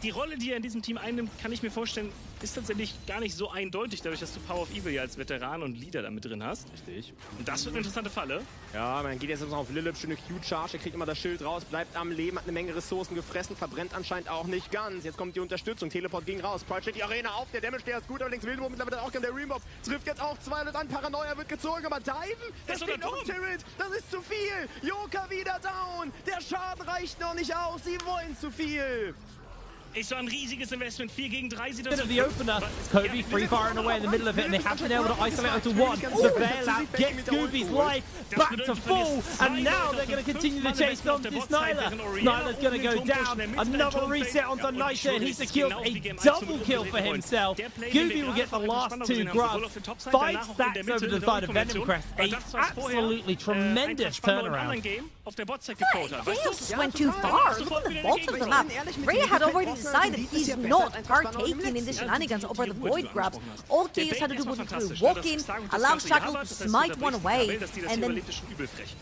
Die Rolle, die er in diesem Team einnimmt, kann ich mir vorstellen, ist tatsächlich gar nicht so eindeutig, dadurch, dass du Power of Evil ja als Veteran und Leader damit drin hast. Richtig. Und das wird eine interessante Falle. Ja, man geht jetzt noch auf Lilith, schöne Q-Charge, er kriegt immer das Schild raus, bleibt am Leben, hat eine Menge Ressourcen gefressen, verbrennt anscheinend auch nicht ganz. Jetzt kommt die Unterstützung, Teleport ging raus, Pride steht die Arena auf, der Damage, der ist gut, allerdings Wildenbruch mittlerweile auch, der Remob trifft jetzt auch 200 an, Paranoia wird gezogen, aber diven, das geht noch Turret, das ist zu viel, Yoka wieder down, der Schaden reicht noch nicht aus, sie wollen zu viel. Ist so ein riesiges Investment, 4 gegen 3 sieht das Bit of the opener, Kobe free firing away in the middle of it, and they have been able to isolate it to 1. The bailout gets Scooby's life back to full, and now they're going to continue to chase down to Snyder. Snyder's going to go down, another reset onto Nitro, and he secures a double kill for himself. Scooby will get the last 2 grubs, 5 stacks over the side of Venom Crest, a absolutely tremendous turnaround. This went too far. Look at the vault of the map. Rhea had already decided he's not partaking in the shenanigans over the void grabs. All Chaos had to do was to walk in, allow Shackle to smite one away, and then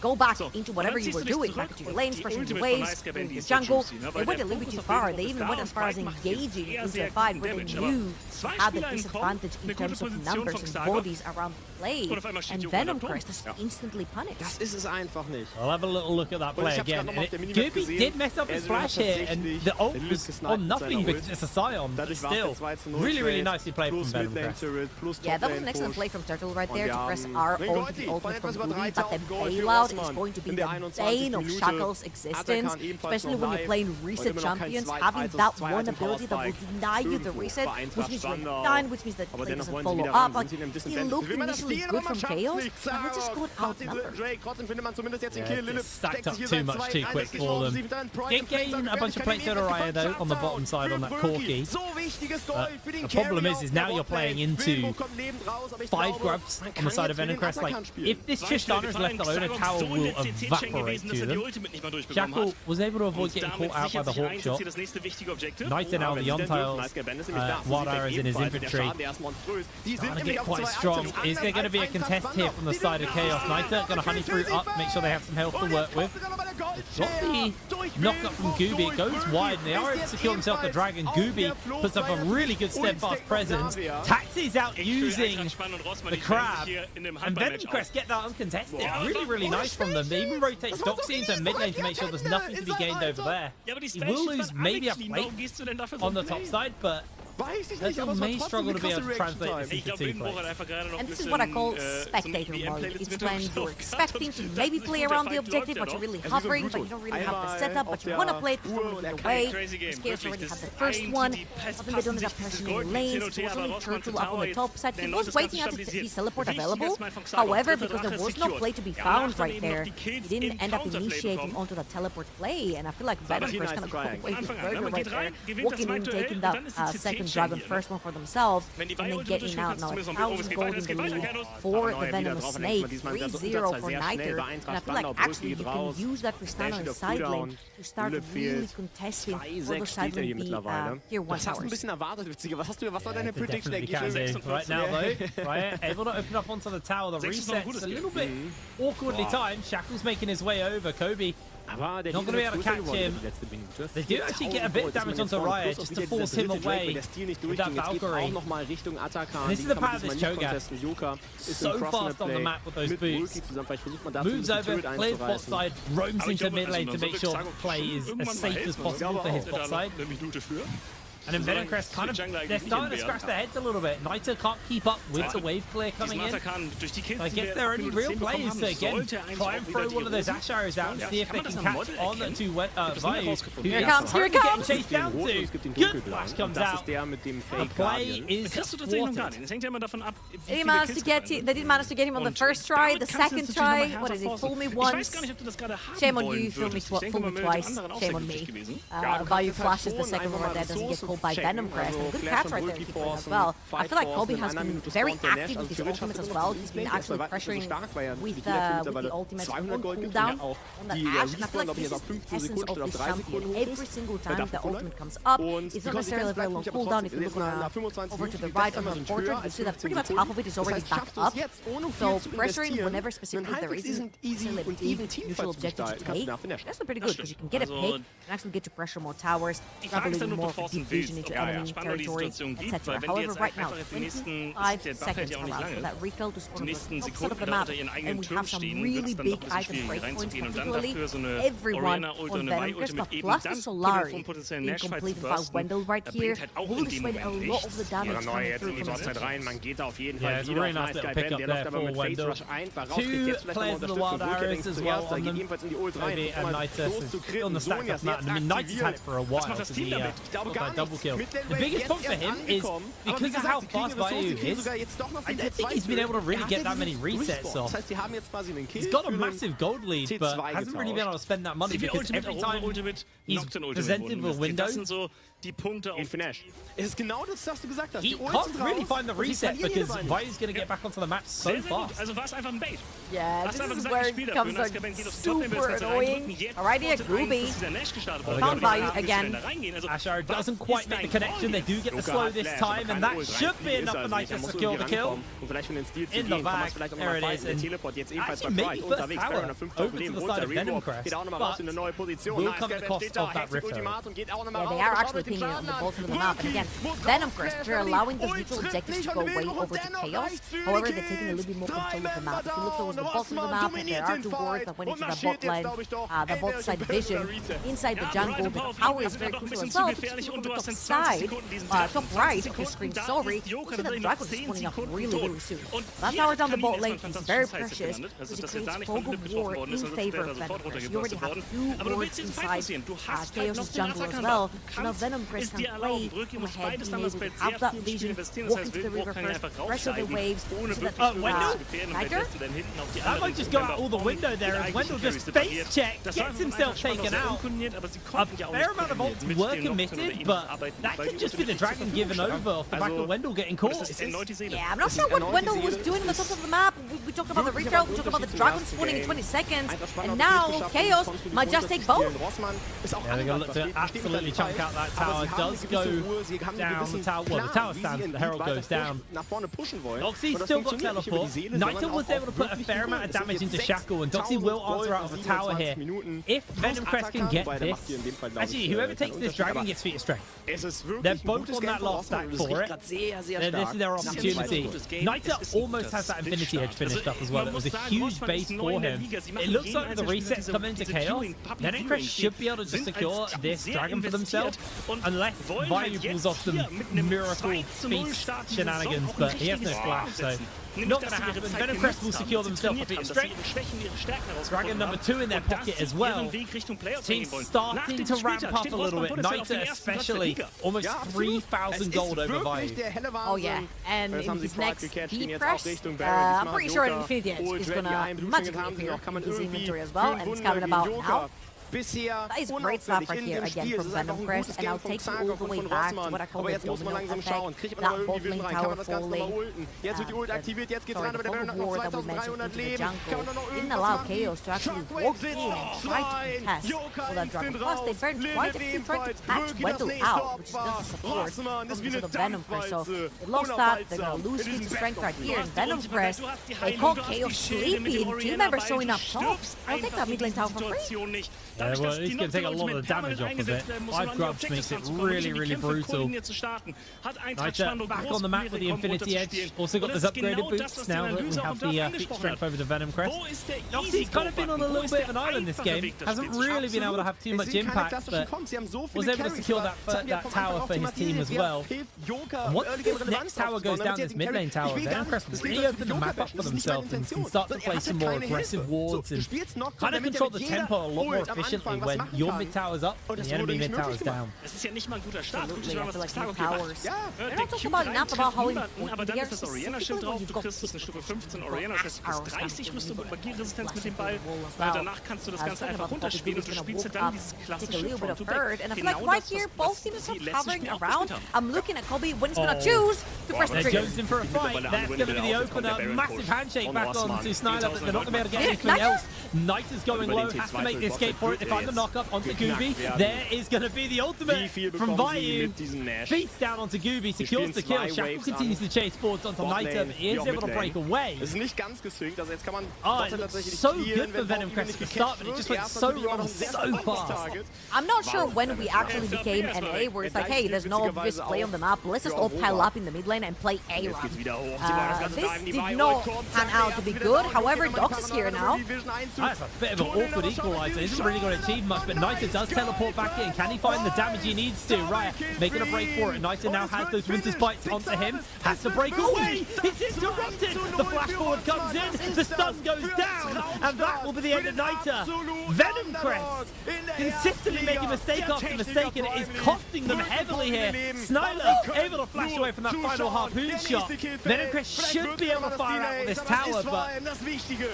go back into whatever you were doing, back into your lanes, pushing your waves, in your jungle. They went a little bit too far. They even went as far as engaging into a fight where they knew they had the disadvantage in terms of numbers and bodies around the play, and Venom Crest is instantly punished. Das ist es einfach nicht. I'll have a little look at that play again. Scooby did mess up his flash here, and the ult was on nothing because it's a Scion, but still, really nicely played from Venom Crest. Yeah, that was an excellent play from Turtle right there to press R onto the ultimate from Ruby, but the bailout is going to be the bane of Shackle's existence, especially when you're playing reset champions. Having that one ability that will deny you the reset, which means you're done, which means that play doesn't follow up. Like, he looked initially good from Chaos, but he just got outnumbered. Trotzdem findet man zumindest jetzt den Kill. Lilith stacked up too much too quick for them. Did gain a bunch of plates out of Raya though on the bottom side on that Corki. The problem is now you're playing into 5 grubs on the side of Venomcrest. Like, if this Tristana is left alone, a tower will evaporate to them. Jackal was able to avoid getting caught out by the Hawk shot. Niter now the on-tiles. Wild Arrows in his infantry. Starting to get quite strong. Is there going to be a contest here from the side of Chaos? Niter going to honey through up, make sure they have some health to work with. Got the knock-up from Gooby. It goes wide, and they are able to secure himself the dragon. Gooby puts up a really good steadfast presence. Taxi's out using the crab, and Venomcrest get that uncontested. Really, really nice from them. They even rotate Doxy into mid lane to make sure there's nothing to be gained over there. He will lose maybe a plate on the top side, but Ezreal may struggle to be able to translate this into 2 plays. And this is what I call spectator mode. It's when you're expecting to maybe play around the objective, but you're really hovering, but you don't really have the setup, but you want to play it from the way. Scares already had the first one, but then they don't end up pressing in lanes. It was only Turtle up on the top side. He was waiting until his teleport available. However, because there was no play to be found right there, he didn't end up initiating onto the teleport play, and I feel like Venomcrest kind of got away with Burger right there, walking in, taking that second dragon first one for themselves, and then getting out now 1,000 gold in the lead for the Venomous Snake, 3-0 for Niter, and I feel like actually you can use that Tristana in side lane to start really contesting for the side lane be tier 1 towers. Right now though, right, able to open up onto the tower, the reset's a little bit awkwardly timed. Shackle's making his way over, Kobe not going to be able to catch him. They do actually get a bit of damage onto Raya just to force him away with that Valkyrie. And this is the power of this Cho'Gath. So fast on the map with those boots. Moves over, clears bot side, roams into mid lane to make sure play is as safe as possible for his bot side. And then Venomcrest kind of, they're starting to scratch their heads a little bit. Niter can't keep up with the wave clear coming in. I guess they're only real players to, again, try and throw one of those Ash Arrows out and see if they can catch on to Vayu. Here it comes, here it comes! Getting chased down to. Good flash comes out. The play is thwarted. They didn't manage to get him on the first try, the second try. What is it? Fool me once. Shame on you, fool me twice. Shame on me. Vayu flashes the second one right there, doesn't get called by Venomcrest. And good catch right there as well. I feel like Kobe has been very active with his ultimates as well. He's been actually pressuring with the ultimates on cooldown on that Ashe. And I feel like this is the essence of this champion. Every single time the ultimate comes up, it's not necessarily a very long cooldown. If you look over to the right on the portrait, you see that pretty much half of it is already backed up. So pressuring whenever specifically there isn't a big neutral objective to take, that's pretty good because you can get a pick and actually get to pressure more towers, grab a little more division into enemy territory, etc. However, right now, 25 seconds allowed for that refill to spawn on the top side of the map, and we have some really big item breakpoints, particularly everyone on Venomcrest, but plus the Solari being completed by Wendell right here, will display a lot of the damage coming through from his Yeah, it's a really nice little pick up there for Wendell. 2 players with the Wild Arrows as well on them. Kobe and Niter on the stack up that. I mean, Niter's had it for a while to be double kill. The biggest problem for him is because of how fast Vayu is, I don't think he's been able to really get that many resets off. He's got a massive gold lead, but hasn't really been able to spend that money because every time he's presented with a window, he can't really find the reset because Vayu's going to get back onto the map so fast. Yeah, this is where it becomes like super annoying. Alright here, Groovy. Found Vayu again. Ashar doesn't quite make the connection. They do get the slow this time, and that should be enough for Niter to secure the kill. In the back, there it is. And actually, maybe first tower over to the side of Venomcrest, but will come at the cost of that Rift Herald. Yeah, they are actually pinging on the bottom of the map. And again, Venomcrest, they're allowing those neutral objectives to go way over to Chaos. However, they're taking a little bit more control of the map. If you look towards the bottom of the map, there are 2 wards that went into the bot lane, the bot side vision. Inside the jungle, the power is very crucial as well. Because if you look at the top side, top right of your screen, sorry, you see the Dragon spawning up really soon. That tower down the bot lane is very precious, because it creates fog of war in favor of Venom Crest. You already have 2 wards inside Chaos' jungle as well, and now Venom Crest can play from ahead, being able to have that vision, walk into the river first, pressure the waves, so that Tiger? That might just go out all the window there, as Wendell just face check, gets himself taken out. A fair amount of ults were committed, but that could just be the Dragon given over off the back of Wendell getting caught. Yeah, I'm not sure what Wendell was doing on the top of the map. We talked about the retro, we talked about the Dragon spawning in 20 seconds, and now Chaos might just take both. Yeah, they're going to look to absolutely chunk out that tower. Does go down the tower. Well, the tower stands, the Herald goes down. Doxy's still got teleport. Naito was able to put a fair amount of damage into Shackle, and Doxy will answer out of the tower here. If Venom Crest can get this, actually, whoever takes this Dragon gets Feat of Strength. They're both on that last stack for it. This is their opportunity. Naito almost has that Infinity Edge finished up as well. It was a huge base for him. It looks like the resets come into Chaos. Venom Crest should be able to just secure this Dragon for themselves, unless Vayu pulls off some miracle feast shenanigans, but he has no flash, so not going to happen. Venom Crest will secure themselves a Feat of Strength. Dragon number 2 in their pocket as well. Team's starting to ramp up a little bit. Naito especially, almost 3,000 gold over Vayu. Oh yeah, and in his next B-press, I'm pretty sure Infinity Edge is going to magically appear in his inventory as well, and it's coming about now. That is great stuff right here again from Venom Crest, and I'll take you all the way back to what I call the domino effect, that bot lane tower falling, the war that we mentioned into the jungle didn't allow Chaos to actually walk in and try to contest for that Dragon. Plus, they burned quite a few trying to catch Wendell out, which is just a support into the Venom Crest. So they lost that, they're going to lose Feat of Strength right here in Venom Crest. They call Chaos sleepy, and team members showing up top. I'll take that mid lane tower for free. Yeah, well, he's going to take a lot of the damage off of it. 5 grubs makes it really brutal. Naito back on the map with the Infinity Edge. Also got those upgraded boots now that we have the Feat Strength over the Venom Crest. Doxy's kind of been on a little bit of an island this game. Hasn't really been able to have too much impact, but was able to secure that tower for his team as well. And once this next tower goes down, this mid lane tower, Venom Crest will really open the map up for themselves and can start to play some more aggressive wards and kind of control the tempo a lot more efficiently when your mid tower's up and the enemy mid tower's down. Absolutely, I feel like mid towers. We're not talking about enough about how important they are specifically when you've got 15 Arena-Schiff ist 30 Rüstung und Magieresistenz mit dem Ball. Danach kannst du das Ganze einfach runterspielen und du spielst ja dann dieses klassische Front-to-Back. And I feel like right here, both teams are hovering around. I'm looking at Kobe when he's going to choose to press the trigger. Jones in for a fight. That's going to be the opener. Massive handshake back on to Snyder, but they're not going to be able to get anything else. Naito's going low, has to make the escape for it. They find the knock-up onto Gooby. There is going to be the ultimate from Vayu. Beats down onto Gooby, secures the kill. Shackle continues to chase forwards onto Naito, but he is able to break away. Oh, it looks so good for Venom Crest to start, but it just went so wrong so fast. I'm not sure when we actually became NA, where it's like, hey, there's no obvious play on the map. Let's just all pile up in the mid lane and play A run. This did not pan out to be good. However, Dox is here now. That's a bit of an awkward equalizer. Isn't really going to achieve much, but Naito does teleport back in. Can he find the damage he needs to? Right, making a break for it. Naito now has those Winter Spikes onto him. Has to break away. It's interrupted. The flash forward comes in. The stun goes down. And that will be the end of Naito. Venom Crest consistently making mistake after mistake, and it is costing them heavily here. Snyder able to flash away from that final harpoon shot. Venom Crest should be able to fire out on this tower, but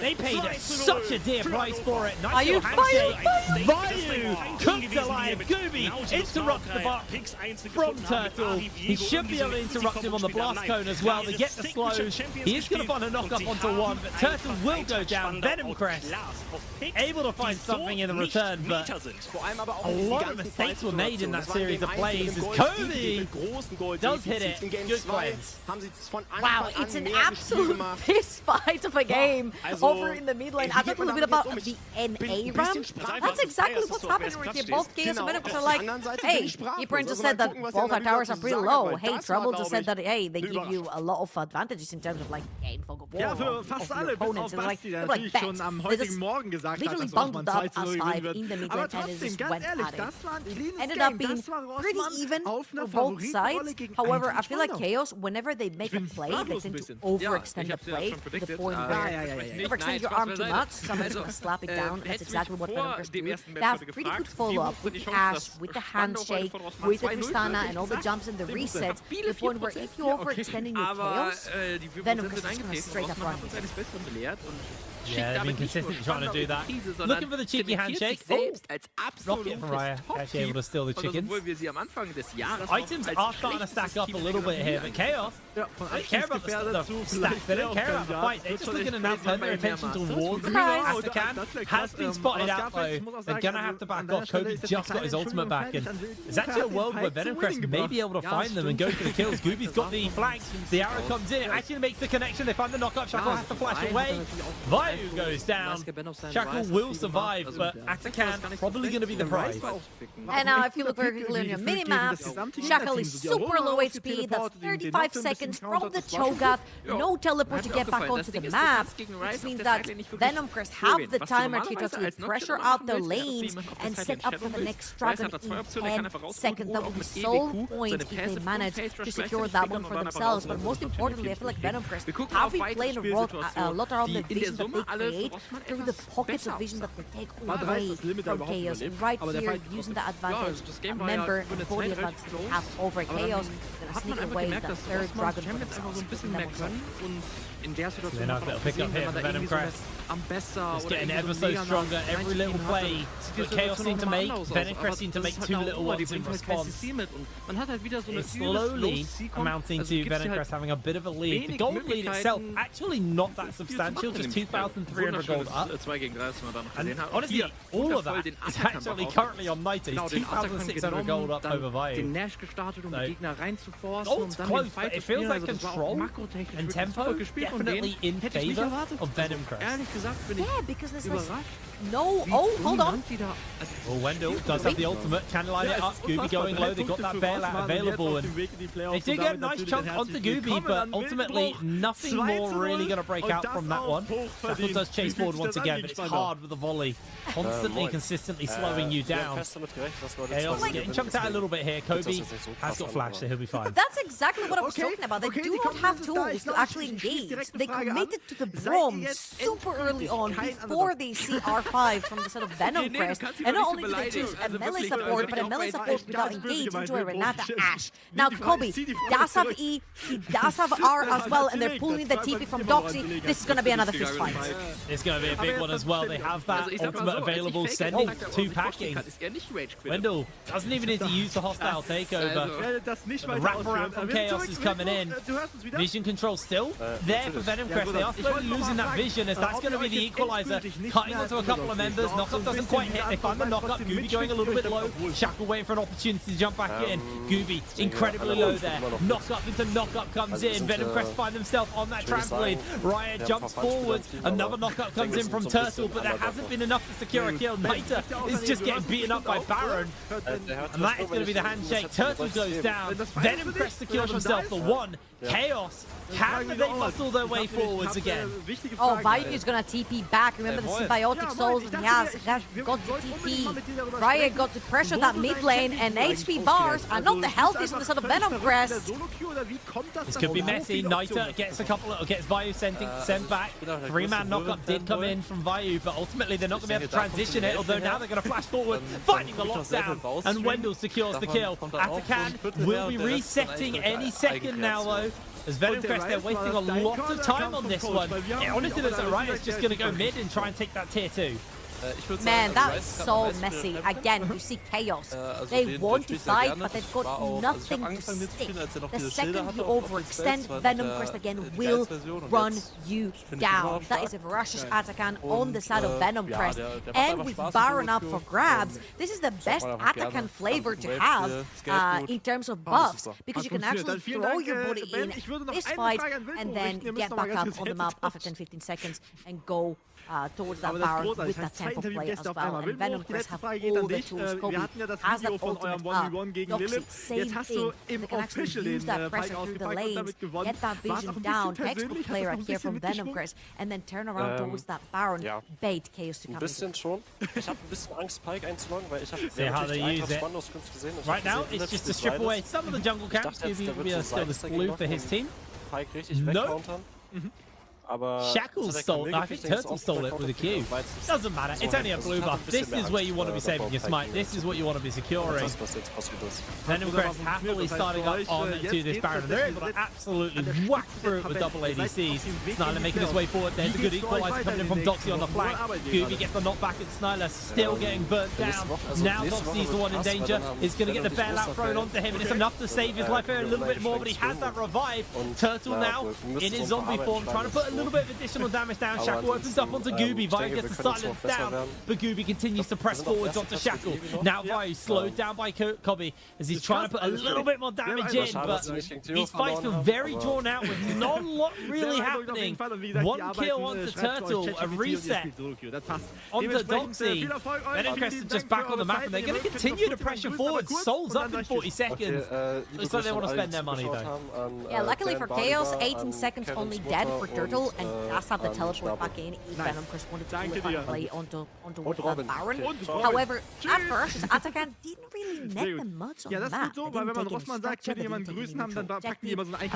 they paid such a dear price for it. Nice handshake. Vayu cooked alive. Gooby interrupts the bot from Turtle. He should be able to interrupt him on the blast cone as well. They get the slows. He is going to find a knock up onto one, but Turtle will go down. Venom Crest able to find something in the return, but a lot of mistakes were made in that series of plays as Kobe does hit it. Good plays. Wow, it's an absolute piss fight of a game over in the mid lane. I got a little bit about the NA round? That's exactly what's happening right here. Both Chaos and Venomcrest are like, hey, Prince just said that both our towers are pretty low. Hey, Trouble just said that, hey, they give you a lot of advantages in terms of like gain focus Ja, für fast alle, bis auf Basti, der natürlich schon am heutigen Morgen gesagt hat, dass man 2:0 gewinnen. Aber trotzdem, ganz ehrlich, das war ein cleanes ended up Game. being Das war pretty Rossmann even auf einer for both sides. Favoritenrolle gegen However, I einen feel like Spieler. Chaos, whenever they make a play, they tend to overextend the play to the point where you overextend your arm too much, somebody's going to slap it down. That's exactly what Venomcrest do. They have pretty good follow-up with the Ash, with the handshake, with the Tristana, and all the jumps and the resets, to the point where if you overextend in your Chaos, Venomcrest is going to straight up run. Yeah, they've been consistently trying to do that. Looking for the cheeky handshake. Oh, Rocket from Raya actually able to steal the chickens. Items are starting to stack up a little bit here, but Chaos, they care about the stack. They don't care about the fight. They're just looking to now turn their attention towards Atakan. Has been spotted out though. They're going to have to back off. Kobe just got his ultimate back, and there's actually a world where Venomcrest may be able to find them and go for the kills. Gooby's got the flank. The arrow comes in. It actually makes the connection. They find the knockup. Shackle has to flash away. Vayu goes down. Shackle will survive, but Atakan probably going to be the prize. And now, if you look very quickly on your minimaps, Shackle is super low HP. That's 35 seconds from the Cho'Gath. No teleport to get back onto the map, which means that Venomcrest have the timer to actually pressure out their lanes and set up for the next dragon in 10 seconds. That would be so point if they manage to secure that one for themselves. But most importantly, I feel like Venomcrest have been playing a lot around the vision that they create through the pockets of vision that they take away from Chaos. And right here, using the advantage, remember the body advantage that they have over Chaos, they're going to sneak away that third dragon for themselves. They're not going to pick up here for Venomcrest. It's getting ever so stronger. Every little play that Chaos seem to make, Venomcrest seem to make two little ones in response. It's slowly amounting to Venomcrest having a bit of a lead. The gold lead itself actually not that substantial, just 2,300 gold up. And honestly, all of that is actually currently on Nighty. 2,600 gold up over Vayu. Gold's close, but it feels like control and tempo definitely in favor of Venomcrest. Yeah, because there's this... No, oh, hold on. Oh, Wendell does have the ultimate. Can line it up. Gooby going low. They got that bailout available, and they do get a nice chunk onto Gooby, but ultimately nothing more really going to break out from that one. Shackle does chase forward once again, but it's hard with the volley, constantly, consistently slowing you down. Chaos getting chunked out a little bit here. Kobe has got flash, so he'll be fine. That's exactly what I was talking about. They do not have tools to actually engage. They committed to the bomb super early on before they see R5 from the sort of Venomcrest. And not only do they choose a melee support, but a melee support without engage into a Renata Ash. Now Kobe does have E, he does have R as well, and they're pulling the TP from Doxy. This is going to be another fist fight. It's going to be a big one as well. They have that ultimate available, sending two packing. Wendell doesn't even need to use the hostile takeover. The wraparound from Chaos is coming in. Vision control still there for Venomcrest. They are slowly losing that vision, as that's going to be the equalizer. Cutting onto a couple of members. Knockup doesn't quite hit. They find the knockup. Gooby going a little bit low. Shackle waiting for an opportunity to jump back in. Gooby incredibly low there. Knockup into knockup comes in. Venomcrest find themselves on that trampoline. Raya jumps forward. Another knockup comes in from Turtle, but there hasn't been enough to secure a kill. Nita is just getting beaten up by Baron. And that is going to be the handshake. Turtle goes down. Venomcrest secure themselves for one. Chaos. Can they muscle their way forwards again? Oh, Vayu is going to TP back. Remember the symbiotic souls that he has. Got the TP. Raya got to pressure that mid lane, and HP bars are not the healthiest in the sort of Venomcrest. This could be messy. Nita gets a couple of, gets Vayu sent back. 3-man knockup did come in from Vayu, but ultimately they're not going to be able to transition it, although now they're going to flash forward, finding the lockdown, and Wendell secures the kill. Atakan will be resetting any second now, though. As Venomcrest, they're wasting a lot of time on this one. It honestly looks like Riot's just going to go mid and try and take that tier 2. Man, that is so messy. Again, you see Chaos. They want to fight, but they've got nothing to stick. The second you overextend, Venomcrest again will run you down. That is a ferocious Atakan on the side of Venomcrest. And with Baron up for grabs, this is the best Atakan flavor to have in terms of buffs, because you can actually throw your body in this fight and then get back up on the map after 10-15 seconds and go towards that Baron with that tempo play as well. And Venom Chris have all the tools. Kobe has that ultimate Doxy, same thing. They can actually use that pressure through the lanes, get that vision down, textbook play right here from Venom Chris, and then turn around towards that Baron, bait Chaos to come in. Bisschen schon. Ich habe ein bisschen Angst, Pike einzuloggen, weil ich habe gesehen. Right now, it's just to strip away some of the jungle camps. Maybe still this blue for his team. Pike richtig wegcountern. Shackle stole it. I think Turtle stole it with a Q. Doesn't matter. It's only a blue buff. This is where you want to be saving your smite. This is what you want to be securing. Venom Crest happily starting up onto this Baron. They're able to absolutely whack through it with double ADCs. Snyler making his way forward. There's a good equalizer coming in from Doxy on the flank. Gooby gets the knockback and Snyler still getting burnt down. Now Doxy's the one in danger. He's going to get the bailout thrown onto him, and it's enough to save his life here a little bit more, but he has that revive. Turtle now in his zombie form, trying to put a little bit of additional damage down. Shackle opens up onto Gooby. Vayu gets the silence down, but Gooby continues to press forwards onto Shackle. Now Vayu slowed down by Kobe as he's trying to put a little bit more damage in, but these fights feel very drawn out with not a lot really happening. One kill onto Turtle, a reset onto Doxy. Venom Crest is just back on the map, and they're going to continue to pressure forward. Souls up in 40 seconds. Looks like they want to spend their money though. Yeah, luckily for Chaos, 18 seconds only dead for Turtle, and that's how the teleport back in. Venom Crest wanted to do a fun play onto the Baron. However, at first, Atakan didn't really net them much on the map. Wenn man Rossmann sagt, wenn jemand grüßen haben, dann packen die immer so einen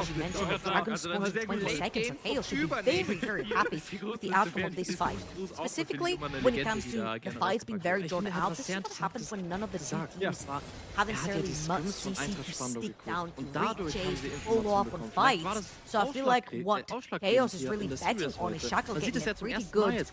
Dragon spawns in 20 seconds, so Chaos should be very happy with the outcome of this fight. Specifically, when it comes to the fights being very drawn out, this is what happens when none of the two teams have necessarily much CC to stick down, to re-chase, to follow up on fights. So I feel like what Chaos is really betting on is Shackle getting a pretty good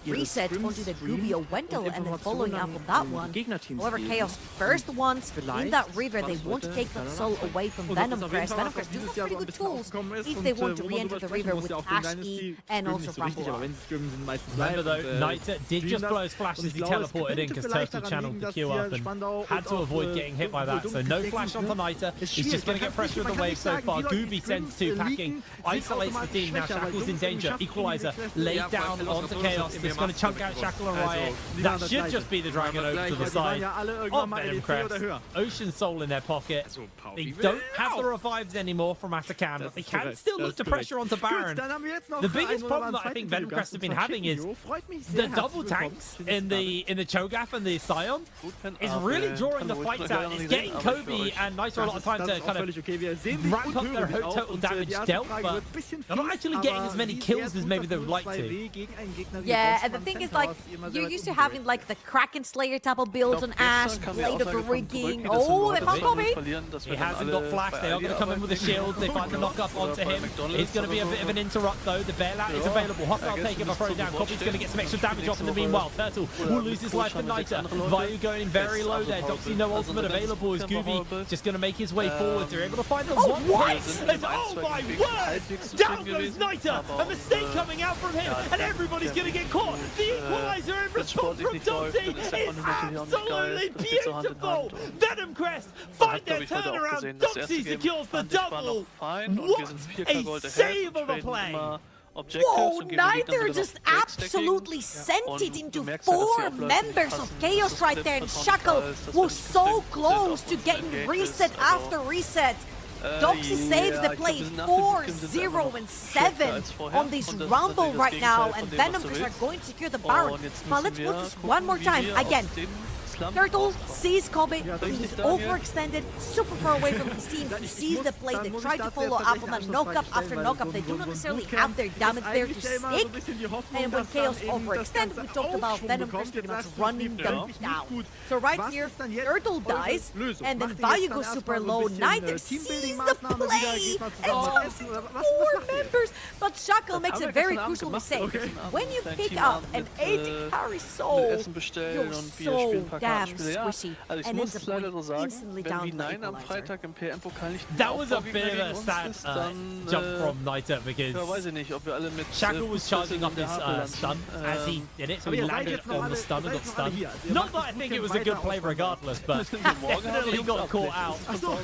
reset onto the Gooby or Wendell and then following up on that one. However, Chaos first ones in that river, they want to take that soul away from Venom Crest. Venom Crest do have pretty good tools if they want to re-enter the river with Ashy and also Rumble. Remember though, Niter did just blow his flash as he teleported in because Turtle channeled the Q up and had to avoid getting hit by that. So no flash onto Niter. He's just going to get pressure with the wave so far. Gooby sends two packing, isolates the team. Now Shackle's in danger. Equalizer laid down onto Chaos. He's going to chunk out Shackle and Riot. That should just be the Dragon over to the side of Venom Crest. Ocean Soul in their pocket. They don't have the revives anymore from Atakan, but they can still look to pressure onto Baron. The biggest problem that I think Venom Crest have been having is the double tanks in the Cho'Gath and the Scion is really drawing the fights out. It's getting Kobe and Niter a lot of time to kind of ramp up their total damage dealt, but they're not actually getting as many kills as maybe they would like to. Yeah, and the thing is, like, you're used to having like the Kraken Slayer type of builds on Ash, Blade of the Rigging. Oh, they found Kobe! He hasn't got flash. They are going to come in with a shield. They find the knock up onto him. It's going to be a bit of an interrupt though. The bailout is available. Hostile take him a throw down. Kobe's going to get some extra damage off in the meanwhile. Turtle will lose his life for Niter. Vayu going in very low there. Doxy no ultimate available as Gooby just going to make his way forward. They're able to find the one hit. Oh my word! Down goes Niter. A mistake coming out from him, and everybody's going to get caught. The equalizer in response from Doxy is absolutely beautiful. Venom Crest find their turnaround. Doxy secures the double. What a save of a play. Whoa, Niter just absolutely sent it into 4 members of Chaos right there, and Shackle was so close to getting reset after reset. Doxy saves the play 4-0 and 7 on this Rumble right now, and Venom Crest are going to secure the Baron. But let's put this one more time. Again, Turtle sees Kobe, he's overextended, super far away from his team, he sees the play, they try to follow up on that knock-up after knock-up, they do not necessarily have their damage there to stick, and when Chaos overextend, we talked about Venom Crest pretty much running them down. So right here, Turtle dies, and then Vayu goes super low, Niter sees the play, and takes 4 members, but Shackle makes a very crucial mistake. When you pick up an 8 carry soul, you're so damn squishy and ends up going instantly down to the equalizer. That was a bit of a sad jump from Niter because Shackle was charging up his stun as he did it, so he landed on the stun and got stunned. Not that I think it was a good play regardless, but definitely got caught out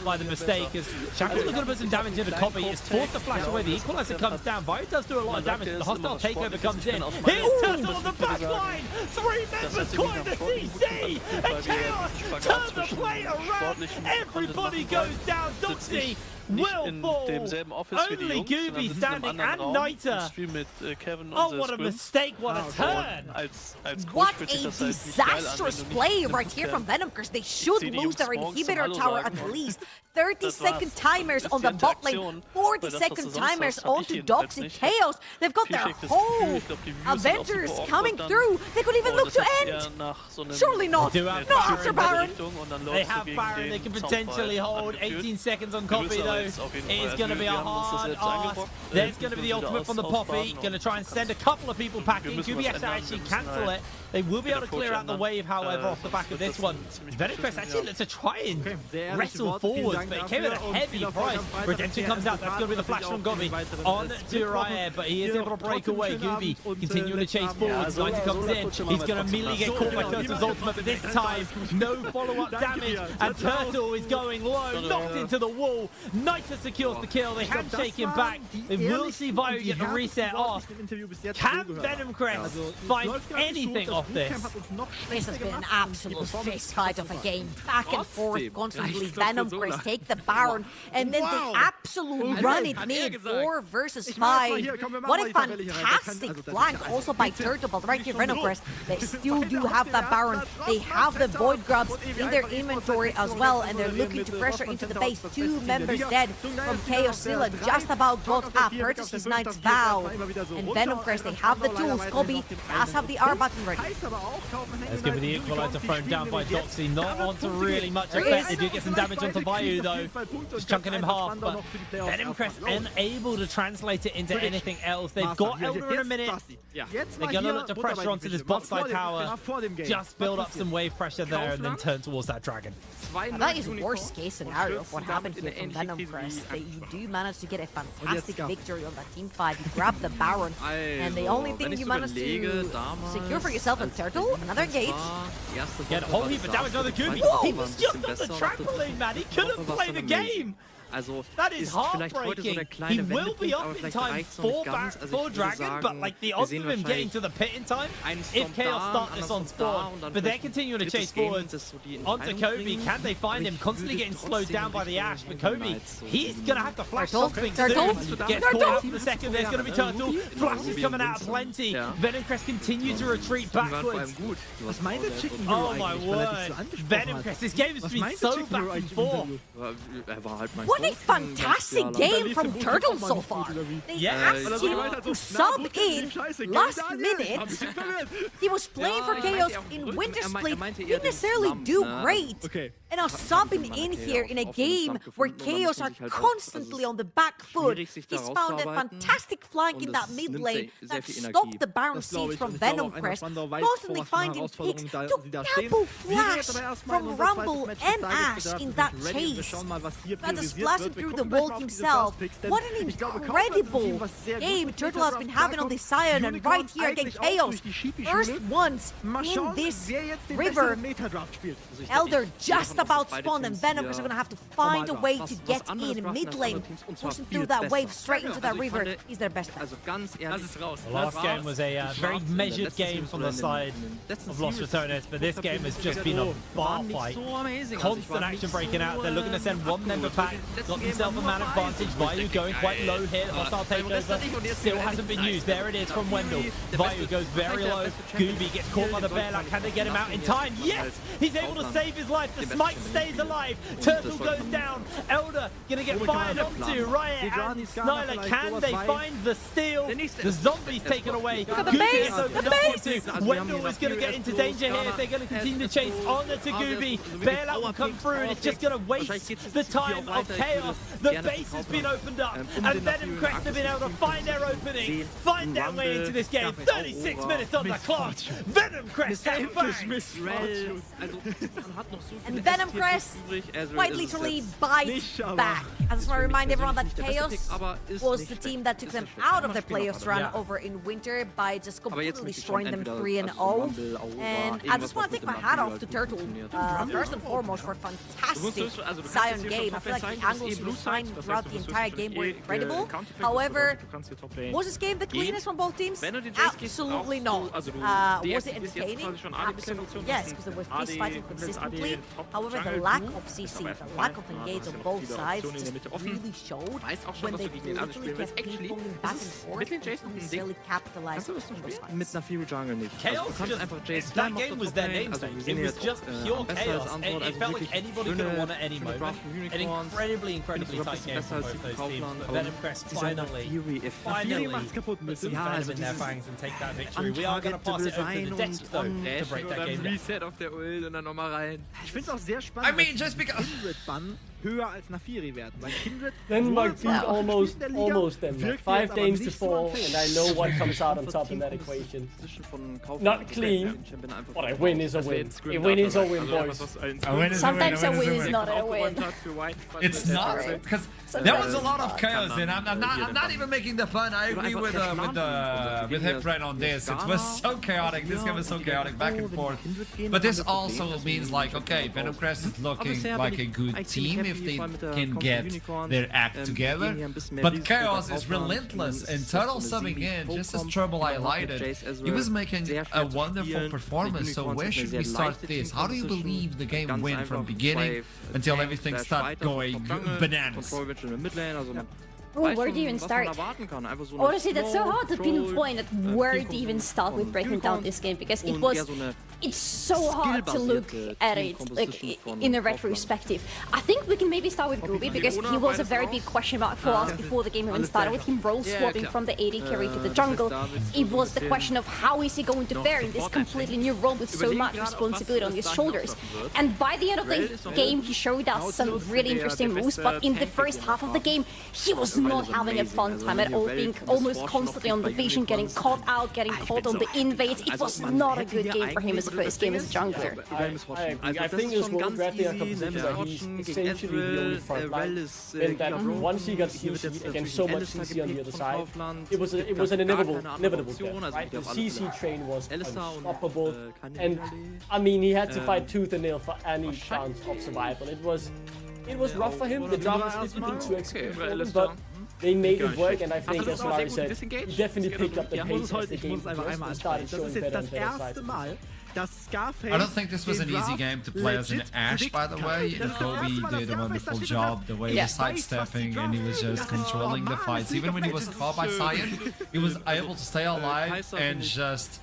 by the mistake as Shackle's looking to put some damage into Copy. It's forced to flash away. The equalizer comes down. Vio does do a lot of damage, but the hostile takeover comes in. Here's Turtle on the back line. 3 members calling the CC. And Chaos turn the play around. Everybody goes down. Doxy will fall. Only Gooby standing and Niter. Oh, what a mistake. What a turn. What a disastrous play right here from Venomcrest. They should lose their inhibitor tower at least. 30-second timers on the bot lane, 40-second timers onto Doxy Chaos. They've got their whole Avengers coming through. They could even look to end. Surely not. Not after Baron. They have Baron. They can potentially hold 18 seconds on Copy though. It is going to be a hard ask. There's going to be the ultimate from the Poppy. Going to try and send a couple of people packing. Gooby has to actually cancel it. They will be able to clear out the wave, however, off the back of this one. Venomcrest actually looks to try and wrestle forwards, but it came at a heavy price. Redemption comes out. That's going to be the flash from Gooby on to Riot, but he is able to break away. Gooby continuing to chase forwards. Niter comes in. He's going to immediately get caught by Turtle's ultimate, but this time, no follow-up damage, and Turtle is going low, knocked into the wall. Niter secures the kill. They handshake him back. They will see Vio get the reset off. Can Venomcrest find anything off this? This has been an absolute fist fight of a game. Back and forth constantly. Venomcrest take the Baron and then they absolutely run it mid. 4 versus 5. What a fantastic flank also by Turtle, but right here Venomcrest, they still do have that Baron. They have the Void Grubs in their inventory as well, and they're looking to pressure into the base. 2 members dead from Chaos. Scylla just about got up. Purchased his Knight's Vow. And Venomcrest, they have the tools. Kobe does have the R button ready. Let's give it the equalizer thrown down by Doxy. Not onto really much effect. They do get some damage onto Vio though. Just chunking him half, but Venomcrest unable to translate it into anything else. They've got Elder in a minute. They're going to look to pressure onto this bot side tower. Just build up some wave pressure there and then turn towards that dragon. That is worst case scenario of what happened here from Venomcrest. You do manage to get a fantastic victory on that team fight. You grab the Baron, and the only thing you managed to secure for yourself a Turtle, another engage. Get a whole heap of damage on the Gooby. He was just on the trampoline, man. He couldn't play the game. That is heartbreaking. He will be up in time for Dragon, but like the odds of him getting to the pit in time, if Chaos start this on spawn, but they're continuing to chase forwards onto Kobe. Can they find him? Constantly getting slowed down by the Ash, but Kobe, he's going to have to flash something soon. Gets caught out for the second. There's going to be Turtle. Flash is coming out plenty. Venomcrest continue to retreat backwards. Oh my word. Venomcrest, this game has been so back and forth. What a fantastic game from Turtle so far. They asked him to sub in last minute. He was playing for Chaos in Winter Split. He didn't necessarily do great. And now subbing in here in a game where Chaos are constantly on the back foot. He's found a fantastic flank in that mid lane that stopped the Baron siege from Venomcrest. Constantly finding picks. Took double flash from Rumble and Ash in that chase. That is flashing through the wall himself. What an incredible game Turtle has been having on this Sion, and right here again Chaos. First ones in this river. Elder just about spawned, and Venomcrest are going to have to find a way to get in mid lane. Pushing through that wave straight into that river is their best bet. The last game was a very measured game from the side of Lost Returners, but this game has just been a bar fight. Constant action breaking out. They're looking to send one member pack. Got themselves a man advantage. Vio going quite low here. Hostile takeover still hasn't been used. There it is from Wendell. Vio goes very low. Gooby gets caught by the bear. Can they get him out in time? Yes! He's able to save his life. The smite stays alive. Turtle goes down. Elder gonna get fired onto. Riot and Snyla. Can they find the steal? The zombies taken away. Look at the base! The base! Wendell is gonna get into danger here if they're gonna continue to chase on to Gooby. Bailout will come through and it's just gonna waste the time of Chaos. The base has been opened up, and Venom Crest have been able to find their opening, find their way into this game. 36 minutes on the clock. Venom Crest have bang. And Venom Crest quite literally bites back. I just want to remind everyone that Chaos was the team that took them out of the playoffs run over in winter by just completely destroying them 3-0. And I just want to take my hat off to Turtle, first and foremost, for a fantastic Zion game. I feel like the angles he was fine throughout the entire game were incredible. However, was this game the cleanest from both teams? Absolutely not. Was it entertaining? Absolutely yes, because there were fist fighting consistently. However, the lack of CC, the lack of engage on both sides just really showed when they literally kept ping-ponging back and forth and couldn't necessarily capitalize on those fights. Chaos just, that game was their namesake. It was just pure chaos. It felt like anybody could have won at any moment. An incredibly tight game from both those teams. But Venom Crest finally put some venom in their fangs and take that victory. We are going to pass it over to the desk though to break that game down. Reset auf der Ult und dann nochmal rein. Ich finde es auch sehr spannend. I mean, just because höher als Nafiri werden, weil Kindred Denmark beat almost Denmark. 5 games to 4, and I know what comes out on top in that equation. Not clean, but a win is a win. A win is a win, boys. Sometimes a win is not a win. It's not, because there was a lot of chaos, and I'm not even making the pun. I agree with Hipfred on this. It was so chaotic. This game was so chaotic, back and forth. But this also means like, okay, Venom Crest is looking like a good team if they can get their act together. But Chaos is relentless, and Turtle subbing in, just as Trouble highlighted, he was making a wonderful performance. So where should we start this? How do you believe the game went from beginning until everything started going bananas? Oh, where do you even start? Honestly, that's so hard to pinpoint at where to even start with breaking down this game, because it's so hard to look at it like in a retrospective. I think we can maybe start with Gooby, because he was a very big question mark for us before the game even started, with him role swapping from the AD carry to the jungle. It was the question of how is he going to fare in this completely new role with so much responsibility on his shoulders. And by the end of the game, he showed us some really interesting moves, but in the first half of the game, he was not having a fun time at all, being almost constantly on the vision, getting caught out, getting caught on the invades. It was not a good game for him as a first game as a jungler. I think this will drafting a composition where he's essentially the only front line. And that once he got CC against so much CC on the other side, it was an inevitable death, right? The CC train was unstoppable, and I mean he had to fight tooth and nail for any chance of survival. It was rough for him. The draft was difficult to execute for him, but they made it work, and I think, as Larry said, he definitely picked up the pace as the game progressed and started showing better and better sides. I don't think this was an easy game to play as an Ashe, by the way. Kobe did a wonderful job, the way he was sidestepping and he was just controlling the fights. Even when he was caught by Zion, he was able to stay alive and just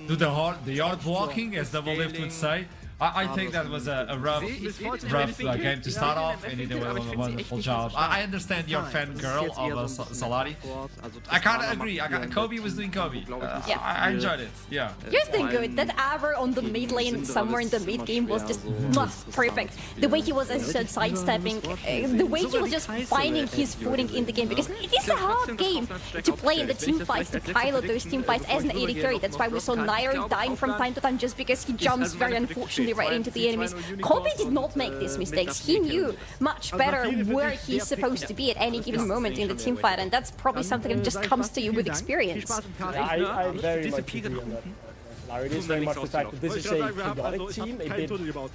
do the yard walking, as Double Lift would say. I think that was a rough game to start off, and he did a wonderful job. I understand you're a fangirl of Salari. I kind of agree. Kobe was doing Kobe. I enjoyed it. Yeah. He was doing good. That Aver on the mid lane somewhere in the mid game was just perfect. The way he was, as you said, sidestepping, the way he was just finding his footing in the game, because it is a hard game to play in the team fights, to pilot those team fights as an AD carry. That's why we saw Nairo dying from time to time, just because he jumps very unfortunately right into the enemies. Kobe did not make these mistakes. He knew much better where he's supposed to be at any given moment in the team fight, and that's probably something that just comes to you with experience. I very much agree on that. It is very much the fact that this is a chaotic team, a bit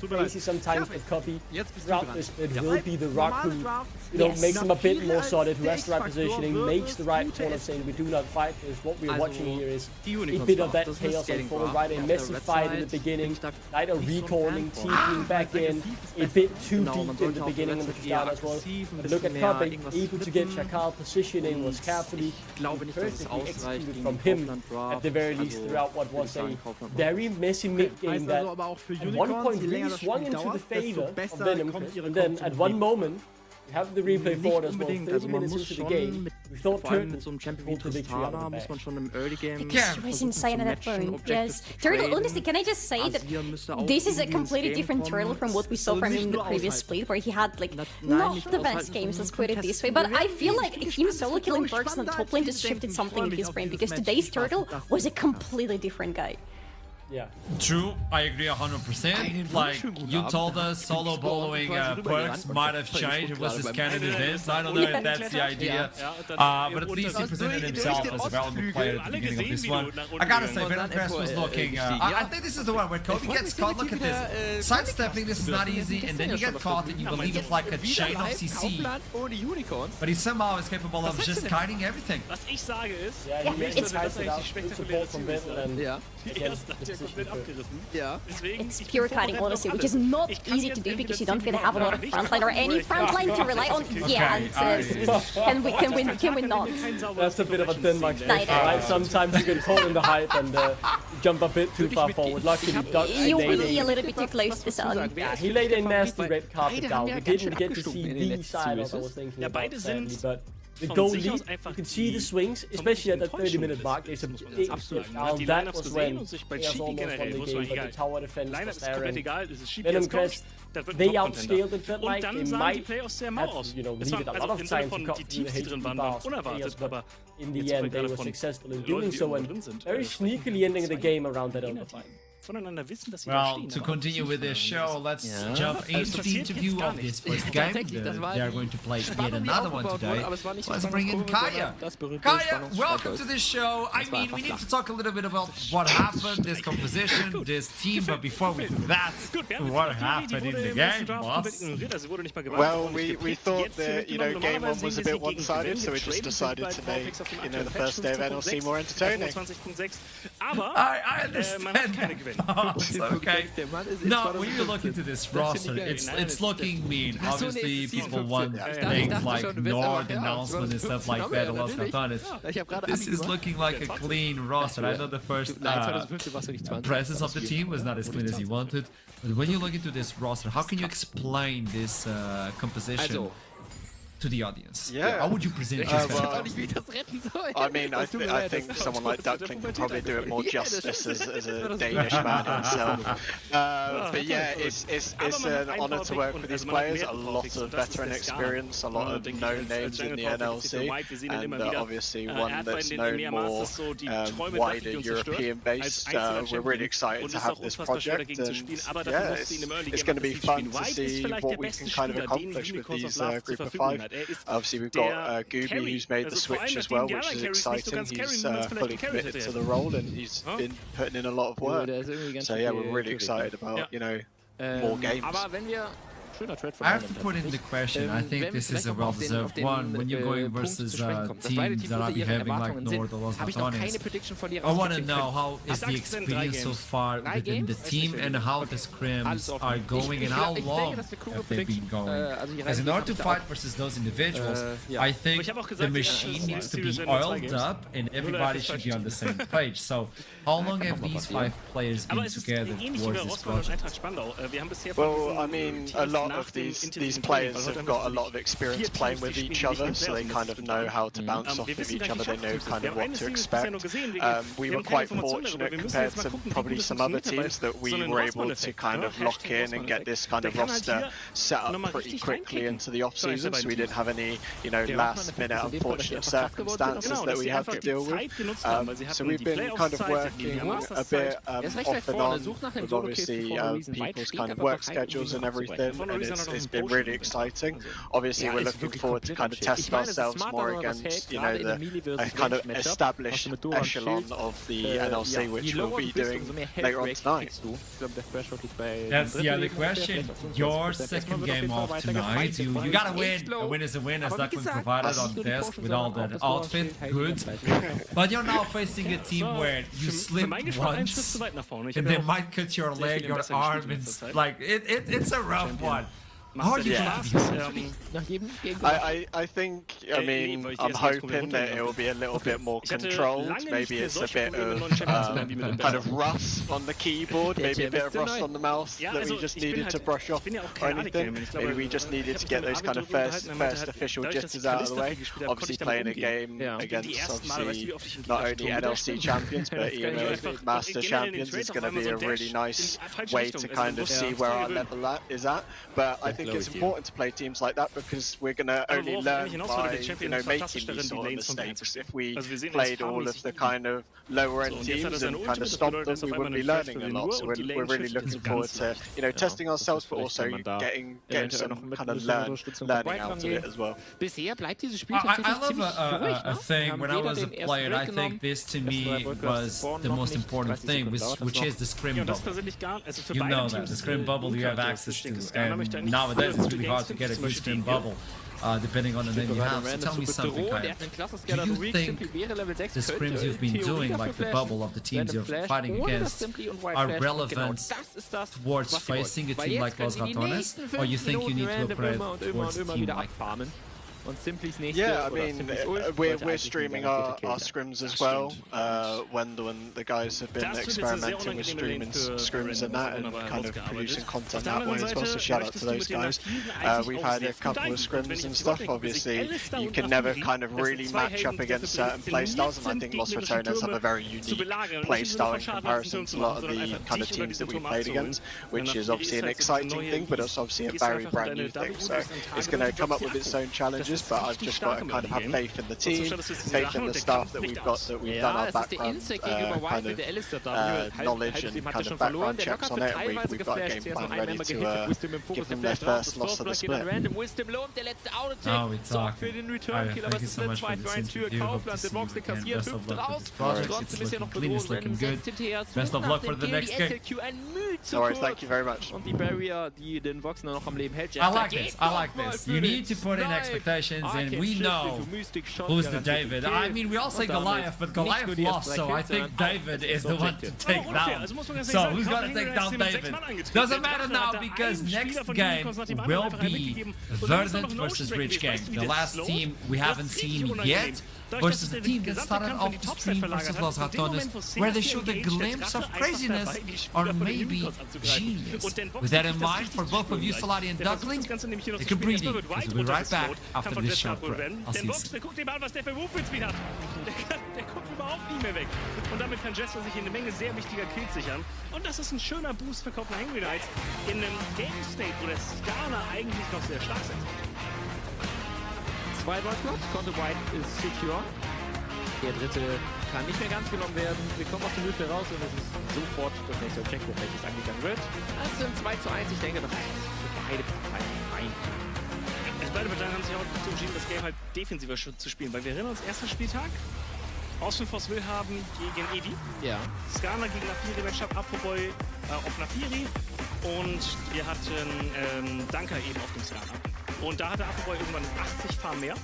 crazy sometimes, but Kobe throughout this split will be the rock who makes them a bit more solid, who has the right positioning, makes the right tone of saying we do not fight, because what we're watching here is a bit of that chaos unfold, right? A messy fight in the beginning, right? A recalling, TPing back in, a bit too deep in the beginning of the start as well. But look at Kobe, able to get Shakal positioning, was carefully, perfectly executed from him, at the very least, throughout what was a very messy mid-game that at one point really swung into the favor of Venom, and then at one moment We have the replay for it as well. 30 minutes into the game. We thought Turtle so einem Champion wie Tristana muss man schon im Early Game. She was insane at that point. Yes. Turtle, honestly, can I just say that this is a completely different Turtle from what we saw from him in the previous split, where he had like not the best games, let's put it this way. But I feel like him solo killing Perks on the top lane just shifted something in his brain, because today's Turtle was a completely different guy. Yeah. True, I agree 100%. Like, you told us solo boloing Perks might have changed. It was this canon event. I don't know if that's the idea. But at least he presented himself as a valuable player at the beginning of this one. I gotta say, Venom Crest was looking... I think this is the one where Kobe gets caught. Look at this. Sidestepping this is not easy, and then you get caught and you believe it's like a chain of CC. But he somehow is capable of just kiting everything. Was ich sage ist, it's support from Vettel and It's pure kiting, honestly, which is not easy to do because you don't really have a lot of frontline or any frontline to rely on. Yeah, and can we not? That's a bit of a Denmark thing, right? Sometimes you get caught in the hype and jump a bit too far forward. Luckily, you really a little bit too close to the sun. Yeah, he laid a nasty red carpet down. We didn't get to see the side of I was thinking about, sadly, but the goal lead, you can see the swings, especially at that 30-minute mark. There's a big step down. That was when There's almost won the game, but the tower defense was there. Venom Crest, they outscaled it, felt like they might have, needed a lot of time to cut through the HP bars, but in the end, they were successful in doing so and very sneakily ending the game around that overtime. Well, to continue with this show, let's jump into the interview of this first game. They are going to play yet another one today. So let's bring in Kaya. Kaya, welcome to this show. I mean, we need to talk a little bit about what happened, this composition, this team, but before we do that, what happened in the game, boss? Well, we thought that, game one was a bit one-sided, so we just decided to make, the first day of NLC more entertaining. I understand. Okay. No, when you look into this roster, it's looking mean. Obviously, people want things like Nord announcement and stuff like that. This is looking like a clean roster. I know the first presence of the team was not as clean as you wanted, but when you look into this roster, how can you explain this composition to the audience? Yeah. How would you present this? I mean, I think someone like Duckling could probably do it more justice as a Danish man himself. But yeah, it's an honour to work with these players. A lot of veteran experience, a lot of known names in the NLC, and obviously one that's known more wider European based. We're really excited to have this project, and yeah, it's going to be fun to see what we can kind of accomplish with these group of 5. Obviously, we've got Gooby, who's made the switch as well, which is exciting. He's fully committed to the role, and he's been putting in a lot of work. So yeah, we're really excited about, more games. I have to put in the question, I think this is a well-deserved one. When you're going versus teams that are behaving like Nord or Los Botones, I want to know how is the experience so far within the team and how the scrims are going and how long have they been going. As in order to fight versus those individuals, I think the machine needs to be oiled up and everybody should be on the same page. So how long have these 5 players been together towards this project? Well, I mean, a lot of these players have got a lot of experience playing with each other, so they kind of know how to bounce off of each other, they know kind of what to expect. We were quite fortunate compared to probably some other teams that we were able to kind of lock in and get this kind of roster set up pretty quickly into the off-season, so we didn't have any, last-minute unfortunate circumstances that we had to deal with. So we've been kind of working a bit off and on with obviously people's kind of work schedules and everything, and it's been really exciting. Obviously, we're looking forward to kind of test ourselves more against, the kind of established echelon of the NLC, which we'll be doing later on tonight. That's the other question. Your second game of tonight, you gotta win. A win is a win, as Duckling provided on the desk with all that outfit. Good. But you're now facing a team where you slip once, and they might cut your leg, your arm, and like it's a rough one. How are you I think, I mean, I'm hoping that it will be a little bit more controlled. Maybe it's a bit of kind of rust on the keyboard, maybe a bit of rust on the mouse that we just needed to brush off or anything. Maybe we just needed to get those kind of first official jitters out of the way. Obviously playing a game against obviously not only NLC champions but even Master champions is going to be a really nice way to kind of see where our level is at. But I think it's important to play teams like that because we're going to only learn by, you know, making these sort of mistakes. If we played all of the kind of lower end teams and kind of stopped them, we wouldn't be learning a lot. So we're really looking forward to, you know, testing ourselves, but also getting some kind of learning out of it as well. I love a thing. When I was a player, I think this to me was the most important thing, which is the scrim bubble. You know that, the scrim bubble you have access to, and nowadays it's really hard to get a good scrim bubble. Depending on the name you have. So tell me something, Kyle. Do you think the scrims you've been doing, like the bubble of the teams you're fighting against, are relevant towards facing a team like Los Ratones? Or you think you need to upgrade towards a team like Farmen? Yeah, I mean, we're streaming our scrims as well. Wendell and the guys have been experimenting with streaming scrims and that, and kind of producing content that way as well, so shout out to those guys. We've had a couple of scrims and stuff. Obviously, you can never kind of really match up against certain playstyles, and I think Los Ratones have a very unique playstyle in comparison to a lot of the kind of teams that we played against, which is obviously an exciting thing, but it's obviously a very brand new thing, so it's going to come up with its own challenges. But I've just got to kind of have faith in the team, faith in the staff that we've got, that we've done our background kind of knowledge and kind of background checks on it, and we've got a game plan ready to give them their first loss of the split. Oh, we talk. Thank you so much for this interview. Hope to see you again. Best of luck with this project. It's looking clean, it's looking good. Best of luck for the next game. No worries, thank you very much. I like this, I like this. You need to put in expectations, and we know who's the David. I mean, we all say Goliath, but Goliath lost, so I think David is the one to take down. So who's gonna take down David? Doesn't matter now, because next game will be Verdant versus Rich Gang. The last team we haven't seen yet, versus the team that started off the stream versus Los Ratones, where they showed a glimpse of craziness or maybe genius. With that in mind, for both of you, Solari and Duckling, take a breathing, because we'll be right back after this short break. I'll see you soon. Guck dir mal an, was der für Movement-Speed hat. Der kommt überhaupt nicht mehr weg. Und damit kann Jester sich eine Menge sehr wichtiger Kills sichern. Und das ist ein schöner Boost für Copenhagen Unites in einem Game State, wo der Skala eigentlich noch sehr stark sind. 2 White konnte White ist secure. Der dritte kann nicht mehr ganz genommen werden. Wir kommen aus dem Hügel raus und es ist sofort das nächste Objective, welches angegangen wird. Das sind 2:1. Ich denke, das ist für beide Parteien fein. Beide Parteien haben sich auch dazu entschieden, das Game halt defensiver zu spielen, weil wir erinnern uns, erster Spieltag, Austin Force Will haben gegen Evi, Skana gegen Nafiri, Matchup Apoboy auf Nafiri und wir hatten Danka eben auf dem Skana. Und da hatte Apoboy irgendwann 80 Farm mehr,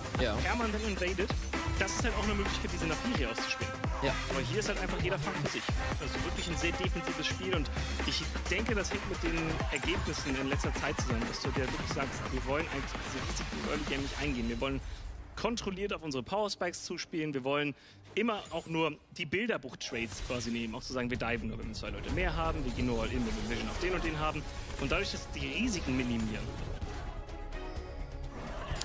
Hermann dann invaded. Das ist halt auch eine Möglichkeit, diese Nafiri auszuspielen. Ja. Aber hier ist halt einfach jeder Fang für sich. Also wirklich ein sehr defensives Spiel und ich denke, das hängt mit den Ergebnissen in letzter Zeit zusammen, dass du dir wirklich sagst, wir wollen eigentlich diese Risiken im Early Game nicht eingehen. Wir wollen kontrolliert auf unsere Power Spikes zuspielen. Wir wollen immer auch nur die Bilderbuch-Trades quasi nehmen. Auch zu sagen, wir diven nur, wenn wir 2 Leute mehr haben. Wir gehen nur all in, wenn wir Vision auf den und den haben. Und dadurch, dass die Risiken minimieren.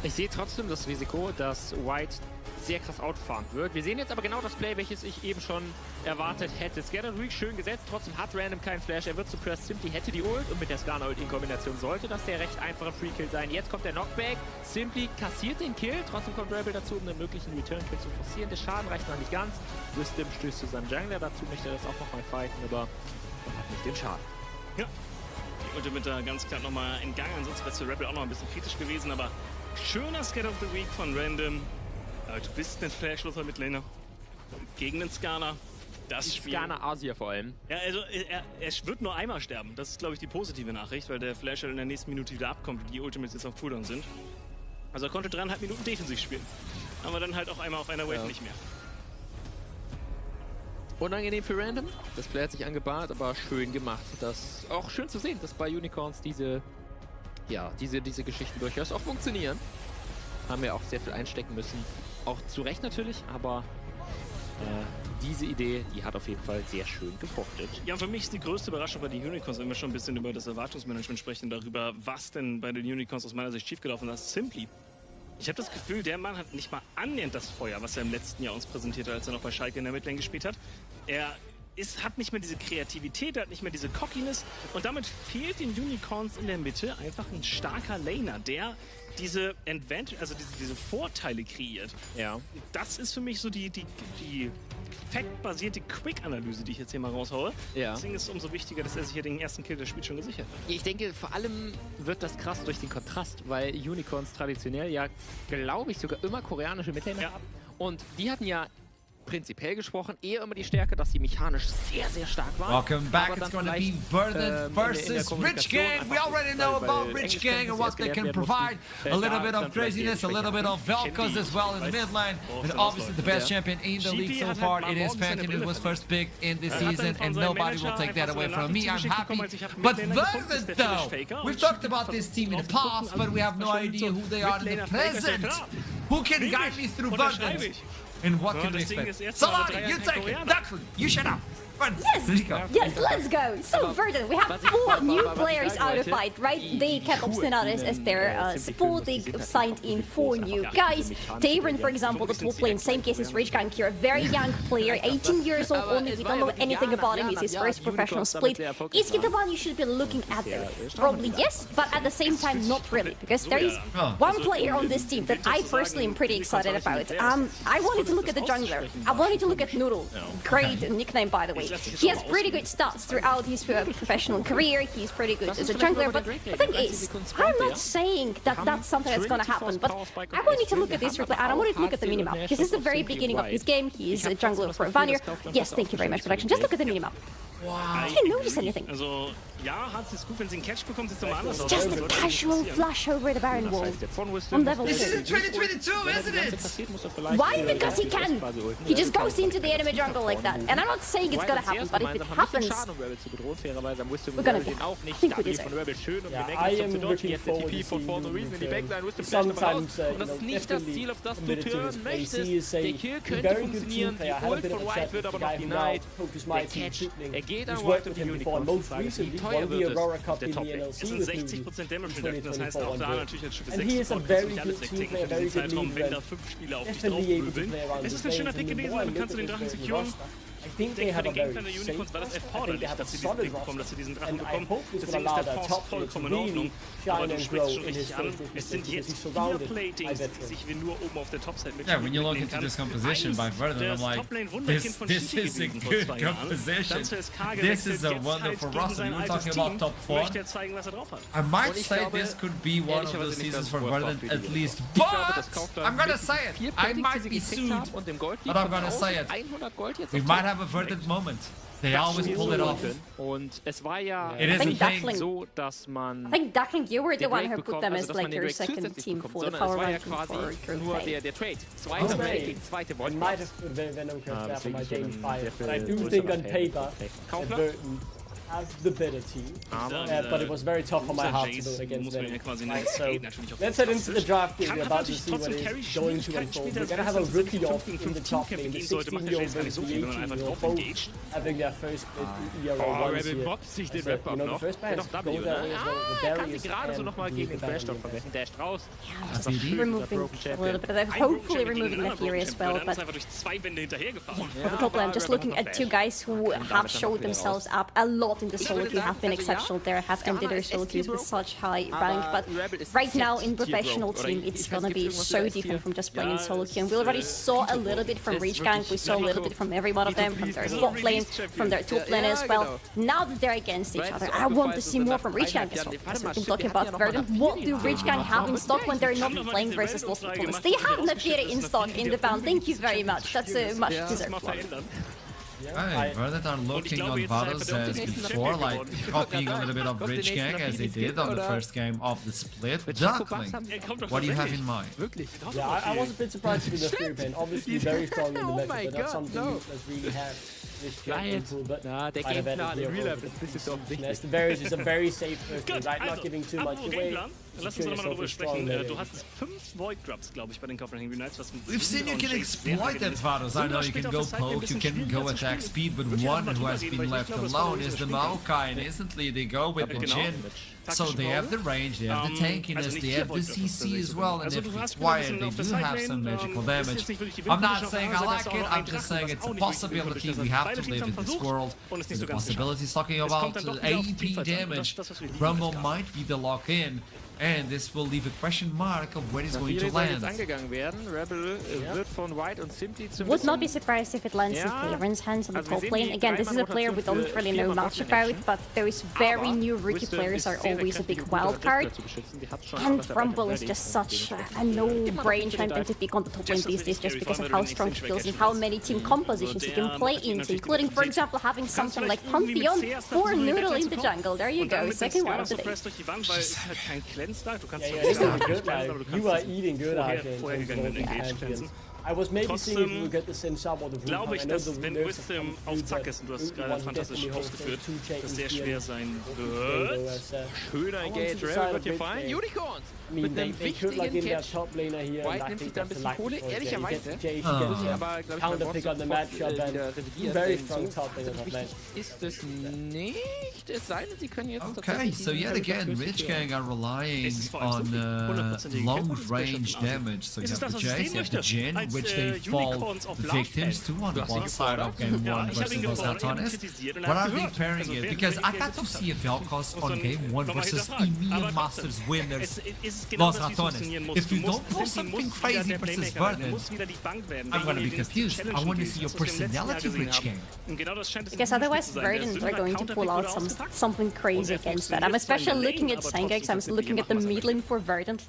Ich sehe trotzdem das Risiko, dass White sehr krass outfahren wird. Wir sehen jetzt aber genau das Play, welches ich eben schon erwartet hätte. Scanner ruhig schön gesetzt, trotzdem hat Random keinen Flash. Er wird suppressed, Simply hätte die Ult und mit der Scanner Ult in Kombination sollte das der recht einfache Free-Kill sein. Jetzt kommt der Knockback, Simply kassiert den Kill, trotzdem kommt Rebel dazu, um einen möglichen Return-Kill zu forcieren. Der Schaden reicht noch nicht ganz. Wisdom stößt zu seinem Jungler dazu, möchte das auch nochmal fighten, aber er hat nicht den Schaden. Ja, die Ult mit da ganz klar nochmal entgangen, ansonsten wäre es für Rebel auch noch ein bisschen kritisch gewesen, aber schöner Scat of the Week von Random. Du bist ein Flashloser Midlaner gegen den Skana. Das Spiel. Skana Asia vor allem. Ja, also er wird nur einmal sterben. Das ist, glaube ich, die positive Nachricht, weil der Flasher in der nächsten Minute wieder abkommt und die Ultimates jetzt auf Cooldown sind. Also er konnte 3,5 Minuten defensiv spielen. Aber dann halt auch einmal auf einer Wave nicht mehr. Unangenehm für Random. Das Play hat sich angebahnt, aber schön gemacht. Das auch schön zu sehen, dass bei Unicorns diese ja, diese Geschichten durchaus auch funktionieren. Haben wir auch sehr viel einstecken müssen. Auch zu Recht natürlich, aber diese Idee, die hat auf jeden Fall sehr schön gefruchtet. Ja, für mich ist die größte Überraschung bei den Unicorns, wenn wir schon ein bisschen über das Erwartungsmanagement sprechen, darüber, was denn bei den Unicorns aus meiner Sicht schiefgelaufen ist. Simply. Ich habe das Gefühl, der Mann hat nicht mal annähernd das Feuer, was er im letzten Jahr uns präsentiert hat, als er noch bei Schalke in der Midlane gespielt hat. Er hat nicht mehr diese Kreativität, er hat nicht mehr diese Cockiness und damit fehlt den Unicorns in der Mitte einfach ein starker Laner, der diese Advantage, also diese Vorteile kreiert. Ja. Das ist für mich so die fact-basierte Quick-Analyse, die ich jetzt hier mal raushaue. Ja. Deswegen ist es umso wichtiger, dass er sich hier den ersten Kill des Spiels schon gesichert hat. Ich denke, vor allem wird das krass durch den Kontrast, weil Unicorns traditionell ja, glaube ich, sogar immer koreanische Midlaner haben. Und die hatten ja prinzipiell gesprochen eher immer die Stärke, dass sie mechanisch sehr, sehr stark waren. Welcome back. It's going to be Verdant versus Rich Gang. We already know about Rich Gang and what they can provide. A little bit of craziness, a little bit of Velcos as well in the mid lane. And obviously the best champion in the league so far. It is Pantheon. It was first picked in this season and nobody will take that away from me. I'm happy. But Verdant though, we've talked about this team in the past, but we have no idea who they are in the present. Who can guide me through Verdant? And what can we expect? Solari, you take it! Duckling, you shut up! Yes, let's go. So Verdant, we have 4 new players out of fight, right? They kept Obstinatus as their support. They signed in 4 new guys. Taven, for example, the top lane, same case as Rich Gang here, a very young player, 18 years old only. We don't know anything about him. It's his first professional split. Is he the one you should be looking at there? Probably yes, but at the same time, not really, because there is one player on this team that I personally am pretty excited about. I wanted to look at the jungler. I wanted to look at Noodle. Great nickname, by the way. He has pretty good stats throughout his professional career. He's pretty good as a jungler, but the thing is, I'm not saying that that's something that's going to happen, but I wanted to look at this replay and I wanted to look at the minimap, because this is the very beginning of his game. He is a jungler for Vanir. Yes, thank you very much, production. Just look at the minimap. I didn't notice anything. Also, ja, hat es gut, wenn sie einen Catch bekommt, ist es mal anders. It's just a casual flash over the Baron wall. On level. This is in 2022, isn't it? Why? Because he can. He just goes into the enemy jungle like that. And I'm not saying it's gonna happen, but if it happens, we're gonna get. I think we deserve. Yeah, I am looking forward to seeing sometimes, definitely committed to his place. He is a very good team player. I had a bit of a chat with the guy who now coaches my team, Shooting. He's worked with him before, and most recently won the Aurora Cup in the NLC with Newbie in 2024. And he is a very good team player, very good leader, definitely able to play around the stage. And the more I look at this roster, I think they have a very safe roster. I think they have a solid roster. And I hope this will allow their top player to really shine and grow in his first because he's surrounded by veterans. Yeah, when you look into this composition by Verdant, I'm like, this is a good composition. This is a wonderful roster. We were talking about top 4. I might say this could be one of those seasons for Verdant at least, but I'm gonna say it. I might be sued, but I'm gonna say it. We might have a Verdant moment. They always pull it off. Und es war ja it is a thing. So, dass man I think Duckling, you were the one who put them as like your second team for the power ranking for Group A. Der Trade. Zweite I might have put Venom Curse there for my game 5, but I do think on paper that Burton has the better team, but it was very tough for my heart to vote against them. Right, so let's head into the draft game. We're about to see what is going to unfold. We're going to have a rookie off in the top lane, the 16-year-old versus the 18-year-old, both having their first ERO once here. You know, the first player has to go there as well with Darius and removing a little bit of that, hopefully removing the Fury as well, but for the top lane, I'm just looking at 2 guys who have showed themselves up a lot in the solo queue, have been exceptional there, have ended their solo queues with such high rank, but right now in professional team it's gonna be so different from just playing in solo queue. And we already saw a little bit from Rich Gang, we saw a little bit from every one of them, from their bot lane, from their top lane as well. Now that they're against each other, I want to see more from Rich Gang as well, as we've been talking about Verdant. What do Rich Gang have in stock when they're not playing versus Lost Opponents? They have Navieri in stock in the pound, thank you very much, that's a much deserved one. Hey, Verdant are looking on Vados as before, like copying a little bit of Rich Gang as they did on the first game of the split. Duckling, what do you have in mind? Yeah, I was a bit surprised with the Fury Pain. Obviously very strong in the meta, but that's something that's really had Na, der Gameplan im Real Life ist ein bisschen offensichtlich. The Varus is a very safe first, right? Not giving too much away. Lass uns nochmal darüber sprechen. Du hast 5 Void Grubs, glaube ich, bei den Copenhagen Unites. We've seen you can exploit that, Vados. I know you can go poke, you can go attack speed, but one who has been left alone is the Maokai, and instantly they go with the Jhin. So they have the range, they have the tankiness, they have the CC as well, and if required, they do have some magical damage. I'm not saying I like it, I'm just saying it's a possibility. We have to live in this world. The possibilities talking about AEP damage. Rumble might be the lock-in. And this will leave a question mark of where it's going to land. Would not be surprised if it lands in Cleveland's hands on the top lane. Again, this is a player we don't really know much about, but those very new rookie players are always a big wild card. And Rumble is just such a no-brain champion to pick on the top lane these days just because of how strong she feels and how many team compositions you can play into, including, for example, having something like Pantheon for Noodle in the jungle. There you go, second one of the day. You are eating good, Arcane. I was maybe seeing if we would get the Sense up or the Glaube ich, dass wenn Wisdom auf Zack ist, und du hast gerade fantastisch ausgeführt, dass sehr schwer sein wird. Schöner Engage, Rebel wird hier fallen. Unicorns! Mit einem wichtigen Catch. White nimmt sich da ein bisschen Kohle, ehrlicherweise. Aber, glaube ich, very strong top lane. Ist es nicht, es sei denn, sie können jetzt... Okay, so yet again, Rich Gang are relying on long range damage. So you have the Jace, you have the Jhin, which they fall victims to on the one side of game 1 versus Los Ratones. What are they pairing it? Because I got to see a Vel'Koz on game 1 versus Emil Masters winners Los Ratones. If you don't pull something crazy versus Verdant, I'm gonna be confused. I want to see your personality, Rich Gang. Because otherwise Verdant are going to pull out something crazy against that. I'm especially looking at Sangex, I'm looking at the mid lane for Verdant,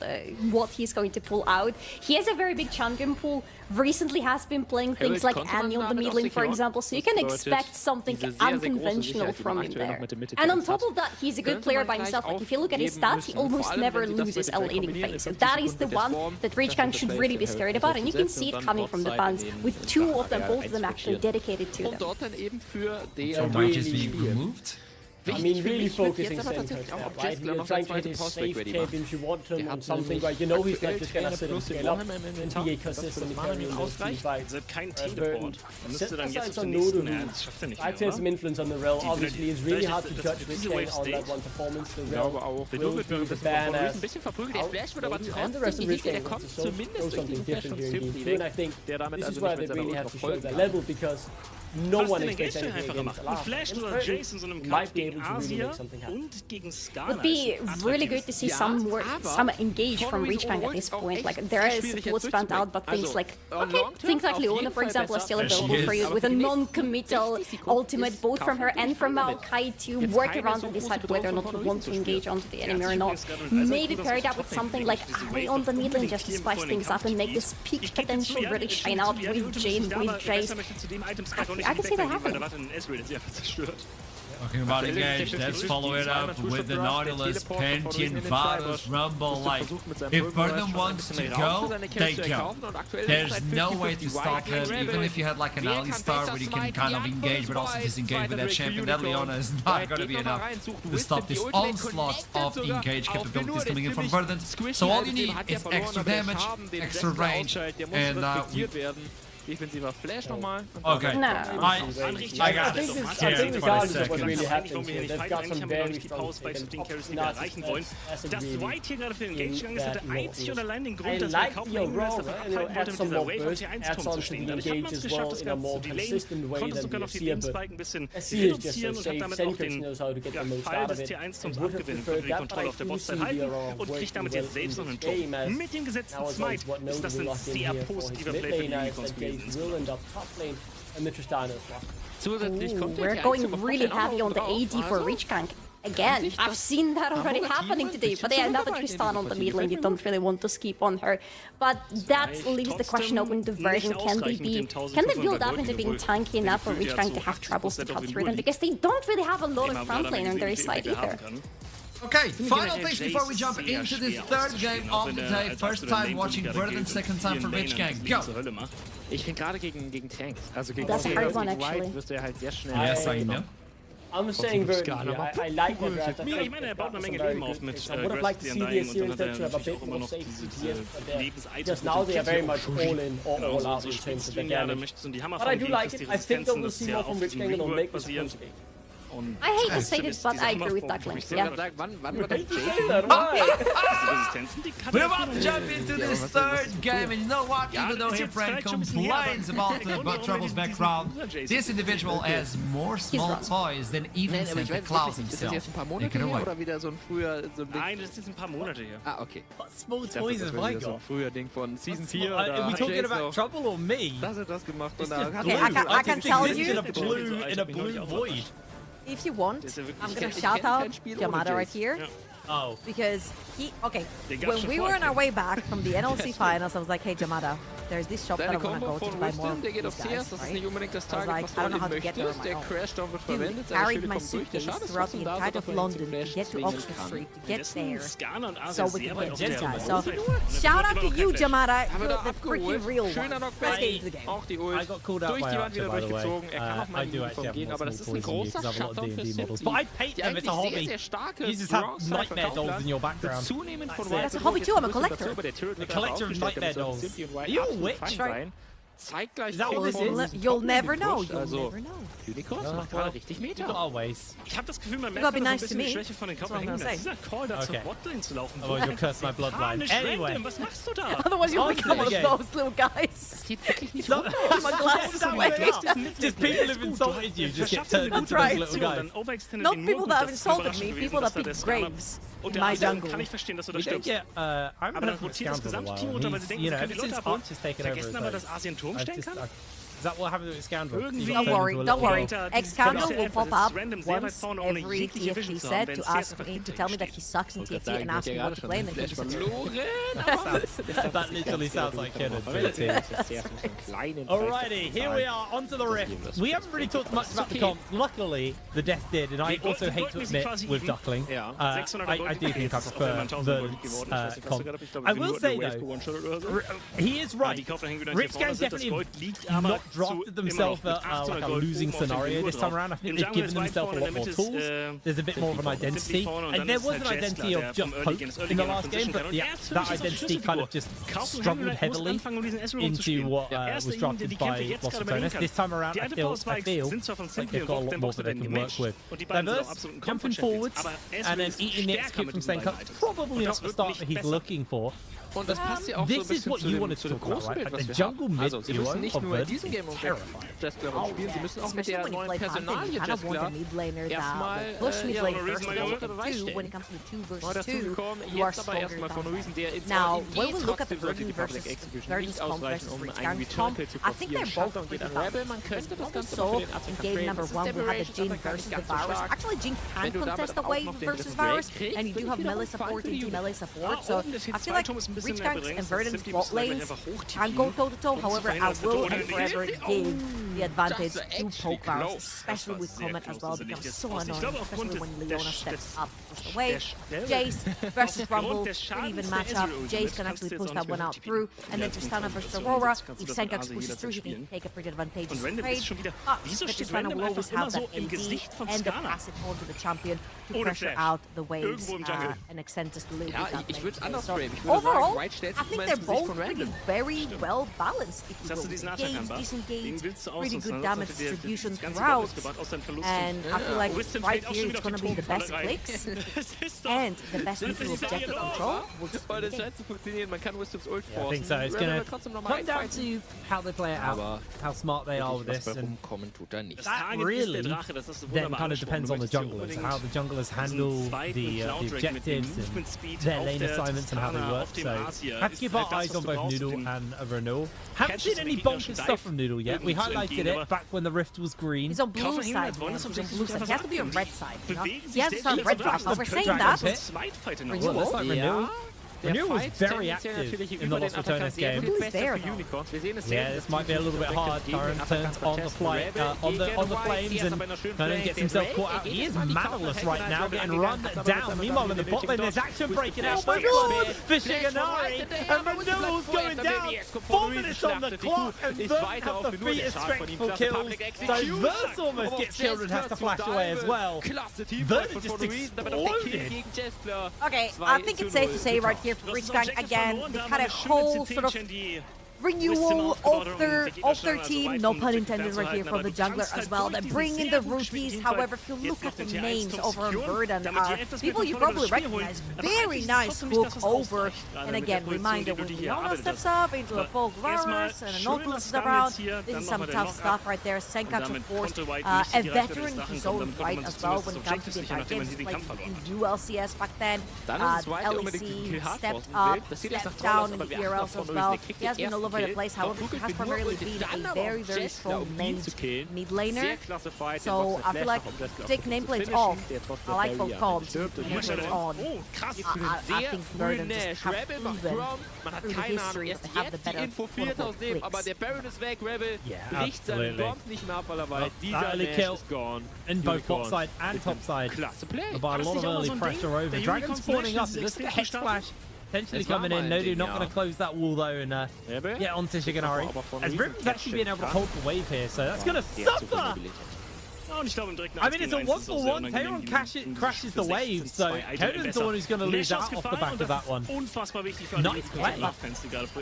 what he's going to pull out. He has a very big champion pool, recently has been playing things like Annie on the mid lane, for example, so you can expect something unconventional from him there. And on top of that, he's a good player by himself. Like, if you look at his stats, he almost never loses a laning phase. So that is the one that Rich Gang should really be scared about, and you can see it coming from the bans, with two of them, both of them actually dedicated to them. So might just be removed? I mean, really focusing center, right? You're trying to hit his safe champions, you want him on something, right? You know he's not just gonna sit and scale up and be a consistent carry in those team fights. Aside on Noodle, I'd say some influence on the Rel. Obviously, it's really hard to judge which game on that one performance. The Rel will be the badass and the rest of Rich Gang wants to show something different here in game 2, and I think this is where they really have to show their level, because no one expects anything against Alaf. Might be able to really make something happen. Would be really good to see some engage from Rich Gang at this point. Like, there is support spanned out, but things like Leona, for example, are still available for you with a non-committal ultimate, both from her and from Maokai, to work around and decide whether or not you want to engage onto the enemy or not. Maybe pair it up with something like Ari on the mid lane just to spice things up and make this peak potential really shine out with Jhin, with Jace. I can see that happening. Talking about engage, let's follow it up with the Nautilus, Pantheon, Varus, Rumble. Like, if Verdant wants to go, they go. There's no way to stop him, even if you had like an Alistar where you can kind of engage but also disengage with that champion. That Leona is not going to be enough to stop this onslaught of engage capabilities coming in from Verdant. So all you need is extra damage, extra range, and defensiver Flash nochmal. Okay. No. I got it. I think regardless of what really happens here, they've got some very strong erreichen wollen. Dass White hier gerade für den Engage gegangen ist, hatte einzig und allein den Grund, dass er overall, add some more burst, adds on to the engage as well in a more consistent way than we see, but SC is just so safe, Senkex knows how to get the most out of it, and would have preferred that, but I do see the around working well in the game, as now is what Noodle will lock in here for his mid laner, will end up top lane, and the Tristana as well. We're going really heavy on the AD for Rich Gang. Again, I've seen that already happening today, but they another Tristana on the mid lane, you don't really want to skip on her. But that leaves the question open to Verdant. Can they build up into being tanky enough for Rich Gang to have troubles to cut through them? Because they don't really have a lot of front lane on their side either. Okay, final picks before we jump into this third game of the day. First time watching Verdant, second time for Rich Gang. Go! Ich finde gerade gegen Tanks, also gegen That's a hard one, actually. wirst du halt sehr schnell. Yes, I know. I'm saying Verdant. I like the draft. Ich meine, er baut eine Menge Leben auf mit I would have liked to see the Assyrians to have a bit more safe CTS, because now they are very much all in or all out in terms of the damage. But I do like it. I think that we'll see more from Rich Gang and they'll make this a close game. I hate to say this, but I agree with Duckling. Yeah. We're about to jump into this third game, and you know what? Even though your friend complains about Trouble's background, this individual has more small toys than even Santa Claus himself. Ist das jetzt ein paar Monate her oder wieder so ein früher so ein Ding? Nein, das ist ein paar Monate her. Ah, okay. What small toys have I got? Früher Ding von Season 4 Are we talking about Trouble or me? Das hat das gemacht und Okay, I can tell you in a blue void. If you want, I'm gonna shout out Yamada right here. Oh. Because when we were on our way back from the NLC finals, I was like, hey Yamada, there's this shop that I want to go to buy more of these guys, right? I was like, I don't know how to get there on my own. Dude, carried my suitcase throughout the entirety of London to get to Oxford Street, to get there, so we can play these guys. So, shout out to you, Yamada, you're the freaking real one. Best game of the game. I got called out by Archer, by the way. I do actually have more small toys than you, because I have a lot of D&D models. But I paint them, it's a hobby. You just have nightmare dolls in your background. That's a hobby too, I'm a collector. A collector of nightmare dolls. Are you a witch? Is that what this is? You'll never know. You'll never know. Unicorns macht gerade richtig Meter. Always. Ich habe das Gefühl, man You merkt gotta be so ein nice to bisschen me. die Schwäche von den That's what I'm Kopfhängern. gonna say. Dieser Call da zur Botlane zu laufen. Oh, you'll curse my bloodline. Anyway. Anyway. Was machst du da? Otherwise you'll become one of those little guys. My glasses away. Just people who've insulted you just get turned into those little guys. Not people that have insulted me, people that pick graves in my jungle. Kann ich verstehen, dass du das We don't stirbst. get, I haven't Aber dann heard from rotiert das Scoundrel in a gesamte Team while. runter, weil sie denken, You know, sie ever können die since Leute Arch has taken over, vergessen aber, dass Asien Turm stehen kann? Is that what happened with Scoundrel? Irgendwie- Don't worry, don't worry. Ex-Scoundrel will pop up Random sehr weit once vorne, ohne every jegliche TFT Vision zu haben, set wenn to CS ask me to tell me that he sucks in TFT and ask me what to play and then he just That literally sounds like Kenan. Alrighty, here we are, onto the Rift. We haven't really talked much about the comps. Luckily, the Death did, and I also hate to admit with Duckling, I do think I prefer the comp. I will say though, he is right. Rich Gang definitely not drafted themselves like a losing scenario this time around. I think they've given themselves a lot more tools. There's a bit more of an identity, and there was an identity of just hope in the last game, but that identity kind of just struggled heavily into what was drafted by Los Angeles. This time around, I feel like they've got a lot more that they can work with. Diverse, jumping forwards, and then eating the execute from Senka, probably not the start that he's looking for. Und das passt ja auch This so ein is what bisschen you zu wanted dem to talk about, Großbild, right? was The wir jungle haben. mid Also, sie müssen nicht nur in diesem Game um terrifying. Jazz-Player spielen, sie müssen auch mit Especially der when you neuen play Pantheon, Personalie you kind of want Jazz-Player a mid laner erstmal that push mid lane first mal and unter then Beweis two, stellen. when it comes to 2 Neu versus 2, dazugekommen, you are jetzt aber stronger erstmal von than Reason, der in Now, die when we look at the trotzdem Verdant Public versus Execution Verdant's nicht comp ausreichen, versus um Rich einen Gang's Return comp, Kill zu I think they're forcieren. both Shutdown geht pretty an Rebel, fast. man könnte das Ganze So, noch für den in Attack game number 1, we had the Jin versus the Varus. Actually, Jin can contest the wave versus Varus, and you do have melee support and melee support, so I feel like Rich Gang's and Verdant's bot lanes can go toe-to-toe. However, I will and forever give the advantage to poke Varus, especially with Comet as well. It becomes so annoying, especially when Leona steps up with the wave. Jace versus Rumble, pretty even matchup. Jace can actually push that one out through, and then Tristana versus Aurora. If Senkax pushes through, he can take a pretty advantageous trade. But Tristana will always have that AD and the passive hold to the champion to pressure out the waves and extend just a little bit that Ich würde es lane anders space. So framen. Ich würde sagen, overall, White stellt I sich think mal they're ins Gesicht both von pretty Random. very well balanced. If you Dass du will. diesen Games, Attack decent den games, willst du pretty ausnutzen, good ansonsten damage hat der distribution ganze throughout. Bonus gebracht aus seinen Verlusten. And I feel like Wisdom right fällt auch here schon it's wieder going auf to die be the best Turmfalle rein. clicks and the best neutral objective control will just Weil win das the game. scheint zu funktionieren, man kann Wisdoms Ult I forcen. think so. It's Rebel going wird to trotzdem noch mal come down einfighten. to how they play it out, Aber how smart they are with was this, bei and rumkommen tut er nicht. that really then kind of depends on the junglers, how the junglers handle the objectives and their lane assignments and how they work. So have to keep our eyes on both Noodle and Renault. Haven't seen any bonkers stuff from Noodle yet. We highlighted it back when the Rift was green. He's on blue side, man. He's on blue side. He has to be on red side. You know? He has to start red buff. But we're saying that. Well, Renewal. that's like Renault. Renewal was very active in the Lost Returners game. Yeah, this might be a little bit hard. Tyron turns on the flight, on the flames, and Conan gets himself caught out. He is mannerless right now, getting run down. Meanwhile, in the bot lane, there's action breaking out. Oh my god! For Shiganari, and Renewal's going down. 4 minutes on the clock, and Vern have the featest strength for kills. Diverse almost gets killed and has to flash away as well. Vern just exploded. Okay, I think it's safe to say right here for Rich Gang again, they had a whole sort of renewal of their team, no pun intended right here from the jungler as well. They bring in the rookies. However, if you look at the names over on Verdun, people you probably recognize. Very nice hook over. And again, reminder, when Leona steps up into a full Varus and a Nautilus is around, this is some tough stuff right there. Senkach, of course, a veteran in his own right as well when it comes to the attack games. He played in ULCS back then. LEC stepped up, stepped down in the ERLs as well. He has been all over the place. However, he has primarily been a very, very strong mid laner. So I feel like take nameplates off. I like both comps. Nameplates on. I think Verdun just have proven through the history that they have the better clicks. Yeah, absolutely. Early kill in both bot side and top side. By a lot of early pressure over. Dragon spawning up. This Hex Flash potentially coming in. Nodu not going to close that wall though and get onto Shiganari. As Riven's actually being able to hold the wave here, so that's going to suffer! I mean, it's a 1-for-1. Tayron crashes the wave, so Conan's the one who's going to lose out off the back of that one. Nice play.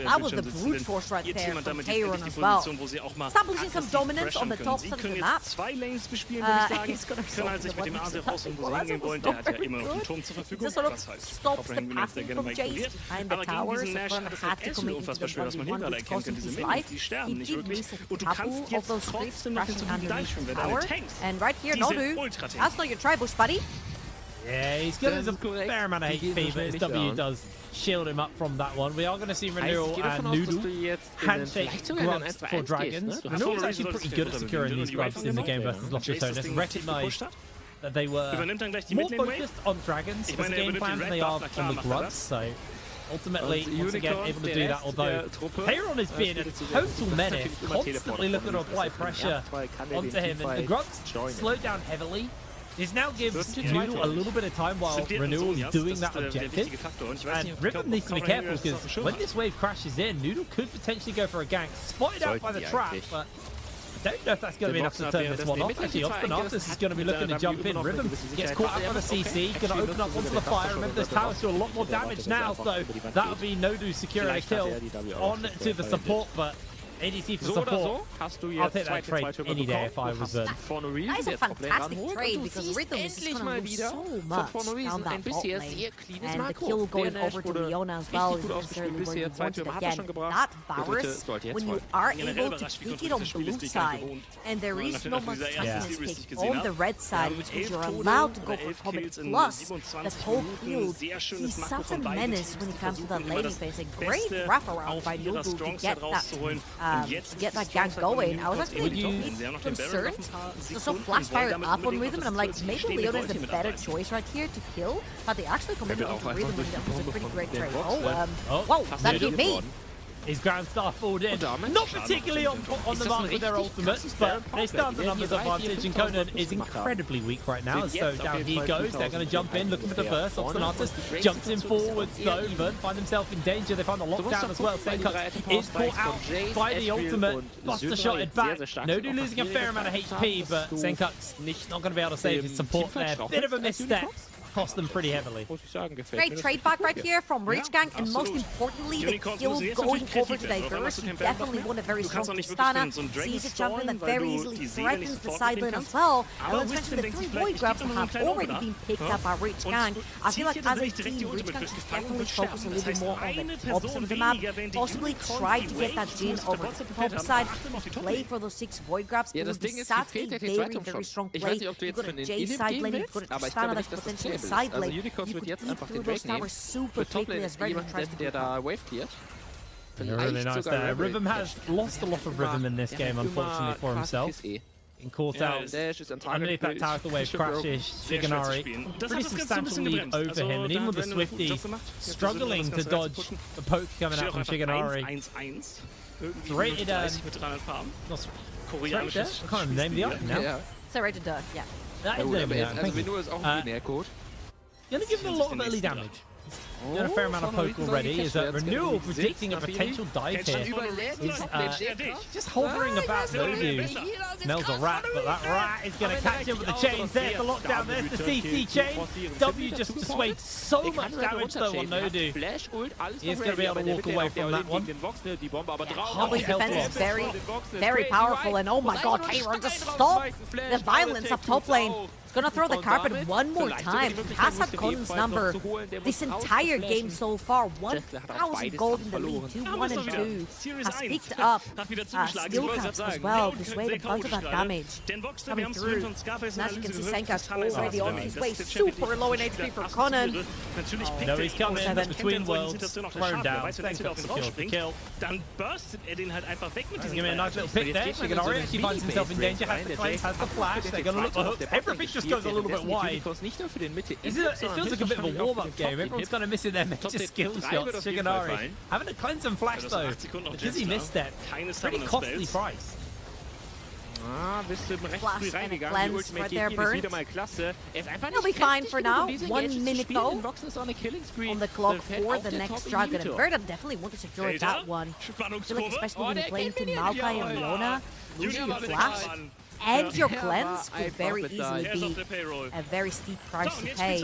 That was the brute force right there from Tayron as well. Establishing some dominance on the top side of the map. He's going to solve the This sort of stops the passing from Jace behind the tower, so Fern had to commit into the 1v1, which cost him his life. He did miss a couple of those creeps crashing underneath the tower. And right here, Nodu, that's not your tribush, buddy. Yeah, he's got a fair amount of HP, but his W does shield him up from that one. We are going to see Renewal and Noodle handshake grubs for Dragons. Renewal's actually pretty good at securing these grubs in the game versus Lost Returners. Recognized that they were more focused on Dragons as a game plan than they are on the grubs, so ultimately, once again, able to do that, although Tayron is being a total menace, constantly looking to apply pressure onto him, and the grubs slowed down heavily. This now gives Noodle a little bit of time while Renewal is doing that objective, and Riven needs to be careful because when this wave crashes in, Noodle could potentially go for a gank, spotted out by the trap, but I don't know if that's going to be enough to turn this one off. Actually, Obstinatus is going to be looking to jump in. Riven gets caught out by the CC, going to open up onto the fire. Remember, this tower's doing a lot more damage now, so that would be Nodu securing a kill on to the support, but ADC for support. I'll take that trade any day if I was Vern. That is a fantastic trade because Rhythm is just going to lose so much down that bot lane. And the kill going over to Leona as well isn't necessarily where you want it again. That Varus, when you are able to pick it on blue side and there is no much toughness pick on the red side, which means you're allowed to go for Comet Plus, that whole field, he's such a menace when it comes to that lane phase. A great wraparound by Noodle to get that gank going. I was actually concerned. So flash fired up on Rhythm, and I'm like, maybe Leona is the better choice right here to kill, but they actually committed into Rhythm, and that was a pretty great trade. Whoa, that hit me. His Grand Star falled in. Not particularly on the mark with their ultimates, but they start the numbers advantage, and Conan is incredibly weak right now, so down he goes. They're going to jump in, looking for the burst. Obstinatus jumps in forwards, though. Vern find himself in danger. They find the lockdown as well. Senkach is caught out by the ultimate. Buster shotted back. Nodu losing a fair amount of HP, but Senkach's not going to be able to save his support there. Bit of a misstep. Cost them pretty heavily. Great trade back right here from Rich Gang, and most importantly, the kill going over to Diverse. He definitely won a very strong Tristana. Sees a champion that very easily threatens the side lane as well. And let's mention the 3 void grabs that have already been picked up by Rich Gang. I feel like as a team, Rich Gang should definitely focus a little bit more on the top side of the map. Possibly try to get that Jhin over to the top side. Play for those 6 void grabs. It would be such a very, very strong play. You got a J side lane, you got a Tristana that's potentially side lane. You could eat through those towers super quickly as Rhythm tries to do that. Really nice there. Rhythm has lost a lot of rhythm in this game, unfortunately for himself. in caught out underneath that tower the wave crashes Shigenari pretty substantially over him, and even with the Swifty struggling to dodge the poke coming out from Shigenari. It's rated I can't remember the name of the item now. So rated Doug, yeah. That is the name of the item. Thank you. Gonna give him a lot of early damage. Got a fair amount of poke already. Is Renewal predicting a potential dive here? He's just hovering about Nodu. Smells a rat, but that rat is going to catch him with the chains. There's the lockdown. There's the CC chain. W just swayed so much damage though on Nodu. He's going to be able to walk away from that one. Hobbly's defense is very, very powerful, and oh my god, Taylor, just stop the violence up top lane. Gonna throw the carpet one more time. Has had Conan's number this entire game so far. 1,000 gold in the lead, 2-1 and 2. Has picked up skill caps as well. This way a bunch of that damage coming through. And as you can see, Senka's already on his way. Super low in HP for Conan. No, he's coming in between worlds. Thrown down. Senka secures the kill. He's giving me a nice little pick there. Shigenari actually finds himself in danger. Has the cleanse, has the flash. They're gonna look for hooks. Everything just goes a little bit wide. It feels like a bit of a warm-up game. Everyone's kind of missing their major skill shots. Shigenari having a cleanse and flash though, because he missed that. Pretty costly price. Flash and a cleanse right there, Burnt. He'll be fine for now. 1 minute though on the clock for the next Dragon. And Verda definitely want to secure that one. I feel like especially when you're playing Team Maokai and Leona, losing your flash and your cleanse could very easily be a very steep price to pay.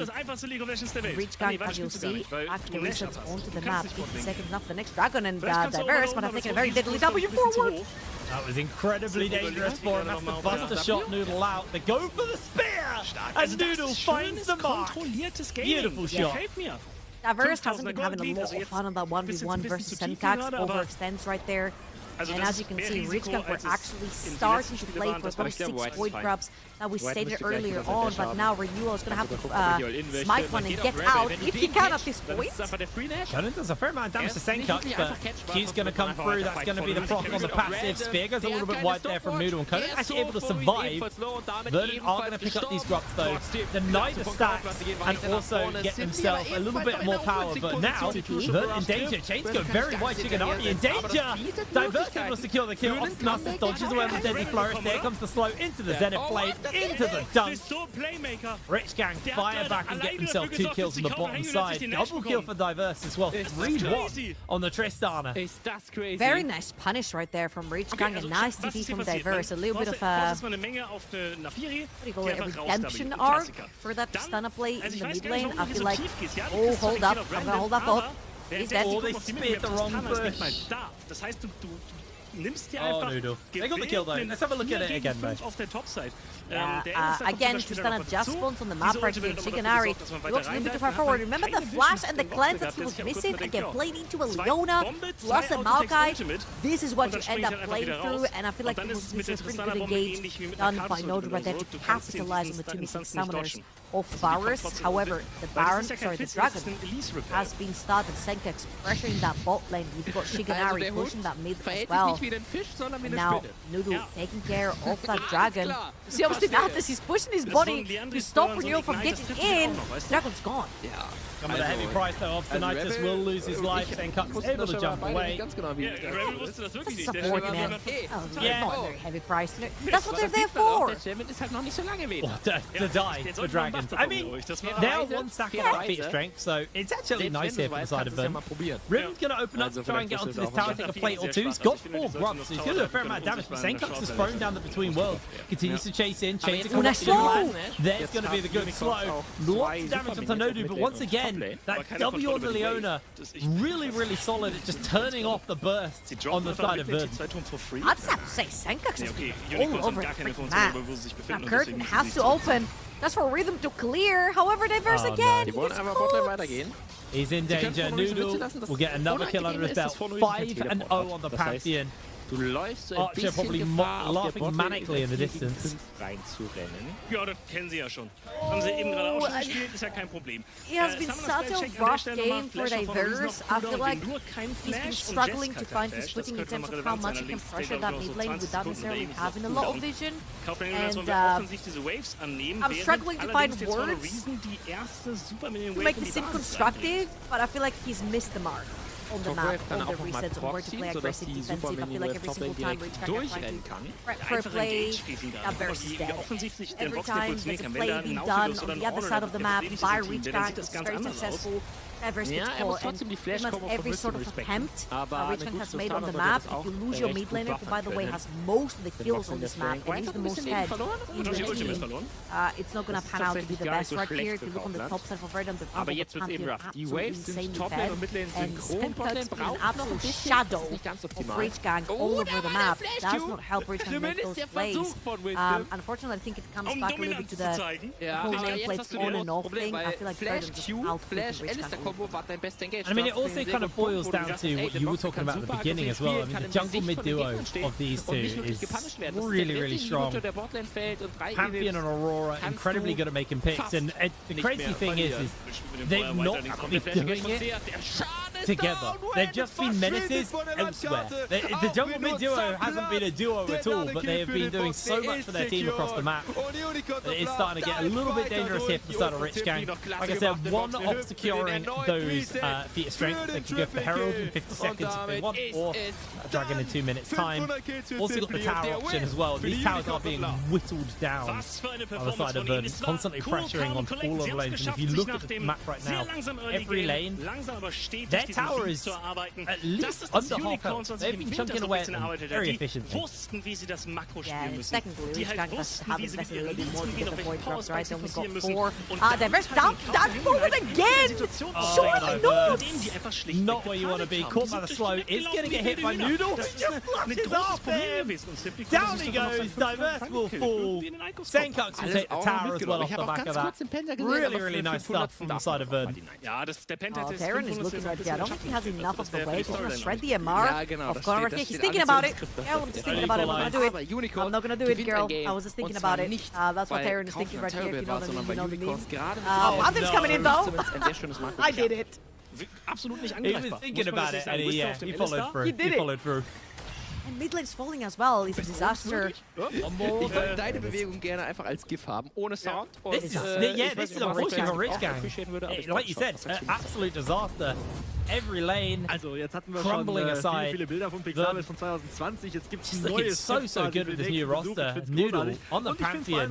Reach gang, as you'll see, after the resets onto the map. 50 seconds enough for the next Dragon, and Diverse might have taken a very deadly W forward. That was incredibly dangerous for him. That's the buster shot Noodle out. They go for the spear, and Noodle finds the mark. Beautiful shot. Diverse hasn't been having a lot of fun on that 1v1 versus Senkax. Overextends right there. And as you can see, Richgang were actually starting to play for those 6 void grubs that we stated earlier on, but now Renewal is going to have to smite one and get out if he can at this point. Conan does a fair amount of damage to Senkax, but Q's going to come through. That's going to be the proc on the passive. Spear goes a little bit wide there from Noodle, and Conan actually able to survive. Verdant are going to pick up these grubs though, deny the stacks, and also get themselves a little bit more power. But now, Verdant in danger. Chains go very wide. Shigenari in danger. Diverse able to secure the kill. Osmosis dodges away with the Deadly Flourish. There comes the slow into the Zenith Blade, into the dunk. Richgang fire back and get himself 2 kills on the bottom side. Double kill for Diverse as well. 3-1 on the Tristana. Very nice punish right there from Richgang. A nice TP from Diverse. A little bit of a, what do you call it, a redemption arc for that Tristana play in the mid lane. I feel like, oh, hold up. I'm gonna hold that thought. He's dead. Oh, they speared the wrong bush. Oh, Noodle. They got the kill though. Let's have a look at it again, though. Again, Tristana just spawns on the map right here. Shigenari looks a little bit too far forward. Remember the flash and the cleanse that he was missing? Again, playing into a Leona plus a Maokai. This is what you end up playing through, and I feel like this is a pretty good engage done by Nodu right there to capitalize on the 2 missing summoners of Varus. However, the Dragon has been started. Senkax pressuring that bot lane. You've got Shigenari pushing that mid as well. And now Noodle taking care of that Dragon. See, obviously Natus, he's pushing his body to stop Renewal from getting in. Dragon's gone. Come with a heavy price though. Obstinitis will lose his life. Senkax able to jump away. Support, man. Oh, yeah. Not a very heavy price. That's what they're there for. To die for Dragons. I mean, they're 1 stack of feet strength, so it's actually nice here for the side of them. Riven's going to open up to try and get onto this tower, take a plate or 2. He's got 4 grubs, so he's going to do a fair amount of damage, but Senkax is thrown down the between worlds. Continues to chase in, chains are coming slow. There's going to be the good slow. Lots of damage onto Nodu, but once again, that W on the Leona, really solid at just turning off the burst on the side of Verdant. I'd have to say Senkax is all over the freaking map. That curtain has to open. That's for Rhythm to clear. However, Diverse again. He's in danger. Noodle will get another kill under his belt. 5-0 on the Pantheon. Du läufst so ein Archer bisschen probably Gefahr, auf der laughing Botlane manically in the über distance. reinzurennen. Ja, das kennen sie ja schon. Haben sie eben gerade auch schon gespielt, ist ja kein Problem. It has been such a rough game for Diverse. I feel like he's been struggling to find his footing in terms of how much he can pressure that mid lane without necessarily having a lot of vision. And I'm struggling to find words to make this seem constructive, but I feel like he's missed the mark on the map, on the resets, on where to play aggressive defensive. I feel like every single time Rich trying to prep for a play, Diverse is dead. Every time there's a play being done on the other side of the map by Rich it's very successful. Diverse gets caught, and pretty much every sort of attempt Richmond has made on the map, if you lose your mid laner, who by the way has most of the kills on this map, and he's the most head in the team, it's not gonna pan out to be the best right here. If you look on the top side for Verdun, the top champion absolutely insanely fed, and Senpuk's been an absolute shadow of Rage Gang all over the map. Does not help Richmond make those plays. Unfortunately, I think it comes back a little bit to the whole nameplates on and off thing. I feel like Verdun just outplayed Rage Gang. I mean, it also kind of boils down to what you were talking about at the beginning as well. I mean, the jungle mid duo of these two is really, really strong. Pantheon and Aurora, incredibly good at making picks. And the crazy thing is they've not been doing it together. They've just been menaces elsewhere. The jungle mid duo hasn't been a duo at all, but they have been doing so much for their team across the map. It's starting to get a little bit dangerous here for the start of Rich Gang. Like I said, one off securing those feat of strength. They can go for the Herald in 50 seconds if they want, or a Dragon in 2 minutes time. Also got the tower option as well. These towers are being whittled down on the side of Verdun, constantly pressuring on all of the lanes. And if you look at the map right now, every lane, their tower is at least under half health. They've been chunking away at them very efficiently. Yeah, and technically, Rich Gang has to have invested a little bit more to get the void drops, right? They only got 4. Diverse down forward again! Surely not! Not where you want to be. Caught by the slow. Is going to get hit by Noodle. Just flushes off him. Down he goes. Diverse will fall. Senkux will take the tower as well off the back of that. Really, really nice stuff from the side of Verdun. Terran is looking right here. I don't think he has enough of the wave. He's going to shred the MR of Connor right here. He's thinking about it. Yeah, I'm just thinking about it. I'm not going to do it. I'm not going to do it, girl. I was just thinking about it. That's what Terran is thinking right here. If you know the meme, you know the meme. Panther's coming in though. I did it. He was thinking about it, and he followed through. He followed through. And mid lane's falling as well. It's a disaster. Ich würde deine Bewegung gerne einfach als GIF haben, ohne Sound. This is unfortunate for Rich Gang. Like you said, absolute disaster. Every lane also jetzt hatten wir crumbling schon aside. viele Bilder von Pixabel von 2020. Jetzt gibt es ein neues so good with this new roster. Noodle on the Pantheon.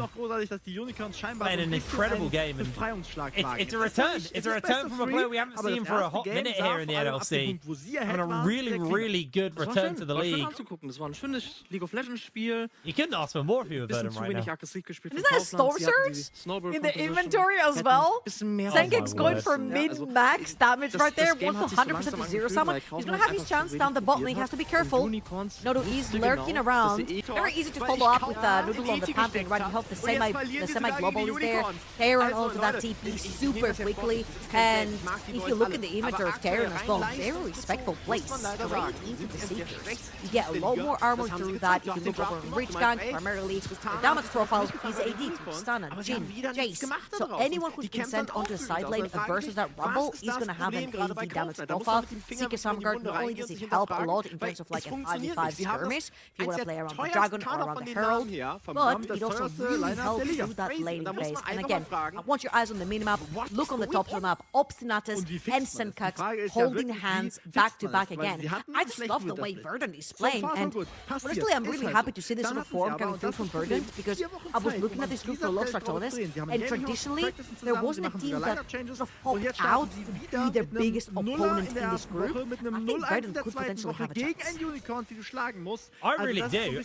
Playing an incredible game. It's a return. It's a return from a player we haven't seen for a hot minute here in the NLC. And a really, really good return to the league. Das war ein schönes League of Legends Spiel. You couldn't ask for more if you were Verdun right now. Is that a Storm Surge in the inventory as well? Senkix going for mid-max damage right there. 100% to zero summon. He's going to have his chance down the bot lane. He has to be careful. Noodle is lurking around. Very easy to follow up with Noodle on the Pantheon, right? You hope the semi-global is there. Terran onto that TP super quickly. And if you look at the inventory of Terran as well, very respectful place. Straight into the Seekers. You get a lot more armor through that. If you look over on Rich Gang, primarily the damage profile is AD, Stun, Jin, Jace. So anyone who's been sent onto a side lane versus that Rumble is going to have an AD damage profile. Seeker Summerguard, not only does it help a lot in terms of like a 5v5 skirmish, if you want to play around the Dragon or around the Herald, but it also really helps through that laning phase. And again, I want your eyes on the minimap, look on the top of the map, Obstinatus and Senkux holding hands back to back again. I just love the way Verdun is playing, and honestly, I'm really happy to see this sort of form coming through from Verdun, because I was looking at this group for a lot of Stratonis, and traditionally, there wasn't a team that sort of popped out to be their biggest opponent in this group. I think Verdun could potentially have a chance. I really do.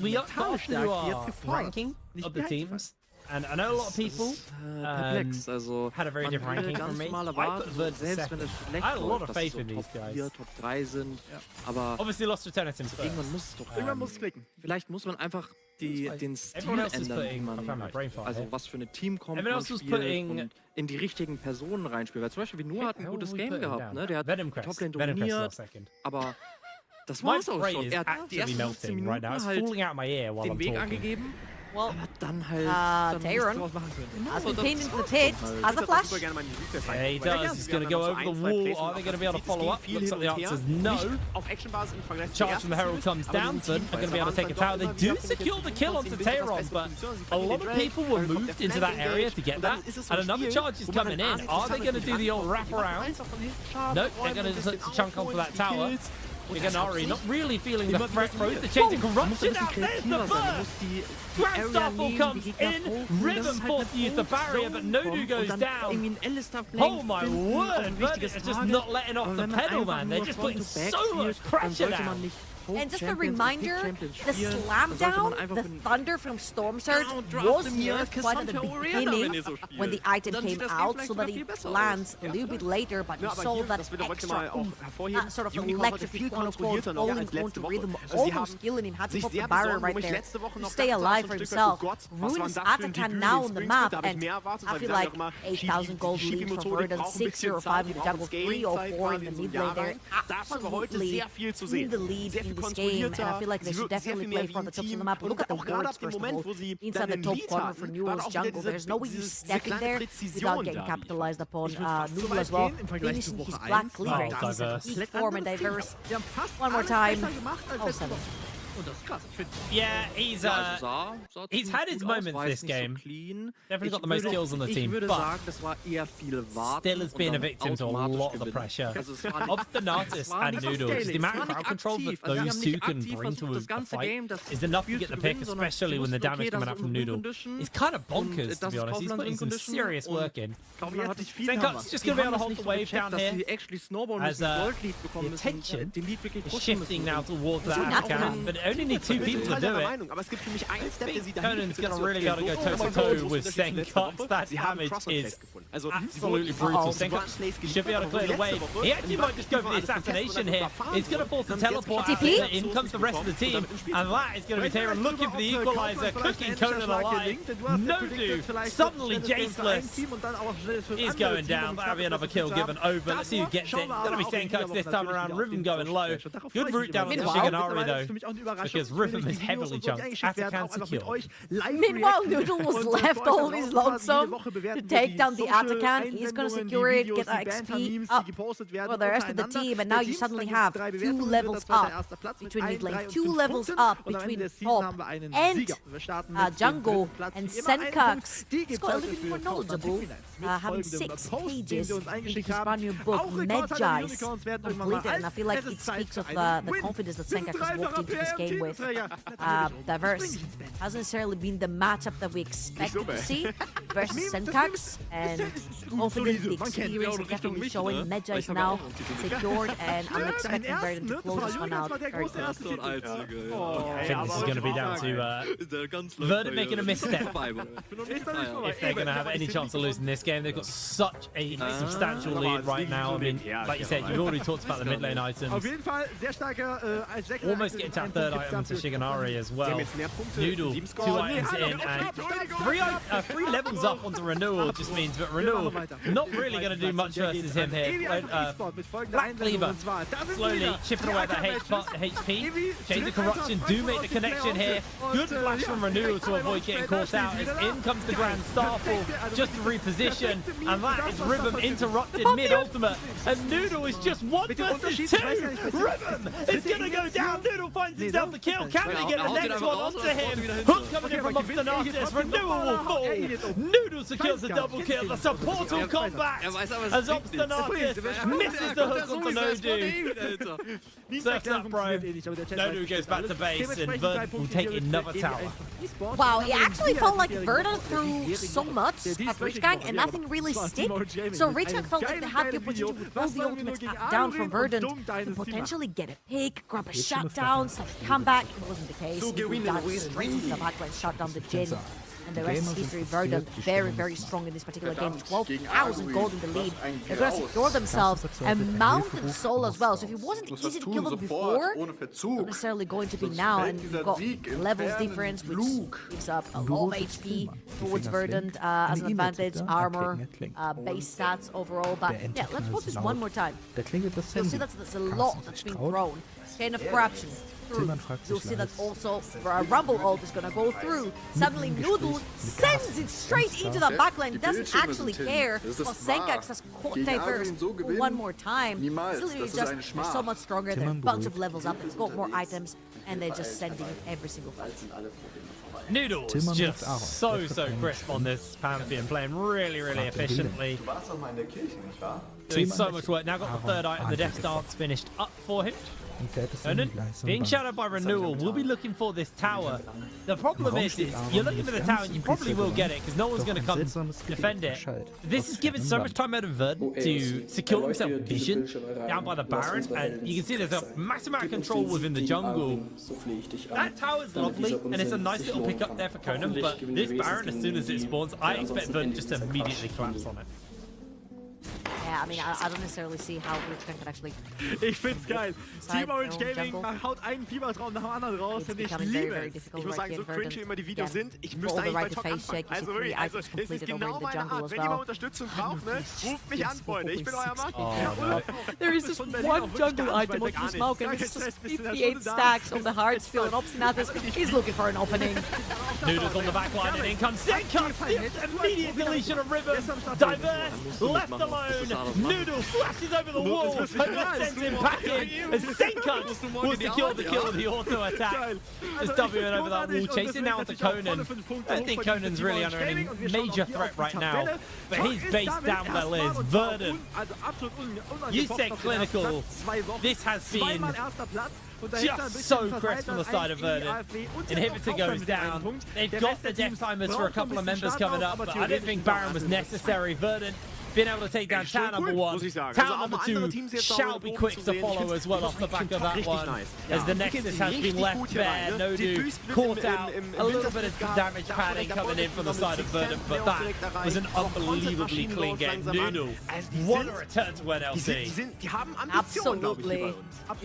We got to do our ranking of the teams. And I know a lot of people had a very different ranking from me. I put Verdun second. I had a lot of faith in these guys. Top 3 sind, aber obviously lost to Tennis first. Irgendwann muss es klicken. Vielleicht muss man einfach den Stil ändern, also was für eine Team-Comp man spielt und in die richtigen Personen reinspielt. Weil zum Beispiel wie Noah hat ein gutes Game gehabt, ne? Der hat die Toplane dominiert, aber das My war's auch brain schon. is Er hat die actually ersten 15 melting right now. It's Minuten falling out my ear while den I'm Weg talking. angegeben. Well, aber dann halt Taron draus machen können. has been pinned into the pit. Has a flash. Yeah, he does. He's going to go over the wall. Are they going to be able to follow up? Looks like the answer is no. Charge from the Herald comes down. They're going to be able to take a tower. They do secure the kill onto Taron, but a lot of people were moved into that area to get that. And another charge is coming in. Are they going to do the old wraparound? Nope, they're going to just chunk onto that tower. Shiganari not really feeling the threat throws the chains of corruption out. There's the burst! Grand Starfall comes in. Rhythm forced to use the barrier, but Nodu goes down. Oh my word! Verdict is just not letting off the pedal, man. They're just putting so much pressure down. And just a reminder, the slam down, the thunder from Storm Surge was nerfed quite at the beginning when the item came out, so that it lands a little bit later, but you saw that extra that sort of electric, quote-unquote, falling onto Rhythm, almost killing him, had to pop the barrier right there to stay alive for himself. Ruinous Atakan now on the map, and I feel like 8,000 gold lead for Verdant, 6 or 5 in the jungle, 3 or 4 in the mid lane there, absolutely in the lead in this game, and I feel like they should definitely play from the tops of the map. Look at the wards first of all, inside the top corner for Newell's jungle. There's no way you step in there without getting capitalized upon. Newell as well, finishing his black cleavage. Peak form and diverse. One more time. Oh, 7. Yeah, he's had his moments this game. Definitely got the most kills on the team, but still has been a victim to a lot of the pressure. Obstinatus and Noodles, the amount of crowd control that those two can bring to a fight is enough to get the pick, especially when the damage coming out from Noodle. It's kind of bonkers, to be honest. He's putting some serious work in. Zenkup's just going to be able to hold the wave down here, as the attention is shifting now towards that account, but only need 2 people to do it. Conan's going to really got to go toe-to-toe with Zenkups. That damage is absolutely brutal. Zenkup should be able to clear the wave. He actually might just go for the assassination here. It's going to force the teleport out. In comes the rest of the team, and that is going to be Taron looking for the equalizer, cooking Conan alive. Nodu, suddenly Jaceless, is going down. That'll be another kill given over. Let's see who gets it. Going to be Zenkups this time around. Rhythm going low. Good route down onto Shiganari though, because Rhythm is heavily jumped. Atakan secure. Meanwhile, Noodle was left all of his lonesome to take down the Atakan. He's going to secure it, get that XP up for the rest of the team, and now you suddenly have 2 levels up between mid lane, 2 levels up between top and jungle, and Zenkux is got a little bit more knowledgeable, having 6 pages in his brand new book, Medjai's completed, and I feel like it speaks of the confidence that Zenkux has walked into this game with. Diverse hasn't necessarily been the matchup that we expected to see versus Zenkux, and confidence, the experience are definitely showing. Medjai is now secured, and I'm expecting Verdant to close this one out very quickly. I think this is going to be down to Verdant making a misstep. If they're going to have any chance of losing this game, they've got such a substantial lead right now. I mean, like you said, you've already talked about the mid lane items. Almost getting to that third item to Shiganari as well. Noodle, 2 items in, and 3 levels up onto Renewal just means that Renewal not really going to do much versus him here. Black Cleaver slowly chipping away that HP. Chains of Corruption do make the connection here. Good flash from Renewal to avoid getting caught out. As in comes the Grand Starfall just to reposition, and that is Rhythm interrupted mid-ultimate. And Noodle is just 1 versus 2. Rhythm is going to go down. Noodle finds himself the kill. Can they get the next one onto him? Hook coming in from Obstinatus. Renewal will fall. Noodle secures the double kill. That's a portal combat as Obstinatus misses the hook onto Nodu. Surfs up, bro. Nodu goes back to base, and Verdant will take another tower. Wow, it actually felt like Verdant threw so much at Rich Gang and nothing really stick. So Rich Gang felt like they had the opportunity to pull the ultimate down from Verdant to potentially get a pick, grab a shutdown, come back. It wasn't the case. That straight into the backline, shut down the Jin. And the rest is history. Verdant very, very strong in this particular game. 12,000 gold in the lead. They're going to secure themselves a mountain soul as well. So if it wasn't easy to kill them before, it's not necessarily going to be now. And you've got levels difference, which gives up a lot of HP towards Verdant as an advantage, armor, base stats overall. But yeah, let's watch this one more time. You'll see that's a lot that's been thrown. Chain of Corruption. You'll see that also Rumble ult is gonna go through. Suddenly Noodle sends it straight into the backline. He doesn't actually care. Well, Senkax has diversed one more time. It's just they're so much stronger. They're a bunch of levels up. They've got more items, and they're just sending it every single fight. Noodles just so crisp on this Pantheon, playing really efficiently. Doing so much work. Now got the third item, the Death Dance finished up for him. And then, being shadowed by Renewal, we'll be looking for this tower. The problem is you're looking for the tower and you probably will get it because no one's going to come defend it. This is giving so much time out of Verdant to secure himself vision down by the Baron, and you can see there's a massive amount of control within the jungle. That tower's lovely and it's a nice little pickup there for Conan, but this Baron, as soon as it spawns, I expect Verdant just to immediately collapse on it. Yeah, I mean, I don't necessarily see how Richgang can actually... Ich find's geil. Team Orange Gaming haut einen Fiebertraum nach dem anderen raus und ich liebe es. Ich muss sagen, so cringe immer die Videos sind, ich müsste eigentlich bei Top anfangen. Also wirklich, es ist genau meine Art. Wenn jemand Unterstützung braucht, ne, ruft mich an, Freunde. Ich bin euer Mann. There is just one jungle item on the smoke and it's just 58 stacks on the hard skill, and Obstinatus is looking for an opening. Noodles on the back line and in comes Senka. Immediate deletion of River. Diverse, left alone. Noodle flashes over the wall and sends him back in as Senka will secure the kill of the auto attack. Just Wing over that wall, chasing now onto Conan. I don't think Conan's really under any major threat right now, but his base down well is Verdant. You said clinical. This has been just so crisp on the side of Verdant. Inhibitor goes down. They've got the death timers for a couple of members coming up, but I don't think Baron was necessary. Verdant being able to take down tower number 1. Tower number 2 shall be quick to follow as well off the back of that one, as the Nexus has been left bare. Nodu caught out, a little bit of damage padding coming in from the side of Verdant, but that was an unbelievably clean game. Noodle, what a return to NLC. Absolutely.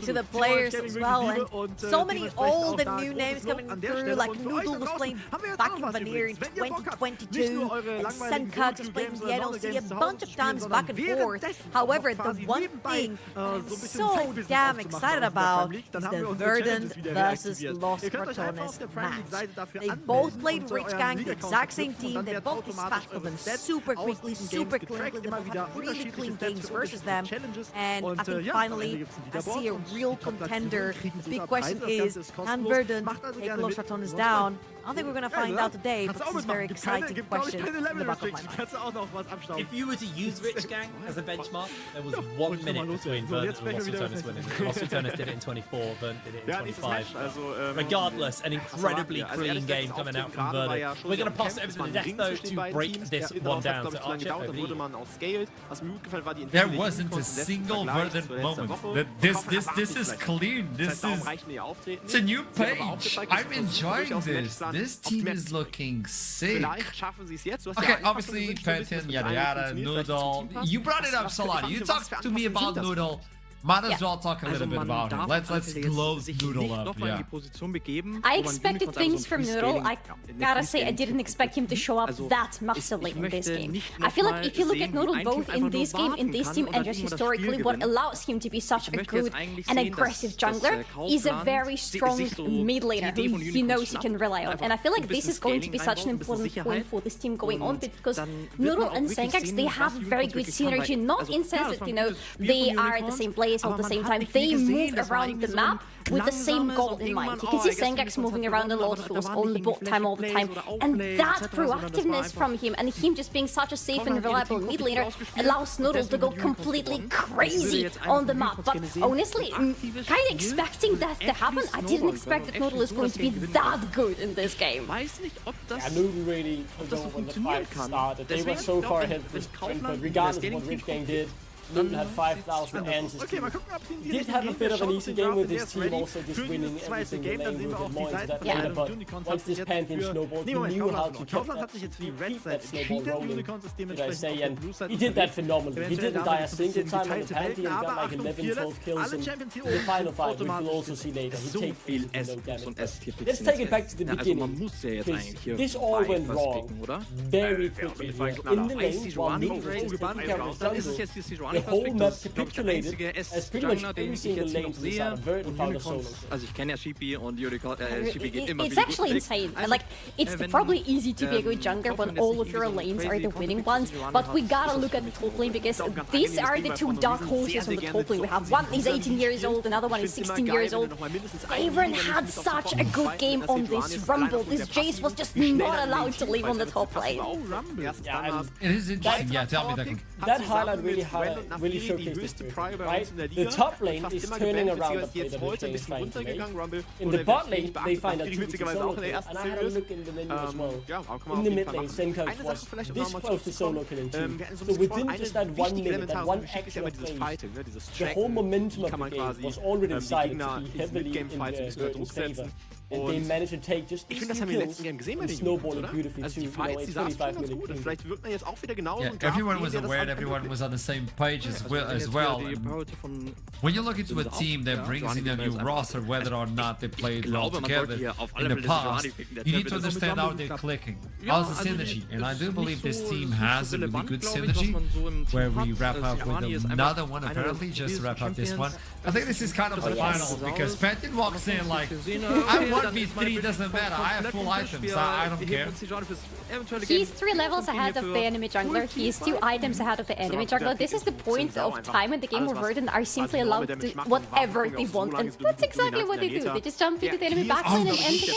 To the players as well, and so many old and new names coming through, like Noodle was playing back in Vanir in 2022, and Senka just playing the NLC a bunch of times back and forth. However, the one thing I'm so damn excited about is the Verdant versus Los Ratones match. They both played Richgang, the exact same team. They both dispatched them super quickly, super cleanly. They both had really clean games versus them. And I think finally I see a real contender. The big question is, can Verdant take Los Ratones down? I don't think we're going to find out today, but this is a very exciting question in the back of my mind. If you were to use Richgang as a benchmark, there was 1 minute between Verdant and Los Ratones winning. Los Ratones did it in 24, Verdant did it in 25. Regardless, an incredibly clean game coming out from Verdant. We're going to pass it over to the Death though to break this one down. So Archer, over to you. There wasn't a single Verdant moment. This is clean. It's a new page. I'm enjoying this. This team is looking sick. Okay, obviously, Pantheon, yada yada, Noodle. You brought it up, Solani. You talked to me about Noodle. Might as well talk a little bit about him. Let's close Noodle up, yeah. I expected things from Noodle. I gotta say, I didn't expect him to show up that massively in this game. I feel like if you look at Noodle both in this game, in this team, and just historically, what allows him to be such a good and aggressive jungler is a very strong mid laner who he knows he can rely on. And I feel like this is going to be such an important point for this team going on, because Noodle and Senkax, they have very good synergy, not in sense that, you know, they are the same players all at the same time. They move around the map with the same goal in mind. You can see Senkax moving around a lot, he was on the bot time all the time, and that proactiveness from him and him just being such a safe and reliable mid laner allows Noodle to go completely crazy on the map. But honestly, kind of expecting that to happen, I didn't expect that Noodle is going to be that good in this game. Yeah, Noodle really took over when the fight started. They were so far ahead of this point, but regardless of what Richgang did, Noodle had 5,000 answers. He did have a bit of an easy game with his team, also just winning every single lane moving more into that later, but once this Pantheon snowballed, he knew how to keep that snowball rolling, should I say, and he did that phenomenally. He didn't die a single time on the Pantheon, he got like 11, 12 kills, and in the final fight, which we'll also see later, he takes basically no damage. Let's take it back to the beginning, because this all went wrong very quickly here. In the lane, while Noodle was taking care of his jungle, the whole map capitulated as pretty much every single lane to the side of Vert and found a solo. Also ich kenne ja Sheepy und Sheepy geht immer It's actually insane. And like, it's probably easy to be a good jungler when all of your lanes are the winning ones, but we gotta look at the top lane because these are the two dark horses on the top lane. We have one is 18 years old, another one is 16 years old. Favorite had such a good game on this Rumble. This Jace was just not allowed to leave on the top lane. Yeah, it is interesting. Yeah, tell me that. That highlight really showcased this spirit, right? The top lane is turning around the play that Jace is trying to make. In the bot lane, they find a 2v2 solo kill, and I had a look in the menu as well. In the mid lane, Senkox was this close to solo killing too. So within just that 1 minute, that one extra phase, the whole momentum of the game was already decided to be heavily in Verton's favor. And they managed to take just these two kills and snowball it beautifully too. You know, a 25-minute yeah, everyone was aware, everyone was on the same page as well. When you look into a team that brings in a new roster, whether or not they played well together in the past, you need to understand how they're clicking. How's the synergy? And I do believe this team has a really good synergy, where we wrap up with another one apparently, just to wrap up this one. I think this is kind of the final, because Pentin walks in like, I 1v3, doesn't matter, I have full items, I don't care. He's 3 levels ahead of the enemy jungler, he is 2 items ahead of the enemy jungler. This is the point of time in the game where Verdant are simply allowed to do whatever they want, and that's exactly what they do. They just jump into the enemy backline and end the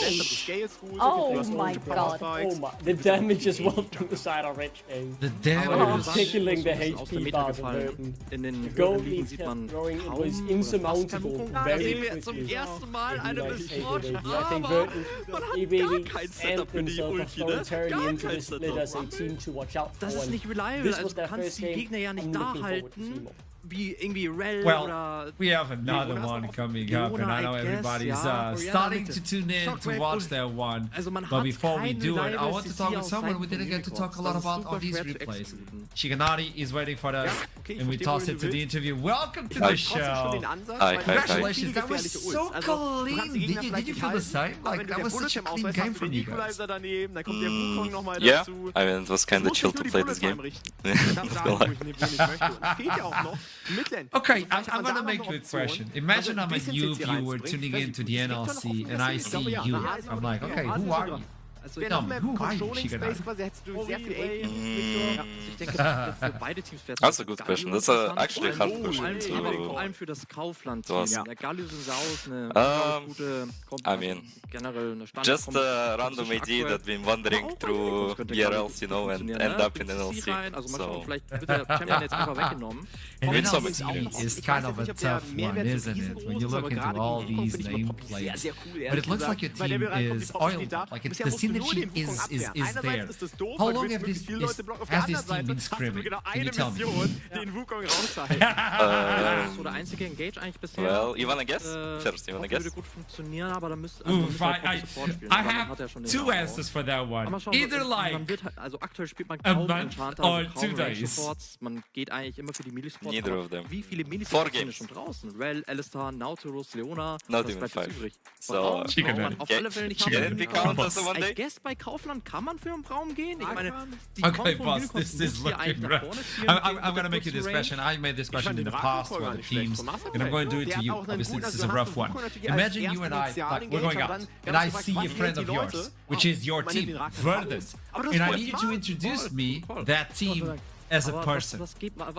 game. Oh my god. Oh my, the damage as well from the side of Rich game. The damage is tickling the HP bar of Verdant. The goal lead kept growing, it was insurmountable very quickly. I think Verdant, he really amped himself voluntarily into this split as a team to watch out for. This was their first game. I'm looking forward to see more. Well, we have another one coming up, and I know everybody's starting to tune in to watch that one. But before we do it, I want to talk with someone we didn't get to talk a lot about on these replays. Shiganari is waiting for us, and we toss it to the interview. Welcome to the show! Congratulations, that was so clean! Did you feel the same? Like, that was such a clean game from you guys. Yeah, I mean, it was kind of chill to play this game. Okay, I'm gonna make you a question. Imagine I'm a new viewer tuning into the NLC and I see you. I'm like, okay, who are you? Tell me, who are you, Shiganari? That's a good question. That's actually a hard question to ask. I mean, just a random idea that been wandering through ERLs, you know, and end up in NLC. So, and NLC is kind of a tough one, isn't it? When you look into all these nameplates. But it looks like your team is oiled. Like, the synergy is there. How long has this team been scrimming? Can you tell me? Well, you wanna guess? First, you wanna guess? Oof, I have 2 answers for that one. Either like a month or 2 days. Neither of them. 4 games. Not even 5. So, can it count as a 1 day? I guess by Kaufland kann man für einen Braum gehen. Ich meine, okay, boss, this is looking right. I'm gonna make you this question. I made this question in the past for the teams, and I'm going to do it to you. Obviously, this is a rough one. Imagine you and I, like, we're going out, and I see a friend of yours, which is your team, Verdant, and I need you to introduce me that team as a person.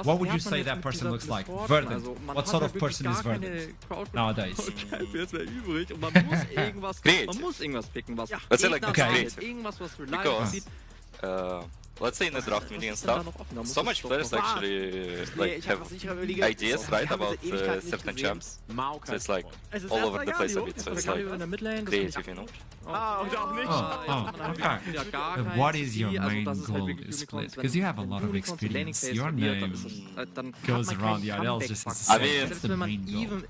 What would you say that person looks like? Verdant. What sort of person is Verdant nowadays? Let's say like create. Because let's say in the draft meeting and stuff, so much players actually like have ideas, right, about certain champs. So it's like all over the place a bit. So it's like creative, you know. Okay. What is your main goal in this split? Because you have a lot of experience. Your name goes around the ILs just as a that's the main goal.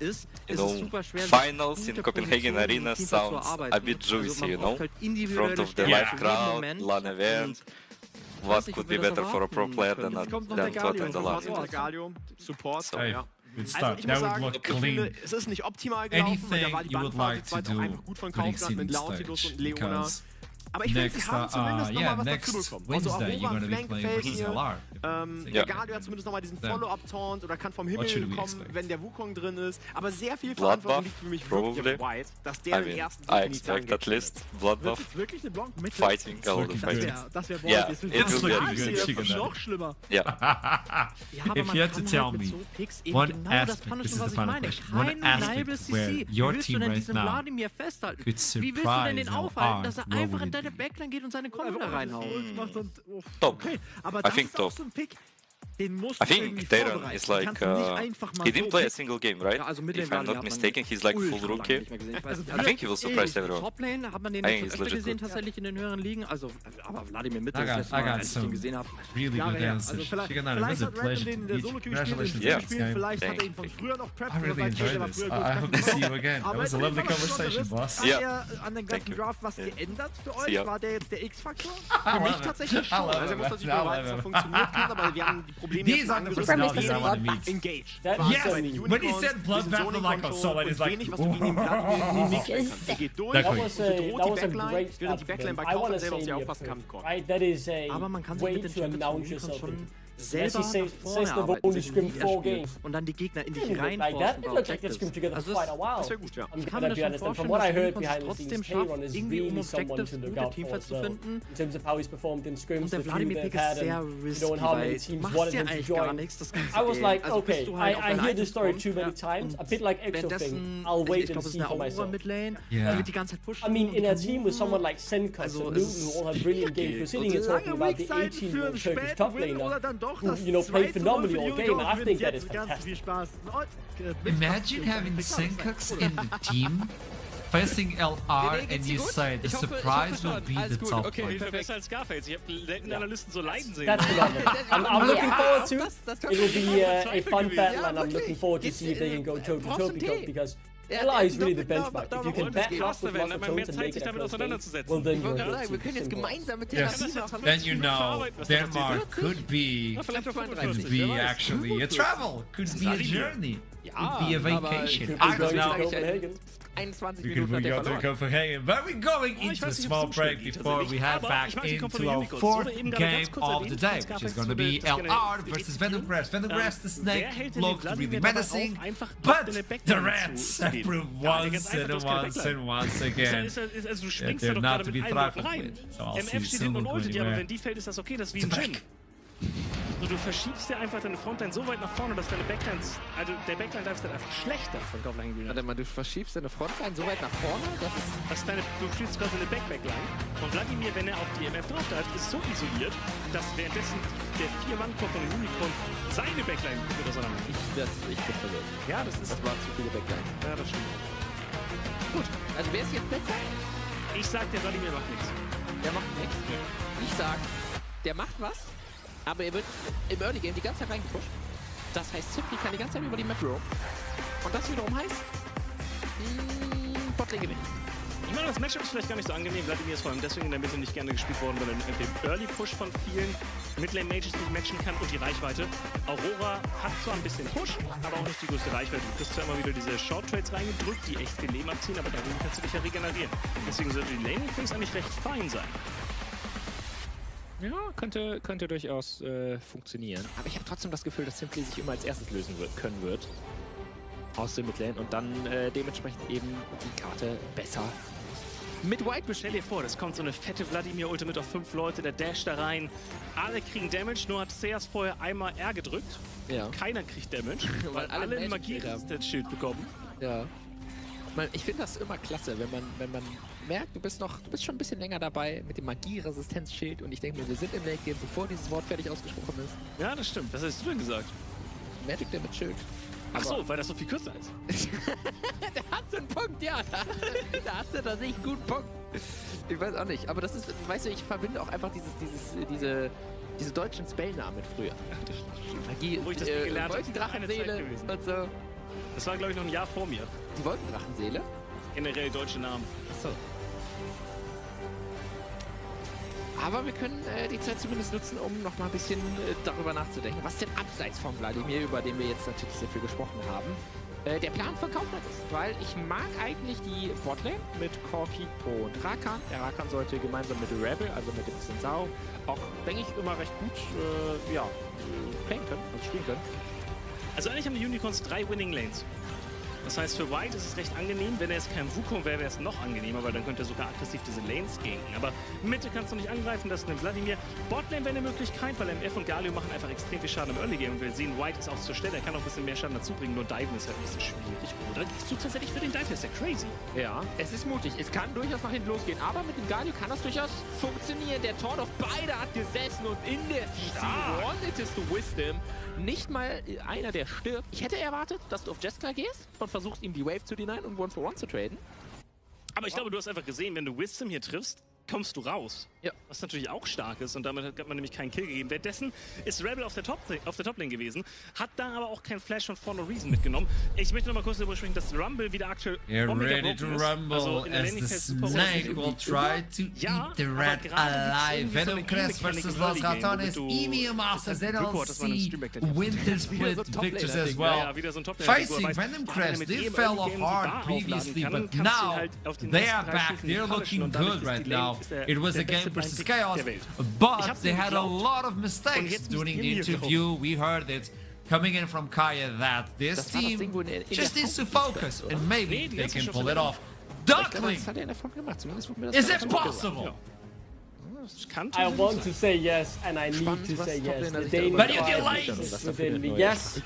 You know, finals in Copenhagen Arena sounds a bit juicy, you know, in front of the live crowd, LAN event. What could be better for a pro player than to attend the LAN event? So, good start. That would look clean. Anything you would like to do putting seed in stage? Because Aber ich finde, sie haben zumindest nochmal was dazu bekommen. Also Aurora am Flank gefällt mir. Gadio hat zumindest nochmal diesen Follow-Up-Taunt oder kann vom Himmel kommen, wenn der Wukong drin ist. Aber sehr viel Verantwortung liegt für mich wirklich auf White, dass der den ersten I expect at least Bloodbuff. Wirklich eine Blanc mit Fighting, fighting. Das wäre Yeah, it will be noch schlimmer. Yeah. If you had to tell me one aspect, this is the final question, one aspect where your team right now could surprise LR, dass er einfach in deine Backline geht und seine Combo da reinhaut. Top. Aber I das think ist auch top. so ein Pick, den musst I du think irgendwie Daron vorbereiten. is like, Kannst du nicht einfach mal he didn't so play a picken. single game, right? Ja, also If I'm not mistaken, he's like full rookie. I think he will surprise everyone. Toplane hat man den I schon think he's öfter legit gesehen, good. tatsächlich in den höheren Ligen. Also, aber Wladimir Mitte, I got als ich some ihn gesehen habe. really good answers. Shiganari, it was a pleasure to meet you. Congratulations on this game. Vielleicht hat er ihn von früher noch prepped. I really enjoyed this. I hope to see you again. That was a lovely conversation, boss. Hat er an den ganzen Draft was geändert für euch? War der jetzt der X-Faktor? Für mich tatsächlich schon. Also er muss natürlich beweisen, dass er funktioniert hat, aber wir haben die Probleme These are the personalities I want to meet. Engage. Yes! When he said Bloodbath, I'm like, oh, so he's like, was du gegen ihn Er geht durch, That was a Backline, great während die Backline bei I want Counter to selber say auf sie aufpassen kann. right, that is a Aber man kann sich way mit den to Champions announce von yourself. schon As selber he says vorne they've arbeiten, only sich scrimmed in 4 die games. und dann die Gegner in dich Didn't look like that. It looked like they'd scrimmed together for quite a while. Das wäre gut, ja. I'm kann gonna mir be schon honest, and vorstellen, from what I dass heard Unicorns behind the trotzdem scenes, schafft, Kayron is irgendwie really someone Objectives to look gute out for Teamfights as zu well. finden. In terms of how he's performed in scrims, Und der the few Wladimir they've Pick had, ist sehr and risky, how many weil teams machst wanted ja him to eigentlich gar join. nichts das ganze I was Game. like, Also okay, bist du halt auf I deine hear this story Items too many kommen. times. A bit like Exo thing. I'll Ich wait glaube, and es ist see eine for Aurora myself. Midlane. Yeah. Er wird die ganze Zeit pushen. I mean, in a team with someone like Senkus and Newton, who all have brilliant games, we're sitting here talking about the 18-year-old Turkish top laner who, play phenomenally all game, and I think that is fantastic. Imagine having Senkux in the team facing LR and you say the surprise will be the top Okay, one. besser als Scarface. Ich habe selten Analysten so leiden sehen. That's phenomenal. I'm looking forward to it. It will be a fun battle, and I'm looking forward to see if they can go toe-to-toe because LR is really the benchmark. If you can battle up with lots of tones and make it a close game, well then you're a good team. Yes, then you know Denmark could be actually a travel, could be a journey, could be a vacation. I don't know. 21 We could Minuten go hat to er verloren. Copenhagen, but we're going into a small break before we head back into our fourth game of the day, which is going to be LR versus Venomgrass. Venomgrass, the snake, looked really menacing, but the rats have proved once and once again that they're not to be trifled with. So I'll see you soon. Aber wenn die fällt, ist das okay, das ist wie ein Gym. So, du verschiebst dir einfach deine Frontline so weit nach vorne, dass deine Backlines, also der Backline Lifestyle einfach schlechter von Copenhagen Green. Warte mal, du verschiebst deine Frontline so weit nach vorne? Du spielst quasi eine Backline. Und Wladimir, wenn er auf die MF draufgreift, ist so isoliert, dass währenddessen der 4-Mann-Kopf von den Unicorns seine Backline wird auseinander. Ich bin verwirrt. Ja, das war zu viele Backline. Ja, das stimmt. Gut, also wer ist jetzt besser? Ich sag, der Wladimir macht nichts. Der macht nichts? Ich sag, der macht was. Aber er wird im Early Game die ganze Zeit reingepusht. Das heißt, Simply kann die ganze Zeit über die Map roam. Und das wiederum heißt, Botlane gewinnt. Ich meine, das Matchup ist vielleicht gar nicht so angenehm. Wladimir ist vor allem deswegen in der Mitte nicht gerne gespielt worden, weil er den Early Push von vielen Midlane Mages nicht matchen kann und die Reichweite. Aurora hat zwar ein bisschen Push, aber auch nicht die größte Reichweite. Du kriegst zwar immer wieder diese Short Trades reingedrückt, die echt viel Leben abziehen, aber darin kannst du dich ja regenerieren. Deswegen sollte die Laning Phase eigentlich recht fein sein. Ja, könnte durchaus funktionieren. Aber ich habe trotzdem das Gefühl, dass Simply sich immer als erstes lösen können wird. Aus dem Midlane und dann dementsprechend eben die Karte besser. Mit White, bestell dir vor, das kommt so eine fette Wladimir-Ulte mit auf 5 Leute, der Dash da rein. Alle kriegen Damage, nur hat Seas vorher einmal R gedrückt. Ja. Keiner kriegt Damage, weil alle ein Magie-Resistance-Schild bekommen. Ja. Ich finde das immer klasse, wenn man merkt, du bist schon ein bisschen länger dabei mit dem Magie-Resistenzschild und ich denke mir, wir sind im Late-Game, bevor dieses Wort fertig ausgesprochen ist. Ja, das stimmt. Was hast du denn gesagt? Magic Damage Schild. Ach so, weil das so viel kürzer ist. Da hast du einen Punkt, ja. Da hast du tatsächlich einen guten Punkt. Ich weiß auch nicht, aber das ist, weißt du, ich verbinde auch einfach diese deutschen Spellnamen mit früher. Magie, wo ich das gelernt habe, Wolkendrachenseele und so. Das war, glaube ich, noch ein Jahr vor mir. Die Wolkendrachenseele? Generell deutsche Namen. Achso. Aber wir können die Zeit zumindest nutzen, um noch mal ein bisschen darüber nachzudenken. Was denn abseits von Wladimir, über den wir jetzt natürlich sehr viel gesprochen haben? der Plan von Kaufland ist, weil ich mag eigentlich die Botlane mit Corki und Rakan. Der Rakan sollte gemeinsam mit Rebel, also mit dem Sensao, auch, denke ich, immer recht gut playen können, also spielen können. Also eigentlich haben die Unicorns 3 Winning Lanes. Das heißt, für White ist es recht angenehm. Wenn er jetzt kein Wukong wäre, wäre es noch angenehmer, weil dann könnte er sogar aggressiv diese Lanes ganken. Aber Mitte kannst du nicht angreifen, das ist ein Vladimir. Botlane wäre eine Möglichkeit, weil MF und Galio machen einfach extrem viel Schaden im Early Game. Und wir sehen, White ist auch zur Stelle, er kann auch ein bisschen mehr Schaden dazu bringen, nur Diven ist halt nicht so schwierig. Oder gehst du tatsächlich für den Dive, ist ja crazy. Ja, es ist mutig. Es kann durchaus nach hinten losgehen, aber mit dem Galio kann das durchaus funktionieren. Der Taunt auf beide hat gesessen und in der CC wantetest du Wisdom. Nicht mal einer, der stirbt. Ich hätte erwartet, dass du auf Jessica gehst und versuchst, ihm die Wave zu denyen und 1-for-1 zu traden. Aber ich glaube, du hast einfach gesehen, wenn du Wisdom hier triffst, kommst du raus. Ja. Was natürlich auch stark ist und damit hat man nämlich keinen Kill gegeben. Währenddessen ist Rebel auf der Top-Lane gewesen, hat da aber auch keinen Flash von For No Reason mitgenommen. Ich möchte noch mal kurz darüber sprechen, dass Rumble wieder aktuell ready to rumble also as the snake will try to eat the rat alive. Venom Crest versus Los Ratones. Emi Masters NLC Winter Split victors as well. Facing Venom Crest, they fell off hard previously, but now they are back. They're looking good right now. It was a game versus Chaos, but they had a lot of mistakes during the interview. We heard it coming in from Kaya that this team just needs to focus and maybe they can pull it off. Duckling! Is it possible? I want to say yes, and I need to say yes. The Danish but you delayed! Within me. Yes,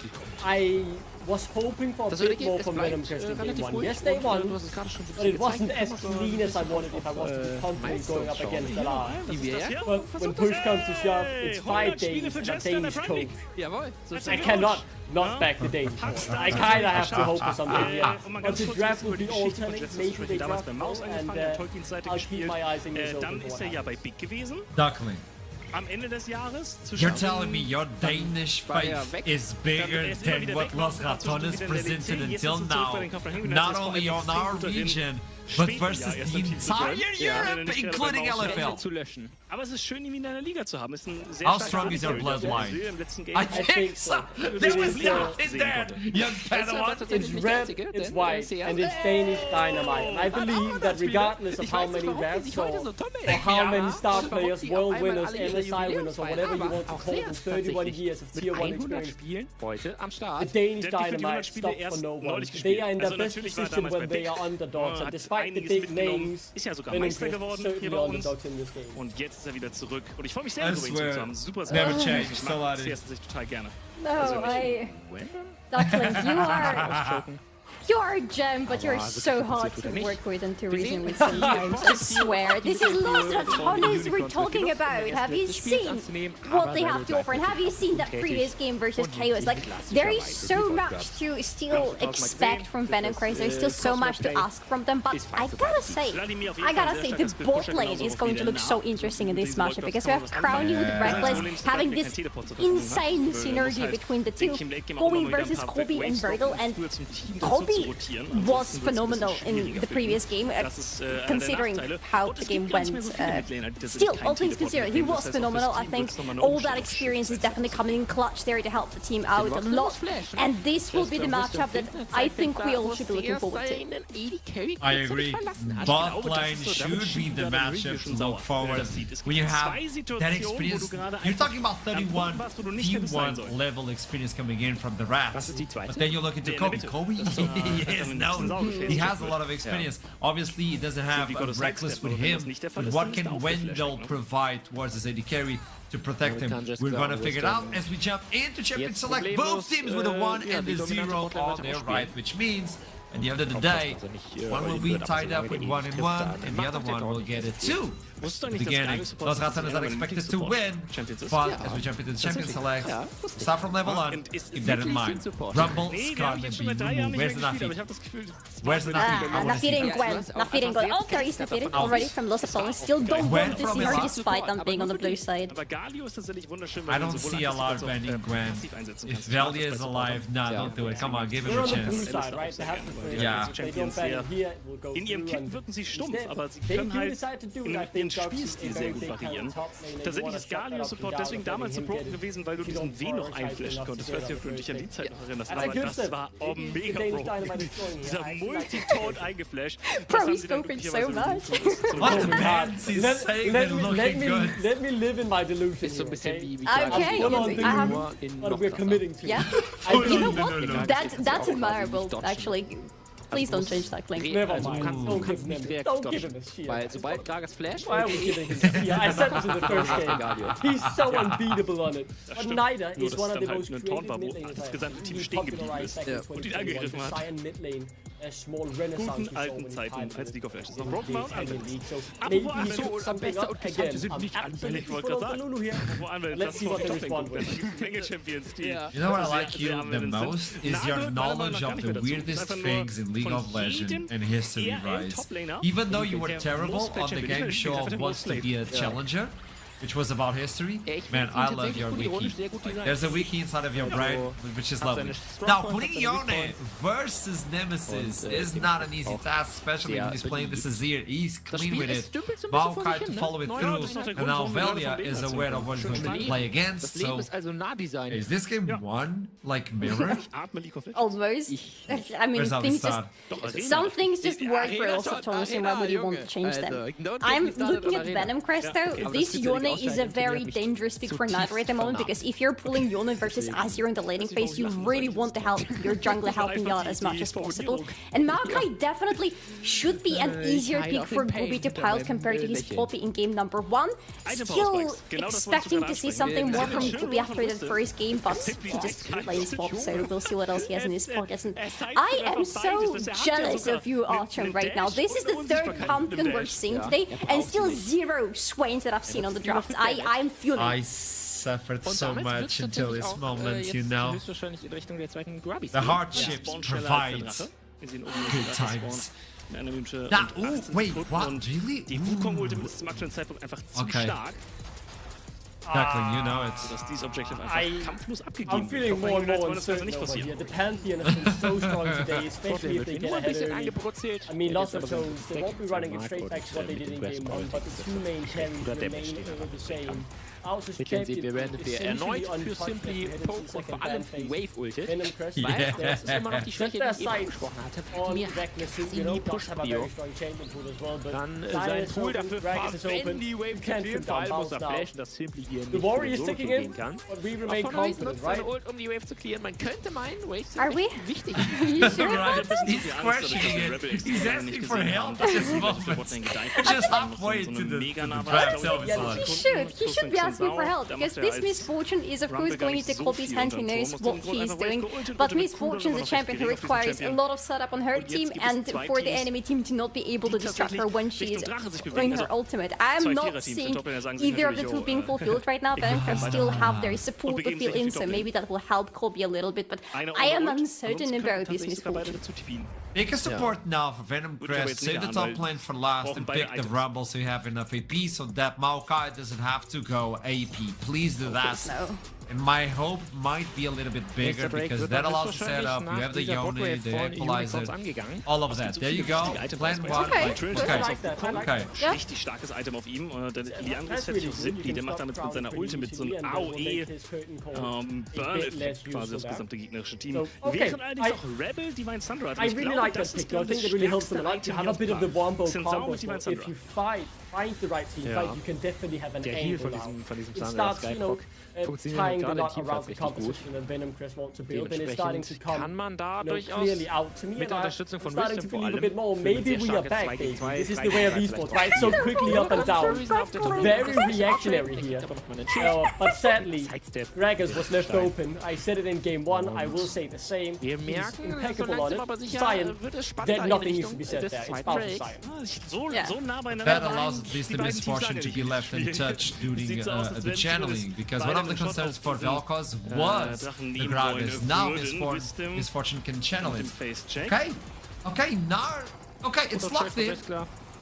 I was hoping for a bit more from Venom Crest in game 1. Yes, they won, but it wasn't as clean as I wanted if I was to be confident going up against Galar. But when push comes to shove, it's 5 Danes and a Danish coach. I cannot not back the Danish coach. I kinda have to hope for something here. But the draft will be all telling, maybe they draft well, and I'll keep my eyes and ears open for what Duckling. Am Ende des Jahres You're telling me your Danish faith is bigger than what Los Ratones presented until now, not only on our region, but versus the entire Europe, including LFL. Aber es ist schön, ihn in einer Liga zu haben. Ist ein sehr How strong is your bloodline? I think so. There was nothing there, young Padawan. It's red, it's white, and it's Danish dynamite. And I believe that regardless of how many revs or how many star players, world winners, MSI winners, or whatever you want to call them, 31 years of tier 1 experience, the Danish dynamite stop for no one. They are in the best position when they are underdogs, and despite the big names, ist ja sogar Venom Meister Crest geworden certainly hier bei uns. underdogs in this game. Und jetzt ist er wieder zurück. Und ich freue mich sehr, darüber ihn zu haben. Super, sehr. Never changed. Ich mag CS total gerne. No, Duckling, you are a gem, but you're so hard to work with and to reason with sometimes, I swear. This is Los Ratones we're talking about. Have you seen what they have to offer? And have you seen that previous game versus Chaos? Like, there is so much to still expect from Venom Crest. There's still so much to ask from them. But I gotta say, the bot lane is going to look so interesting in this matchup because we have Crowny with Reckless having this insane synergy between the two, going versus Kobe and Virgil, and Kobe was phenomenal in the previous game, considering how the game went. Still, all things considered, he was phenomenal. I think all that experience is definitely coming in clutch there to help the team out a lot. And this will be the matchup that I think we all should be looking forward to. I agree. Bot lane should be the matchup to look forward. When you have that experience, you're talking about 31 T1 level experience coming in from the Rats. But then you look into Kobe. Kobe is known. He has a lot of experience. Obviously, he doesn't have a Reckless with him. But what can Wendell provide towards his AD carry to protect him? We're gonna figure it out as we jump into Champion Select. Both teams with a 1 and a 0 on their right, which means at the end of the day, one will be tied up with 1 and 1, and the other one will get a 2. At the beginning, Los Ratones are expected to win, but as we jump into the Champion Select, start from level 1, keep that in mind. Rumble, Scarlet, B, where's the Nafi? Where's the Nafi? Nafi Gwen. Nafi Gwen. Oh, there is Nafi already from Los Ratones. Still don't want to see her despite them being on the blue side. I don't see a lot of banning Gwen. If Velia is alive, nah, don't do it. Come on, give him a chance. Ja. In ihrem Kit wirken sie stumpf, aber sie können halt in ihren Spielstil sehr gut variieren. Tatsächlich ist Galio-Support deswegen damals so broken gewesen, weil du diesen W noch einflashen konntest. Ich weiß nicht, ob du dich an die Zeit noch erinnerst, aber das war mega broken. Dieser Multitone eingeflasht. Bro, he's scoping so much. Let me live in my delusion. Ist so ein bisschen wie Okay, what we're committing to. Yeah. You know what? That's admirable, actually. Please don't change that link. Never mind. Du kannst nicht direkt Don't give him a shield. weil sobald Gragas Flash... Why are we giving him a shield? I said this in the first game. He's so unbeatable on it. But Nida is one of the most creative mid laners. Das gesamte Team stehen geblieben ist und ihn angegriffen hat. Guten alten Zeiten als League of Legends. Noch Broken Mount anwendet. Apropos Anwendung, die sind nicht anfällig, ich wollte gerade sagen. Apropos Anwendung, das ist auf Top-Lane gucken. Da gibt Menge Champions, die... You know what I like you the most is your knowledge of the weirdest things in League of Legends and history, Rise. Even though you were terrible on the game show of Wants to be a Challenger, which was about history, man, I love your wiki. There's a wiki inside of your brain, which is lovely. Now, putting Yone versus Nemesis is not an easy task, especially when he's playing this Azir. He's clean with it. Maokai to follow it through, and now Velia is aware of what he's going to play against, so... Is this game one, like, mirror? Almost. I mean, some things just work for lots of tones, and why would you want to change them? I'm looking at Venom Crest though. This Yone is a very dangerous pick for Nitro at the moment, because if you're pulling Yone versus Azir in the laning phase, you really want to help your jungler helping you out as much as possible. And Maokai definitely should be an easier pick for Gubi to pilot compared to his Poppy in game number 1. Still expecting to see something more from Gubi after the first game, but he just lanes swap, so we'll see what else he has in his pockets. And I am so jealous of you, Archon, right now. This is the third Pumpkin we're seeing today, and still 0 Swains that I've seen on the draft. I'm feeling. I suffered so much until this moment, you know. The hardships provide good times. Now, oh, wait, what? Really? Die Wukong-Ultimate ist zum aktuellen Zeitpunkt einfach zu stark. Exactly, you know it. Dass dieses Objective einfach kampflos abgegeben I'm feeling more and more uncertain over here. The Pantheon has been so strong today, especially if they get ahead early. I mean, lots of zones. They won't be running it straight back to what they did in game 1, but the two main carries remain the same. Wir werden erneut für Simply Poke und vor allem Wave ultet, weil das ist immer noch die Schwäche, die ich eben gesprochen hatte. Mir hat sie nie Push-Bio. Dann sein Tool dafür war, wenn die Wave cleared, vor allem muss er flashen, dass Simply hier nicht so gehen kann. Auf von Race nutzt seine Ult, um die Wave zu clearen. Man könnte meinen, Wave sind wichtig. He's questioning it. He's asking for help at this moment. He's just halfway to the draft. He should be asking for help, because this Misfortune is of course going into Colby's hand. He knows what he's doing, but Misfortune is a champion who requires a lot of setup on her team, and for the enemy team to not be able to distract her when she is doing her ultimate. I'm not seeing either of the two being fulfilled right now. Venom Crest still have their support to fill in, so maybe that will help Colby a little bit, but I am uncertain about this Misfortune. Make a support now for Venom Crest, save the top lane for last, and pick the Rumble so you have enough AP so that Maokai doesn't have to go AP. Please do that. And my hope might be a little bit bigger, because that allows the setup. You have the Yone, the Equalizer, all of that. There you go. Plan 1. Okay. Richtig starkes Item auf ihm. Der Liandre ist fertig auf Simply. Der macht damit mit seiner Ulti mit so einem AOE Burn-Effekt quasi das gesamte gegnerische Team. Während allerdings auch Rebel Divine Sunrise hat. I really like that pick. I think it really helps them a lot to have a bit of the wombo combo. If you find the right team fight, you can definitely have an angle now. It starts, you know, tying the knot around the composition that Venom Crest wants to build, and it's starting to come clearly out to me. And I'm starting to believe a bit more. Maybe we are back, baby. This is the way of esports, right? So quickly up and down. Very reactionary here. But sadly, Gragas was left open. I said it in game 1. I will say the same. He's impeccable on it. Cyan, nothing needs to be said there. It's powerful Cyan. That allows at least the Misfortune to be left untouched during the channeling, because one of the concerns for Vel'Koz was the Gragas. Now Misfortune can channel it. Okay, now, okay, it's locked in.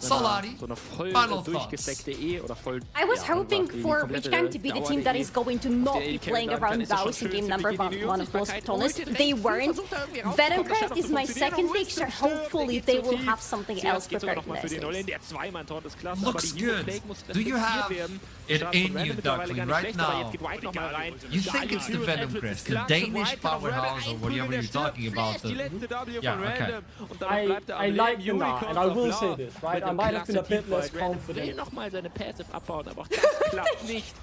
Solari, so einer voll final durchgesteckte oder voll. I was hoping for Rich Gang to be the team that is going to not be playing around Baus in game number one, of course, to be honest. They weren't. Venom Crest is my second pick, so hopefully they will have something else prepared in their sleeves. Looks good. Do you have it in you, Duckling, right now? You think it's the Venom Crest, the Danish powerhouse, or whatever you're talking about? Yeah, okay. I like the Nah, and I will say this, right? I might have been a bit less confident. Will nochmal seine Passive abbauen, aber auch das klappt nicht.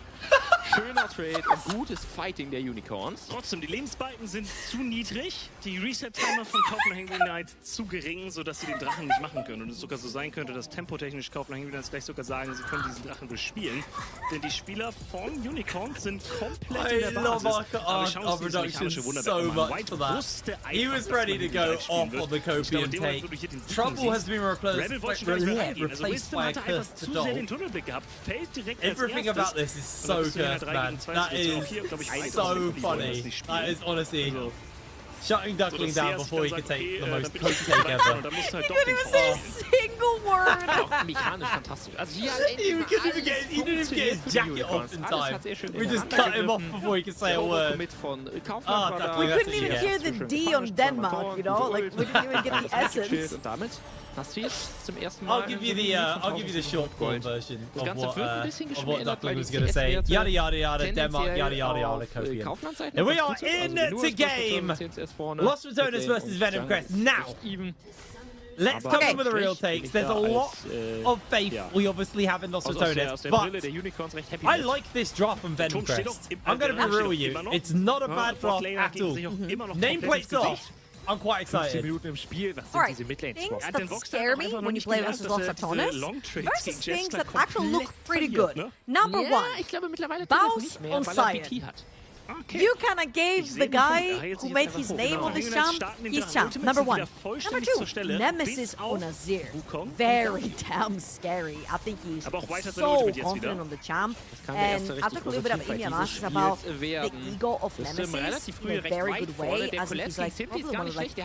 Schöner Trade und gutes Fighting der Unicorns. Trotzdem, die Lebensbalken sind zu niedrig, die Reset-Timer von Copenhagen United zu gering, sodass sie den Drachen nicht machen können. Und es sogar so sein könnte, dass tempotechnisch Copenhagen United gleich sogar sagen, sie können diesen Drachen bespielen. Denn die Spieler von Unicorns sind komplett in der Basis. Aber schauen uns dieses mechanische Wunderwerk an. White wusste einfach, he was ready to go off on the Copian take. Trouble has been replaced by a cursed doll. Everything about this is so cursed, man. That is so funny. That is honestly shutting Duckling down before he could take the most coke take ever. He didn't even say a single word. Mechanisch fantastisch. Also he didn't even get his jacket off in time. We just cut him off before he could say a word. We couldn't even hear the D on Denmark, you know? Like, we didn't even get the essence. I'll give you the short form version of what Duckling was going to say. Yada yada yada, Denmark, yada yada yada, Copian. And we are into game. Lost Retonus versus Venom Crest. Now, let's come up with the real takes. There's a lot of faith we obviously have in Lost Retonus, but I like this draft from Venom Crest. I'm going to be real with you. It's not a bad draft at all. Nameplates off. I'm quite excited. Alright, things that scare me when you play versus Lost Retonus versus things that actually look pretty good. Number one, Baus on Cyan. You kind of gave the guy who made his name on this champ his champ. Number one. Number two, Nemesis on Azir. Very damn scary. I think he's so confident on the champ. And I took a little bit of analysis about the ego of Nemesis in a very good way, as he's like probably one of like the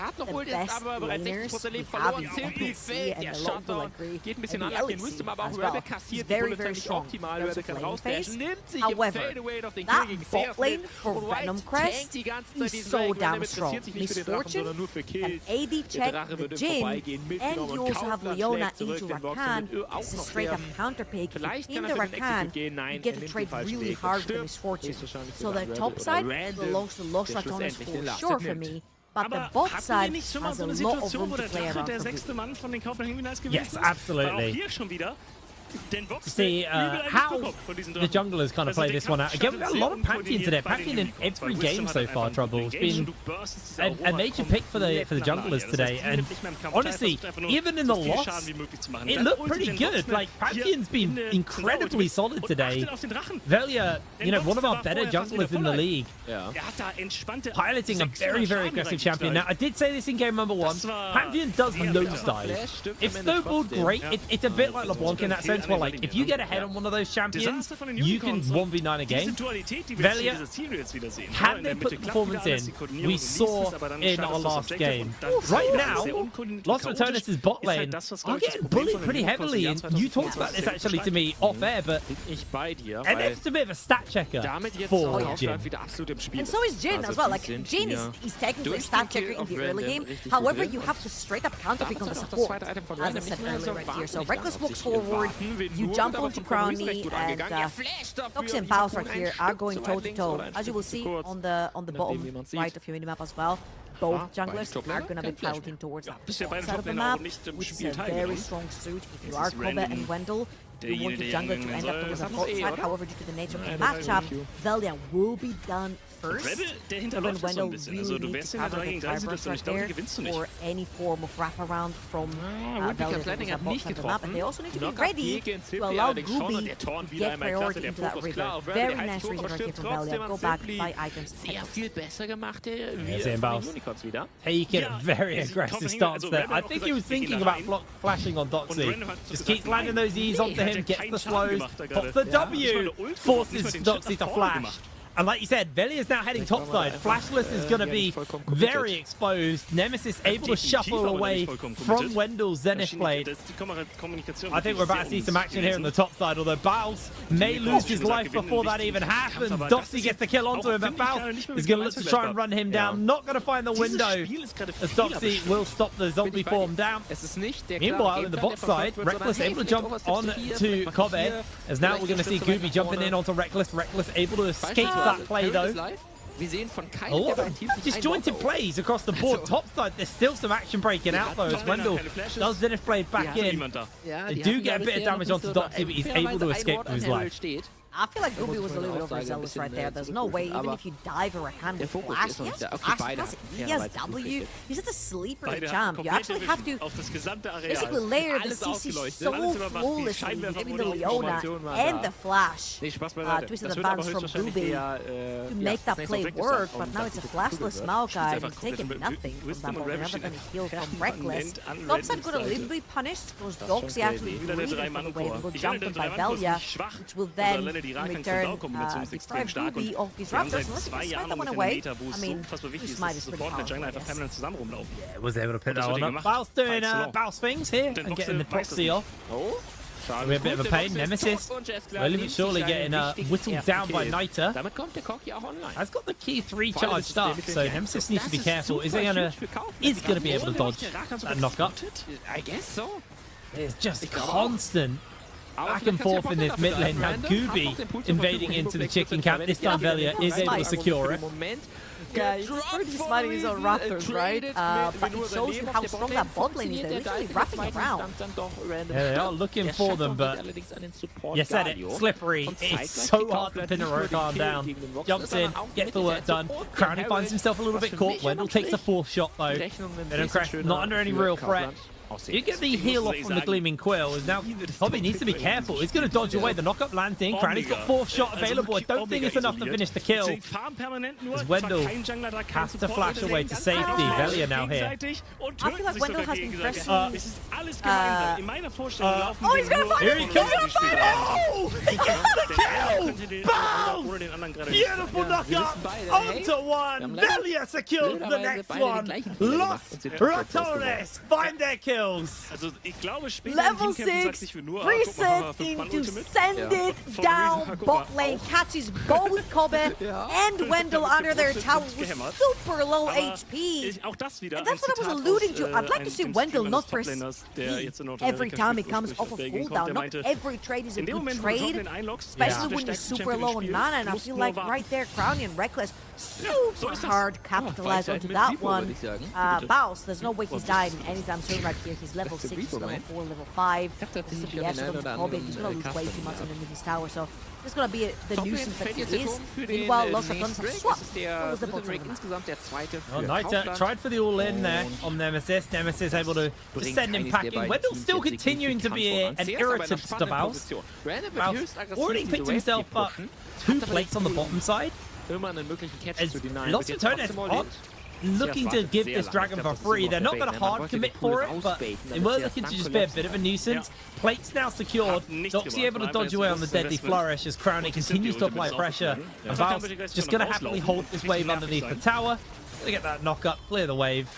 best laners we have in NLC and a lot of the like and the LEC as well. He's very, very strong in terms of lane phase. However, that bot lane for Venom Crest is so damn strong. Misfortune, an AD check, the Jhin, and you also have Leona into Rakan. It's a straight up counter pick. In the Rakan, you get to trade really hard with the Misfortune. So the top side belongs to Lost Retonus for sure for me. But the bot side has a lot of room to play around for Yes, absolutely. To see how the junglers kind of play this one out. Again, we've got a lot of Pantheon today. Pantheon in every game so far, Trouble. It's been a major pick for the junglers today. And honestly, even in the loss, it looked pretty good. Like, Pantheon's been incredibly solid today. Velia, you know, one of our better junglers in the league. Piloting a very, very aggressive champion. Now, I did say this in game number one. Pantheon does nosedive. If snowballed, great. It's a bit like LeBlanc in that sense. Well, like, if you get ahead on one of those champions, you can 1v9 a game. Velia, had they put the performance in, we saw in our last game. Right now, Lost Retonus' bot lane, I'm getting bullied pretty heavily, and you talked about this actually to me off air, but MF's a bit of a stat checker for Jhin. And so is Jhin as well. Like, Jhin is technically a stat checker in the early game. However, you have to straight up counter pick on the support, as I said earlier right here. So Reckless walks forward, you jump onto Crowny, and Toxi and Baus right here are going toe-to-toe. As you will see on the bottom right of your minimap as well, both junglers are going to be piloting towards the side of the map, which is a very strong suit. If you are Kobe and Wendell, you want the jungler to end up towards the bot side. However, due to the nature of the matchup, Velia will be done first. And then Wendell really needs to cover the drivers right there for any form of wraparound from Velia towards the bot side of the map. And they also need to be ready to allow Gooby to get priority into that river. Very nice reason right here from Velia. Go back, buy items. Taking a very aggressive stance there. I think he was thinking about flashing on Doxy. Just keeps landing those E's onto him, gets the slows, pops the W, forces Doxy to flash. And like you said, Veli is now heading topside. Flashless is going to be very exposed. Nemesis able to shuffle away from Wendell's Zenith Blade. I think we're about to see some action here on the top side, although Baus may lose his life before that even happens. Doxy gets the kill onto him, but Baus is going to look to try and run him down. Not going to find the window, as Doxy will stop the zombie form down. Meanwhile, in the bot side, Reckless able to jump on to Kobe, as now we're going to see Gooby jumping in onto Reckless. Reckless able to escape that play though. A lot of disjointed plays across the board. Top side, there's still some action breaking out though, as Wendell does Zenith Blade back in. They do get a bit of damage onto Doxy, but he's able to escape with his life. I feel like Gooby was a little bit overzealous right there. There's no way, even if you dive or Rakan with Flash, he has Flash, he has W, he's just a sleeper champ. You actually have to basically layer the CC so flawlessly, between the Leona and the Flash. Twisted advance from Gooby to make that play work, but now it's a flashless Maokai, and he's taking nothing from that ball. Never gonna heal from Reckless. Topside got a little bit punished, because Doxy actually breathing for the way and will jump in by Velia, which will then in return, deprive Gooby of his Raptors. Unless he can smite that one away. I mean, his smite is pretty powerful, Yeah, was able to pick that one up. Baus doing Baus things here and getting the proxy off. We're a bit of a pain. Nemesis slowly but surely getting whittled down by Niter. Has got the key 3 charged up, so Nemesis needs to be careful. Is gonna be able to dodge that knock-up? I guess so. It's just constant back and forth in this mid lane. Now Gooby invading into the chicken camp. This time Velia is able to secure it. Yeah, he's pretty smiting his own Raptors, right? But it shows you how strong that bot lane is. They're literally wrapping around. Yeah, they are looking for them, but you said it, slippery. It's so hard to pin a Rokan down. Jumps in, gets the work done. Crowny finds himself a little bit caught. Wendell takes the 4th shot though. Venom Crest not under any real threat. You get the heal off from the Gleaming Quill, and now Hobby needs to be careful. He's going to dodge away. The knockup lands in. Crowny's got 4th shot available. I don't think it's enough to finish the kill, as Wendell has to flash away to safety. Velia now here. I feel like Wendell has been pressing... oh, he's going to find Here he comes! He's going to find Oh! He gets the kill! Boom! Beautiful knockup! Onto one! Velia secures the next one! Los Ratones find their kill! Level 6, resetting to send it down bot lane, catches both Kobe and Wendell under their tower with super low HP. And that's what I was alluding to. I'd like to see Wendell not press E every time he comes off of cooldown. Not every trade is a good trade, especially when you're super low on mana, and I feel like right there, Crowny and Reckless super hard capitalize onto that one. Baus, there's no way he's dying anytime soon right here. He's level 6, he's level 4, level 5. This is the edge of Kobe. He's going to lose way too much underneath his tower, so this is going to be the nuisance that he is. Meanwhile, Los Ratones have swapped. The bottom. Niter tried for the all-in there on Nemesis. Nemesis able to send him packing. Wendell still continuing to be an irritant to Baus. Baus already picked himself up 2 plates on the bottom side. Lots of Ratones aren't looking to give this dragon for free. They're not going to hard commit for it, but they were looking to just be a bit of a nuisance. Plates now secured. Doxy able to dodge away on the deadly flourish as Crowny continues to apply pressure. And Baus just going to happily hold this wave underneath the tower. Gonna get that knock up, clear the wave.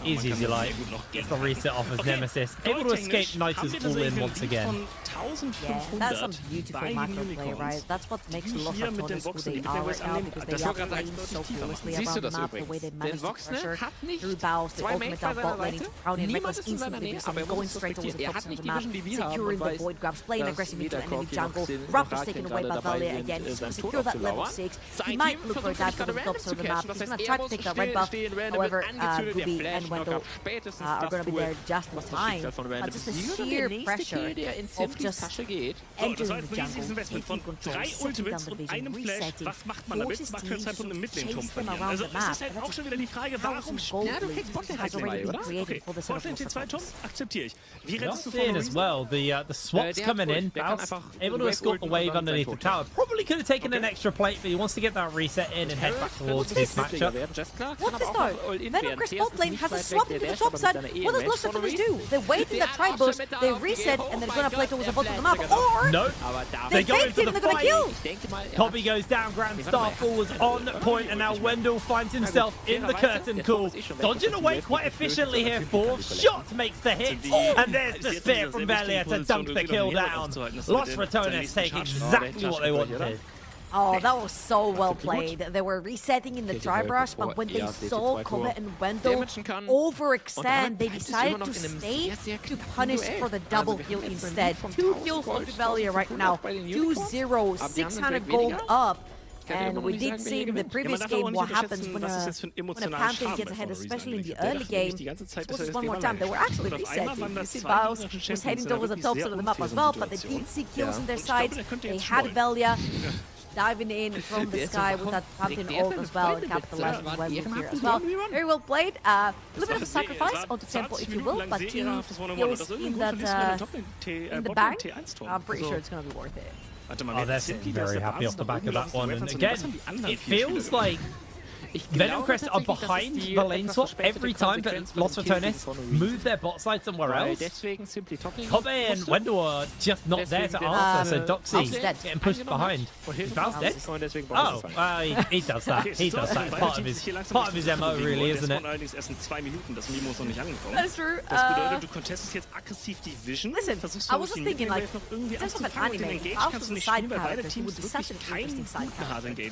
Easy as you like. Gets the reset off as Nemesis. Able to escape Niter's all-in once again. Yeah, that's some beautiful macro play, right? That's what makes Los Ratones who they are right now, because they are playing so flawlessly around the map, the way they manage to pressure through Baus, the ultimate out bot lane into Crowny and Reckless instantly resetting, going straight towards the top of the map, securing the void grabs, playing aggressive into enemy jungle. Raptors taken away by Velia again. He's going to secure that level 6. He might look for a dash to the top of the map. He's going to try to take that red buff. However, Gooby and Wendell are going to be there just in time. But just the sheer pressure of just entering the jungle, taking control, setting down the vision, resetting, forces teams to chase them around the map. Thousands gold leads has already been created for the sort of We're not seeing as well the swaps coming in. Baus able to escort the wave underneath the tower. Probably could have taken an extra plate, but he wants to get that reset in and head back towards his matchup. What's this though? Venom Crest bot lane has a swap into the top side. What does Los Ratones do? They wait in the tri-bush, they reset, and they're going to play towards a bottom of the map, or no, they go faked it and they're gonna kill. Kobe goes down, Grand Starfall was on point, and now Wendell finds himself in the curtain call. Dodging away quite efficiently here. Fourth shot makes the hit, and there's the spear from Velia to dunk the kill down. Los Ratones take exactly what they wanted. Oh, that was so well played. They were resetting in the dry brush, but when they saw Kobe and Wendell overextend, they decided to stay to punish for the double kill instead. 2 kills on Velia right now. 2-0, 600 gold up. And we did see in the previous game what happens when a Pantheon gets ahead, especially in the early game. This was just one more time. They were actually resetting. You see Baus was heading towards the top side of the map as well, but they did see kills on their side. They had Velia diving in from the sky with that Pantheon ult as well, and capitalizing on Wendell here as well. Very well played. A little bit of a sacrifice onto tempo, if you will, but 2 kills in the bank. I'm pretty sure it's going to be worth it. Oh, they're sitting very happy off the back of that one. And again, it feels like Venom Crest are behind the lane swap every time that Los Ratones move their bot side somewhere else. Kobe and Wendell are just not there to answer, so Doxy getting pushed behind. Is Val's dead? Oh, he does that. He does that. It's part of his MO, really, isn't it? That is true. Listen, I was just thinking, like, in terms of an anime, Valve was a side character. He would be such an interesting side character.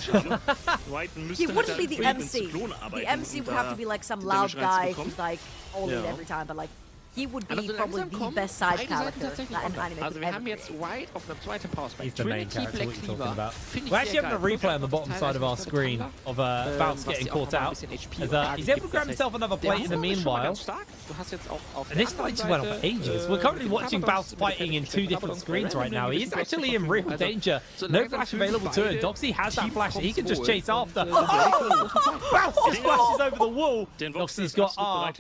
He wouldn't be the MC. The MC would have to be like some loud guy who's like all in every time, but like he would be probably the best side character that an anime could ever be. He's the main character, what you're talking about. We're actually having a replay on the bottom side of our screen of Baus getting caught out. As, he's able to grab himself another plate in the meanwhile. And this fight just went on for ages. We're currently watching Baus fighting in 2 different screens right now. He is actually in real danger. No flash available to him. Doxy has that flash that he can just chase after. Baus just flashes over the wall. Doxy's got R.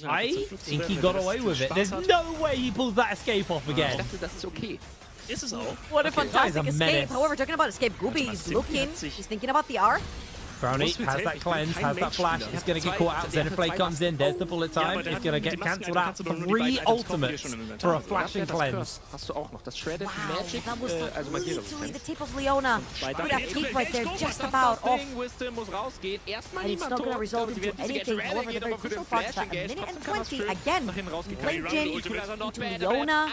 I think he got away with it. There's no way he pulls that escape off again. What a fantastic escape. However, talking about escape, Gooby is looking, he's thinking about the R. Brownie has that cleanse, has that flash, he's going to get caught out. Xenoblade comes in, there's the bullet time, he's going to get cancelled out. 3 ultimates for a flashing cleanse. Wow, that was literally the tip of Leona. With that tip right there, just about off. And it's not going to result into anything. However, the very crucial part is that a minute and 20, again, late Jin into Leona,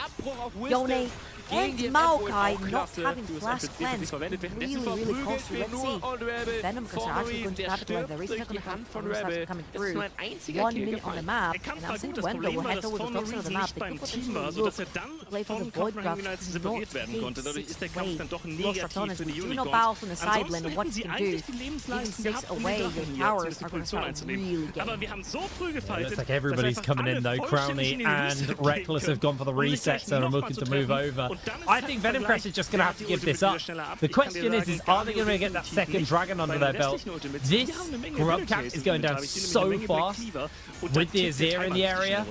Yone, and Maokai not having flash cleanse. Really, really costly. Let's see. Venom are actually going to capitalize. The reset on the platform coming through. 1 minute on the map, and I'm saying Wendell will head towards the top side of the map. They could potentially look to play for the Void Graph, not take 6 away. Los Ratones with 2 Baus on the side lane, what you can do, giving 6 away, your towers are going to start really getting. Looks like everybody's coming in though. Crowley and Reckless have gone for the reset, so I'm looking to move over. I think Venom Crest is just going to have to give this up. The question is are they going to get that second dragon under their belt? This grub cap is going down so fast with the Azir in the area.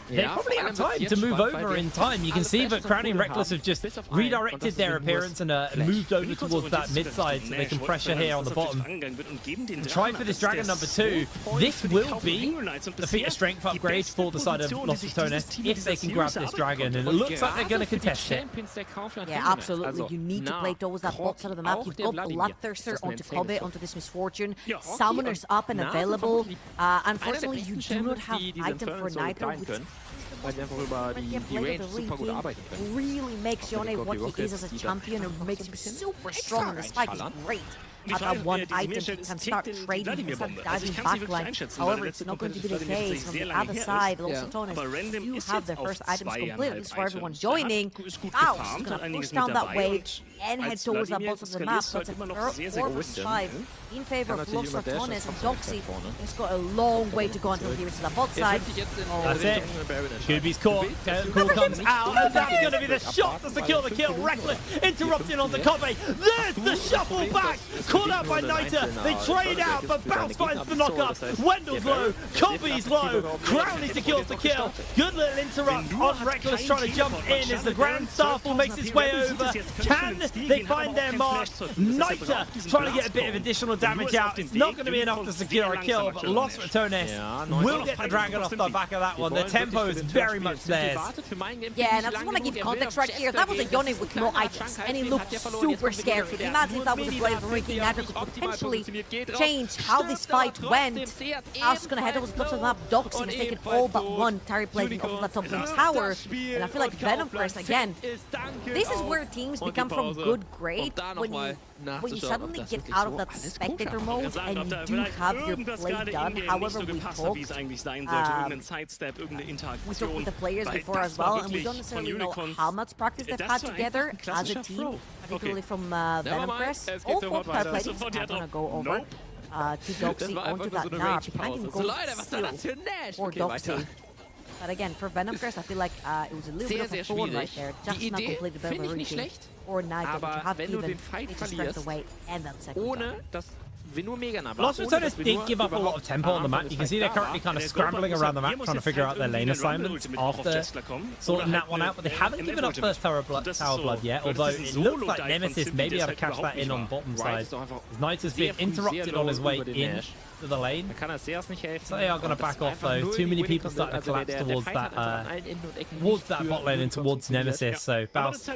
They probably have time to move over in time. You can see that Crowley and Reckless have just redirected their appearance and moved over towards that mid side so they can pressure here on the bottom. And try for this dragon number 2. This will be the feat of strength upgrade for the side of Los Ratones if they can grab this dragon, and it looks like they're going to contest it. Yeah, absolutely. You need to play towards that bot side of the map. You've got Bloodthirster onto Kobe, onto this Misfortune. Summoners up and available. Unfortunately, you do not have item for Nitro, which really makes Yone what he is as a champion and makes him super strong on the spike. He's great at that one item. He can start trading, he can start diving backline. However, it's not going to be the case. From the other side, Los Ratones, you have their first items completely for everyone joining. Baus is going to push down that wave and head towards that bottom of the map. So it's a 4 versus 5 in favor of Los Ratones, and Doxy has got a long way to go until he reaches the bot side. That's it. Gooby's caught. Cool comes out, and that's going to be the shot to secure the kill. Reckless interrupting on the Kobe. There's the shuffle back. called out by Niter. They trade out, but Bounce finds the knock-up. Wendell's low, Kobe's low, Crowley secures the kill. Good little interrupt on Reckless trying to jump in as the Grand Starfall makes its way over. Can they find their mark? Niter trying to get a bit of additional damage out. It's not going to be enough to secure a kill, but Los Ratones will get the Dragon off the back of that one. The tempo is very much theirs. Yeah, and I just want to give context right here. That was a Yone with no items, and he looked super scary. Imagine if that was a blade from King Nitro could potentially change how this fight went. I was going to head over to the top of the map. Doxy has taken all but one Terry Blade off of that top lane tower, and I feel like Venom Crest again. This is where teams become from good great when you suddenly get out of that spectator mode and you do have your play done. However, we talked with the players before as well, and we don't necessarily know how much practice they've had together as a team, particularly from Venom Crest. All 4 Terry Blades are going to go over to Doxy onto that Narp. Behind him goes Steel or Doxy. But again, for Venom Crest, I feel like it was a little bit of a thorn right there. Just not completed by Marucci or Nigel to have even its strength away and that second round. Los Ratones did give up a lot of tempo on the map. You can see they're currently kind of scrambling around the map trying to figure out their lane assignments after sorting that one out, but they haven't given up first Tower Blood yet, although it looks like Nemesis may be able to catch that in on bottom side. Knight has been interrupted on his way in to the lane. So they are going to back off though. Too many people starting to collapse towards that bot lane and towards Nemesis. So Baus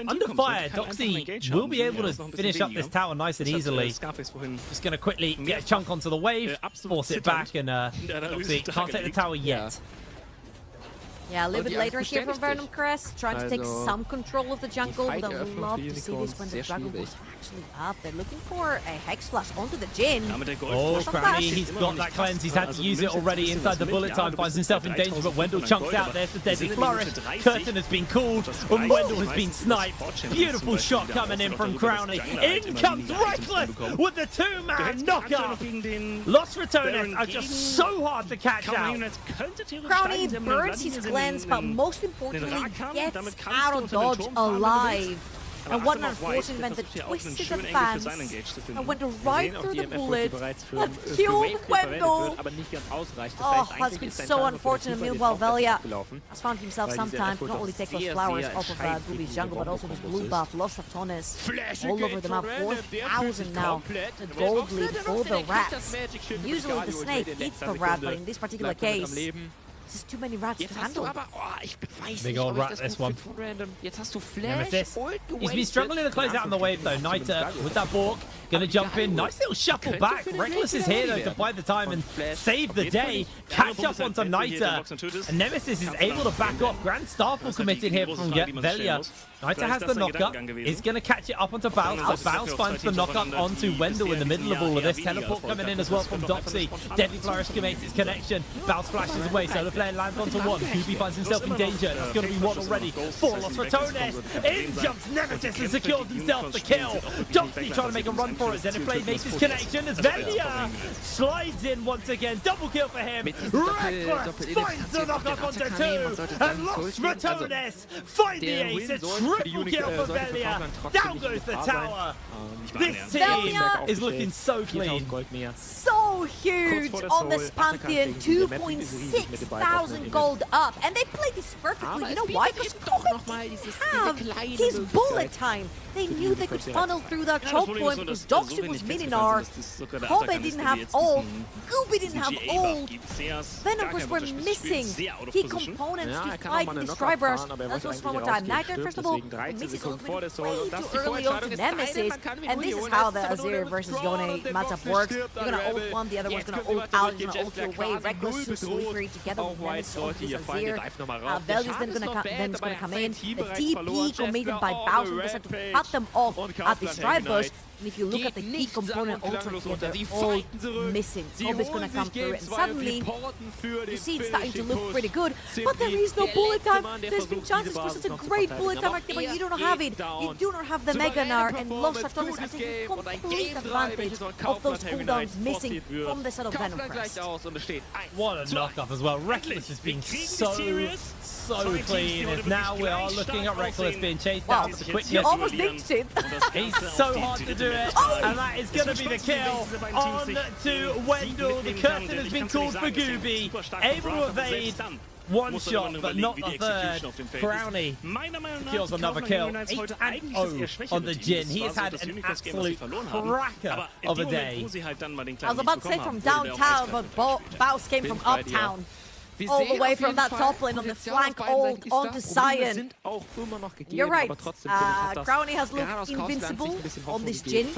under fire. Doxy will be able to finish up this tower nice and easily. Just going to quickly get a chunk onto the wave, force it back, and Doxy can't take the tower yet. Yeah, a little bit later here from Venom Crest, trying to take some control of the jungle, but I would love to see this when the jungle was actually up. They're looking for a Hex Flash onto the Jhin. Oh, Crowley, he's got that cleanse. He's had to use it already inside the bullet time. Finds himself in danger, but Wendell chunked out. There's the Deadly Flourish. Curtain has been called, and Wendell has been sniped. Beautiful shot coming in from Crowley. In comes Reckless with the 2-man knockup. Los Ratones are just so hard to catch out. Crowley burns his cleanse, but most importantly, gets out of dodge alive. And what an unfortunate event that twisted advance and went right through the bullet and killed Wendell. Oh, that's been so unfortunate. Meanwhile, Velia has found himself some time to not only take those flowers off of Gooby's jungle, but also this blue buff. Los Ratones all over the map. 4,000 now. The gold lead for the rats. Usually the snake eats the rat, but in this particular case, there's too many rats to handle. Big old rat, this one. Nemesis. He's been struggling to close out on the wave, though. Niter with that Bork. Gonna jump in. Nice little shuffle back. Reckless is here, though, to buy the time and save the day. Catch up onto Niter. And Nemesis is able to back off. Grand Starfall committed here from Velia. Niter has the knockup. He's going to catch it up onto Baus. Baus finds the knockup onto Wendell in the middle of all of this. Teleport coming in as well from Doxy. Deadly Flourish makes its connection. Baus flashes away. Solar Flare lands onto one. Gooby finds himself in danger. It's going to be one already for Los Ratones. In jumps Nemesis and secures himself the kill. Doxy trying to make a run for it. Zenithblade makes his connection as Velia slides in once again. Double kill for him. Reckless finds the knockup onto 2. And Los Ratones find the ace. It's triple kill for Velia. Down goes the tower. This team is looking so clean. So huge on this Pantheon. 2.6 thousand gold up. And they played this perfectly. You know why? Because Kobe didn't have his bullet time. They knew they could funnel through that choke point because Doxy was Mininar. Kobe didn't have ult. Gooby didn't have ult. Venomers were missing key components to fight this Tribrush. That's what's one more time. Nightmare, first of all, misses ultimate way too early onto Nemesis. And this is how the Azir versus Yone matchup works. You're going to ult one, the other one's going to ult out, you're going to ult your way. Reckless to Slippery together with Nemesis onto Azir. Velia's then going to come in. The TP committed by Bowser decided to cut them off at the Stripe Bush. And if you look at the key component ultra here, they're all missing. Kobe's going to come through it. And suddenly, you see it's starting to look pretty good. But there is no bullet time. There's been chances for such a great bullet time right there, but you don't have it. You do not have the Mega Gnar. And Los Ratones has taken complete advantage of those cooldowns missing from the set of Venom Crest. What a knockup as well. Reckless has been so clean. As now we are looking at Reckless being chased down with the quickness. You almost dinked it. He's so hard to do it, and that is going to be the kill on to Wendell. The curtain has been called for Gooby, able to evade one shot, but not the third. Brownie kills another kill. 8-0 on the Jin. He has had an absolute cracker of a day. I was about to say from downtown, but Baus came from uptown. All the way from that top lane on the flank ult onto Sion. You're right. Brownie has looked invincible on this Jin.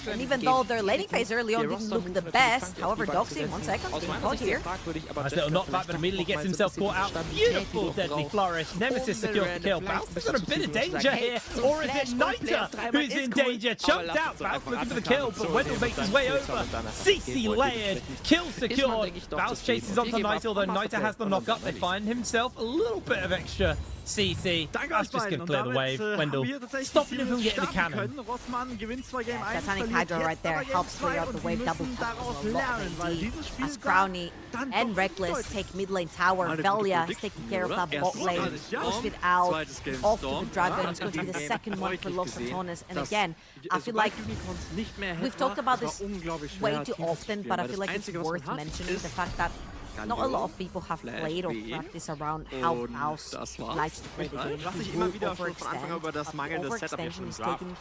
And even though their laning phase early on didn't look the best, however, Doxy, 1 second, being caught here. Nice little knockback, but immediately gets himself caught out. Beautiful deadly flourish. Nemesis secures the kill. Baus has got a bit of danger here. Or is it Nita who's in danger? Chunked out. Baus looking for the kill, but Wendell makes his way over. CC layered. Kill secured. Baus chases onto Nita, although Nita has the knock up. They find himself a little bit of extra CC. That's just going to clear the wave. Wendell stopping him from getting the cannon. Titanic Hydra right there helps clear out the wave double tap a lot indeed. As Brownie and Reckless take mid lane tower. Velia is taking care of that bot lane. Pushed it out. Off to the Dragon. It's going to be the second one for Los Antones. And again, I feel like we've talked about this way too often, but I feel like it's worth mentioning the fact that not a lot of people have played or practiced around how Baus likes to play the game. He will overextend, but overextension is taking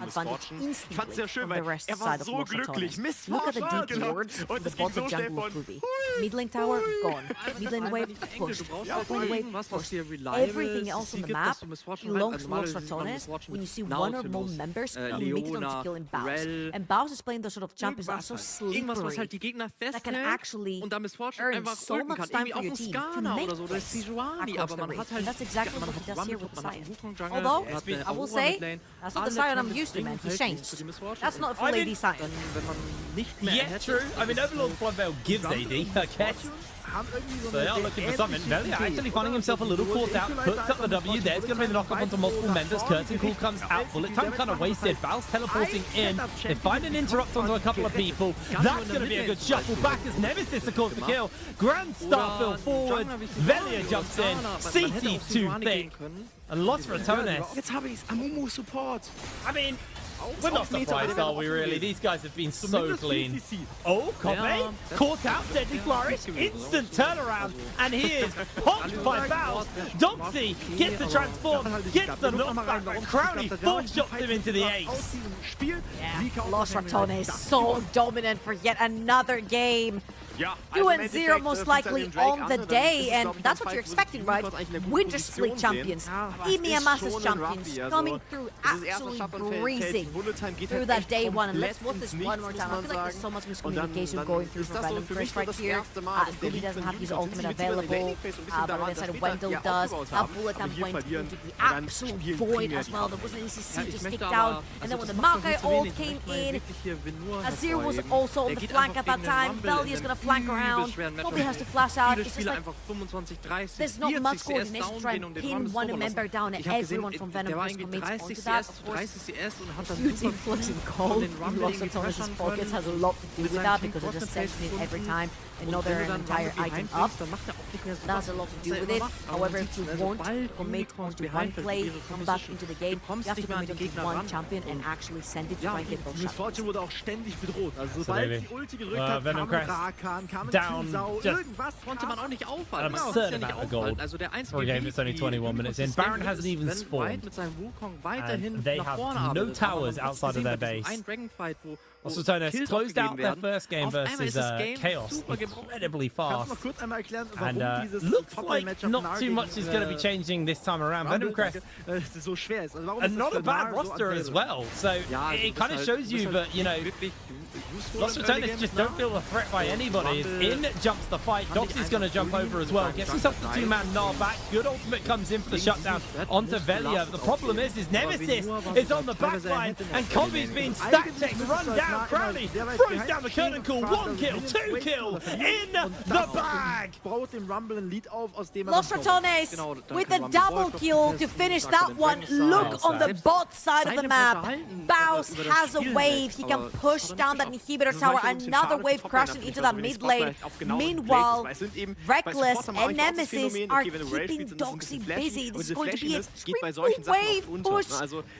advantage instantly from the rest side of Los Antones. Look at the deep wards from the bottom jungle of Ruby. Mid lane tower, gone. Mid lane wave, pushed. Top lane wave, pushed. Everything else on the map belongs to Los Antones. When you see one or more members committed on killing Baus. And Baus is playing those sort of champions that are so slippery that can actually earn so much time for your team to make this across the ring. And that's exactly what he does here with Sion. Although, I will say, that's not the Sion I'm used to, man. He changed. That's not a full AD Sion. Yeah, true. I mean, Overlord Floodveil gives AD, I guess. So they are looking for something. Velia actually finding himself a little caught out, puts up the W. There's going to be the knock-up onto multiple members. Curtain Call comes out. Bullet time kind of wasted. Baus teleporting in. They find an interrupt onto a couple of people. That's going to be a good shuffle back as Nemesis, of course, the kill. Grand Starfield forward. Velia jumps in. CC's too thick. And Los Ratones. Jetzt habe ich's. Amumu support. I mean, we're not surprised, are we, really? These guys have been so clean. Oh, Kobe, caught out, deadly flourish, instant turnaround, and he is punched by Baus. Doxy gets the transform, gets the knockback, Crowley four-shots him into the ace. Yeah, Los Ratones so dominant for yet another game. 2-0 most likely on the day, and that's what you're expecting, right? Winter Split champions, EMEA Masters champions, coming through absolutely breezing through that day one. And let's watch this one more time. I feel like there's so much miscommunication going through for Venom Chris right here. He doesn't have his ultimate available, but on the side of Wendell does. Bullet time went into the absolute void as well. There wasn't any CC to stick down. And then when the Maokai ult came in, Azir was also on the flank at that time. Velia is going to flank around. Probably has to flash out. It's just like there's not much coordination to try and pin one member down, and everyone from Venom Chris commits onto that. Of course, huge influx in gold in Los Antones' pockets has a lot to do with that because it just sends it every time another entire item up. That has a lot to do with it. However, if you won't commit onto one play, come back into the game, you have to commit onto one champion and actually send it to try and get those shots. Venom Crest down just an absurd amount of gold for a game that's only 21 minutes in. Baron hasn't even spawned, and they have no towers outside of their base. Los Antones closed out their first game versus Chaos incredibly fast, and looks like not too much is going to be changing this time around. Venom Crest, and not a bad roster as well, so it kind of shows you that, you know, Los Antones just don't feel a threat by anybody. In jumps the fight. Doxy's going to jump over as well. Gets himself the two-man gnaw back. Good ultimate comes in for the shutdown onto Velia. The problem is Nemesis is on the back line, and Kobe's being stack checked, run down. Crowley throws down the curtain call. 1 kill, 2 kill in the bag. Los Ratones with a double kill to finish that one. Look on the bot side of the map. Baus has a wave. He can push down the that inhibitor tower. Another wave crashing into that mid lane. Meanwhile, Reckless and Nemesis are keeping Doxy busy. This is going to be a triple wave push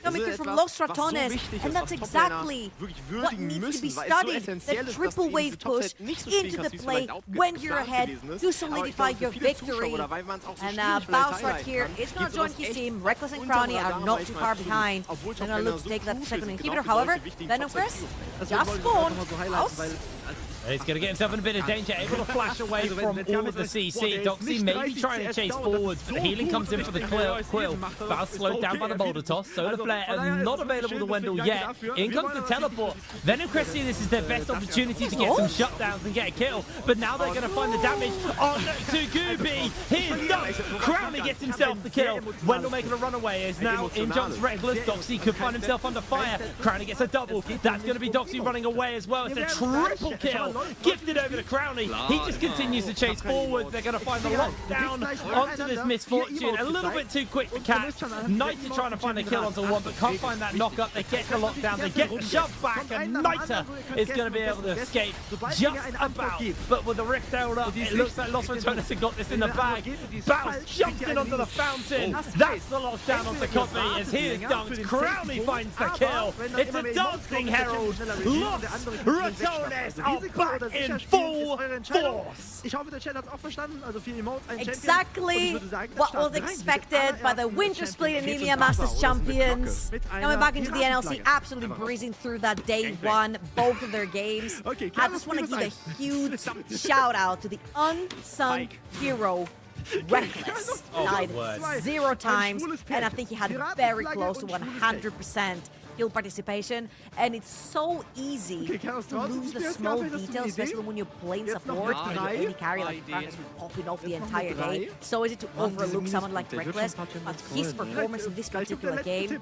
coming through from Los Ratones, and that's exactly what needs to be studied. The triple wave push into the play when you're ahead to solidify your victory. And Baus right here is going to join his team. Reckless and Crowny are not too far behind. They're going to look to take that second inhibitor. However, Venom Crest just spawned. Baus. He's going to get himself in a bit of danger, able to flash away from all of the CC. Doxy maybe trying to chase forwards, but the healing comes in for the Quill. Baus slowed down by the boulder toss. Solar Flare not available to Wendell yet. In comes the teleport. Venom Crest see this is their best opportunity to get some shutdowns and get a kill, but now they're going to find the damage on to Gooby. Here's Dux. Crowley gets himself the kill. Wendell making a runaway is now in jumps Reckless. Doxy could find himself under fire. Crowley gets a double. That's going to be Doxy running away as well. It's a triple kill. Gifted over to Crowley. He just continues to chase forwards. They're going to find the lockdown onto this Misfortune. A little bit too quick to catch. Niter trying to find a kill onto one, but can't find that knock up. They get the lockdown. They get shoved back, and Niter is going to be able to escape just about. But with the rift held up, it looks like Los Ratones have got this in the bag. Baus jumps in onto the fountain. That's the lockdown onto Copy as he is dunked. Crowley finds the kill. It's a dancing herald. Los Ratones are back in full force. Exactly what was expected by the Winter Split Anemia Masters champions. Coming back into the NLC, absolutely breezing through that day one, both of their games. I just want to give a huge shout out to the unsung hero, Reckless. Died 0 times, and I think he had very close to 100% kill participation, and it's so easy to lose the small details, especially when you're playing support and you're any carry like has been popping off the entire day. So easy to overlook someone like Reckless, but his performance in this particular game,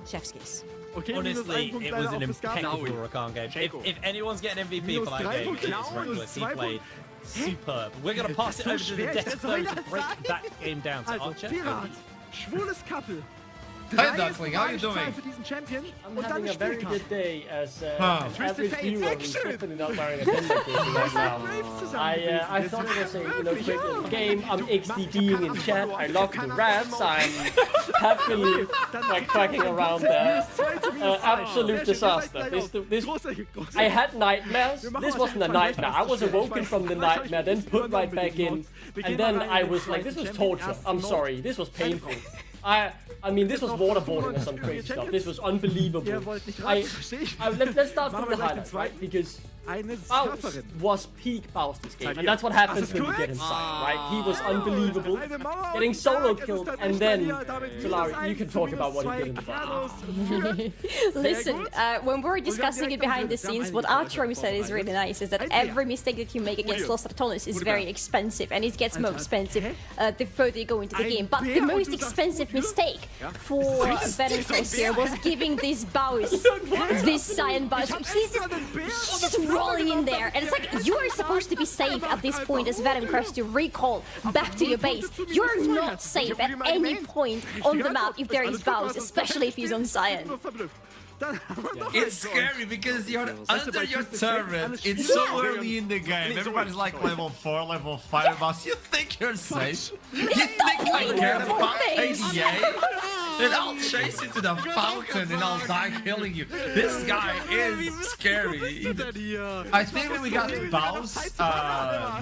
chef's kiss. Honestly, it was an impeccable Rakan game. If anyone's getting MVP for that game, it's Reckless. He played superb. We're going to pass it over to the desk though to break that game down. So Archer. Hi Duckling, how are you doing? I'm having a very good day as an average viewer who's definitely not wearing a Denmark jersey right now. I thought it was a quick little game. I'm XDDing in chat. I love the raps. I'm happily cracking around there. Absolute disaster. I had nightmares. This wasn't a nightmare. I was awoken from the nightmare, then put right back in, and then I was like, this was torture. I'm sorry. This was painful. I mean, this was waterboarding or some crazy stuff. This was unbelievable. Let's start from the highlights, right? Because Baus was peak Baus this game, and that's what happens when you get inside, right? He was unbelievable, getting solo killed, and then, Solari, you can talk about what he did in the back. Listen, when we were discussing it behind the scenes, what Archer said is really nice, is that every mistake that you make against Los Ratones is very expensive, and it gets more expensive the further you go into the game. But the most expensive mistake for Venom Crest here was giving this Baus, this Cyan Baus. He's just rolling in there, and it's like, you are supposed to be safe at this point as Venom Crest to recall back to your base. You're not safe at any point on the map if there is Baus, especially if he's on Cyan. It's scary because you're under your turret. It's so early in the game. Everybody's like level 4, level 5 boss. You think you're safe? You think I care about ADA? And I'll chase you to the fountain and I'll die killing you. This guy is scary. I think when we got Baus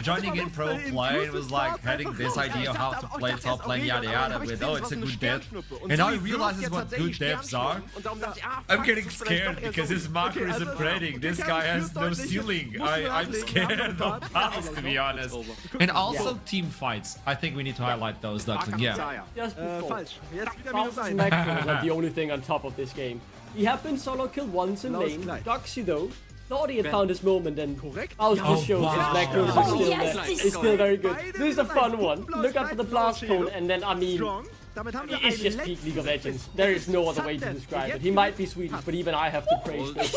joining in pro play, it was like having this idea of how to play top lane, yada yada, with it's a good death. And now he realizes what good deaths are. I'm getting scared because his marker isn't breathing. This guy has no ceiling. I'm scared of Baus, to be honest. And also team fights. I think we need to highlight those, Duckling. Yeah. Just before. Baus' macro is not the only thing on top of this game. He had been solo killed once in lane. Doxy though thought he had found his moment, and Baus just shows his macros are still there. It's still very good. This is a fun one. Look out for the blast cone, and then I mean, It's just peak League of Legends. There is no other way to describe it. He might be Swedish, but even I have to praise this.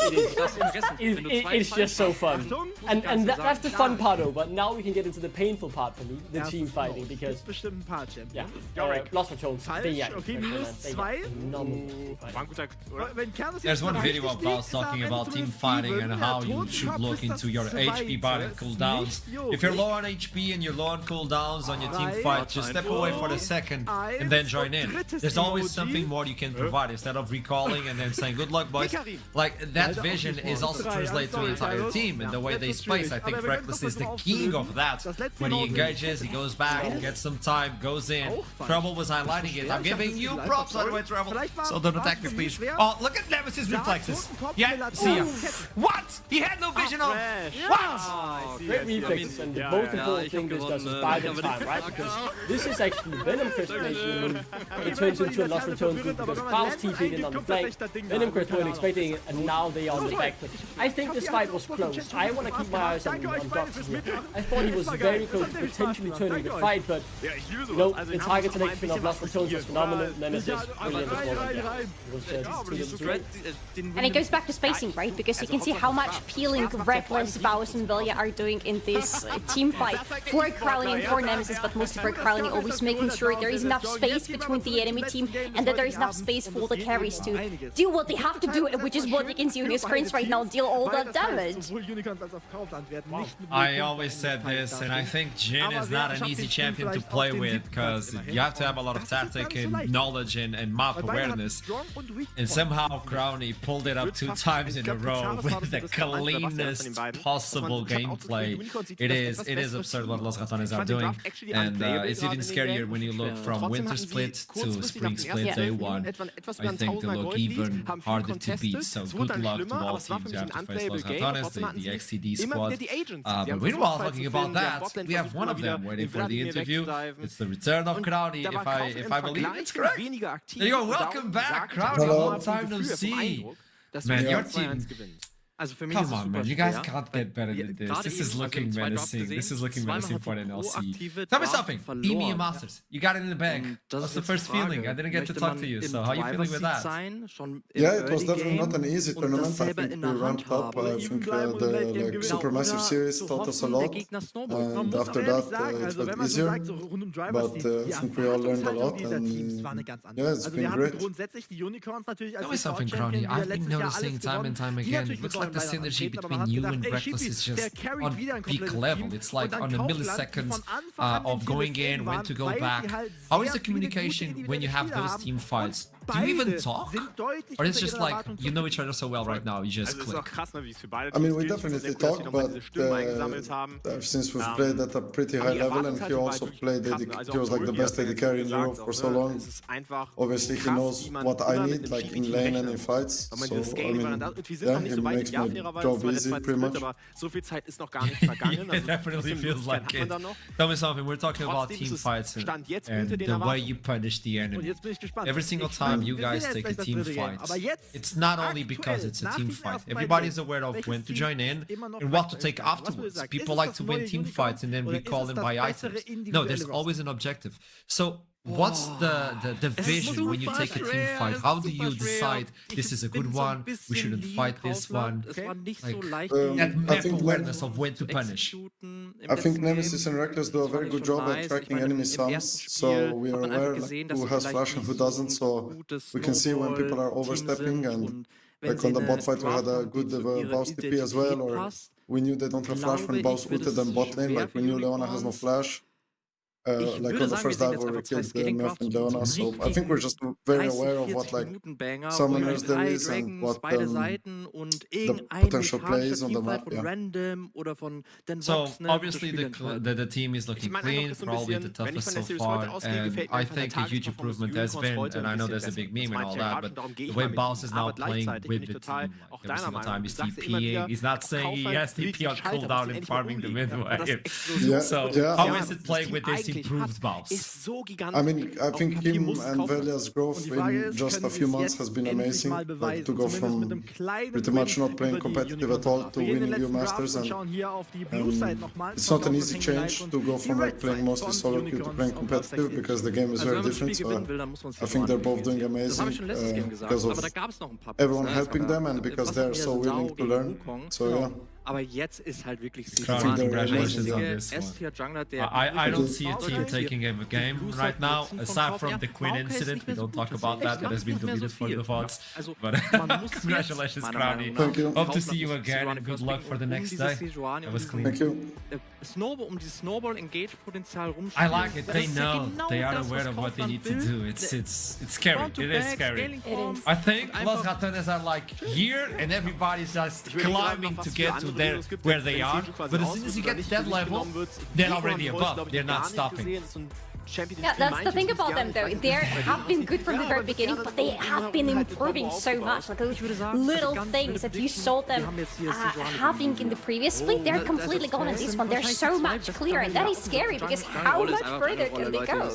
It's just so fun. And that's the fun part though, but now we can get into the painful part for me, the team fighting, because... Yeah, Lost for Tones. There's one video of Baus talking about team fighting and how you should look into your HP bar and cooldowns. If you're low on HP and you're low on cooldowns on your team fight, just step away for a second and then join in. There's always something more you can provide instead of recalling and then saying good luck boys. Like that vision is also translated to the entire team and the way they space. I think Reckless is the king of that. When he engages, he goes back, gets some time, goes in. Trouble was highlighting it. I'm giving you props by the way, Trouble. So don't attack me please. Oh, look at Nemesis reflexes. Yeah, see ya. What? He had no vision on. What? Great reflexes, and the most important thing this does is buy the time, right? Because this is actually Venom Crest formation move. It turns into a Lost Returns group because Baus TP'd in on the flank. Venom Crest weren't expecting it, and now they are on the back foot. I think this fight was close. I want to keep my eyes on Dox here. I thought he was very close to potentially turning the fight, but you know, the target selection of Lost Returns was phenomenal. Nemesis, brilliant as well. And it goes back to spacing, right? Because you can see how much peeling Reckless, Baus, and Vilya are doing in this team fight for Crowley and for Nemesis, but mostly for Crowley, always making sure there is enough space between the enemy team and that there is enough space for the carries to do what they have to do, which is what you can see on your screens right now, deal all that damage. I always said this, and I think Jhin is not an easy champion to play with because you have to have a lot of tactic and knowledge and map awareness. And somehow Crowley pulled it up 2 times in a row with the cleanest possible gameplay. It is absurd what Los Ratones are doing, and it's even scarier when you look from Winter Split to Spring Split Day 1. I think they look even harder to beat, so good luck to all teams you have to face Los Ratones, the XTD squad. But meanwhile, talking about that, we have one of them waiting for the interview. It's the return of Crowley, if I believe it's correct. There you go, welcome back, Crowley, long time no see. Man, your team... Come on, man, you guys can't get better than this. This is looking menacing. This is looking menacing for NLC. Tell me something. EMEA Masters. You got it in the bag. What's the first feeling? I didn't get to talk to you, so how are you feeling with that? Yeah, it was definitely not an easy tournament. I think we ramped up. I think the Supermassive Series taught us a lot. And after that, it got easier. But I think we all learned a lot. And yeah, it's been great. Tell me something, Crowley. I've been noticing time and time again. It looks like the synergy between you and Reckless is just on peak level. It's like on a millisecond of going in, when to go back. How is the communication when you have those team fights? Do you even talk? Or it's just like, you know each other so well right now, you just click? I mean, we definitely talk, but since we've played at a pretty high level, and he also played, he was like the best AD carry in Europe for so long. Obviously, he knows what I need, like in lane and in fights. So, I mean, yeah, he makes my job easy, pretty much. It definitely feels like it. Tell me something, we're talking about team fights and the way you punish the enemy. Every single time you guys take a team fight, it's not only because it's a team fight. Everybody's aware of when to join in and what to take afterwards. People like to win team fights and then recall them by items. No, there's always an objective. So what's the vision when you take a team fight? How do you decide this is a good one, we shouldn't fight this one? Like, that map awareness of when to punish. I think Nemesis and Reckless do a very good job at tracking enemy sums, so we are aware like, who has flash and who doesn't, so we can see when people are overstepping, and like on the bot fight we had a good Baus TP as well, or we knew they don't have flash when Baus ulted them bot lane, like we knew Leona has no flash. Like on the first dive where we killed Mef and Leona, so I think we're just very aware of what like summoners there is and what the potential plays on the map. Yeah. So obviously the team is looking clean, probably the toughest so far, and I think a huge improvement has been, and I know there's a big meme and all that, but the way Baus is now playing with the team, like every single time he's TPing, he's not saying he has TP on cooldown and farming the mid wave. So how is it playing with this team improved Baus. I mean, I think him and Velia's growth in just a few months has been amazing. Like to go from pretty much not playing competitive at all to winning EU Masters, and it's not an easy change to go from like playing mostly solo queue to playing competitive, because the game is very different. So I think they're both doing amazing because of everyone helping them and because they're so willing to learn. So yeah. Aber jetzt ist halt wirklich congratulations on this one. I don't see a team taking a game right now, aside from the Queen incident. We don't talk about that. That has been deleted for the VODs. But congratulations, Crowny. Hope to see you again and good luck for the next day. That was clean. Thank you. I like it. They know. They are aware of what they need to do. It's scary. It is scary. I think Los Ratones are like here and everybody's just climbing to get to where they are, but as soon as you get to that level, they're already above. They're not stopping. Yeah, that's the thing about them though. They have been good from the very beginning, but they have been improving so much. Like those little things that you saw them having in the previous split, they're completely gone in this one. They're so much clearer, and that is scary because how much further can they go?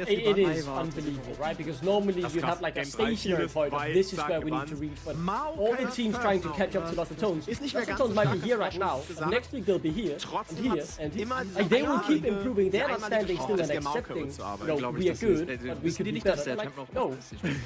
It is unbelievable, right? Because normally you have like a stationary point of this is where we need to reach, but all the teams trying to catch up to Los Ratones. Los Ratones might be here right now, but next week they'll be here, and here, and here. Like they will keep improving. They're not standing still and accepting, you know, we are good, but we could be better. Like, no,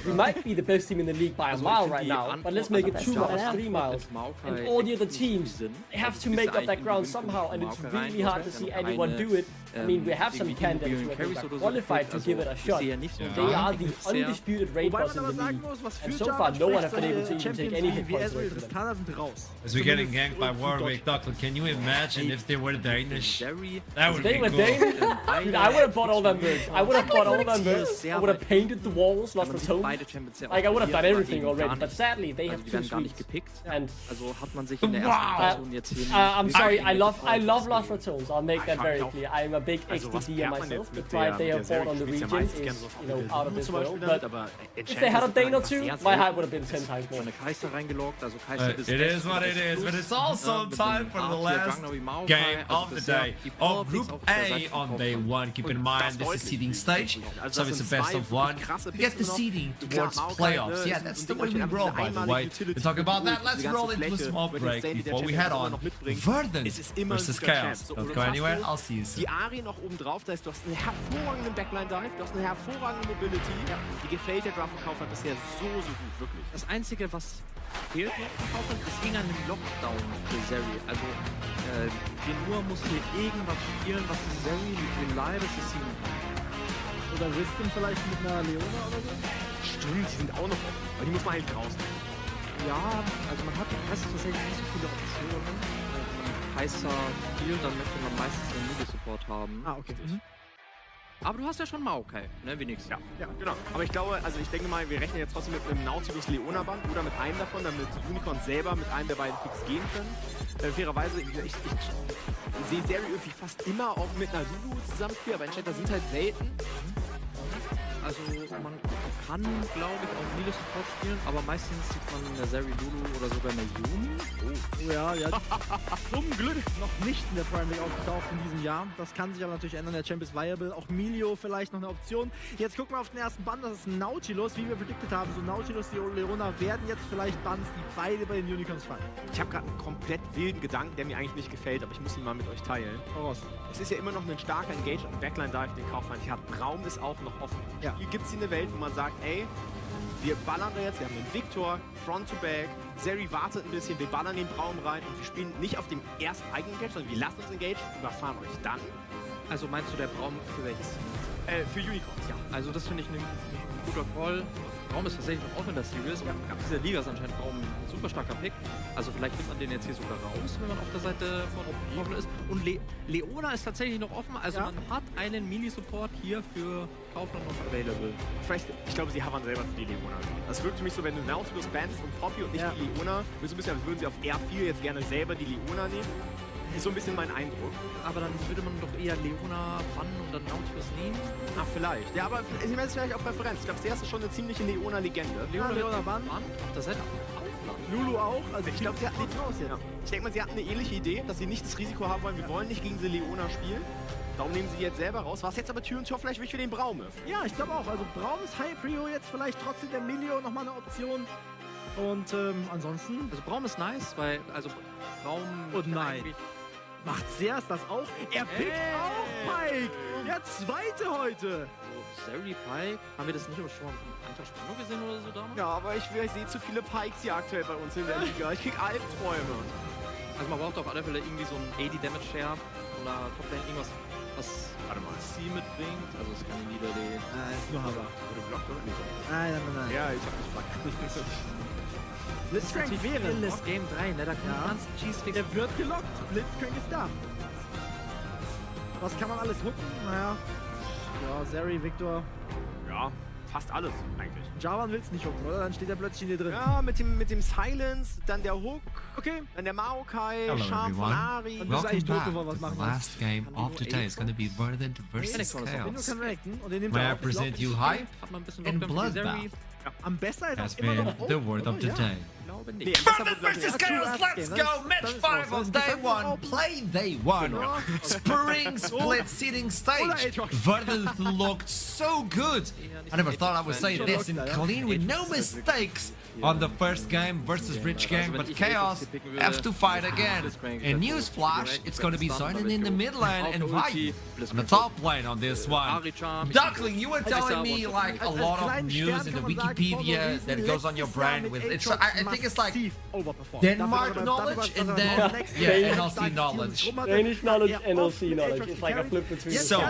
we might be the best team in the league by a mile right now, but let's make it 2 miles, 3 miles. And all the other teams, they have to make up that ground somehow, and it's really hard to see anyone do it. I mean, we have some candidates who are qualified to give it a shot. They are the undisputed raid boss in the league, and so far no one has been able to even take any hit points away from them. As we're getting ganked by Warwick, Duckland, can you imagine if they were Danish? That would be cool. Dude, I would have bought all them birds. I would have bought all them birds. I would have painted the walls, Los Ratones. Like, I would have done everything already, but sadly, they have 2 sweets. And wow! I'm sorry, I love Los Ratones. I'll make that very clear. I'm a big XDD myself. The pride they have bought on the region is, you know, out of this world. But if they had a Dane or 2, my hype would have been 10 times more. It is what it is, but it's also time for the last game of the day of Group A on day 1. Keep in mind, this is seeding stage, so it's a best of 1. We get the seeding towards playoffs. Yeah, that's the way we roll, by the way. We talk about that. Let's roll into a small break before we head on. Verdant versus Chaos. Don't go anywhere. I'll see you soon. Noch oben drauf, das heißt, du hast einen hervorragenden Backline-Dive, du hast eine hervorragende Mobility. Die gefällt der Draft von Kaufland bisher so gut, wirklich. Das Einzige, was fehlt noch von Kaufland, ist ging an den Lockdown für Zeri. Also, Genua muss hier irgendwas spielen, was Zeri reliable ziehen kann. Oder Wisdom vielleicht mit einer Leona oder so? Stimmt, die sind auch noch offen, aber die muss man eigentlich rausnehmen. Ja, also man hat tatsächlich nicht so viele Optionen. Heißer Deal, dann möchte man meistens einen Midi-Support haben. Ah, okay. Aber du hast ja schon Maokai, ne, wenigstens. Ja, genau. Aber ich glaube, also ich denke mal, wir rechnen jetzt trotzdem mit einem Nautilus-Leona-Band oder mit einem davon, damit die Unicorns selber mit einem der beiden Picks gehen können. Fairerweise, ich sehe Zeri irgendwie fast immer auch mit einer Lulu zusammenspielen, aber Enchanter sind halt selten. Also man kann, glaube ich, auch Midi-Support spielen, aber meistens sieht man eine Zeri Lulu oder sogar eine Yumi. Oh ja. Zum Glück noch nicht in der Prime League aufgetaucht in diesem Jahr. Das kann sich aber natürlich ändern. Der Champ ist viable. Auch Milio vielleicht noch eine Option. Jetzt gucken wir auf den ersten Band. Das ist Nautilus, wie wir predicted haben. So Nautilus, die Leona werden jetzt vielleicht Bands, die beide bei den Unicorns fallen. Ich habe gerade einen komplett wilden Gedanken, der mir eigentlich nicht gefällt, aber ich muss ihn mal mit euch teilen. Es ist ja immer noch ein starker Engage und Backline-Dive, den Kaufmann hat. Raum ist auch noch offen. Ja. Hier gibt es eine Welt, wo man sagt, ey, wir ballern da jetzt, wir haben den Victor, Front to Back, Zeri wartet ein bisschen, wir ballern den Braum rein und wir spielen nicht auf dem ersten eigenen Engage, sondern wir lassen uns Engage, überfahren euch dann. Also meinst du der Braum für welches? Für Unicorns, ja. Also das finde ich ein guter Call. Braum ist tatsächlich auch in der Series. Ja. Dieser Liga ist anscheinend Braum ein super starker Pick. Also vielleicht nimmt man den jetzt hier sogar raus, wenn man auf der Seite von offen ist. Und Leona ist tatsächlich noch offen. Also man hat einen Mini-Support hier für Kaufland noch available. Ich glaube, sie haben selber für die Leona. Das wirkt für mich so, wenn du Nautilus bannst und Poppy und nicht die Leona, so ein bisschen, als würden sie auf R4 jetzt gerne selber die Leona nehmen. Ist so ein bisschen mein Eindruck. Aber dann würde man doch eher Leona bannen und dann Nautilus nehmen? Ach, vielleicht. Ja, aber ich meine, das ist vielleicht auch Präferenz. Ich glaube, das ist schon eine ziemliche Leona-Legende. Leona bannen? Das hätte Lulu auch. Also ich glaube, sie hatten Ich denke mal, sie hatten eine ähnliche Idee, dass sie nicht das Risiko haben wollen, wir wollen nicht gegen diese Leona spielen. Darum nehmen sie jetzt selber raus. Was jetzt aber Tür und Tor vielleicht wirklich für den Braum ist. Ja, ich glaube auch. Also Braum ist High Prio jetzt vielleicht trotzdem der Milio nochmal eine Option. Und ansonsten... Also Braum ist nice, weil, also Braum... Und nein. Macht Sears das auch? Er pickt auch Pike! Der zweite heute! Sari Pike, haben wir das nicht aber schon mal von Anton Spano gesehen oder so damals? Ja, aber ich sehe zu viele Pikes hier aktuell bei uns in der Liga. Ich krieg Albträume. Also man braucht auf alle Fälle irgendwie so einen 80 Damage Share oder Toplane irgendwas, was C mitbringt. Also es kann wieder den... ist nur Hammer. Wurde blockt oder nicht? Nein. Ja, ich hab nicht blockt. Blitzcrank wäre das Game 3, ne? Da kommt ganz Cheesefix. Der wird gelockt. Blitzcrank ist da. Was kann man alles hooken? Naja. Ja, Zeri, Victor. Ja, fast alles eigentlich. Javan will es nicht hooken, oder? Dann steht er plötzlich in dir drin. Ja, mit dem Silence, dann der Hook. Okay. Dann der Maokai, Charm von Ari. Welcome back to the last game of today. It's going to be Verdant versus Chaos. May I present you Hype and Bloodbath? Am besten has been the word of the day. Nee, Verdant versus Chaos, let's go! Match 5 on day 1, play day 1. Spring split seating stage. Verdant looked so good. I never thought I would say this in clean with no mistakes on the first game versus Rich Gang, but Chaos have to fight again. In Newsflash, it's going to be Zonin in the mid lane and Vibe on the top lane on this one. Duckling, you were telling me like a lot of news in the Wikipedia that goes on your brain with it. I think it's like Denmark knowledge and then NLC knowledge. Danish knowledge, NLC knowledge. It's like a flip between. So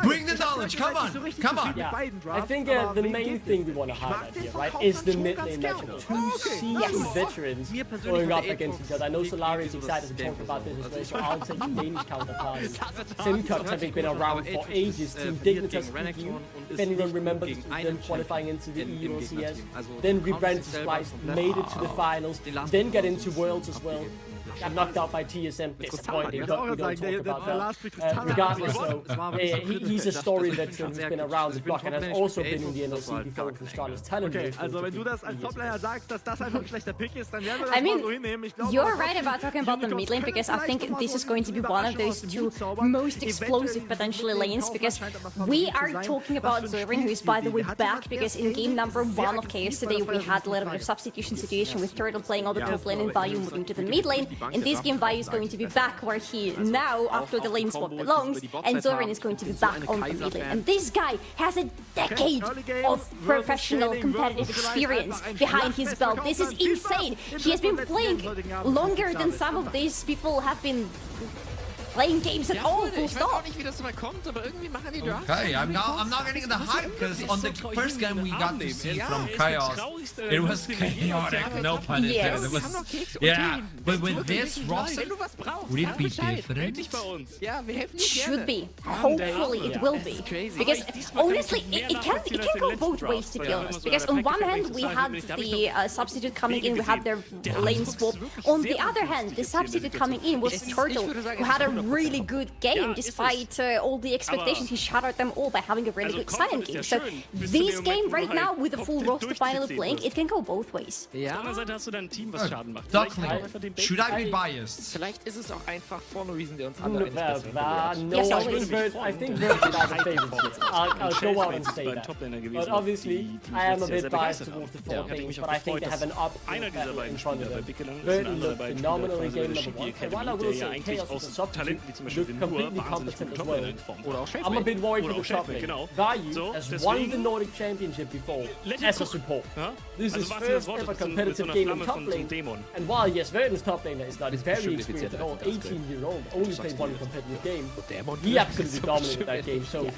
bring the knowledge. Come on, come on. Yeah. I think the main thing we want to highlight here, right, is the mid lane matchup. Two seasoned veterans going up against each other. I know Solari is excited to talk about this as well, so I'll take the Danish counterparts. Simcuts have been around for ages. Team Dignitas EU, if anyone remembers them qualifying into the EU CS. Then rebranded to Splice, made it to the finals, then got into Worlds as well. Got knocked out by TSM. Disappointing, but we don't talk about that. Regardless, though, he's a story veteran who's been around the block and has also been in the NLC before from Scarlet's talent. Okay, also wenn du das als Toplaner sagst, dass das einfach ein schlechter Pick ist, dann werden wir das mal so hinnehmen. You're right about talking about the mid lane because I think this is going to be one of those two most explosive potentially lanes because we are talking about Zorin, who is by the way back because in game number 1 of Chaos today we had a little bit of substitution situation with Turtle playing all the top lane and Vayu moving to the mid lane. In this game, Vayu is going to be back where he now, after the lane swap, belongs, and Zorin is going to be back on the mid lane. And this guy has a decade of professional competitive experience behind his belt. This is insane. He has been playing longer than some of these people have been playing games at all, full stop. Okay, I'm not getting the hype because on the first game we got to see from Chaos, it was chaotic, no pun intended. It was, yeah, but with this roster, would it be different? Should be. Hopefully it will be. Because honestly, it can go both ways, to be honest. Because on one hand we had the substitute coming in, we had their lane swap. On the other hand, the substitute coming in was Turtle, who had a really good game despite all the expectations. He shattered them all by having a really good silent game. So this game right now with the full roster finally playing, it can go both ways. Duckling, should I be biased? Vielleicht ist es auch einfach vorne, wie sind wir uns alle einig, No, I think Vert is our favorite. I'll go out and say that. But obviously, I am a bit biased towards the 4 things, but I think they have an up in front of them. Vert looked phenomenal in game number 1. And while I will say Chaos was a substitute, looked completely competent as well. I'm a bit worried for the top lane. Vayu has won the Nordic Championship before as a support. This is first ever competitive game in top lane. And while yes, Verden's top laner is not very experienced at all, 18-year-old, only played one competitive game, he absolutely dominated that game. So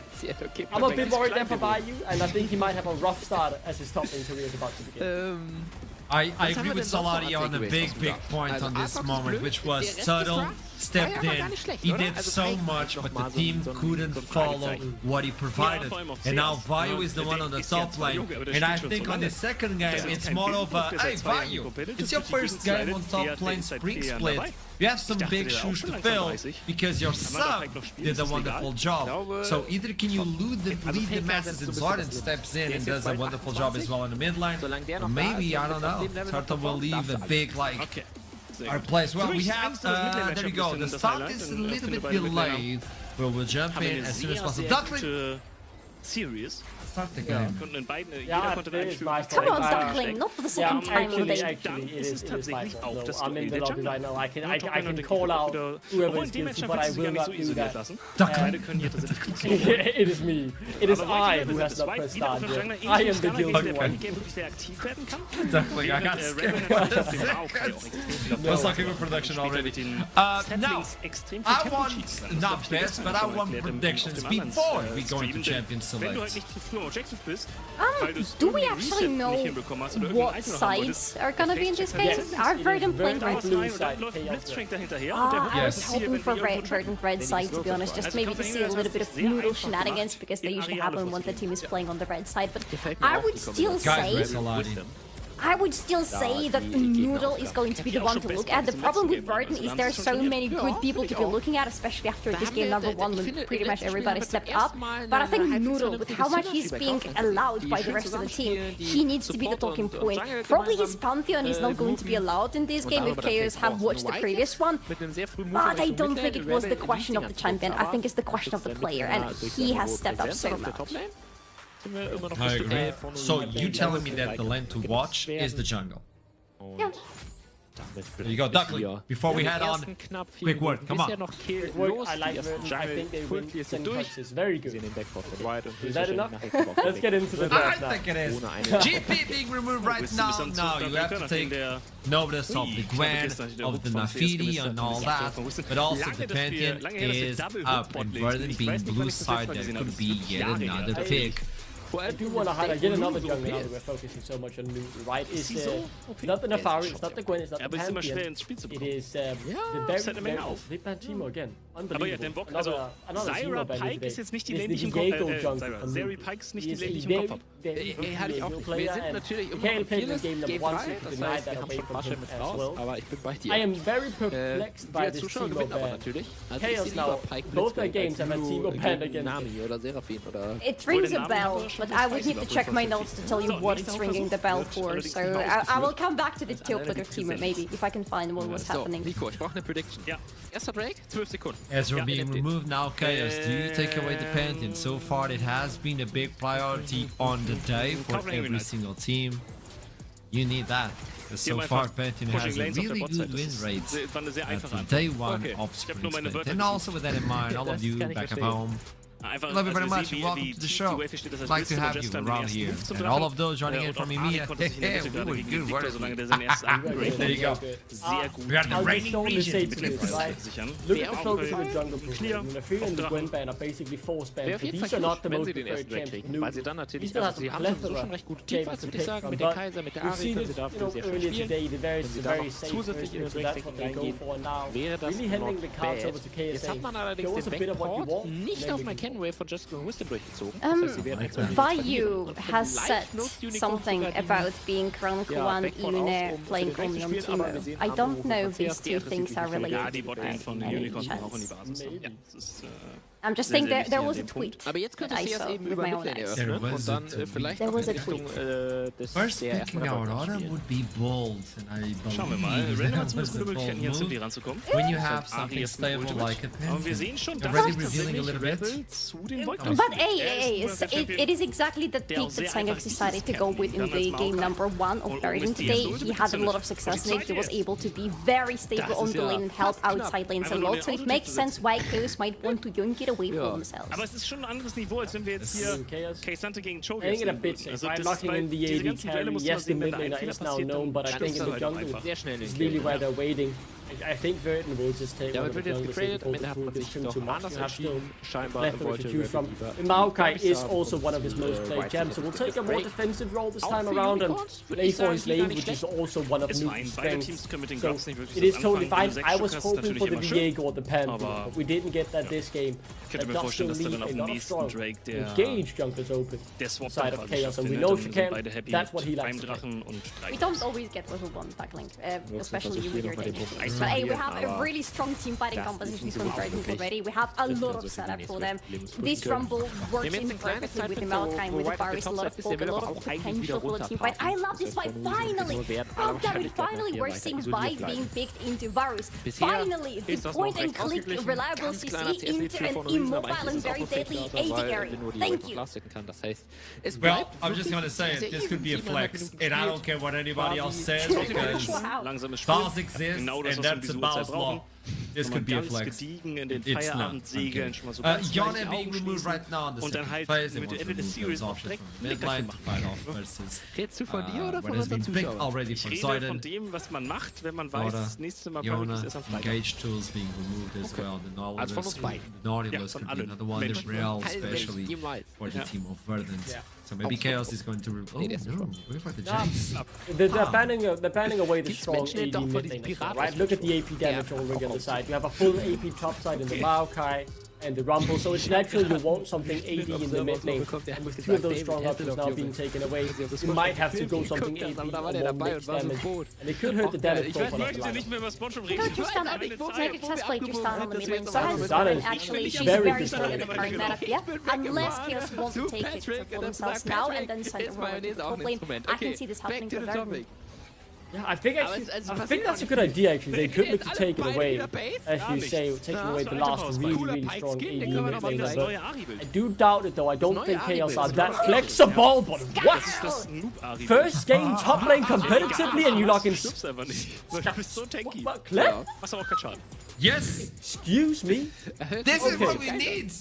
I'm a bit worried there for Vayu, and I think he might have a rough start as his top lane career is about to begin. I agree with Solari on a big point on this moment, which was Turtle stepped in, he did so much, but the team couldn't follow what he provided. And now Vayu is the one on the top lane. And I think on the second game, it's more of a, hey Vayu, it's your first game on top lane Spring Split. You have some big shoes to fill because your sub did a wonderful job. So either can you lead the masses and Zorin steps in and does a wonderful job as well in the mid lane, or maybe, I don't know, Turtle will leave a big our place. Well, we have, there you go, the start is a little bit delayed. we'll jump in as soon as possible. Duckling! Series. Start the game. Come on, Duckling, not for the second time Actually, it is my fault. No, I'm in the lobby right now. I can call out whoever is guilty, but I will not do that. Duckling. It is me. It is I who has not pressed start yet. I am the guilty one. Duckling, I got scared. I was talking with production already. Now, I want not best, but I want predictions before we go into Champion Select. Do we actually know what sides are gonna be in this game? Are Verdant playing red? I was hoping for Verdant red side, to be honest, just maybe to see a little bit of Noodle shenanigans, because they usually happen when the team is playing on the red side, but I would still say that Noodle is going to be the one to look at. The problem with Verdant is there are so many good people to be looking at, especially after this game number 1 when pretty much everybody stepped up. But I think Noodle, with how much he's being allowed by the rest of the team, he needs to be the talking point. Probably his Pantheon is not going to be allowed in this game if KOs have watched the previous one. But I don't think it was the question of the champion. I think it's the question of the player, and he has stepped up so much. I agree. So you telling me that the lane to watch is the jungle? Yeah. There you go, Duckling. Before we head on, quick word, come on. Quick word, I like Verdant. I think they win 10 touches. Very good. Is that enough? Let's get into the draft now. I think it is. GP being removed right now. No, you have to take notice of the Gwen, of the Nafiri and all that. But also the Pantheon is up, and Verdant being blue side, that could be yet another pick. I do want to highlight yet another jungle now that we're focusing so much on Noodle, right? It's not the Nafari, it's not the Gwen, it's not the Pantheon. It is the very big bad Teemo again. Unbelievable. Another Teemo band today. It's the Diego jungle from Noodle. He is a very good player, and KL played in game number 1, so you can deny that away from him as well. I am very perplexed by this Teemo ban. Chaos now, both their games have had Teemo banned against them. It rings a bell. But I would need to check my notes to tell you what it's ringing the bell for, so I will come back to the Tailplater team maybe, if I can find what was happening. Nico, ich brauche eine Prediction. Ja. Erster Drake, 12 Sekunden. As we're being removed now, Chaos, do you take away the Pantheon? So far it has been a big priority on the day for every single team. You need that. Because so far Pantheon has a really good win rate at day 1 of Spring Split. And also with that in mind, all of you back at home, love you very much and welcome to the show. I'd like to have you around here. And all of those joining in from EMEA, we were good work. There you go. We are the reigning region. Look at the focus of the jungle pool. Nafiri and the Gwen ban are basically force bans, but these are not the most preferred champs for Noodle. He still has a plethora of champs to pick from, but we've seen it earlier today, the very safe version, so that's what they go for now. Really handing the cards over to KSA. Show us a bit of what you want. Vayu has said something about being rank 1 even playing only on Teemo. I don't know if these two things are related by any chance. I'm just saying there was a tweet that I saw with my own eyes. There was a tweet. First picking Aurora would be bold, and I believe that was a bold move. When you have something stable like a Pantheon, already revealing a little bit. But it is exactly the pick that Sangex decided to go with in the game number 1 of Verdant today. He had a lot of success in it. He was able to be very stable on the lane and help outside lanes a lot, so it makes sense why Chaos might want to yoink it away from themselves. Aber es ist schon ein anderes Niveau, als wenn wir jetzt hier K-Sante gegen Chogi I think in a bit safe. I'm knocking in the AD carry. Yes, the mid laner is now known, but I think in the jungle is really where they're waiting. I think Verdant will just take one of the jungles before the pool gets too much. You have still plethora to choose from. Maokai is also one of his most played champs, so we'll take a more defensive role this time around and play for his lane, which is also one of Noodle's strengths. So it is totally fine. I was hoping for the Viego or the Pantheon, but we didn't get that this game. That does still leave a lot of strong engaged junglers open side of Chaos, and we know she can. That's what he likes to play. We don't always get what we want, Duckling, especially with your Danish. But hey, we have a really strong team fighting compositions from Verdant already. We have a lot of setup for them. This Rumble works in perfectly with the Maokai, with the Varus, a lot of poke, a lot of potential for the team fight. I love this fight, finally! Oh damn it, finally we're seeing Vi being picked into Varus. Finally, the point and click reliable CC into an immobile and very deadly AD carry. Thank you. Well, I'm just gonna say it, this could be a flex, and I don't care what anybody else says, because balls exist, and that's a balls law. This could be a flex. It's not. Yone being removed right now in the second phase, they want to remove those options from midline to fight off versus what has been picked already for Zoiden. Yone, engage tools being removed as well. The Nautilus could be another one, the Real especially for the team of Verdant. So maybe Chaos is going to remove. Oh no, wait for the Jace. They're banning away the strong AD mid lane as well, right? Look at the AP damage already on the side. You have a full AP top side in the Maokai and the Rumble, so it's natural you want something AD in the mid lane. And with two of those strong options now being taken away, you might have to go something AP or more mix damage. And it could hurt the damage profile of the line. Chestplate Tristan on the mid lane. Someone actually, she's very strong in the current meta. Yeah, unless Chaos want to take it for themselves now and then send a roll to the top lane. I can see this happening for them. Yeah, I think that's a good idea actually. They could look to take it away, as you say, taking away the last really strong AD mid laner. But I do doubt it though. I don't think Chaos are that flexible. But what? First game top lane competitively and you lock in. What? Yes! Excuse me? This is what we need! You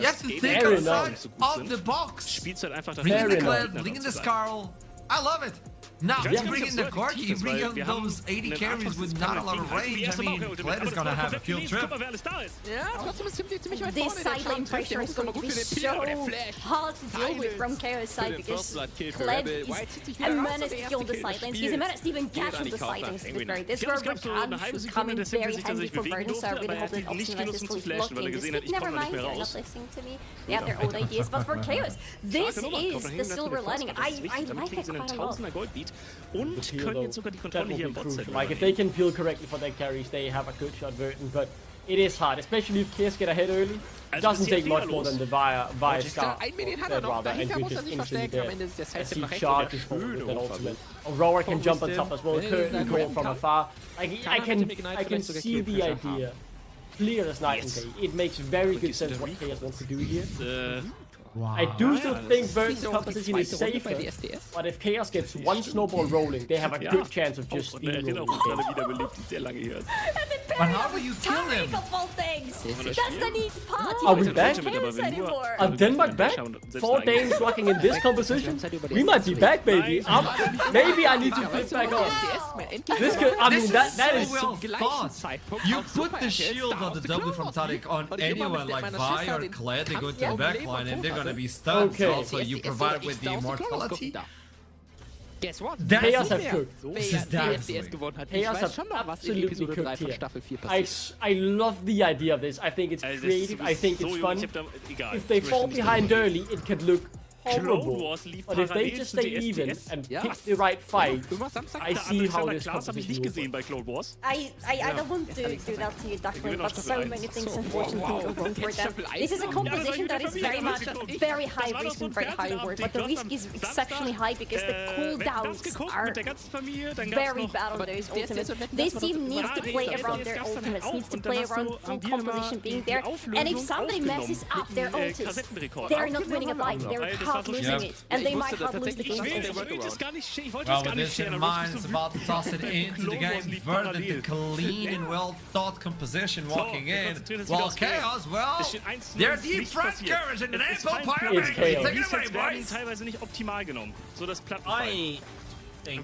have to think outside of the box! Bring in the Kled, bring in the Skarl. I love it! Now, you bring in the Corki, you bring in those 80 carries with not a lot of range. I mean, Kled is gonna have a field trip. This side lane pressure is going to be so hard to deal with from Chaos side because Kled is a menace to kill the side lanes. He's a menace to even catch on the side lanes, to be fair. This is where Rakan should come in very handy for Verdant, so I really hope that Optimus is fully blocking this. But never mind, they're not listening to me. They have their own ideas, but for Chaos, this is the silver lining. I like it quite a lot. Und können jetzt sogar die Kontrolle hier im Bot-Set. Like, if they can peel correctly for their carries, they have a good shot, Verdant, but it is hard, especially if Chaos get ahead early. It doesn't take much more than the Via Scar, rather, and you just instantly dead as he charges forward with that ultimate. Aurora can jump on top as well, currently going from afar. Like, I can see the idea clear as night and day. It makes very good sense what Chaos wants to do here. Wow. I do still think Verdant's composition is safer, but if Chaos gets one snowball rolling, they have a good chance of just steamrolling. But how do you kill him? That's the neat part. Are we back? Are Denmark back? 4 Danes rocking in this composition? We might be back, baby. Maybe I need to flip back on. This could, I mean, that is well thought. You put the shield on the W from Taric on anyone like Vi or Kled, they go to the backline and they're gonna be stunned. Okay. Also, you provide with the immortality. Guess what? Chaos have cooked. This is dazzling. Chaos have absolutely cooked here. I love the idea of this. I think it's creative. I think it's fun. If they fall behind early, it could look horrible. But if they just stay even and pick the right fight, I see how this competition will work. I don't want to do that to you, Duckling, but so many things unfortunately go wrong for them. This is a composition that is very much very high risk and very high reward, but the risk is exceptionally high because the cooldowns are very bad on those ultimates. This team needs to play around their ultimates, needs to play around full composition being there, and if somebody messes up their ultimates, they're not winning a fight, they're losing it, and they might not lose the game. Well, with this in mind, it's about to toss it into the game. Verdant, the clean and well thought composition walking in. While Chaos, well, they're deep front courage in the Rainbow Pyramid. Take it away, boys.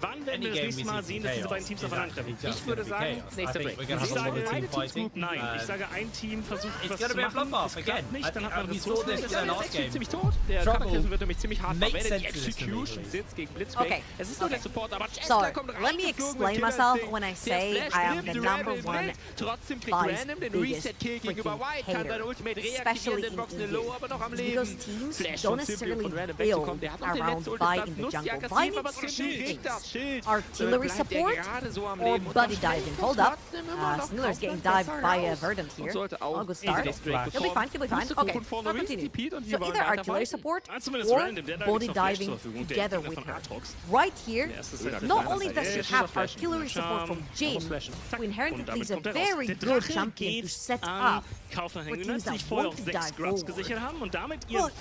Wann werden wir das nächste Mal sehen, dass diese beiden Teams aufeinander treffen? Ich würde sagen, nächster Break. Ich sage, ein Team nein. Ich sage, ein Team versucht etwas zu machen, es klappt nicht, dann hat man Ressourcen. Das ist ziemlich tot. Der Körperkissen wird nämlich ziemlich hart verwendet. Die Execution sitzt gegen Blitzbreak. Okay. Es ist nur der Support, aber So, let me explain myself when I say I am the #1 Vi's biggest freaking hater, especially in EU. Because teams don't necessarily build around Vi in the jungle. Vi needs to do things. artillery support or body diving. Hold up. Sniller's getting dived by Verdant here. Oh, good start. He'll be fine, he'll be fine. Okay, so continue. So either artillery support or body diving together with her. Right here, not only does she have artillery support from Jin, who inherently is a very good champion to set up for teams that want to dive forward. But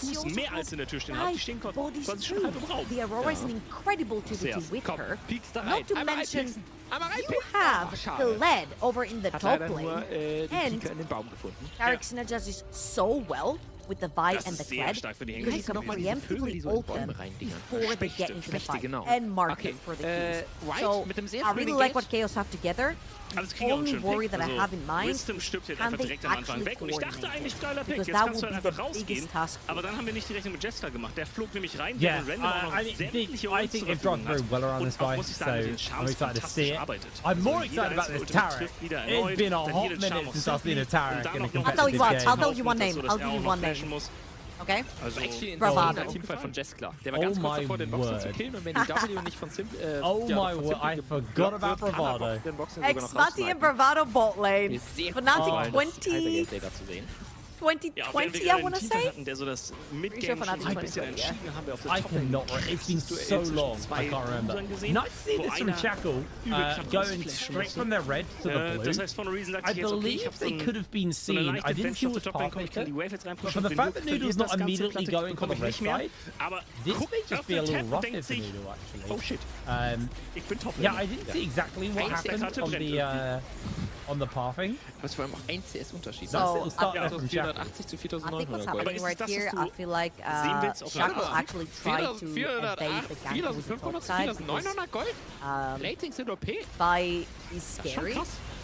she also has body speed. The Aurora is an incredible 2v2 with her. Not to mention, you have the lead over in the top lane, and Tarek synergizes so well with the Vi and the Kled, because you can preemptively ult them before they get into the fight, and mark them for the kills. So, I really like what Chaos have together. The only worry that I have in mind is, can they actually coordinate? Because that will be the biggest task. Yeah, I think they've drawn very well around this fight, so I'm excited to see it. I'm more excited about this Tarek. It's been a hot minute since I've seen a Tarek in a competitive game. I'll tell you what, I'll tell you one name. I'll give you one name. Okay? Bravado. Oh my word. Oh my word, I forgot about Bravado. Xmati and Bravado bot lane. Fnatic 2020, I want to say? I cannot. It's been so long, I can't remember. Nice to see this from Shackle going straight from their red to the blue. I believe they could have been seen. I didn't see what Pathmaker, but for the fact that Noodle's not immediately going for the red side, this may just be a little rough for Noodle, actually. Oh shit. Yeah, I didn't see exactly what happened on the pathing. Was vor allem auch 1 CS-Unterschied. So, it'll start there from Shackle. I think what's happening right here, I feel like Shackle actually tried to evade the gank with the top side because Vi is scary.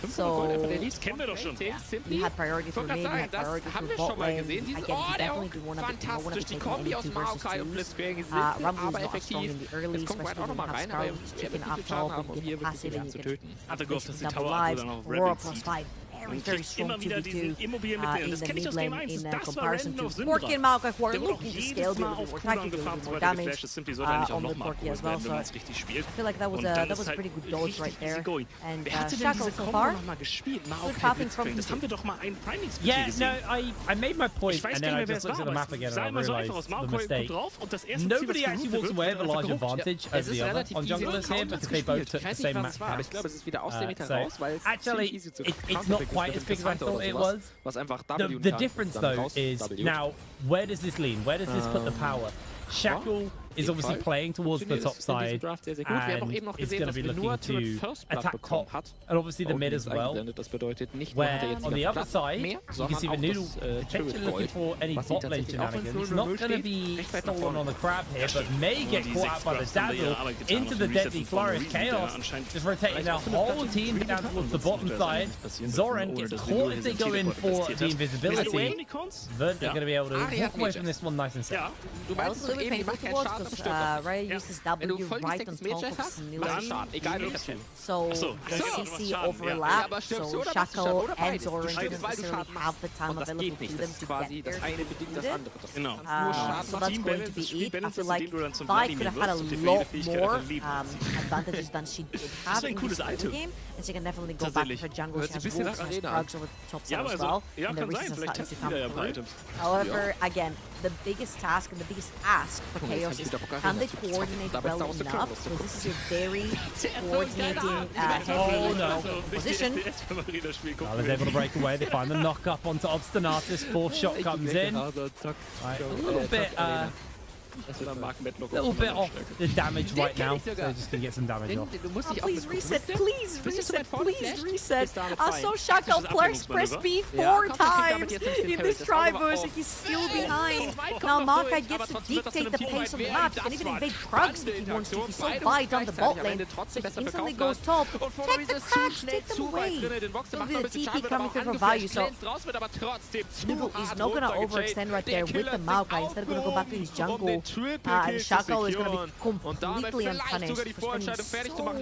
So, he had priority for mid, he had priority for bot lane. Again, he definitely didn't want to be taking any 2 versus 2s. Rumble is not strong in the early, especially when you have Scarlet chicken up top and you get passive and you can double lives. Aurora plus 5. Very strong 2v2 in the mid lane in comparison to Porky and Maokai, who are looking to scale, do a little more attacking, do a little more damage on the Porky as well. So I feel like that was a pretty good dodge right there. And Shackle so far, good pathing from him. Yeah, no, I made my point and then I just looked at the map again and I realized the mistake. Nobody actually walks away with a large advantage over the other on junglers here because they both took the same map counts. So actually, it's not quite as big as I thought it was. The difference though is now, where does this lean? Where does this put the power? Shackle is obviously playing towards the top side and is going to be looking to attack top and obviously the mid as well. Where on the other side, you can see that Noodle potentially looking for any bot lane shenanigans. Not going to be stolen on the crab here, but may get caught out by the dazzle into the deadly flourish. Chaos just rotating their whole team down towards the bottom side. Zoran gets caught if they go in for the invisibility. Verdant are going to be able to walk away from this one nice and safe. Painful to watch because Raya uses W right on top of Sniller's so the CC overlap, so Shackle and Zoran didn't necessarily have the time available to them to get there to do it. So that's going to be it. I feel like Vi could have had a lot more advantages than she did have in this game, and she can definitely go back to her jungle. She has Wolves, has Krugs over the top side as well, and the Reese are starting to come through. However, again, the biggest task and the biggest ask for Chaos is, can they coordinate well enough? Because this is a very coordinating heavy position. Well, is able to break away. They find the knock up onto Obstinatus. Fourth shot comes in. Right, a little bit off the damage right now, so just gonna get some damage off. Please reset, please reset, please reset. I saw Shackle press B 4 times in this tri-verse and he's still behind. Now Maokai gets to dictate the pace of the map. He can even invade Krugs if he wants to. He's so wide down the bot lane, so he instantly goes top. Take the Krugs, take them away. So the TP coming through from value, so Noodle is not gonna overextend right there with the Maokai. Instead of gonna go back to his jungle and Shackle is going to be completely unpunished for spending so much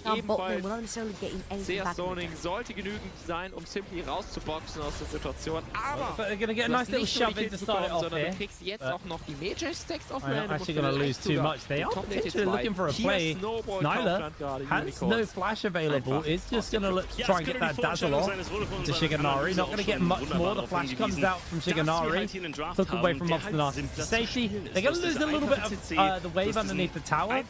on bot lane without necessarily getting anything back. Sollte genügend sein, Simply rauszuboxen aus der Situation. Aber they're going to get a nice little shove in to start it off here. Du kriegst jetzt auch noch die Major Stacks auf I'm actually going to lose too much. They are potentially looking for a play. Snyder has no flash available. Is just going to try and get that dazzle off to Shiganari. Not going to get much more. The flash comes out from Shiganari. Took away from Obstinate to safety. They're going to lose a little bit of the wave underneath the tower.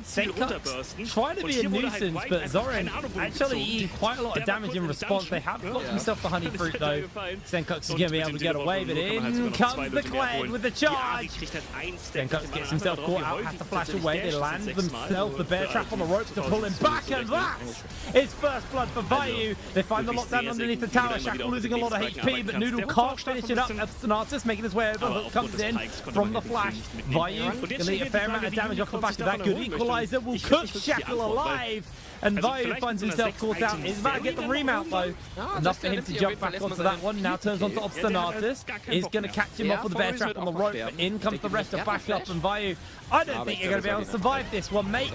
Senkux trying to be a nuisance, but Zoran actually eating quite a lot of damage in response. They have got himself the honey fruit though. Senkux is going to be able to get away, but in comes the Kled with the charge. Senkux gets himself caught out, has to flash away. They land themselves the bear trap on the ropes to pull him back, and that's it's first blood for Vayu. They find the lockdown underneath the tower. Shackle losing a lot of HP, but Noodle can't finish it up. Obstinatus making his way over. Hook comes in from the flash. Vayu going to eat a fair amount of damage off the back of that. Good equalizer will cook Shackle alive. And Vayu finds himself caught out. He's about to get the remount though. Enough for him to jump back onto that one. Now turns onto Obstinatus. Is going to catch him off with the bear trap on the rope. But in comes the rest of backup, and Vayu, I don't think you're going to be able to survive this one, mate.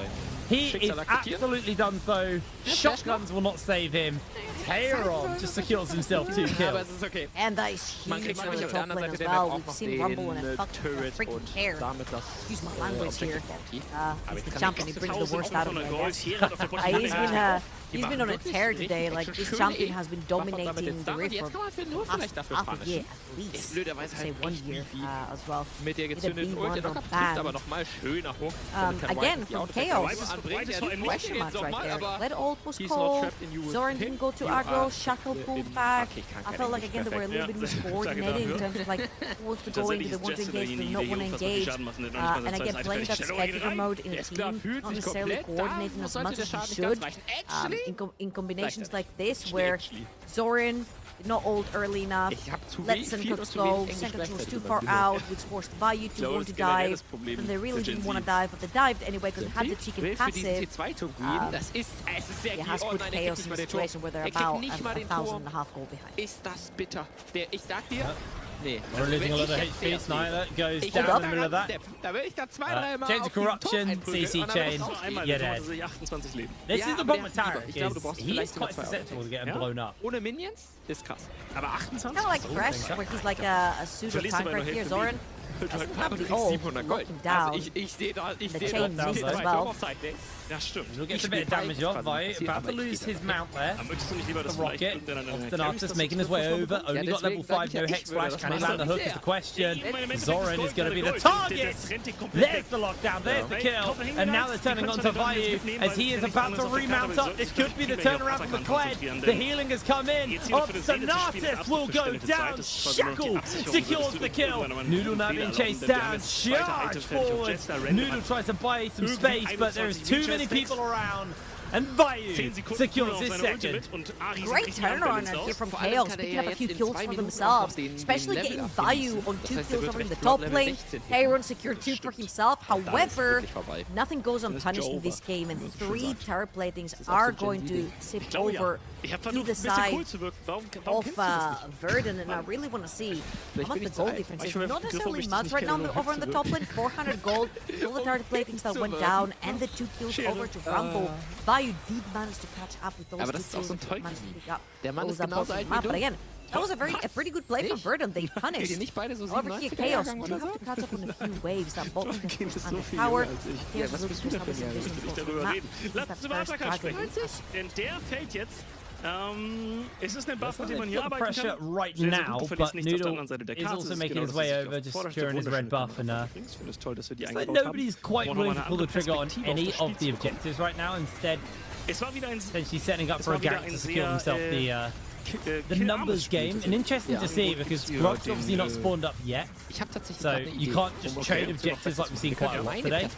He is absolutely done so. Shotguns will not save him. Taeron just secures himself 2 kills. And that is huge on the top lane as well. We've seen Rumble and a freaking care. Use my language here. He's the champion. He brings the worst out of me, I guess. He's been on a tear today. Like, this champion has been dominating the Rift for half a year at least. Say 1 year as well. With a B1 on ban. Again, from Chaos. Question marks right there. Let ult was called. Zoran didn't go to aggro. Shackle pulled back. I felt like, again, they were a little bit miscoordinated in terms of, like, what's the going? Do they want to engage? Do they not want to engage? And again, playing that spectator mode in a team, not necessarily coordinating as much as you should. In combinations like this, where Zoran did not ult early enough, let Senkux go, Senkux was too far out, which forced Vayu to want to dive, and they really didn't want to dive, but they dived anyway because they had the chicken passive. It has put Chaos in a situation where they're about 1,500 gold behind. We're losing a lot of HP. Snyder goes down in the middle of that. Chains of Corruption, CC chain, you're dead. This is the problem with Tarek, he's quite susceptible to getting blown up. Ohne Minions ist krass. Aber 28 kind of like Fresh, where he's like a pseudo tank right here. Zoran doesn't have the ult, looking down. The chain missed as well. Ja, stimmt. He'll get a bit of damage off. Vayu about to lose his mount there. The rocket. Obstinatus making his way over. Only got level 5, no Hex Flash. Can he land the hook is the question. Zoran is going to be the target. There's the lockdown. There's the kill. And now they're turning onto Vayu as he is about to remount up. This could be the turnaround for the Kled. The healing has come in. Obstinatus will go down. Shackle secures the kill. Noodle now being chased down. Charge forward. Noodle tries to buy some space, but there is too many people around, and Vayu secures his second. Great turnaround here from Chaos, picking up a few kills for themselves, especially getting Vayu on 2 kills over in the top lane. Taeron secured 2 for himself. However, nothing goes unpunished in this game, and 3 Terror Platings are going to sip over to the side of Verdun, and I really want to see how much the gold difference is. Not necessarily much right now over on the top lane, 400 gold, all the Terror Platings that went down, and the 2 kills over to Rumble. Vayu did manage to catch up with those 2 kills and managed to pick up those up on the map. But again, that was a pretty good play from Verdun. They punished. Over here, Chaos do have to catch up on a few waves. That bot on the tower. Chaos will just have his vision for the map. Lass uns über Attacker sprechen, denn der fällt jetzt. Es ist ein Buff, mit dem man hier arbeiten kann. Right now, but Noodle is also making his way over, just securing his red buff, and like nobody's quite willing to pull the trigger on any of the objectives right now. Instead, essentially setting up for a gank to secure himself the numbers game. And interesting to see because Grog's obviously not spawned up yet, so you can't just trade objectives like we've seen quite a lot today.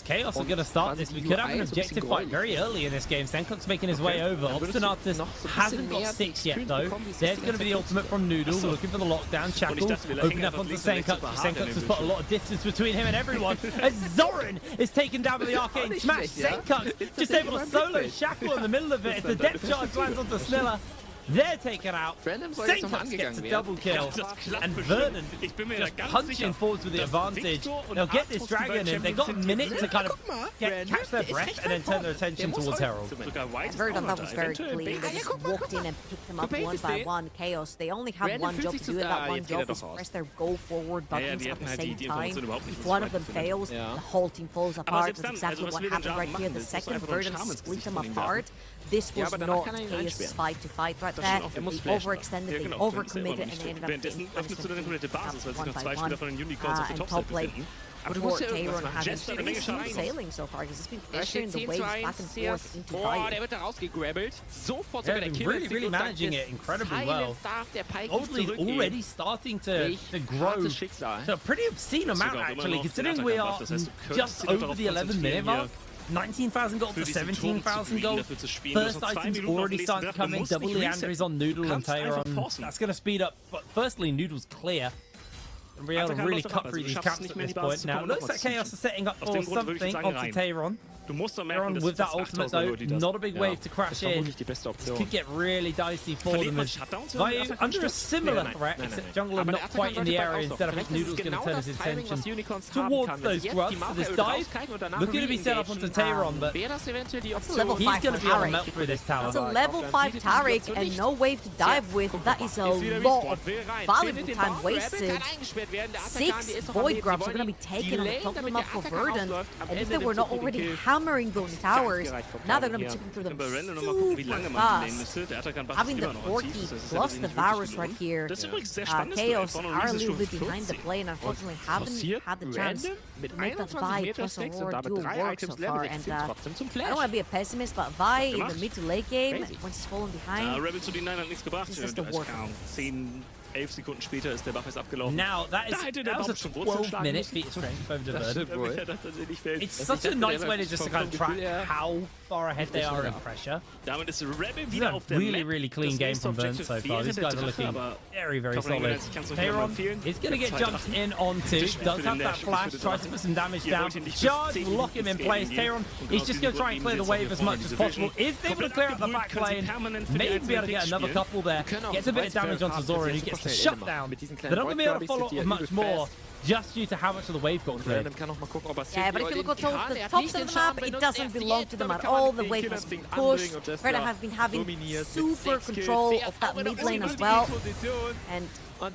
Chaos are going to start this. We could have an objective fight very early in this game. Senkux making his way over. Obstinatus hasn't got 6 yet though. There's going to be the ultimate from Noodle, looking for the lockdown. Shackle opening up onto Senkux. Senkux has put a lot of distance between him and everyone as Zoran is taken down by the arcane smash. Senkux just able to solo Shackle in the middle of it as the depth charge lands onto Snilla. They're taken out. Syntax gets a double kill. And Vernon just punching forwards with the advantage. They'll get this dragon in. They've got a minute to kind of catch their breath and then turn their attention towards Herald. Verdun, that was very clean. They just walked in and picked them up one by one. Chaos. They only have one job to do it. That one job is press their go forward buttons at the same time. If one of them fails, the whole team falls apart. That's exactly what happened right here. The second Verdun split them apart. This was not Chaos' fight to fight right there. They overextended, they overcommitted, and they ended up getting one by one. And top lane, Port Tayron having pretty smooth sailing so far, because it's been pressuring the waves back and forth into fight. They've been really managing it incredibly well. Oldly already starting to grow to a pretty obscene amount, actually, considering we are just over the 11-minute mark. 19,000 gold to 17,000 gold. First items already starting to come in. Double Leandres on Noodle and Tayron. That's going to speed up. But firstly, Noodle's clear. And we're able to really cut through these camps at this point. Now, it looks like Chaos is setting up for something onto Tayron. Tayron with that ultimate, though, not a big wave to crash in. This could get really dicey for them. As Vayu under a similar threat, except jungler not quite in the area. Instead, I think Noodle's going to turn his attention towards those grubs. So this dive looking to be set up onto Tayron, but that's a level 5 he's going to be able to melt through this tower. That's a level 5 Taric and no wave to dive with. That is a lot of valuable time wasted. 6 Void Grubs are going to be taken on the top of them up for Verdun. And if they were not already hammering those towers, now they're going to be chipping through them super fast. Having the Porky plus the Varus right here, Chaos are a little bit behind the play and unfortunately haven't had the chance to make that Vi plus Aurora duel work so far. And I don't want to be a pessimist, but Vi in the mid to late game, once he's fallen behind, this is the work. 11 Sekunden später ist der Buff abgelaufen. Now, that was a 12-minute feat of strength over to Verdun. It's such a nice way to just kind of track how far ahead they are in pressure. This is a really clean game from Verdun so far. These guys are looking very solid. Tayron is going to get jumped in onto. Does have that flash, tries to put some damage down. Charge will lock him in place. Tayron is just going to try and clear the wave as much as possible. Is able to clear up the back lane. Maybe be able to get another couple there. Gets a bit of damage onto Zora, who gets the shutdown. They're not going to be able to follow up much more, just due to how much of the wave got cleared. Yeah, but if you look at the tops of the map, it doesn't belong to them at all. The wave has been pushed. Verdun have been having super control of that mid lane as well. And I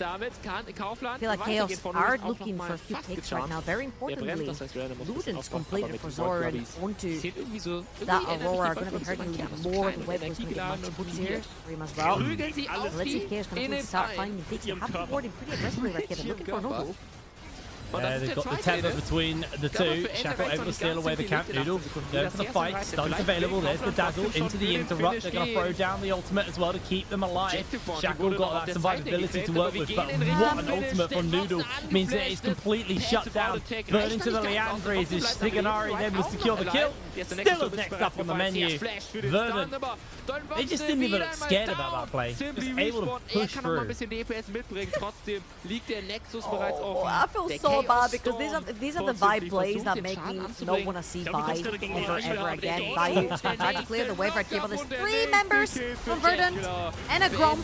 feel like Chaos are looking for a few picks right now. Very importantly, Luden's completed for Zora and onto that Aurora are going to be hurting a little bit more. The wave is going to get much boots here for him as well. Let's see if Chaos can start finding picks. They have been boarding pretty aggressively right here. They're looking for Noodle. Yeah, they've got the tether between the two. Shackle able to steal away the camp. Noodle going for the fight. Stuns available. There's the dazzle into the interrupt. They're going to throw down the ultimate as well to keep them alive. Shackle got that survivability to work with, but what an ultimate from Noodle means that it's completely shut down. Burning to the Leandres is Siganari able to secure the kill. Still is next up on the menu. Verdun, they just didn't even look scared about that play. Just able to push through. Oh, I feel so bad because these are the Vi plays that make me not want to see Vi ever again. Vi tried to clear the wave right here, but there's 3 members from Verdun and a Gromp,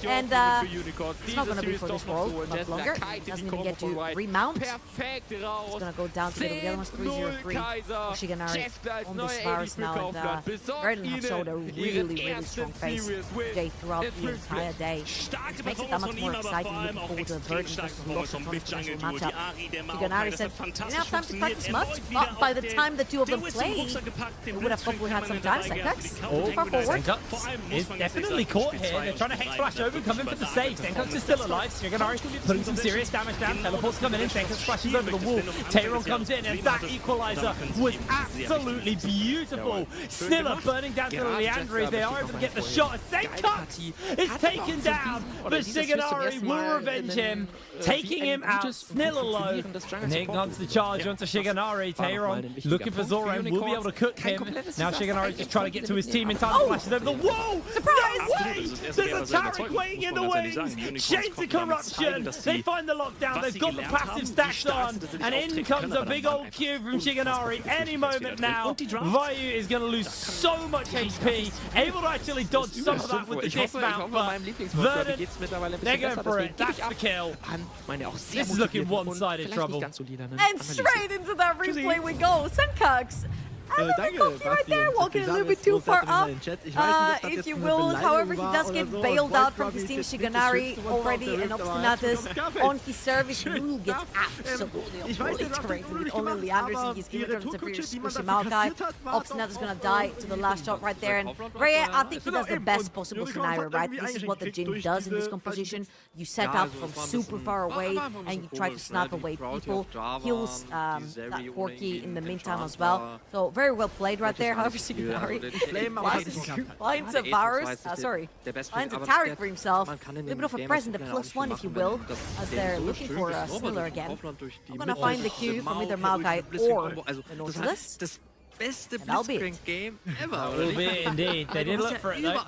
and it's not going to be for this world much longer. Doesn't even get to remount. It's going to go down to the other one's 303. Shiganari on this Varus now, and Verdun have showed a really strong face throughout the entire day. It makes it that much more exciting looking forward to Verdun versus Lost in potential matchup. Shiganari said, didn't have time to practice much, but by the time the two of them played, they would have probably had some time. Senkax, far forward. Senkax is definitely caught here. They're trying to Hex Flash over, coming for the save. Senkax is still alive. Shiganari putting some serious damage down. Teleports coming in. Senkax flashes over the wall. Tayron comes in, and that equalizer was absolutely beautiful. Snilla burning down to the Leandres. They are able to get the shot. Senkax is taken down, but Shiganari will revenge him, taking him out. Snilla little low. And here comes the charge onto Shiganari. Tayron looking for Zoran, will be able to cook him. Now Shiganari just trying to get to his team in time to flashes over the wall. Surprise! There's a Taric waiting in the wings. Shades of corruption. They find the lockdown. They've got the passive stacked on. And in comes a big old Q from Shiganari. Any moment now, Vayu is going to lose so much HP. Able to actually dodge some of that with the dismount, but Verdant, they're going for it. That's the kill. This is looking one-sided trouble. And straight into that replay we go. Senkax. A little bit cocky right there, walking a little bit too far up, if you will. However, he does get bailed out from his team. Shiganari already and Obstinatus on his service. Noodle gets absolutely obliterated with only Leander. He's given to Maokai. Obstinatus gonna die to the last shot right there. And Rhea, I think he does the best possible scenario, right? This is what the Jin does in this composition. You set up from super far away and you try to snipe away people. Kills that Corki in the meantime as well. So very well played right there. However, Shiganari finds a virus. Finds a Taric for himself. A little bit of a present, a +1 if you will, as they're looking for a Spiller again. I'm gonna find the Q from either Maokai or the Nautilus. Beste Blitzcrank game ever. Will be indeed. They did look for it though.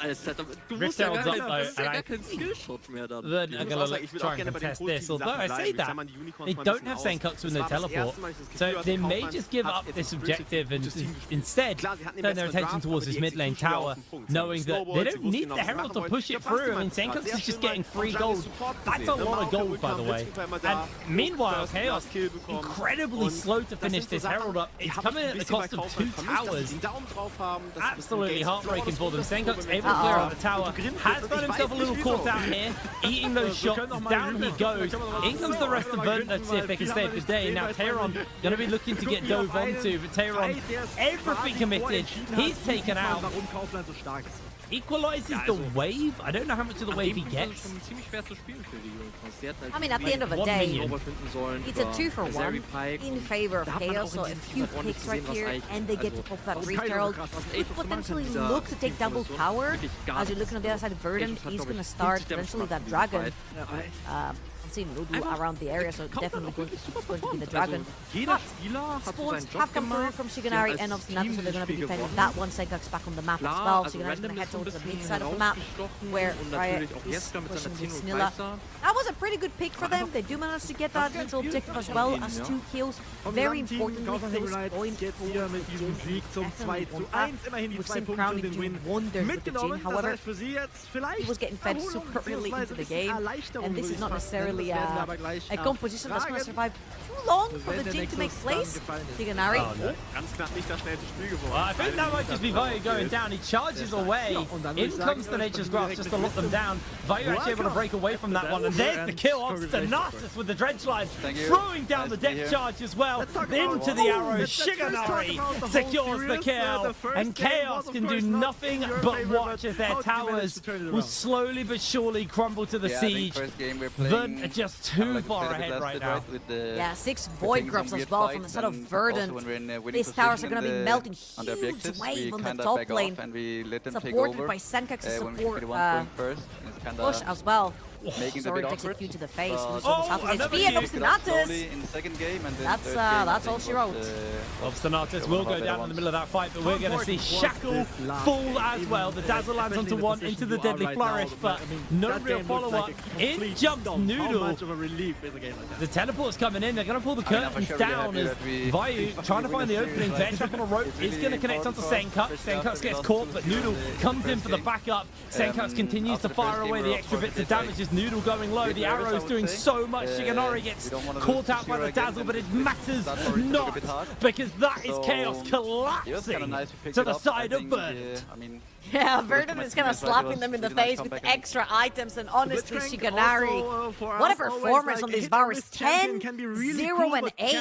Rift Herald's up though, and they're going to try and contest this. Although I say that, they don't have Senkax with no teleport, so they may just give up this objective and instead turn their attention towards this mid lane tower, knowing that they don't need the Herald to push it through. I mean, Senkax is just getting free gold. That's a lot of gold, by the way. And meanwhile, Chaos, incredibly slow to finish this Herald up. It's coming at the cost of 2 towers. Absolutely heartbreaking for them. Senkax able to clear out the tower. Has got himself a little caught out here. Eating those shots. Down he goes. In comes the rest of Verdant. Let's see if they can save the day. Now Tayron going to be looking to get dove onto. But Tayron, everything committed. He's taken out. Equalizes the wave. I don't know how much of the wave he gets. I mean, at the end of the day, it's a 2-for-1 in favor of Chaos. So a few picks right here, and they get to pop that Rift Herald. Could potentially look to take double power. As you're looking on the other side of Verdant, he's going to start eventually that dragon. Seeing Ludu around the area, so definitely going to be the dragon. But spawns have come through from Shiganari and Obstinatus, so they're going to be defending that one. Senkax back on the map as well. Shiganari's going to head towards the mid side of the map, where Raya is pushing with Snilla. That was a pretty good pick for them. They do manage to get that neutral objective as well as 2 kills. Very importantly, kills going forward with Jin. Definitely we've seen Crowning do wonders with the Jin. However, he was getting fed super early into the game, and this is not necessarily a composition that's going to survive too long for the Jin to make plays. Shiganari. I think that might just be Vayu going down. He charges away. In comes the Nature's Grasp just to lock them down. Vayu actually able to break away from that one. And there's the kill. Obstinatus with the dredge line. Throwing down the depth charge as well. Into the arrows. Shiganari secures the kill. And Chaos can do nothing but watch as their towers will slowly but surely crumble to the siege. Verdant are just too far ahead right now. Yeah, 6 Void Grubs as well from the side of Verdant. These towers are going to be melting huge wave on the top lane. Supported by Senkax's support push as well. Sorry, takes a Q to the face. HP and Obstinatus. That's all she wrote. Obstinatus will go down in the middle of that fight, but we're going to see Shackle fall as well. The Dazzle lands onto one into the Deadly Flourish, but no real follow-up. In jumps Noodle. The teleport's coming in. They're going to pull the curtains down as Vayu trying to find the opening. Bench up on a rope is going to connect onto Senkax. Senkax gets caught, but Noodle comes in for the backup. Senkax continues to fire away the extra bits of damage. Noodle going low, the arrow's doing so much. Shiganari gets caught out by the Dazzle, but it matters not, because that is Chaos collapsing to the side of Verdant. Yeah, Verdant is kind of slapping them in the face with extra items, and honestly, Shiganari, what a performance on this bar is 10, 0, and 8.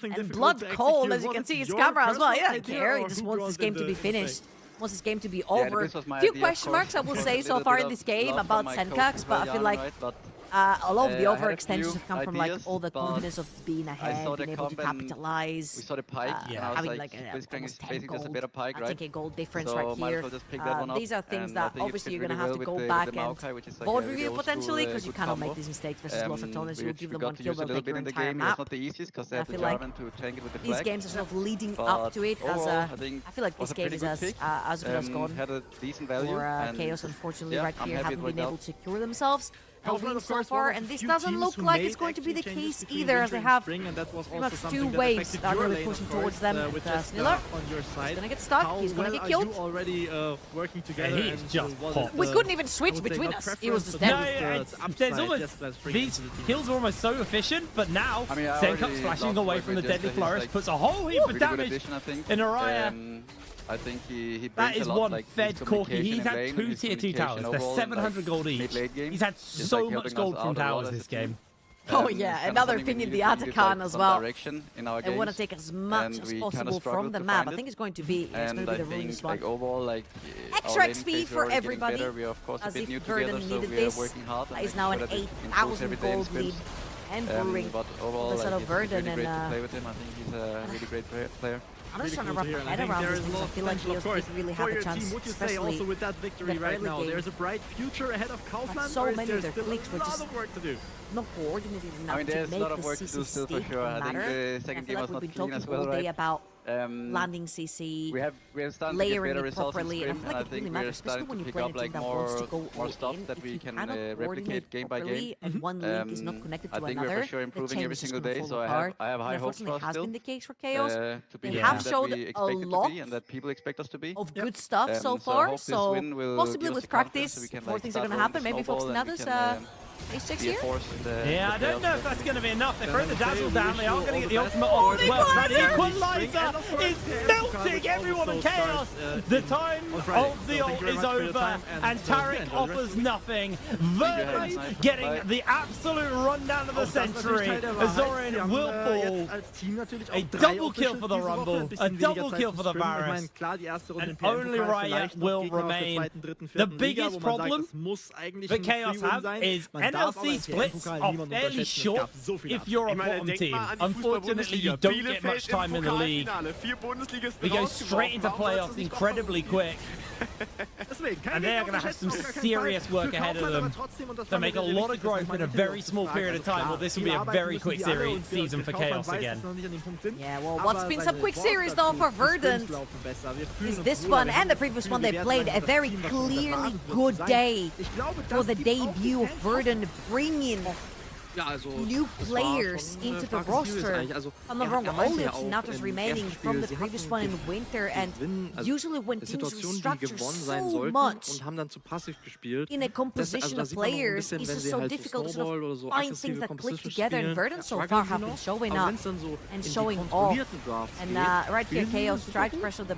And Blood Cold, as you can see his camera as well. He doesn't care, he just wants this game to be finished. Wants this game to be over. Few question marks I will say so far in this game about Senkax, but I feel like A lot of the overextensions have come from like all the confidence of being ahead, being able to capitalize. We saw the Pike, having like almost 10 gold. I think a gold difference right here. These are things that obviously you're going to have to go back and board review potentially, because you cannot make these mistakes versus lots of opponents. You'll give them one kill, they'll take your entire map. I feel like these games are sort of leading up to it. As I feel like this game is as good as gone for Chaos. Unfortunately, right here haven't been able to secure themselves so far, and this doesn't look like it's going to be the case either, as they have pretty much two waves that are really pushing towards them. Sniller is gonna get stuck, he's gonna get killed. And he's just popped. We couldn't even switch between us, he was just dead. No, there's almost, these kills are almost so efficient, but now Senkup's flashing away from the Deadly Flourish, puts a whole heap of damage in Araya. I think he that is one fed Corki. He's had 2 tier 2 towers. They're 700 gold each. He's had so much gold from towers this game. Oh yeah, another thing in the Atakan as well. They want to take as much as possible from the map. I think it's going to be the ruins one. Extra XP for everybody, as if Verdun needed this. That is now an 8,000 gold lead and brewing but overall, the sort of Verdun, really great to play with him. I think he's a really great player. I'm just trying to wrap my head around this because I feel like Chaos doesn't really have a chance, especially also with that victory right now. There's a bright future ahead of Kaufland. So many of their clicks were just not coordinated enough to make the CC stick matter. The second game was not clean as well, all day right? about landing CC, we have layering it properly, and I feel like it really matters, especially when you play a team that wants to go all in. That we can replicate game by game, and one link is not connected to I think another, we're for sure improving every single day, so I have high hopes for us has still. been the case for Chaos. They have showed a lot and that people expect us to be of good stuff so far, so possibly with practice, more things are going to happen. Maybe Fox and others ace checks here? Yeah, I don't know if that's going to be enough. They throw the dazzle down, they are going to get the ultimate off as well. That equalizer is melting everyone in Chaos. The time of the ult is over, and Taric offers nothing. Verdun getting the absolute rundown of the century. Zorin will fall. A double kill for the Rumble, a double kill for the Varus, and only Riot will remain. The biggest problem that Chaos have is NLC splits are fairly short if you're a bottom team. Unfortunately, you don't get much time in the league. We go straight into playoffs incredibly quick. And they're going to have some serious work ahead of them to make a lot of growth in a very small period of time. Well, this will be a very quick season for Chaos again. Yeah, well, what's been some quick series though for Verdun is this one and the previous one they played. A very clearly good day for the debut of Verdun, bringing new players into the roster. I'm not wrong, only Natos remaining from the previous one in winter, and usually when teams restructure so much in a composition of players, it's just so difficult to sort of find things that click together, and Verdun so far have been showing up and showing off. And right here, Chaos tried to press the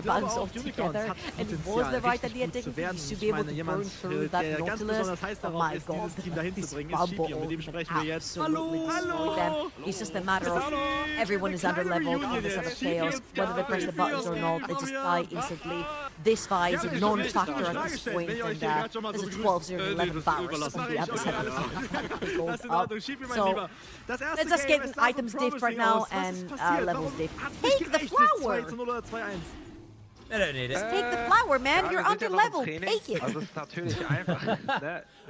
buttons all together, and it was the right idea. Technically, you should be able to burn through that Nautilus. Oh my god, this bubble. Absolutely destroy them. It's just a matter of everyone is under leveled on the side of Chaos. Whether they press the buttons or not, they just die instantly. This fight is a non-factor at this point, and there's a 12-0-11 Varus on the other side of the goes up. So let's just get items diff right now and levels diff. Take the flower! They don't need it. Just take the flower, man. You're under level. Take it.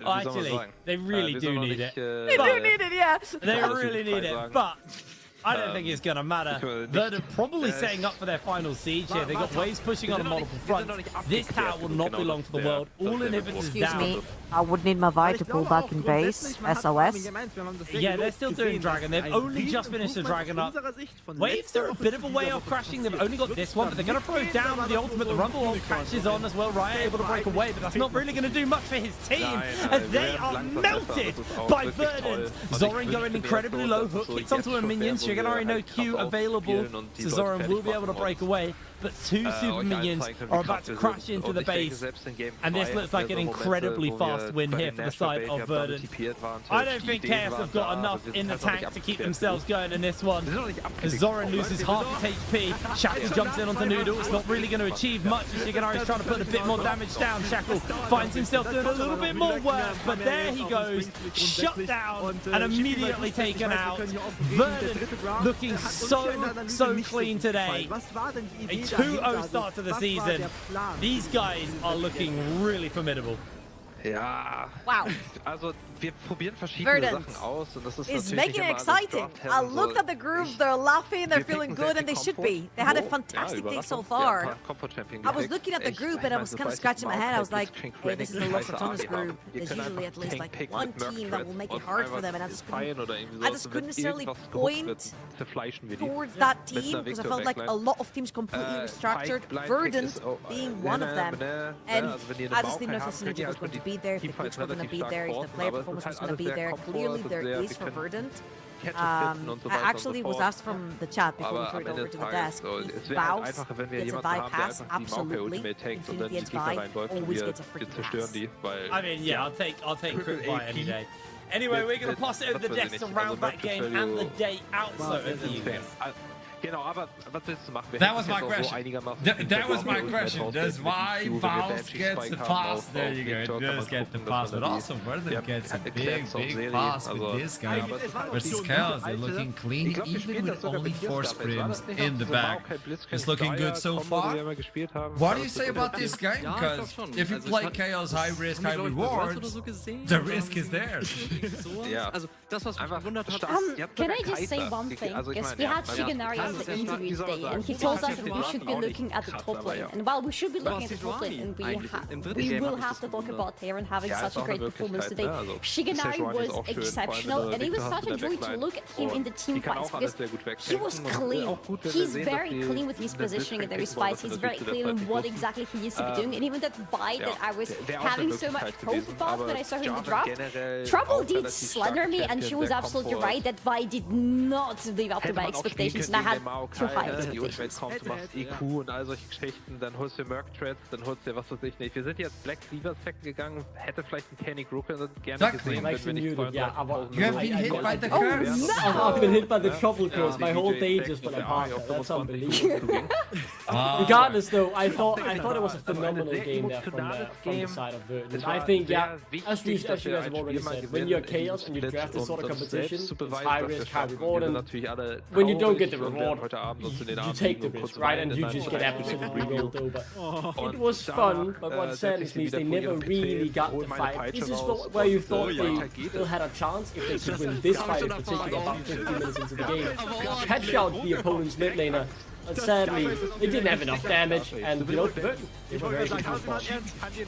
Oh, actually, they really do need it. They do need it, yeah. They really need it, but I don't think it's going to matter. They're probably setting up for their final siege here. They've got waves pushing on multiple fronts. This tower will not be long for the world. All inhibitors down. Excuse me, I would need my Vi to pull back in base. SOS. Yeah, they're still doing Dragon. They've only just finished the Dragon up. Waves are a bit of a way off crashing. They've only got this one, but they're going to throw down the ultimate. The Rumble ult catches on as well. Riot able to break away, but that's not really going to do much for his team as they are melted by Verdun. Zorin going incredibly low. Hook hits onto a minion. Shiganari no Q available, so Zorin will be able to break away. but two super minions are about to crash into the base, and this looks like an incredibly fast win here for the side of Verdant. I don't think Chaos have got enough in the tank to keep themselves going in this one. As Zoran loses half his HP, Shackle jumps in onto Noodle. It's not really going to achieve much. Shigenari's trying to put a bit more damage down. Shackle finds himself doing a little bit more work, but there he goes, shut down and immediately taken out. Verdant looking so clean today. A 2-0 start to the season. These guys are looking really formidable. Ja. Wow. Also wir probieren verschiedene Sachen aus und das ist It's natürlich making it immer exciting. I looked at the group, they're laughing, they're feeling good, and they should be. They had a fantastic day so far. I was looking at the group and I was kind of scratching my head. I was like, hey, this is the Los Ratones group. There's usually at least like one team that will make it hard for them, and I just couldn't necessarily point towards that team because I felt like a lot of teams completely restructured. Verdant being one of them, and I just didn't know if the synergy was going to be there, if the picks were going to be there, if the player performance was going to be there. Clearly there is for Verdant. I actually was asked from the chat before we threw it over to the desk. If Baus gets a Vi pass, absolutely. Infinity gets Vi, always gets a freaking pass. I mean, yeah, I'll take Crit Vi any day. Anyway, we're going to pass it over the desk to round that game and the day out. So over to you guys. Genau, aber was willst du machen? That was my question. That was my question. Does why Baus gets the pass? There you go. It does get the pass, but also Verdant gets a big pass with this guy versus Chaos. They're looking clean, even with only 4 sprims in the back. It's looking good so far. What do you say about this game? Because if you play Chaos high risk, high rewards, the risk is there. Can I just say one thing? Because we had Shigenari on the interview today, and he told us that we should be looking at the top lane. And while we should be looking at the top lane, and we will have to talk about Taron having such a great performance today, Shigenari was exceptional, and it was such a joy to look at him in the team fights because he was clean. He's very clean with his positioning in those fights. He's very clear on what exactly he used to be doing, and even that Vi that I was having so much hope about when I saw him in the draft, Trouble did slender me, and she was absolutely right that Vi did not live up to my expectations, and I had too high expectations. Du machst EQ und all solche Geschichten, dann holst du Merc Threads, dann holst du was weiß ich nicht. Wir sind jetzt Black Cleaver Second gegangen, hätte vielleicht ein Kenny Brooker gerne gesehen, wenn wir nicht 200.000 You have been hit by the curse. I've been hit by the trouble curse my whole day just for the park. That's unbelievable. Regardless though, I thought it was a phenomenal game there from the side of Verdant. I think, yeah, as you guys have already said, when you're Chaos and you draft this sort of competition, it's high risk, high reward, and when you don't get the reward, you take the risk, right? And you just get absolutely rolled over. It was fun, but what saddens me is they never really got the fight. This is where you thought they still had a chance if they could win this fight in particular about 15 minutes into the game. Catch out the opponent's mid laner. But sadly, they didn't have enough damage, and you know, Verdant is a very good spot.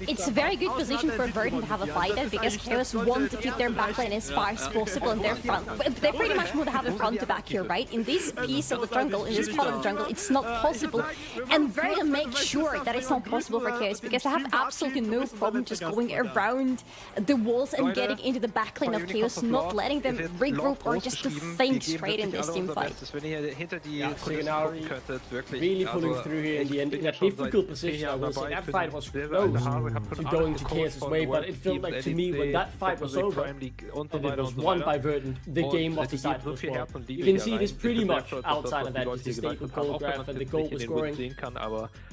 It's a very good position for Verdant to have a fight at because Chaos want to keep their backline as far as possible in their front. They pretty much want to have a front to back here, right? In this piece of the jungle, in this part of the jungle, it's not possible. And Verdant makes sure that it's not possible for Chaos because they have absolutely no problem just going around the walls and getting into the backline of Chaos, not letting them regroup or just to think straight in this team fight. Really pulling through here in the end in a difficult position. I will say that fight was close to going to Chaos' way, but it felt like to me when that fight was over and it was won by Verdant, the game was decided as well. You can see this pretty much outside of that, just the staple goal graph and the goal was scoring.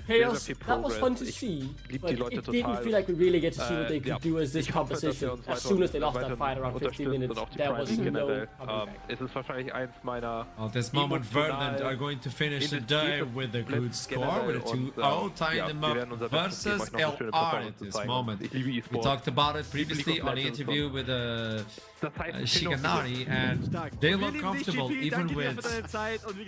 Chaos, that was fun to see, but it didn't feel like we really get to see what they could do as this composition. As soon as they lost that fight around 15 minutes, there was no At this moment, Verdant are going to finish the day with a good score, with a 2-0, tying them up versus LR at this moment. We talked about it previously on the interview with Shigenari, and they look comfortable even with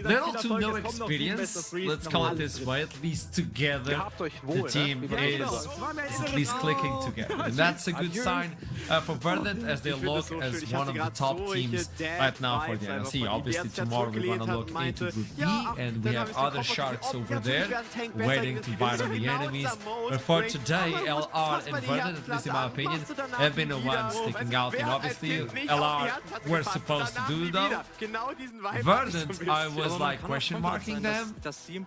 little to no experience, let's call it this way. At least together the team is at least clicking together, and that's a good sign for Verdant as they look as one of the top teams right now for the NLC. Obviously tomorrow we're going to look into Group B, and we have got other sharks over there waiting to bite on the enemies. But for today, LR and Verdant, at least in my opinion, have been the ones sticking out. And obviously, LR were supposed to do though. Verdant, I was like question marking them.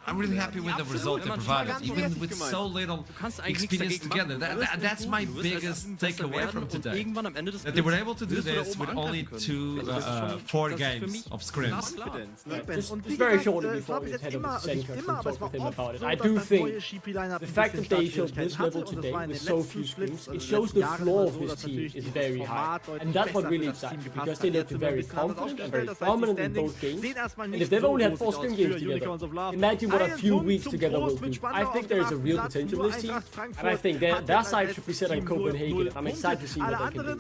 I'm really happy with the result they provided, even with so little experience together. That's my biggest takeaway from today. That they were able to do this with only 4 games of scrims. Just very shortly before we head over to Senka and talk with him about it. I do think the fact that they showed this level today with so few scrims, it shows the floor of this team is very high. And that's what really excites me, because they looked very confident and very dominant in both games. And if they've only had 4 scrim games together, imagine what a few weeks together will do. I think there is a real potential in this team, and I think their side should be set in Copenhagen. I'm excited to see what they can do.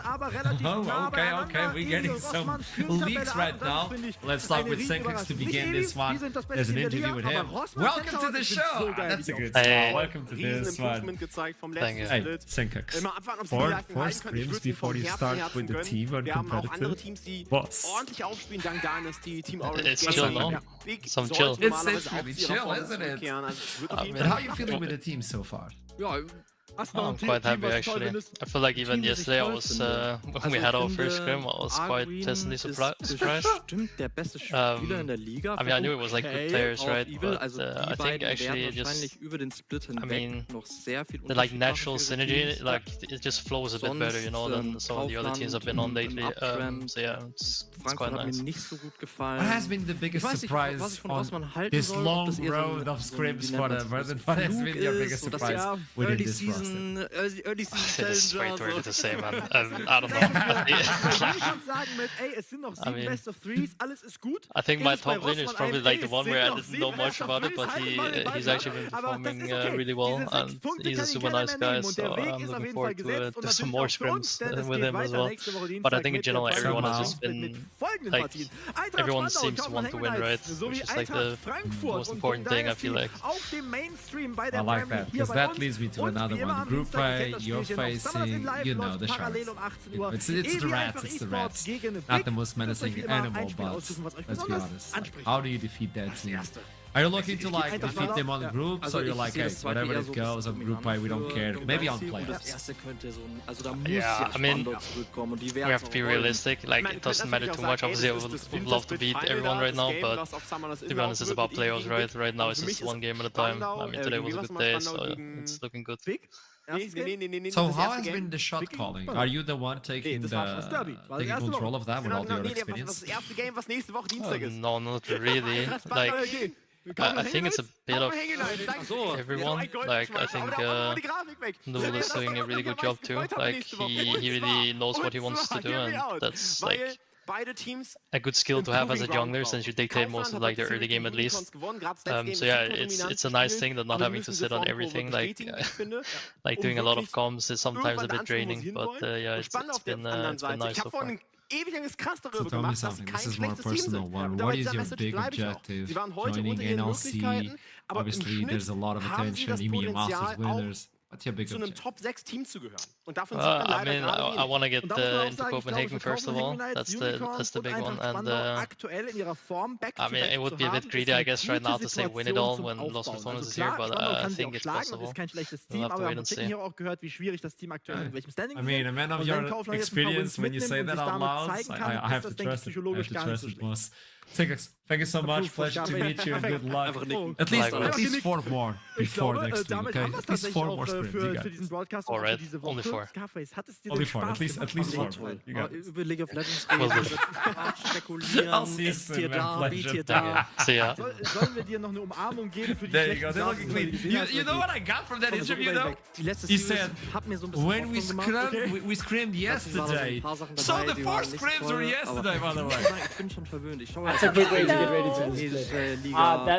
Oh, okay, we're getting some leaks right now. Let's start with Senkax to begin this one. There's an interview with him. Welcome to the show! That's a good start. Welcome to this one. Thank you. Hey, Senkax. 4 scrims before you start with the team on competitive. Boss. It's chill, no? Some chill. It's really chill, isn't it? And how are you feeling with the team so far? I'm quite happy actually. I feel like even yesterday I was, when we had our first scrim, I was quite pleasantly surprised. I mean, I knew it was like good players, right? But I think actually just, I mean, the like natural synergy, like it just flows a bit better, you know, than some of the other teams I've been on lately. So yeah, it's quite nice. What has been the biggest surprise on this long road of scrims for the Verdant? What has been your biggest surprise within this roster? It's way too early to say, man. I don't know. I mean, I think my top laner is probably like the one where I didn't know much about it, but he's actually been performing really well, and he's a super nice guy, so I'm looking forward to some more scrims with him as well. But I think in general everyone has just been, like, everyone seems to want to win, right? Which is like the most important thing, I feel like. I like that, because that leads me to another one. Group play, you're facing, you know, the sharks. It's the rats, not the most menacing animal, but let's be honest. How do you defeat that team? Are you looking to like defeat them on groups, or you're like, hey, whatever it goes on group play, we don't care, maybe on playoffs? Yeah, I mean, we have to be realistic, like it doesn't matter too much. Obviously I would love to beat everyone right now, but to be honest, it's about playoffs, right? Right now it's just one game at a time. I mean, today was a good day, so it's looking good. So how has been the shot calling? Are you the one taking control of that with all your experience? No, not really. Like, I think it's a bit of everyone. Like, I think Noel is doing a really good job too. Like, he really knows what he wants to do, and that's like a good skill to have as a jungler, since you dictate most of like the early game at least. So yeah, it's a nice thing that not having to sit on everything. Like doing a lot of comms is sometimes a bit draining, but yeah, it's been nice so far. So tell me something, this is more personal one. What is your big objective joining NLC? Obviously there's a lot of attention, EMEA Masters winners. What's your big objective? I mean, I want to get into Copenhagen first of all. That's the big one. And I mean, it would be a bit greedy, I guess, right now to say win it all when Lost Performance is here, but I think it's possible. We'll have to wait and see. I mean, a man of your experience, when you say that out loud, I have to trust it. I have to trust it, boss. Thank you so much. Pleasure to meet you and good luck. At least 4 more before next week, okay? At least 4 more sprints, you guys. Alright, only 4. Only 4, at least 4 more. You got it. I'll see you soon, man. Pleasure. See ya. There you go, they're looking clean. You know what I got from that interview though? He said, when we scrimmed yesterday. So the 4 scrims were yesterday, by the way. That's a good way to get ready to this split.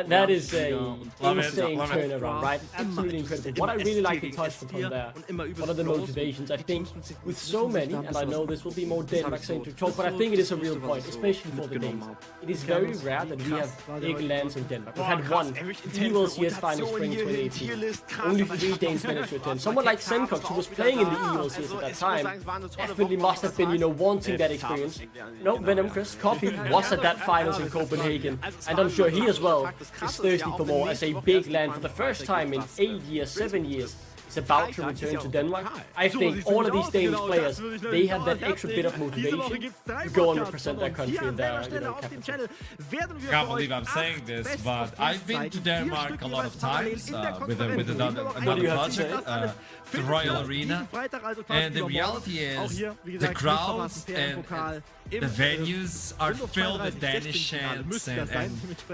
That is a insane turnaround, right? Absolutely incredible. What I really like to touch upon there, one of the motivations, I think with so many, and I know this will be more Denmark-centric talk, but I think it is a real point, especially for the games. It is very rare that we have big lands in Denmark. We've had one, ELCS Final Spring 2018. Only 3 Danes managed to attend. Someone like Senkox, who was playing in the ELCS at that time, definitely must have been, you know, wanting that experience. No, Venom Chris, Copy was at that final finals in Copenhagen, and I'm sure he as well is thirsty for more as a big land for the first time in 8 years, 7 years. Is about to return to Denmark. I think all of these Danish players, they have that extra bit of motivation to go and represent their country in their capital. I can't believe I'm saying this, but I've been to Denmark a lot of times with another project, the Royal Arena, and the reality is the crowds and the venues are filled with Danish chants and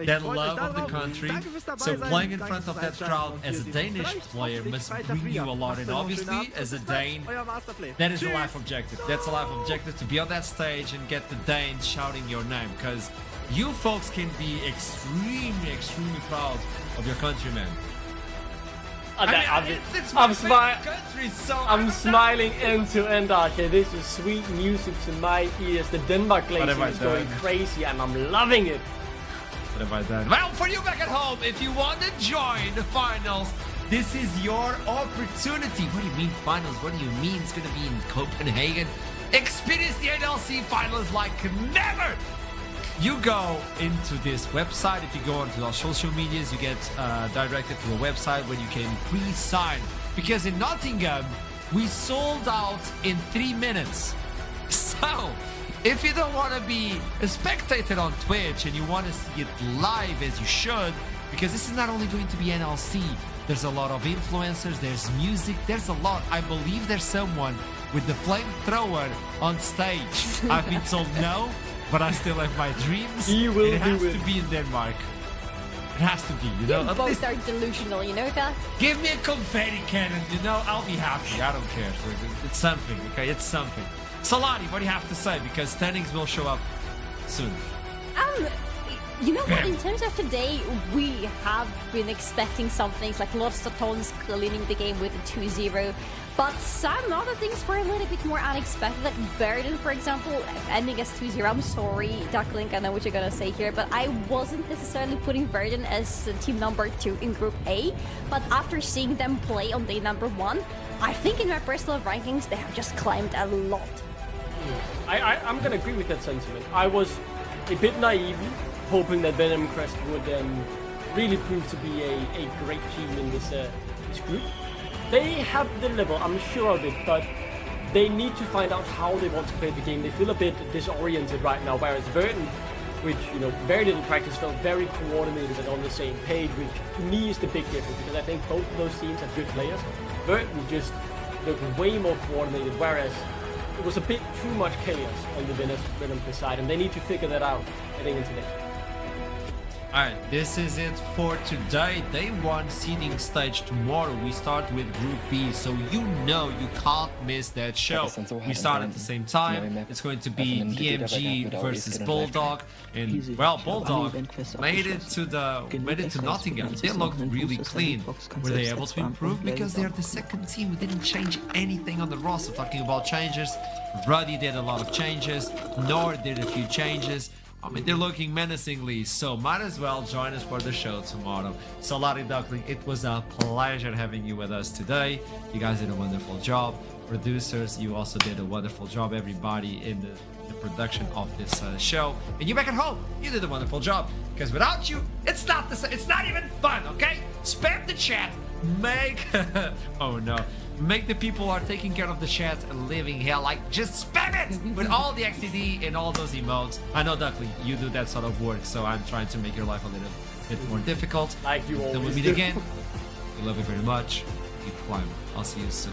their love of the country. So playing in front of that crowd as a Danish player must bring you a lot, and obviously as a Dane, that is a life objective. That's a life objective, to be on that stage and get the Danes shouting your name, because you folks can be extremely proud of your countrymen. I'm smiling end to end, Archer. This is sweet music to my ears. The Denmark glazing is going crazy and I'm loving it. What have I done? Well, for you back at home, if you want to join the finals, this is your opportunity. What do you mean finals? What do you mean it's going to be in Copenhagen? Experience the NLC finals like never. You go into this website. If you go onto our social medias, you get directed to a website where you can pre-sign. Because in Nottingham, we sold out in 3 minutes. So, if you don't want to be a spectator on Twitch and you want to see it live as you should, because this is not only going to be NLC, there's a lot of influencers, there's music, there's a lot. I believe there's someone with the flamethrower on stage. I've been told no, but I still have my dreams. It has to be in Denmark. It has to be, you know. You both are delusional, you know that? Give me a confetti cannon, you know, I'll be happy. I don't care. It's something, okay? It's something. Salati, what do you have to say? Because standings will show up soon. You know what, in terms of today, we have been expecting some things like lots of tons cleaning the game with a 2-0. But some other things were a little bit more unexpected, like Verdun, for example, ending as 2-0. I'm sorry, Duckling, I know what you're gonna say here, but I wasn't necessarily putting Verdun as team number 2 in Group A. But after seeing them play on day number 1, I think in my personal rankings, they have just climbed a lot. I'm gonna agree with that sentiment. I was a bit naive, hoping that Venom Crest would really prove to be a great team in this group. They have the level, I'm sure of it, but they need to find out how they want to play the game. They feel a bit disoriented right now, whereas Verdun, which, you know, very little practice, felt very coordinated and on the same page, which to me is the big difference, because I think both of those teams have good players. Verdun just looked way more coordinated, whereas it was a bit too much chaos on the Venom side, and they need to figure that out heading into next. Alright, this is it for today. Day 1 seeding stage tomorrow. We start with Group B, so you know you can't miss that show. We start at the same time. It's going to be DMG versus Bulldog, and well, Bulldog made it to Nottingham. They looked really clean. Were they able to improve? Because they're the second team. We didn't change anything on the roster. Talking about changes, Ruddy did a lot of changes. Nor did a few changes. I mean, they're looking menacingly, so might as well join us for the show tomorrow. So, Larry Duckling, it was a pleasure having you with us today. You guys did a wonderful job. Producers, you also did a wonderful job. Everybody in the production of this show. And you back at home, you did a wonderful job. Because without you, it's not the same. It's not even fun, okay? Spam the chat. Make... oh, no. Make the people who are taking care of the chat a living hell. Like, just spam it with all the XDD and all those emotes. I know, Duckling, you do that sort of work, so I'm trying to make your life a little bit more difficult. Like you always do. Until we meet again, we love you very much. Keep climbing. I'll see you soon.